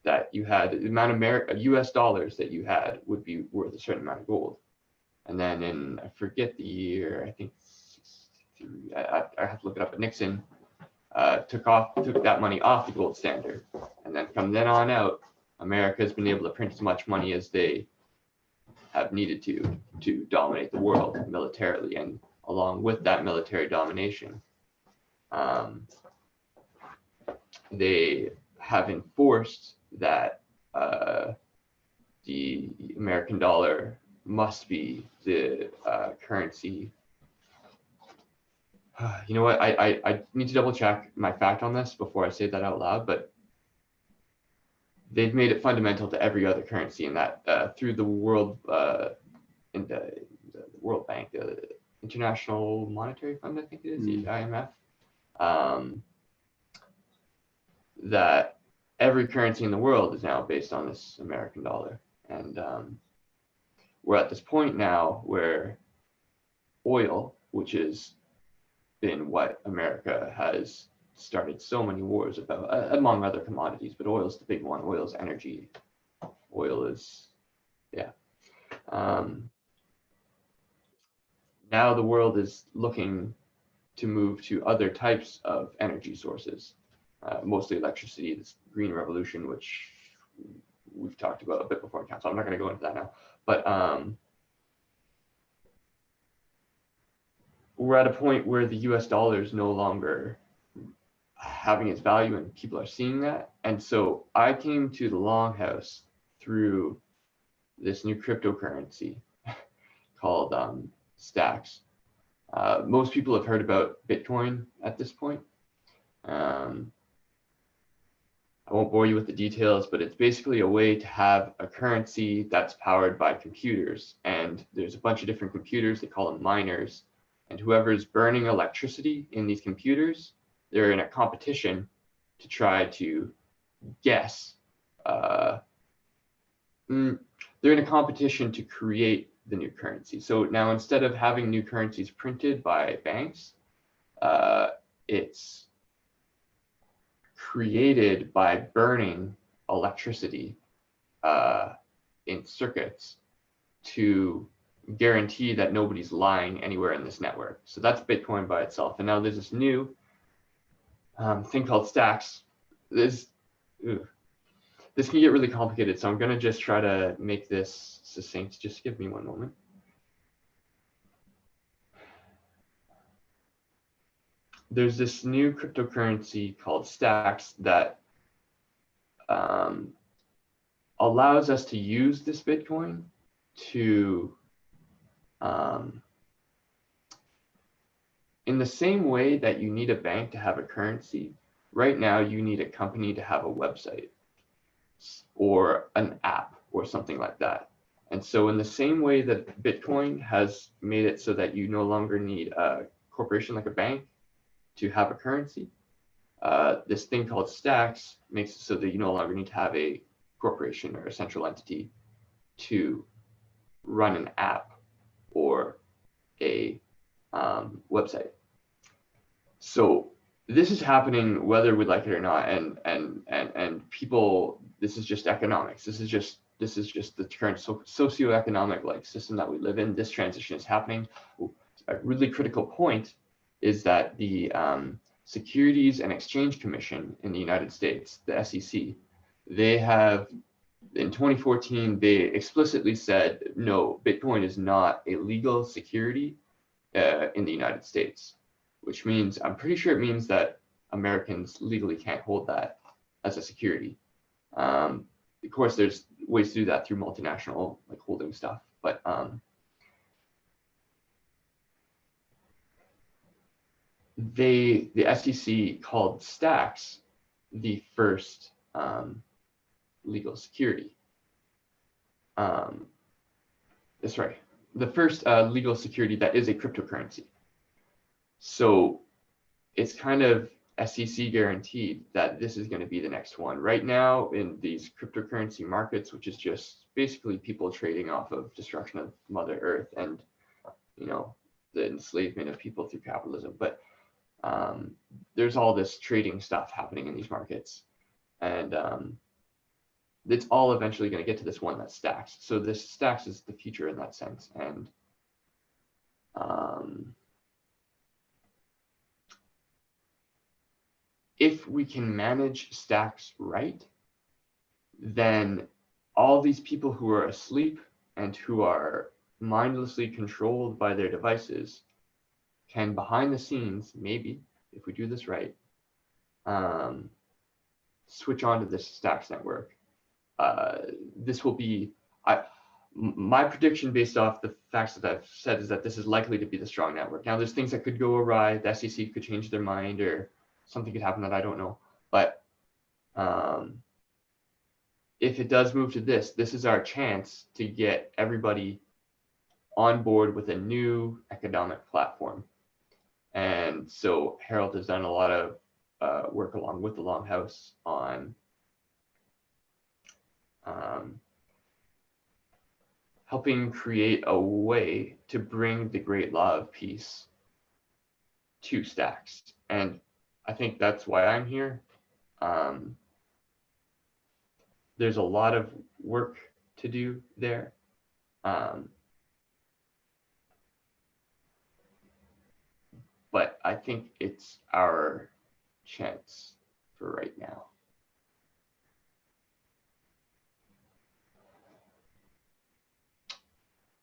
that you had, the amount of US dollars that you had would be worth a certain amount of gold. And then in, I forget the year, I think I have to look it up, but Nixon took that money off the gold standard. And then from then on out, America has been able to print as much money as they have needed to dominate the world militarily. And along with that military domination, they have enforced that the American dollar must be the currency. You know what? I need to double check my fact on this before I say that out loud, but they've made it fundamental to every other currency, and that through the world, in the World Bank, the International Monetary Fund, I think it is, the IMF, that every currency in the world is now based on this American dollar. And we're at this point now where oil, which has been what America has started so many wars about, among other commodities, but oil is the big one. Oil is energy. Oil is, yeah. Now the world is looking to move to other types of energy sources, mostly electricity, this green revolution, which we've talked about a bit before in council. I'm not going to go into that now, but we're at a point where the US dollar is no longer having its value, and people are seeing that. And so I came to the Longhouse through this new cryptocurrency called Stacks. Most people have heard about Bitcoin at this point. I won't bore you with the details, but it's basically a way to have a currency that's powered by computers. And there's a bunch of different computers, they call them miners. And whoever's burning electricity in these computers, they're in a competition to try to guess. They're in a competition to create the new currency. So now instead of having new currencies printed by banks, it's created by burning electricity in circuits to guarantee that nobody's lying anywhere in this network. So that's Bitcoin by itself. And now there's this new thing called stacks. This can get really complicated, so I'm going to just try to make this succinct. Just give me one moment. There's this new cryptocurrency called stacks that allows us to use this Bitcoin to, in the same way that you need a bank to have a currency, right now you need a company to have a website or an app or something like that. And so in the same way that Bitcoin has made it so that you no longer need a corporation like a bank to have a currency, this thing called stacks makes it so that you no longer need to have a corporation or a central entity to run an app or a website. So this is happening whether we like it or not, and people, this is just economics. This is just the current socioeconomic like system that we live in. This transition is happening. A really critical point is that the Securities and Exchange Commission in the United States, the SEC, they have, in 2014, they explicitly said, no, Bitcoin is not a legal security in the United States, which means, I'm pretty sure it means that Americans legally can't hold that as a security. Of course, there's ways to do that through multinational like holding stuff, but the SEC called stacks the first legal security. That's right, the first legal security that is a cryptocurrency. So it's kind of SEC guaranteed that this is going to be the next one. Right now in these cryptocurrency markets, which is just basically people trading off of destruction of Mother Earth and, you know, the enslavement of people through capitalism. But there's all this trading stuff happening in these markets, and it's all eventually going to get to this one that stacks. So this stacks is the future in that sense. And if we can manage stacks right, then all these people who are asleep and who are mindlessly controlled by their devices can, behind the scenes, maybe, if we do this right, switch on to this stacks network. This will be, my prediction based off the facts that I've said is that this is likely to be the strong network. Now, there's things that could go awry. The SEC could change their mind, or something could happen that I don't know. But if it does move to this, this is our chance to get everybody on board with a new economic platform. And so Harold has done a lot of work along with the Longhouse on helping create a way to bring the great law of peace to stacks. And I think that's why I'm here. There's a lot of work to do there. But I think it's our chance for right now.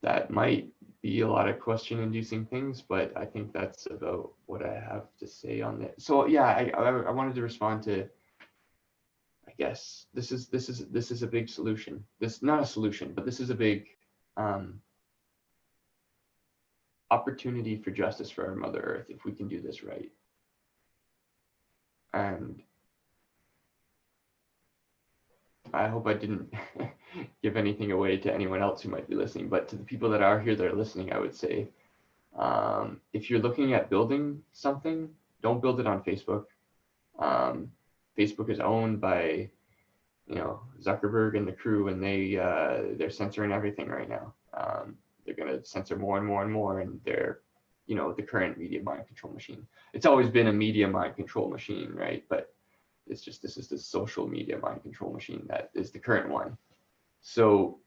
That might be a lot of question-inducing things, but I think that's about what I have to say on that. So yeah, I wanted to respond to, I guess this is a big solution. This, not a solution, but this is a big opportunity for justice for our Mother Earth if we can do this right. And I hope I didn't give anything away to anyone else who might be listening, but to the people that are here that are listening, I would say, if you're looking at building something, don't build it on Facebook. Facebook is owned by, you know, Zuckerberg and the crew, and they're censoring everything right now. They're going to censor more and more and more, and they're, you know, the current media mind control machine. It's always been a media mind control machine, right? But it's just, this is the social media mind control machine that is the current one. So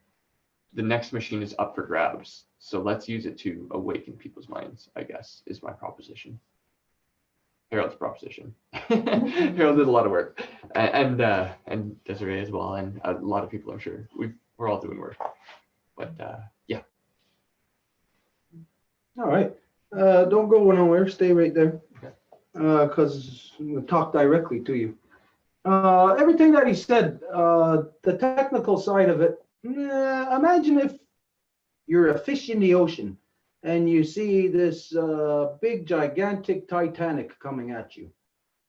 the next machine is up for grabs. So let's use it to awaken people's minds, I guess, is my proposition. Harold's proposition. Harold did a lot of work, and Desiree as well, and a lot of people, I'm sure. We're all doing work, but yeah. All right. Don't go nowhere. Stay right there, because we'll talk directly to you. Everything that he said, the technical side of it. Imagine if you're a fish in the ocean and you see this big, gigantic Titanic coming at you.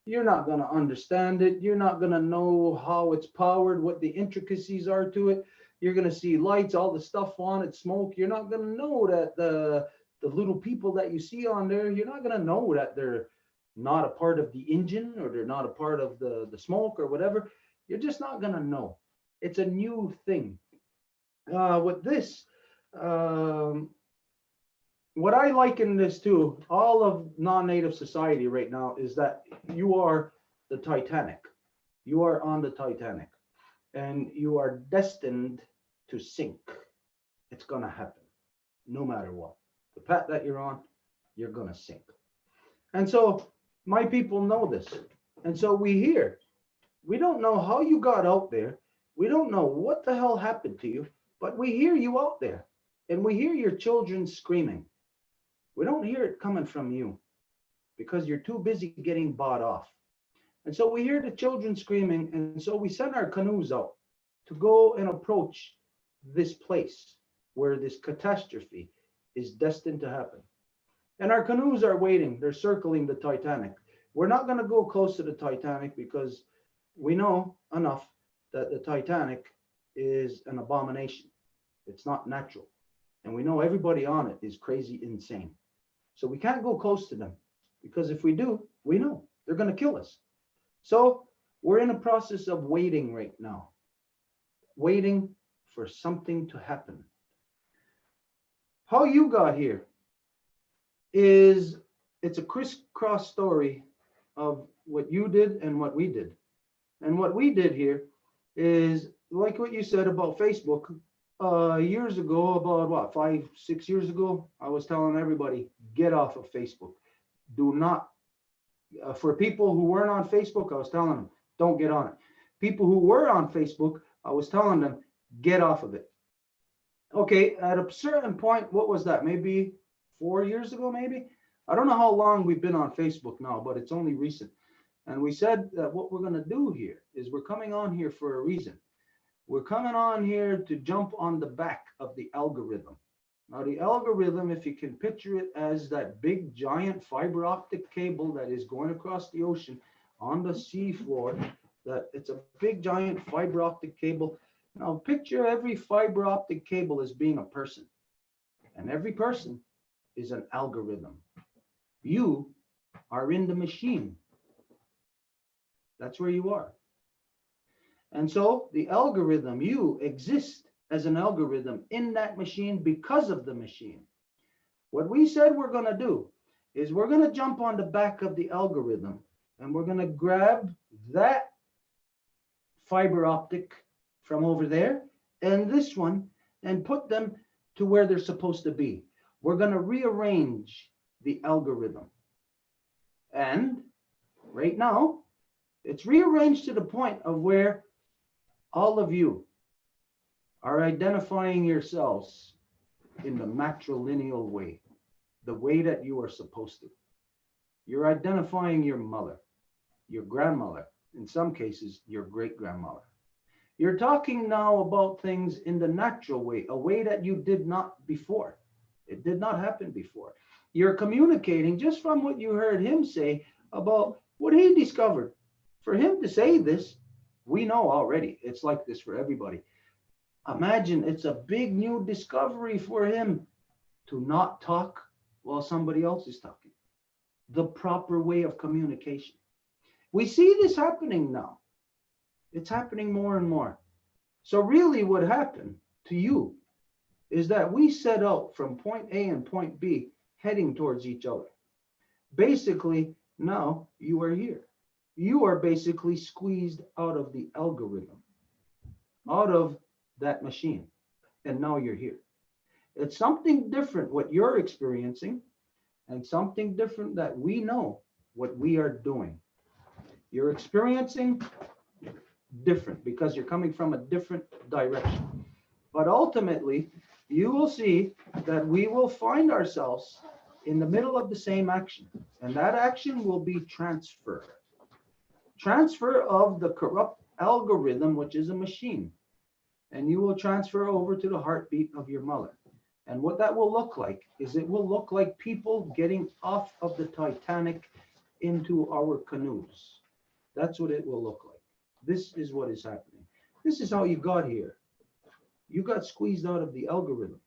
You're not going to understand it. You're not going to know how it's powered, what the intricacies are to it. You're going to see lights, all the stuff on it, smoke. You're not going to know that the little people that you see on there, you're not going to know that they're not a part of the engine, or they're not a part of the smoke or whatever. You're just not going to know. It's a new thing. With this, what I liken this to, all of non-native society right now, is that you are the Titanic. You are on the Titanic, and you are destined to sink. It's going to happen, no matter what. The path that you're on, you're going to sink. And so my people know this. And so we don't know how you got out there. We don't know what the hell happened to you, but we hear you out there, and we hear your children screaming. We don't hear it coming from you because you're too busy getting bought off. And so we hear the children screaming, and so we send our canoes out to go and approach this place where this catastrophe is destined to happen. And our canoes are waiting. They're circling the Titanic. We're not going to go close to the Titanic because we know enough that the Titanic is an abomination. It's not natural. And we know everybody on it is crazy insane. So we can't go close to them, because if we do, we know they're going to kill us. So we're in a process of waiting right now, waiting for something to happen. How you got here is, it's a crisscross story of what you did and what we did. And what we did here is, like what you said about Facebook, years ago, about what, 5, 6 years ago, I was telling everybody, get off of Facebook. Do not, for people who weren't on Facebook, I was telling them, don't get on it. People who were on Facebook, I was telling them, get off of it. Okay, at a certain point, what was that? Maybe 4 years ago, maybe? I don't know how long we've been on Facebook now, but it's only recent. And we said that what we're going to do here is we're coming on here for a reason. We're coming on here to jump on the back of the algorithm. Now, the algorithm, if you can picture it as that big, giant fiber optic cable that is going across the ocean on the seafloor, that it's a big, giant fiber optic cable. Now, picture every fiber optic cable as being a person, and every person is an algorithm. You are in the machine. That's where you are. And so the algorithm, you exist as an algorithm in that machine because of the machine. What we said we're going to do is we're going to jump on the back of the algorithm, and we're going to grab that fiber optic from over there and this one and put them to where they're supposed to be. We're going to rearrange the algorithm. And right now, it's rearranged to the point of where all of you are identifying yourselves in the matrilineal way, the way that you are supposed to. You're identifying your mother, your grandmother, in some cases, your great-grandmother. You're talking now about things in the natural way, a way that you did not before. It did not happen before. You're communicating just from what you heard him say about what he discovered. For him to say this, we know already. It's like this for everybody. Imagine it's a big new discovery for him to not talk while somebody else is talking. The proper way of communication. We see this happening now. It's happening more and more. So really what happened to you is that we set out from point A and point B heading towards each other. Basically, now you are here. You are basically squeezed out of the algorithm, out of that machine, and now you're here. It's something different what you're experiencing, and something different that we know what we are doing. You're experiencing different because you're coming from a different direction. But ultimately, you will see that we will find ourselves in the middle of the same action, and that action will be transfer. Transfer of the corrupt algorithm, which is a machine, and you will transfer over to the heartbeat of your mother. And what that will look like is it will look like people getting off of the Titanic into our canoes. That's what it will look like. This is what is happening. This is how you got here. You got squeezed out of the algorithm.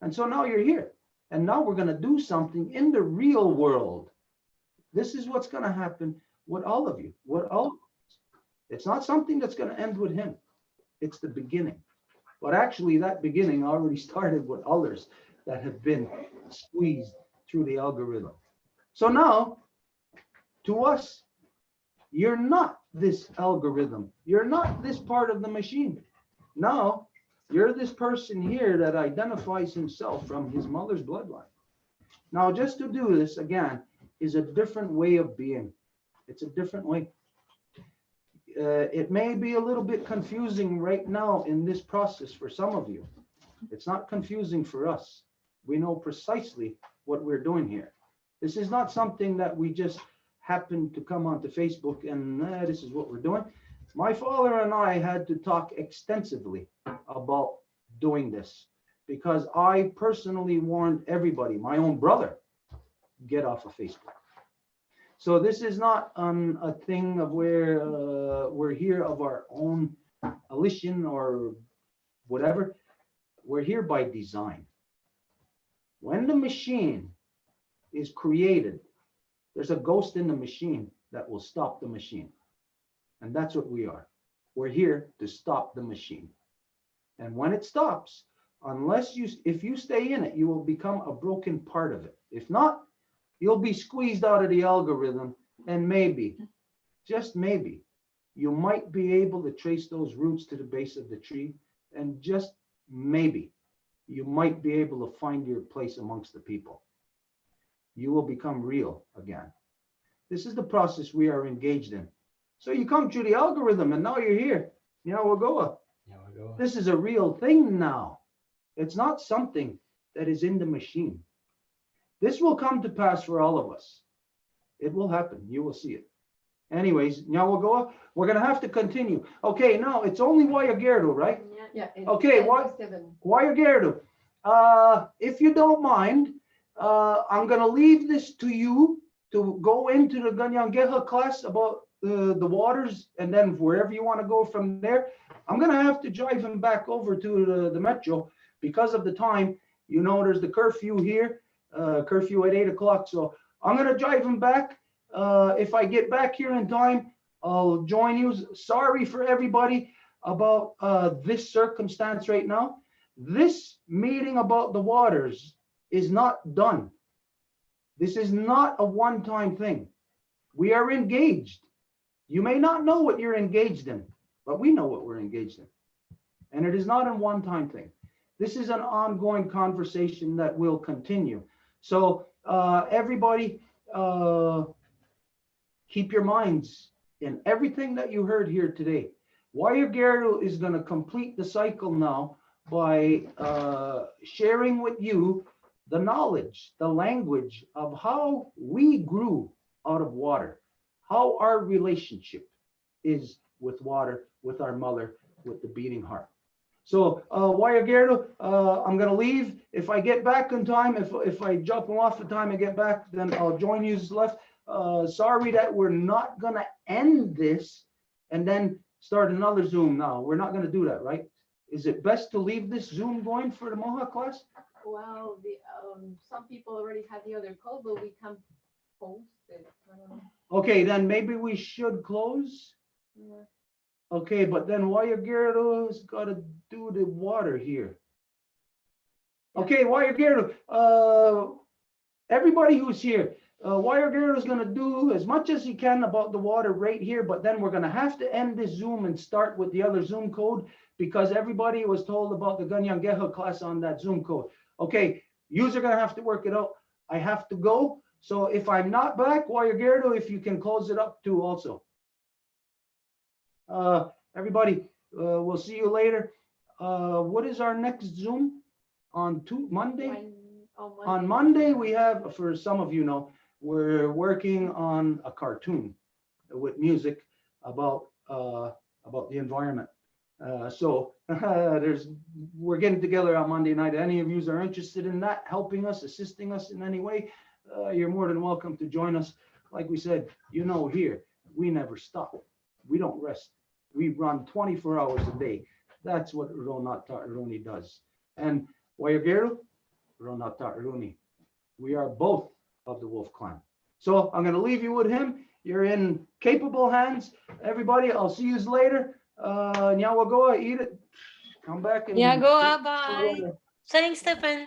And so now you're here. And now we're going to do something in the real world. This is what's going to happen with all of you. It's not something that's going to end with him. It's the beginning. But actually, that beginning already started with others that have been squeezed through the algorithm. So now, to us, you're not this algorithm. You're not this part of the machine. Now, you're this person here that identifies himself from his mother's bloodline. Now, just to do this, again, is a different way of being. It's a different way. It may be a little bit confusing right now in this process for some of you. It's not confusing for us. We know precisely what we're doing here. This is not something that we just happen to come onto Facebook and this is what we're doing. My father and I had to talk extensively about doing this because I personally warned everybody, my own brother, get off of Facebook. So this is not a thing of where we're here of our own volition or whatever. We're here by design. When the machine is created, there's a ghost in the machine that will stop the machine. And that's what we are. We're here to stop the machine. And when it stops, if you stay in it, you will become a broken part of it. If not, you'll be squeezed out of the algorithm, and maybe, just maybe, you might be able to trace those roots to the base of the tree, and just maybe, you might be able to find your place amongst the people. You will become real again. This is the process we are engaged in. So you come through the algorithm, and now you're here. Yawagoa. This is a real thing now. It's not something that is in the machine. This will come to pass for all of us. It will happen. You will see it. Anyways, Nyawagoa, we're going to have to continue. Okay, now it's only Wayagerdo, right? Yeah. Okay, Wayagerdo. If you don't mind, I'm going to leave this to you to go into the Ganyangeha class about the waters, and then wherever you want to go from there. I'm going to have to drive him back over to the metro because of the time. There's the curfew here. Curfew at 8 o'clock. So I'm going to drive him back. If I get back here in time, I'll join you. Sorry for everybody about this circumstance right now. This meeting about the waters is not done. This is not a one-time thing. We are engaged. You may not know what you're engaged in, but we know what we're engaged in. And it is not a one-time thing. This is an ongoing conversation that will continue. So everybody, keep your minds in everything that you heard here today. Wayagerdo is going to complete the cycle now by sharing with you the knowledge, the language of how we grew out of water, how our relationship is with water, with our mother, with the beating heart. So, Wayagerdo, I'm going to leave. If I get back in time, if I drop him off the time I get back, then I'll join you left. Sorry that we're not going to end this and then start another Zoom now. We're not going to do that, right? Is it best to leave this Zoom going for the Mohawk class? Well, some people already had the other call, but we can post it. Okay, then maybe we should close. Yeah. Okay, but then Wayagerdo's got to do the water here. Okay, Wayagerdo, everybody who's here, Wire is going to do as much as he can about the water right here, but then we're going to have to end this Zoom and start with the other Zoom code because everybody was told about the Ganyang Geha class on that Zoom code. Okay, yous are going to have to work it out. I have to go. So if I'm not back, Wire if you can close it up too also. Everybody, we'll see you later. What is our next Zoom? On Monday? On Monday, we have, for some of you know, we're working on a cartoon with music about the environment. So we're getting together on Monday night. Any of you are interested in that, helping us, assisting us in any way, you're more than welcome to join us. Like we said, you know, here, we never stop. We don't rest. We run 24 hours a day. That's what Ronat Runi does. And Wayageru, Ronat Runi. We are both of the Wolf Clan. So I'm going to leave you with him. You're in capable hands. Everybody, I'll see you later. Nyawagoa, eat it. Come back and Nyagoa, bye. Thanks, Stefan.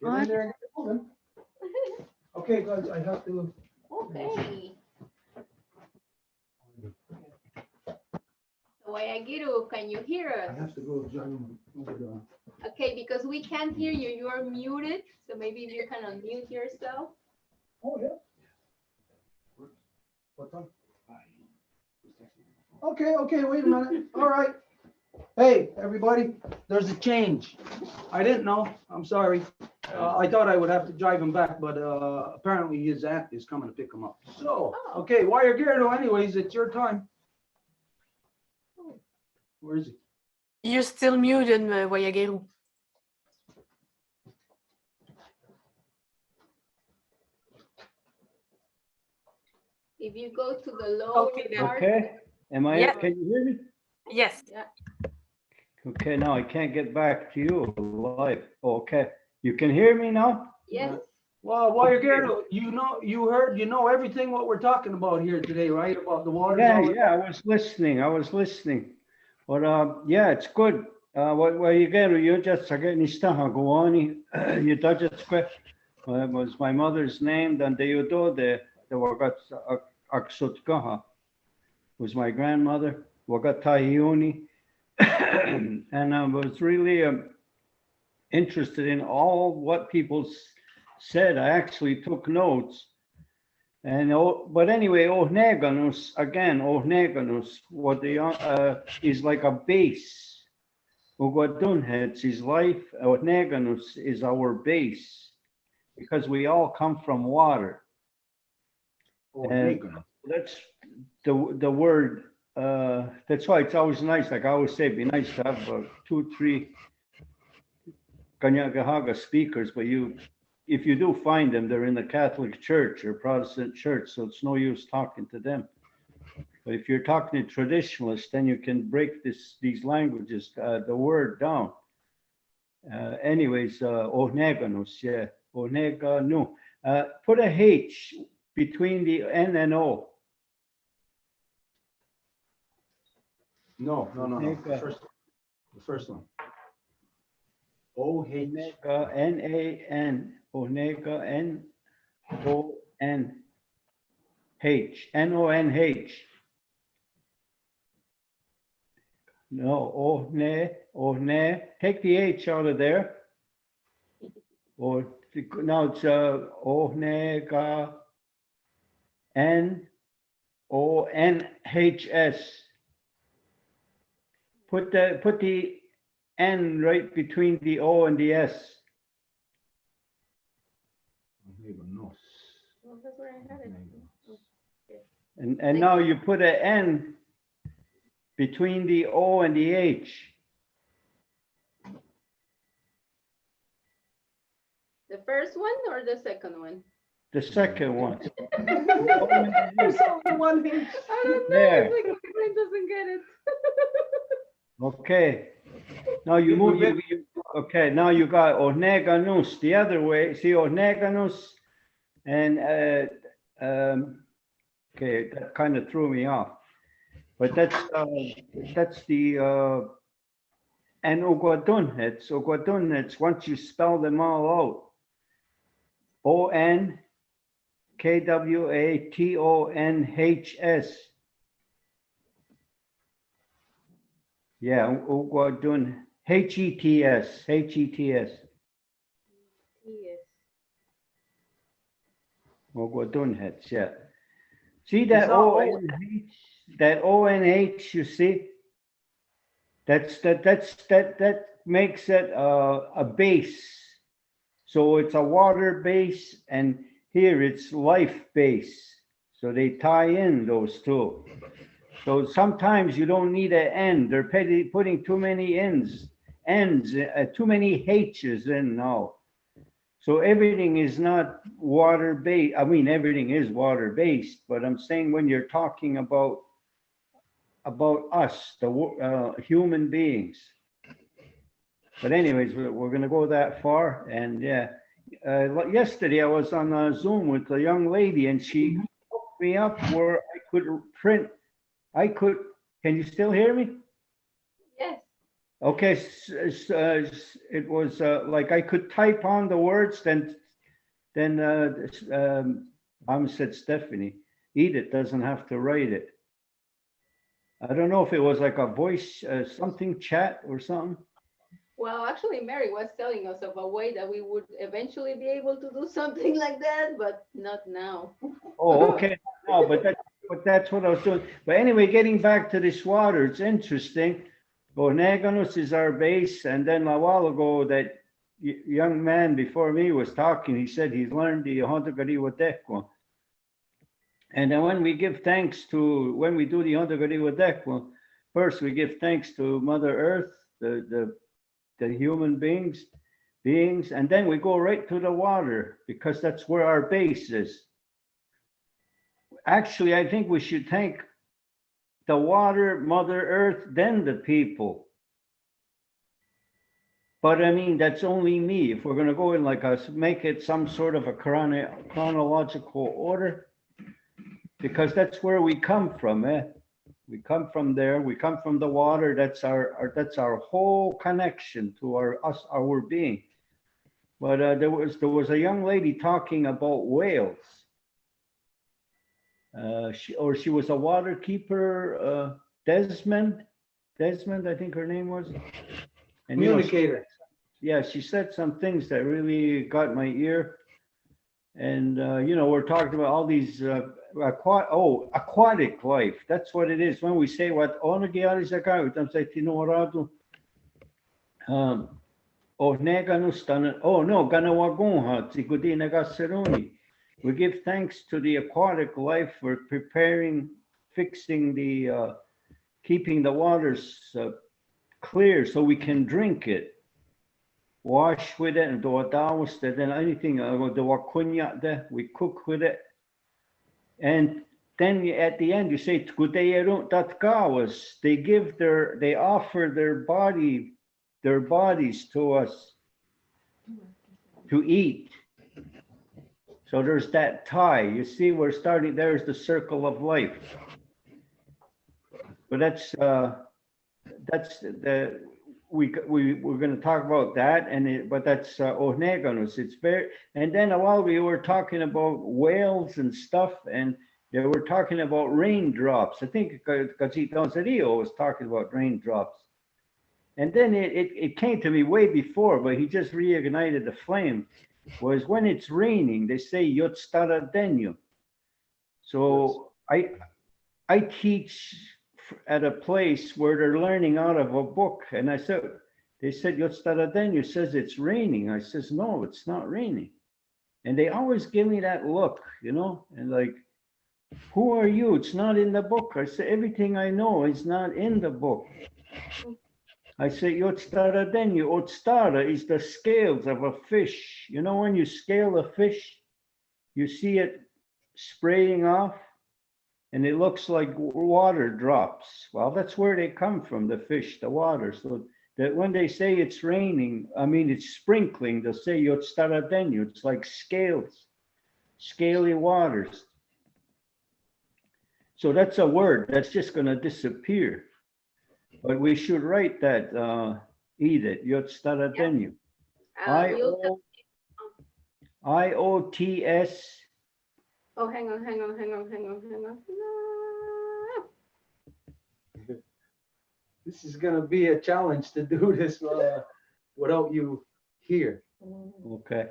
Get in there and get moving. Okay, guys, I have to. Okay. Wayagiru, can you hear I us? have to go join over the. Okay, because we can't hear you. You are muted. So maybe if you can unmute yourself. Oh, yeah. What time? Okay, wait a minute. All right. Hey, everybody, there's a change. I didn't know. I'm sorry. I thought I would have to drive him back, but apparently his aunt is coming to pick him up. So, okay, Wayagiru, anyways, it's your time. Where is he? You're still muted, Wayageru. If you go to the lower part. Okay, am I, Yeah. can you hear me? Yes. Yeah. Okay, now I can't get back to you live. Okay, you can hear me now? Yes. Well, Wayagiru, you know everything what we're talking about here today, right? About the water. Yeah, I was listening. But yeah, it's good. What you get, you just getting Goani, you touch it square. Was my mother's name, and you do the Wagat Aksutkaha was my grandmother, Wagatayuni. And I was really interested in all what people said. I actually took notes. And but anyway, Ohneganus again, what the is like a base. Ugodunheads is life. Ohneganus is our base because we all come from water. And that's the word. That's why it's always nice. Like I always say, it'd be nice to have 2, 3 Kanyagahaga speakers, but if you do find them, they're in the Catholic Church or Protestant Church, so it's no use talking to them. But if you're talking to traditionalists, then you can break these languages, the word down. Anyways, Ohneganus, yeah, Ohneganu. Put a H between the N and O. No. The first one. O-H. N-A-N. Onega N-O-N-H. N-O-N-H. No, Ohne. Take the H out of there. Or now it's Ohnega N-O-N-H-S. Put the N right between the O and the S. And now you put an N between the O and the H. The first one or the second one? The second one. There's only one H. I don't know. There. It's like my brain doesn't get it. Okay. Now you move. Okay. Now you got Ohneganus the other way. See Ohneganus, and okay, that kind of threw me off. But that's the and Ogodunhets. Ogodunhets, once you spell them all out, Onkwatons. Yeah, Ogodun, Hets, Hets. Ogodunhets, yeah. See that ONH, that ONH, you see? That makes it a base. So it's a water base, and here it's life base. So they tie in those two. So sometimes you don't need an end. They're putting too many ends, too many H's in now. So everything is not water based. I mean, everything is water based, but I'm saying when you're talking about us, the human beings. But anyways, we're going to go that far. And yeah, yesterday I was on a Zoom with a young lady, and she hooked me up where I could print. Can you still hear me? Yes. Okay, it was like I could type on the words, then I said Stephanie, Edith doesn't have to write it. I don't know if it was like a voice, something chat or something. Well, actually, Mary was telling us of a way that we would eventually be able to do something like that, but not now. Oh, okay. No, but that's what I was doing. But anyway, getting back to this water, it's interesting. Boneganus is our base, and then a while ago, that young man before me was talking. He said he's learned the Hondagariwadekwa. And then when we do the Hondagariwadekwa, first we give thanks to Mother Earth, the human beings, and then we go right to the water, because that's where our base is. Actually, I think we should thank the water, Mother Earth, then the people. But I mean, that's only me. If we're going to go in like make it some sort of a chronological order, because that's where we come from. We come from there. We come from the water. That's our whole connection to our being. But there was a young lady talking about whales. She was a water keeper, Desmond, I think her name was. And, Communicator. She said some things that really got my ear. And, we're talking about all these aquatic life. That's what it is. When we say what we give thanks to the aquatic life for fixing keeping the waters clear so we can drink it. Wash with it and do then anything we cook with it. And then at the end you say they offer their bodies to us to eat. So there's that tie. You see, there's the circle of life. But we're going to talk about that, but that's Ohneganus. And then a while we were talking about whales and stuff, and they were talking about raindrops. I think Gazito Rio was talking about raindrops. And then it came to me way before, but he just reignited the flame. Was when it's raining, they say Yotstaradenyo. So I teach at a place where they're learning out of a book, and they said Yotstaradenyo says it's raining. I says, no, it's not raining. And they always give me that look, and like, who are you? It's not in the book. I said, everything I know is not in the book. I say, Yotstaradenyo. Otstara is the scales of a fish. When you scale a fish, you see it spraying off, and it looks like water drops. Well, that's where they come from, the fish, the water. So that when they say it's raining, I mean, it's sprinkling, they'll say Yotstaradenyo. It's like scales, scaly waters. So that's a word that's just going to disappear. But we should write that Eat it. Yot staradenyo. You'll IOTS. Oh, hang on. This is gonna be a challenge to do this without you here. Okay.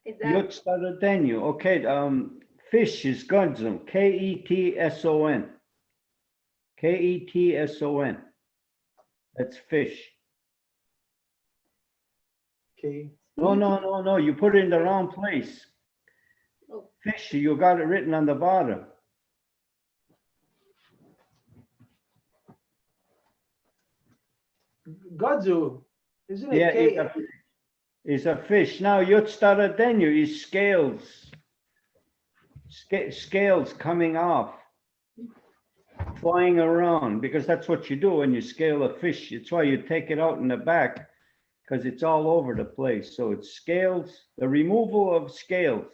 Is Yot staradenyo. Okay. Fish is Ketson. Ketson. Ketson. That's fish. Okay. No. You put it in the wrong place. Fish, you got it written on the bottom. Godzu, isn't it Yeah, K? it's a fish. Now, Yot staradenyo is scales. Scales coming off, flying around, because that's what you do when you scale a fish. It's why you take it out in the back, because it's all over the place. So it's scales, the removal of scales.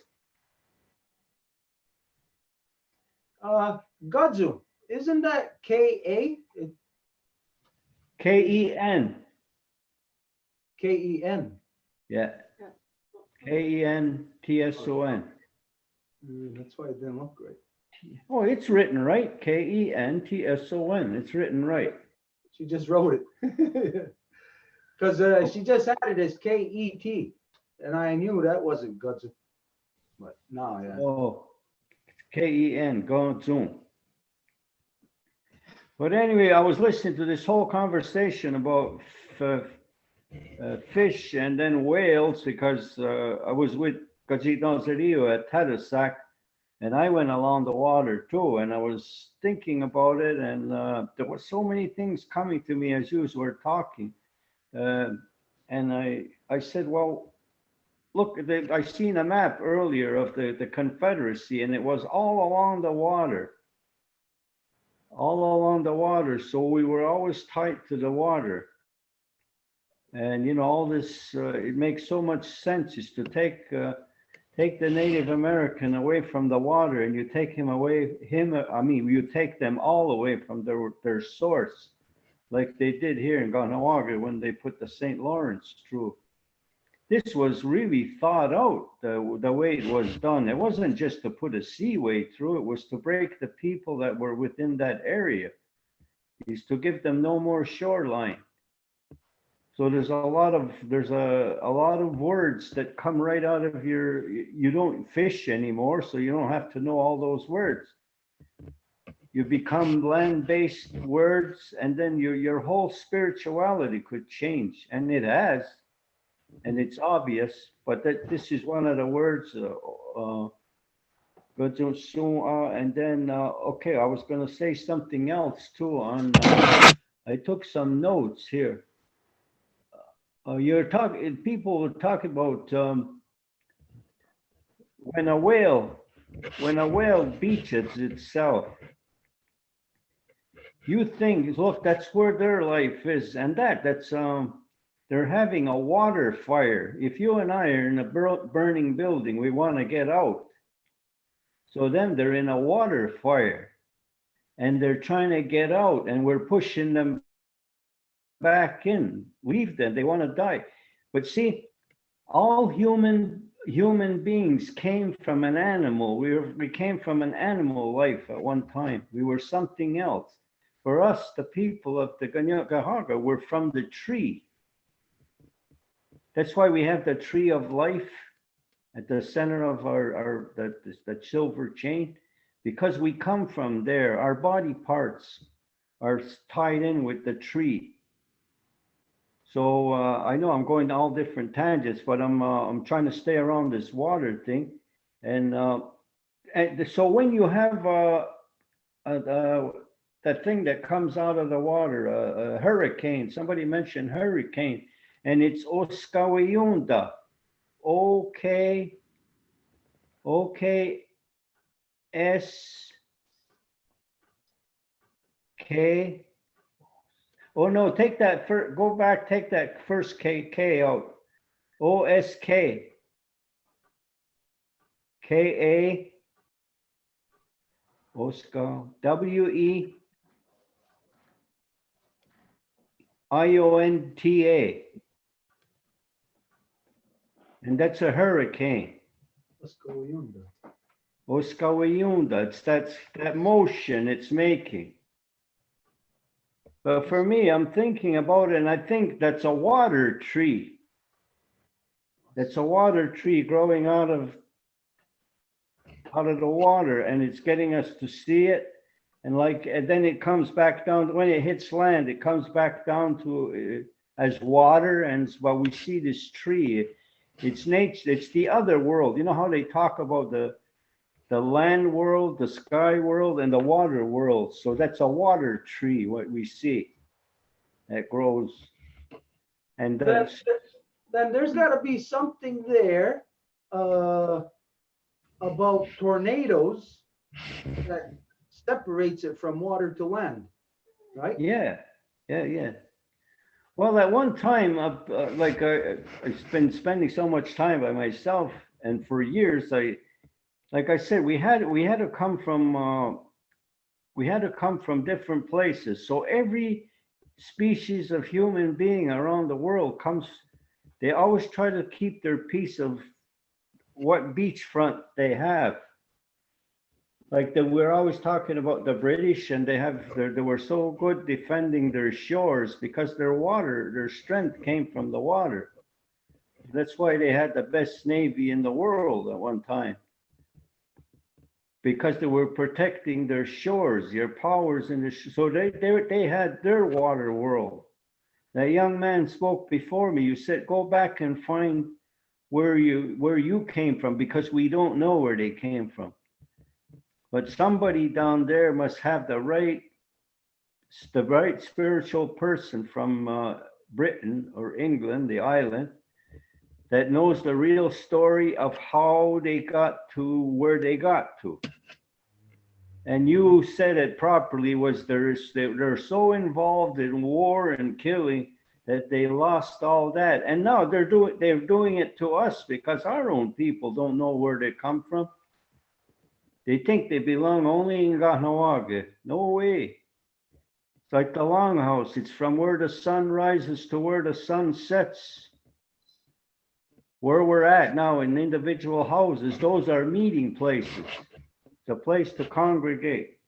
Godzu, isn't that K-A? Ken. K-E-N. Yeah. Kentson. That's why it didn't look right. Oh, it's written right. Kentson. It's written right. She just wrote it. Because she just had it as K-E-T. And I knew that wasn't Godzu. But no, yeah. Oh, Ken, go zoom. But anyway, I was listening to this whole conversation about fish and then whales because I was with Gajito Zerio at Tadoussac, and I went along the water too, and I was thinking about it, and there were so many things coming to me as you were talking. And I said, well, look, I seen a map earlier of the Confederacy, and it was all along the water. All along the water. So we were always tied to the water. And, you know, all this, it makes so much sense is to take the Native American away from the water, and you take you take them all away from their source, like they did here in Ganawaga when they put the St. Lawrence through. This was really thought out, the way it was done. It wasn't just to put a seaway through, it was to break the people that were within that area. Is to give them no more shoreline. So there's a lot of words that come right out of you don't fish anymore, so you don't have to know all those words. You become land-based words, and then your whole spirituality could change, and it has. And it's obvious, but this is one of the words. And then, okay, I was going to say something else too. I took some notes here. People were talking about when a whale beaches itself. You think, look, that's where their life is, and that's they're having a water fire. If you and I are in a burning building, we want to get out. So then they're in a water fire and they're trying to get out, and we're pushing them back in. Leave them, they want to die. But see, all human beings came from an animal. We came from an animal life at one time. We were something else. For us, the people of the Ganyangahaga, were from the tree. That's why we have the tree of life at the center of that silver chain, because we come from there. Our body parts are tied in with the tree. So I know I'm going to all different tangents, but I'm trying to stay around this water thing. And so when you have that thing that comes out of the water, a hurricane, somebody mentioned hurricane, and it's Oskawiyunda. Okay. S-K. Oh no, take that first, go back, take that first K out. O-S-K. K-A. Oscar. W-E. Ionta. And that's a hurricane. Oscawayunda. It's that motion it's making. But for me, I'm thinking about it, and I think that's a water tree. That's a water tree growing out of the water, and it's getting us to see it. And then it comes back down. When it hits land, it comes back down to as water. And while we see this tree, it's nature. It's the other world. You know how they talk about the land world, the sky world, and the water world. So that's a water tree, what we see that grows. And then there's got to be something there about tornadoes that separates it from water to land, right? Yeah. Well, at one time, I've been spending so much time by myself, and for years, like I said, we had to come from different places. So every species of human being around the world they always try to keep their piece of what beachfront they have. Like we're always talking about the British, and they were so good defending their shores because their strength came from the water. That's why they had the best navy in the world at one time. Because they were protecting their shores, their powers in so they had their water world. That young man spoke before me. You said, go back and find where you came from, because we don't know where they came from. But somebody down there must have the right spiritual person from Britain or England, the island, that knows the real story of how they got to where they got to. And you said it properly, they're so involved in war and killing that they lost all that. And now they're doing it to us because our own people don't know where they come from. They think they belong only in Gahnawaga. No way. It's like the longhouse. It's from where the sun rises to where the sun sets. Where we're at now in individual houses, those are meeting places. It's a place to congregate.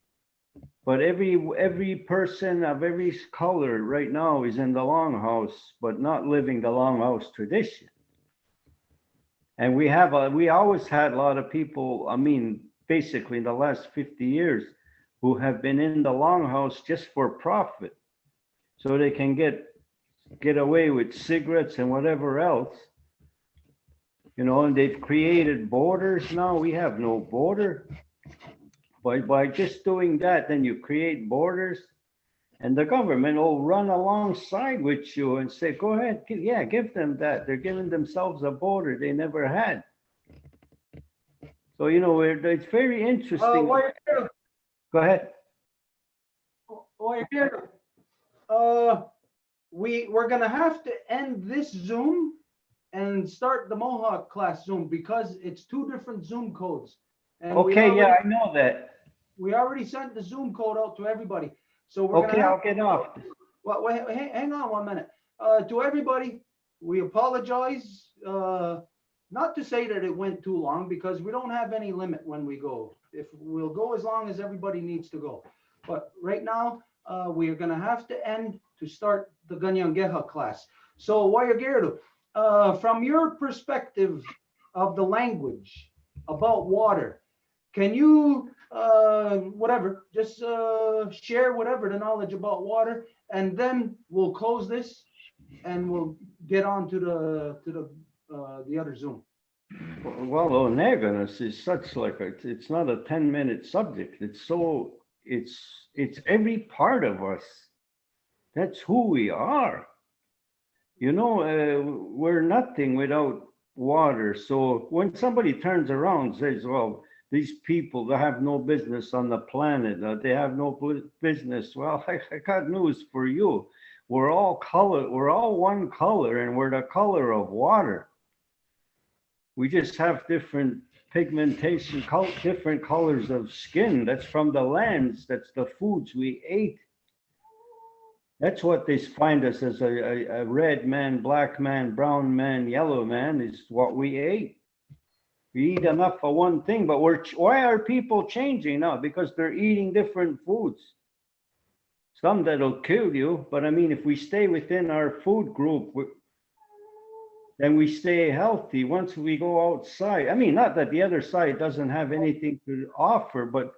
But every person of every color right now is in the longhouse, but not living the longhouse tradition. And we always had a lot of people, basically in the last 50 years, who have been in the longhouse just for profit. So they can get away with cigarettes and whatever else. And they've created borders now. We have no border. By just doing that, then you create borders, and the government will run alongside with you and say, go ahead, give them that. They're giving themselves a border they never had. So, it's very interesting. Go ahead. We're going to have to end this Zoom and start the Mohawk class Zoom because it's two different Zoom codes. And okay, I know that. We already sent the Zoom code out to everybody. So we're I'll get off. Well, wait, hang on 1 minute. To everybody, we apologize. Not to say that it went too long, because we don't have any limit when we go. If we'll go as long as everybody needs to go. But right now, we are going to have to end to start the Ganyangeha class. So, Wayagerdu, from your perspective of the language about water, can you just share whatever the knowledge about water, and then we'll close this and we'll get on to the other Zoom. Well, Oneganas is such it's not a 10-minute subject. It's every part of us. That's who we are. We're nothing without water. So when somebody turns around and says, well, these people, they have no business on the planet, they have no business. Well, I got news for you. We're all one color, and we're the color of water. We just have different pigmentation, different colors of skin. That's from the lands, that's the foods we ate. That's what they find us as a red man, black man, brown man, yellow man is what we ate. We eat enough for one thing, but why are people changing now? Because they're eating different foods. Some that'll kill you, but I mean, if we stay within our food group, then we stay healthy. Once we go outside, I mean, not that the other side doesn't have anything to offer, but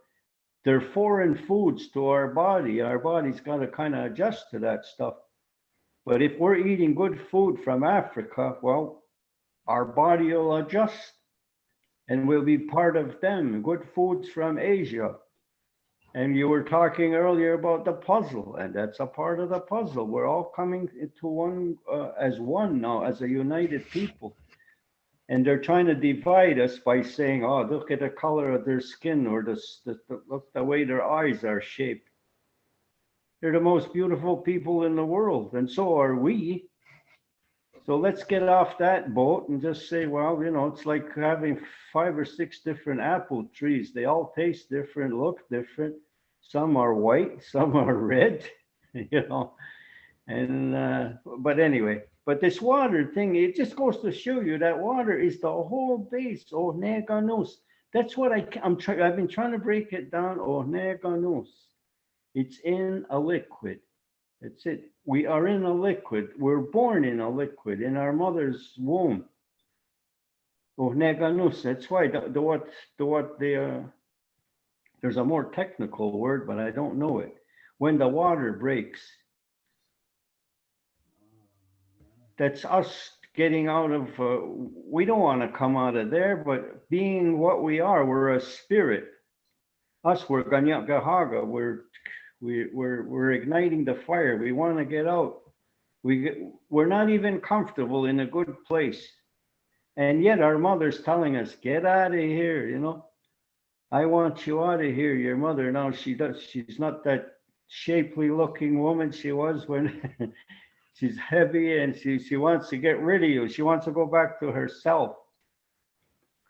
they're foreign foods to our body. Our body's got to kind of adjust to that stuff. But if we're eating good food from Africa, well, our body will adjust and we'll be part of them. Good foods from Asia. And you were talking earlier about the puzzle, and that's a part of the puzzle. We're all coming into one as one now, as a united people. And they're trying to divide us by saying, oh, look at the color of their skin, or look the way their eyes are shaped. They're the most beautiful people in the world, and so are we. So let's get off that boat and just say, well, you know, it's like having 5 or 6 different apple trees. They all taste different, look different. Some are white, some are red, you know. And but anyway, but this water thing, it just goes to show you that water is the whole base. Oh, neganus. That's what I've been trying to break it down. Oh, neganus. It's in a liquid. That's it. We are in a liquid. We're born in a liquid in our mother's womb. Oh, neganus. That's why there's a more technical word, but I don't know it. When the water breaks, that's us getting out of, we don't want to come out of there, but being what we are, we're a spirit. Us, we're Ganyak Gahaga, we're igniting the fire. We want to get out. We're not even comfortable in a good place. And yet our mother's telling us, get out of here, you know. I want you out of here. Your mother now, she's not that shapely looking woman she was when she's heavy, and she wants to get rid of you. She wants to go back to herself.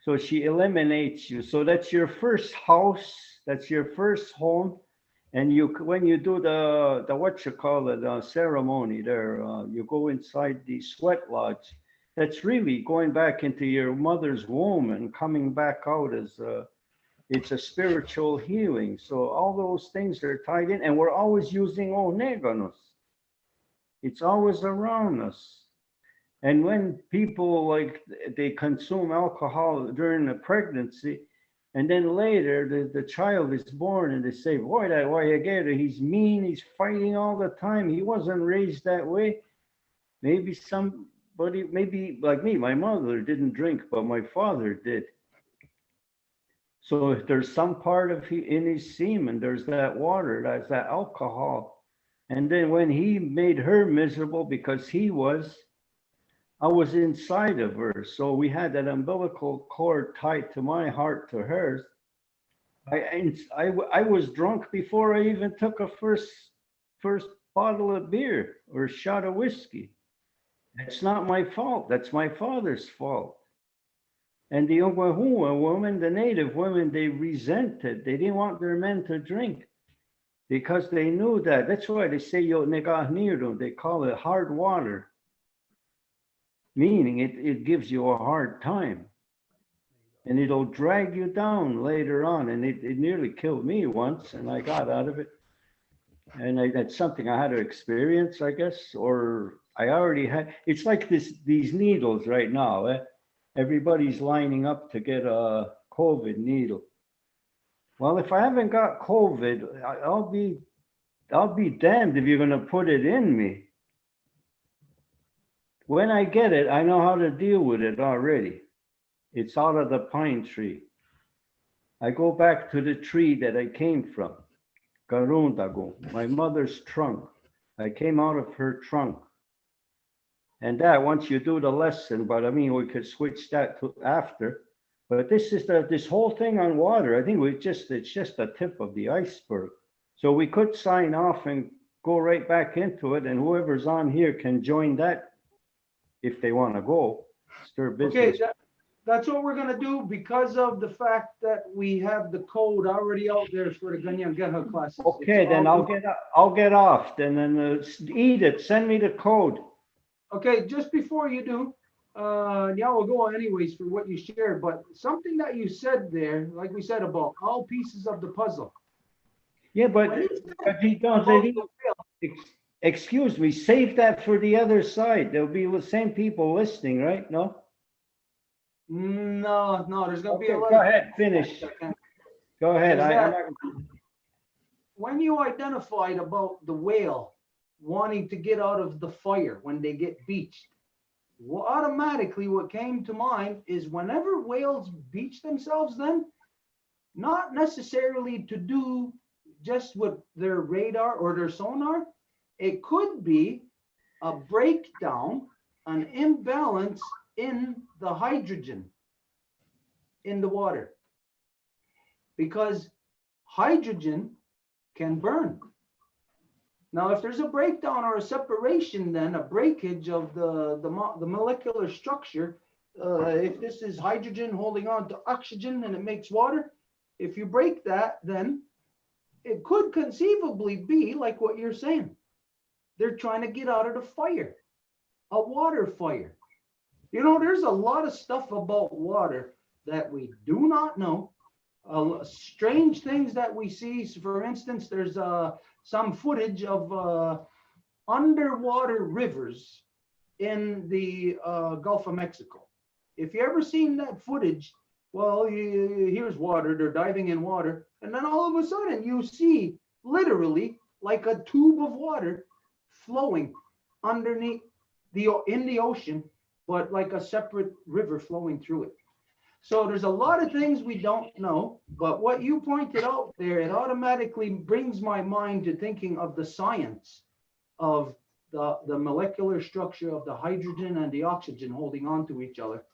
So she eliminates you. So that's your first house. That's your first home. And when you do the what you call it, ceremony there, you go inside the sweat lodge. That's really going back into your mother's womb and coming back out as it's a spiritual healing. So all those things are tied in, and we're always using Oneganus. It's always around us. And when people they consume alcohol during the pregnancy, and then later the child is born and they say, boy, that Wayagera, he's mean, he's fighting all the time. He wasn't raised that way. Maybe somebody, maybe like me, my mother didn't drink, but my father did. So if there's some part of in his semen, there's that water, that's that alcohol. And then when he made her miserable because I was inside of her. So we had that umbilical cord tied to my heart to hers. I was drunk before I even took a first bottle of beer or shot of whiskey. That's not my fault. That's my father's fault. And the Ongwahua women, the native women, they resented. They didn't want their men to drink because they knew that. That's why they say yo negah niru. They call it hard water, meaning it gives you a hard time. And it'll drag you down later on. And it nearly killed me once, and I got out of it. And that's something I had to experience, I guess, or I already had. It's like these needles right now. Everybody's lining up to get a COVID needle. Well, if I haven't got COVID, I'll be damned if you're going to put it in me. When I get it, I know how to deal with it already. It's out of the pine tree. I go back to the tree that I came from, Garundago, my mother's trunk. I came out of her trunk. And that, once you do the lesson, but I mean, we could switch that to after. But this is this whole thing on water. I think it's just the tip of the iceberg. So we could sign off and go right back into it, and whoever's on here can join that if they want to go. It's their business. Okay, That's what we're gonna do because of the fact that we have the code already out there for the Ganyangeha classes. It's Okay, then all- I'll get off. Then Edith, send me the code. Okay, just before you do, yeah, we'll go on anyways for what you shared, but something that you said there, like we said about all pieces of the puzzle. Yeah, but he doesn't. Excuse me, save that for the other side. There'll be the same people listening, right? No? No, there's gonna be a Okay, lot. go ahead, finish. Go ahead. Is I'm that- not. When you identified about the whale wanting to get out of the fire when they get beached, well, automatically what came to mind is whenever whales beach themselves, then not necessarily to do just with their radar or their sonar, it could be a breakdown, an imbalance in the hydrogen in the water, because hydrogen can burn. Now, if there's a breakdown or a separation, then a breakage of the molecular structure, if this is hydrogen holding on to oxygen and it makes water, if you break that, then it could conceivably be like what you're saying. They're trying to get out of the fire, a water fire. You know, there's a lot of stuff about water that we do not know. Strange things that we see. So for instance, there's some footage of underwater rivers in the Gulf of Mexico. If you ever seen that footage, well, here's water, they're diving in water, and then all of a sudden you see literally like a tube of water flowing underneath in the ocean, but like a separate river flowing through it. So there's a lot of things we don't know, but what you pointed out there, it automatically brings my mind to thinking of the science of the molecular structure of the hydrogen and the oxygen holding on to each other.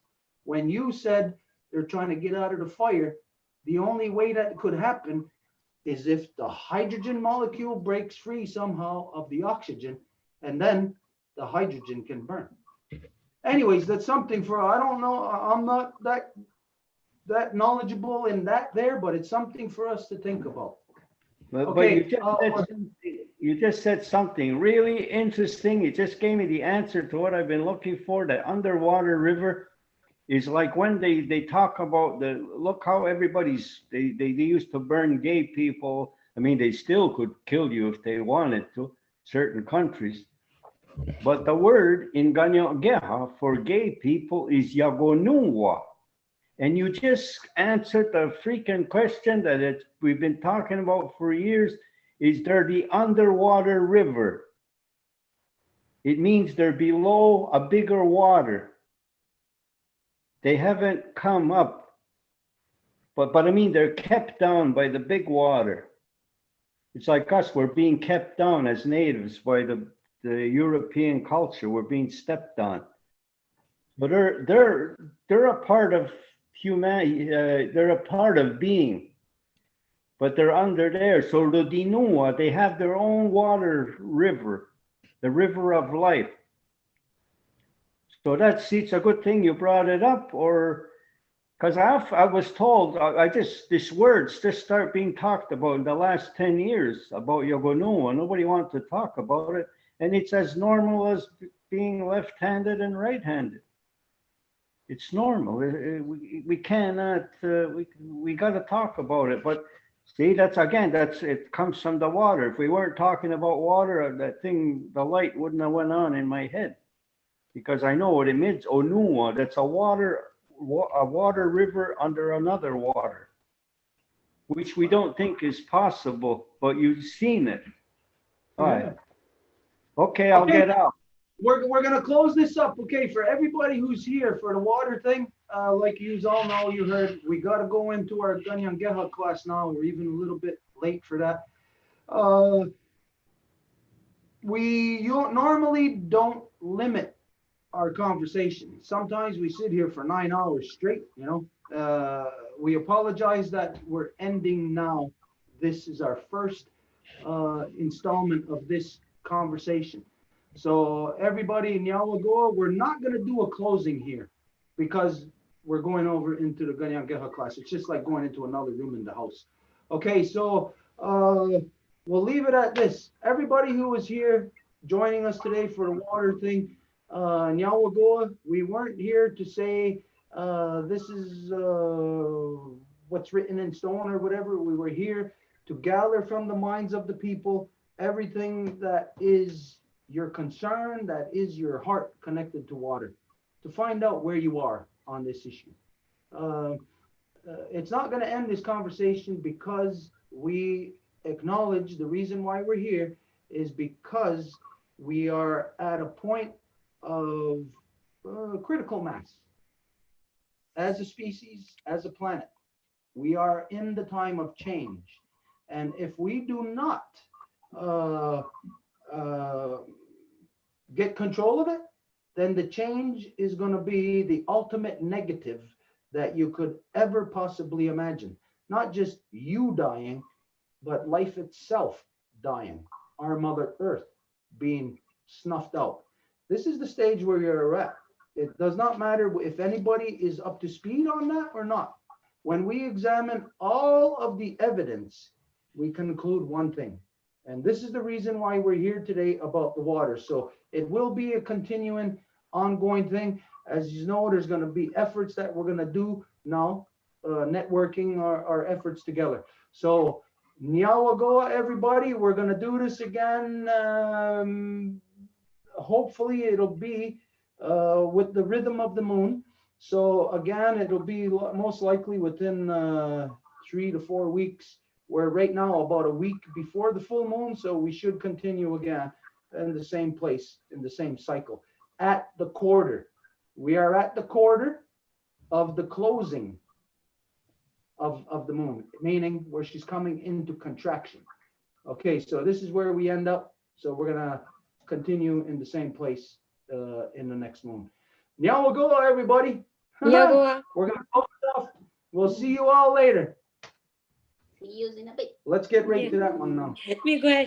When you said they're trying to get out of the fire, the only way that could happen is if the hydrogen molecule breaks free somehow of the oxygen, and then the hydrogen can burn. Anyways, that's something for, I don't know, I'm not that knowledgeable in that there, but it's something for us to think about. But Okay, you just said something really interesting. You just gave me the answer to what I've been looking for. The underwater river is like when they talk about look how they used to burn gay people. I mean, they still could kill you if they wanted to, certain countries. But the word in Ganyangeha for gay people is Yagonunwa. And you just answered the freaking question that we've been talking about for years. Is there the underwater river? It means they're below a bigger water. They haven't come up, but I mean, they're kept down by the big water. It's like us, we're being kept down as natives by the European culture. We're being stepped on. But they're a part of humanity. They're a part of being, but they're under there. So the Dinua, they have their own water river, the river of life. So it's a good thing you brought it up, or because I was told, these words just start being talked about in the last 10 years about Yogonua. Nobody wants to talk about it. And it's as normal as being left-handed and right-handed. It's normal. We cannot, we got to talk about it. But see, it comes from the water. If we weren't talking about water, that thing, the light wouldn't have went on in my head. Because I know what it means. Onua, that's a water river under another water, which we don't think is possible, but you've seen it. All right. Okay, I'll get out. We're gonna close this up, okay? For everybody who's here for the water thing, like you all know, you heard, we gotta go into our Ganyangeha class now. We're even a little bit late for that. You normally don't limit our conversation. Sometimes we sit here for 9 hours straight, you know. We apologize that we're ending now. This is our first installment of this conversation. So everybody in Yawagoa, we're not going to do a closing here because we're going over into the Ganyangeha class. It's just like going into another room in the house. Okay, so we'll leave it at this. Everybody who was here joining us today for the water thing, Nyawagoa, we weren't here to say this is what's written in stone or whatever. We were here to gather from the minds of the people everything that is your concern, that is your heart connected to water, to find out where you are on this issue. It's not going to end this conversation because we acknowledge the reason why we're here is because we are at a point of critical mass. As a species, as a planet, we are in the time of change. And if we do not get control of it, then the change is going to be the ultimate negative that you could ever possibly imagine. Not just you dying, but life itself dying. Our Mother Earth being snuffed out. This is the stage where you're at. It does not matter if anybody is up to speed on that or not. When we examine all of the evidence, we conclude one thing. And this is the reason why we're here today about the water. So it will be a continuing, ongoing thing. As you know, there's going to be efforts that we're going to do now, networking our efforts together. So Nyawagoa, everybody, we're going to do this again. Hopefully it'll be with the rhythm of the moon. So again, it'll be most likely within 3 to 4 weeks. We're right now about a week before the full moon, so we should continue again in the same place, in the same cycle. At the quarter, we are at the quarter of the closing of the moon, meaning where she's coming into contraction. Okay, so this is where we end up. So we're gonna continue in the same place in the next moon. Nyawagoa, everybody. Nyawagoa. We're gonna close it off. We'll see you all later. See you in a bit. Let's get right to that one now. Miguel.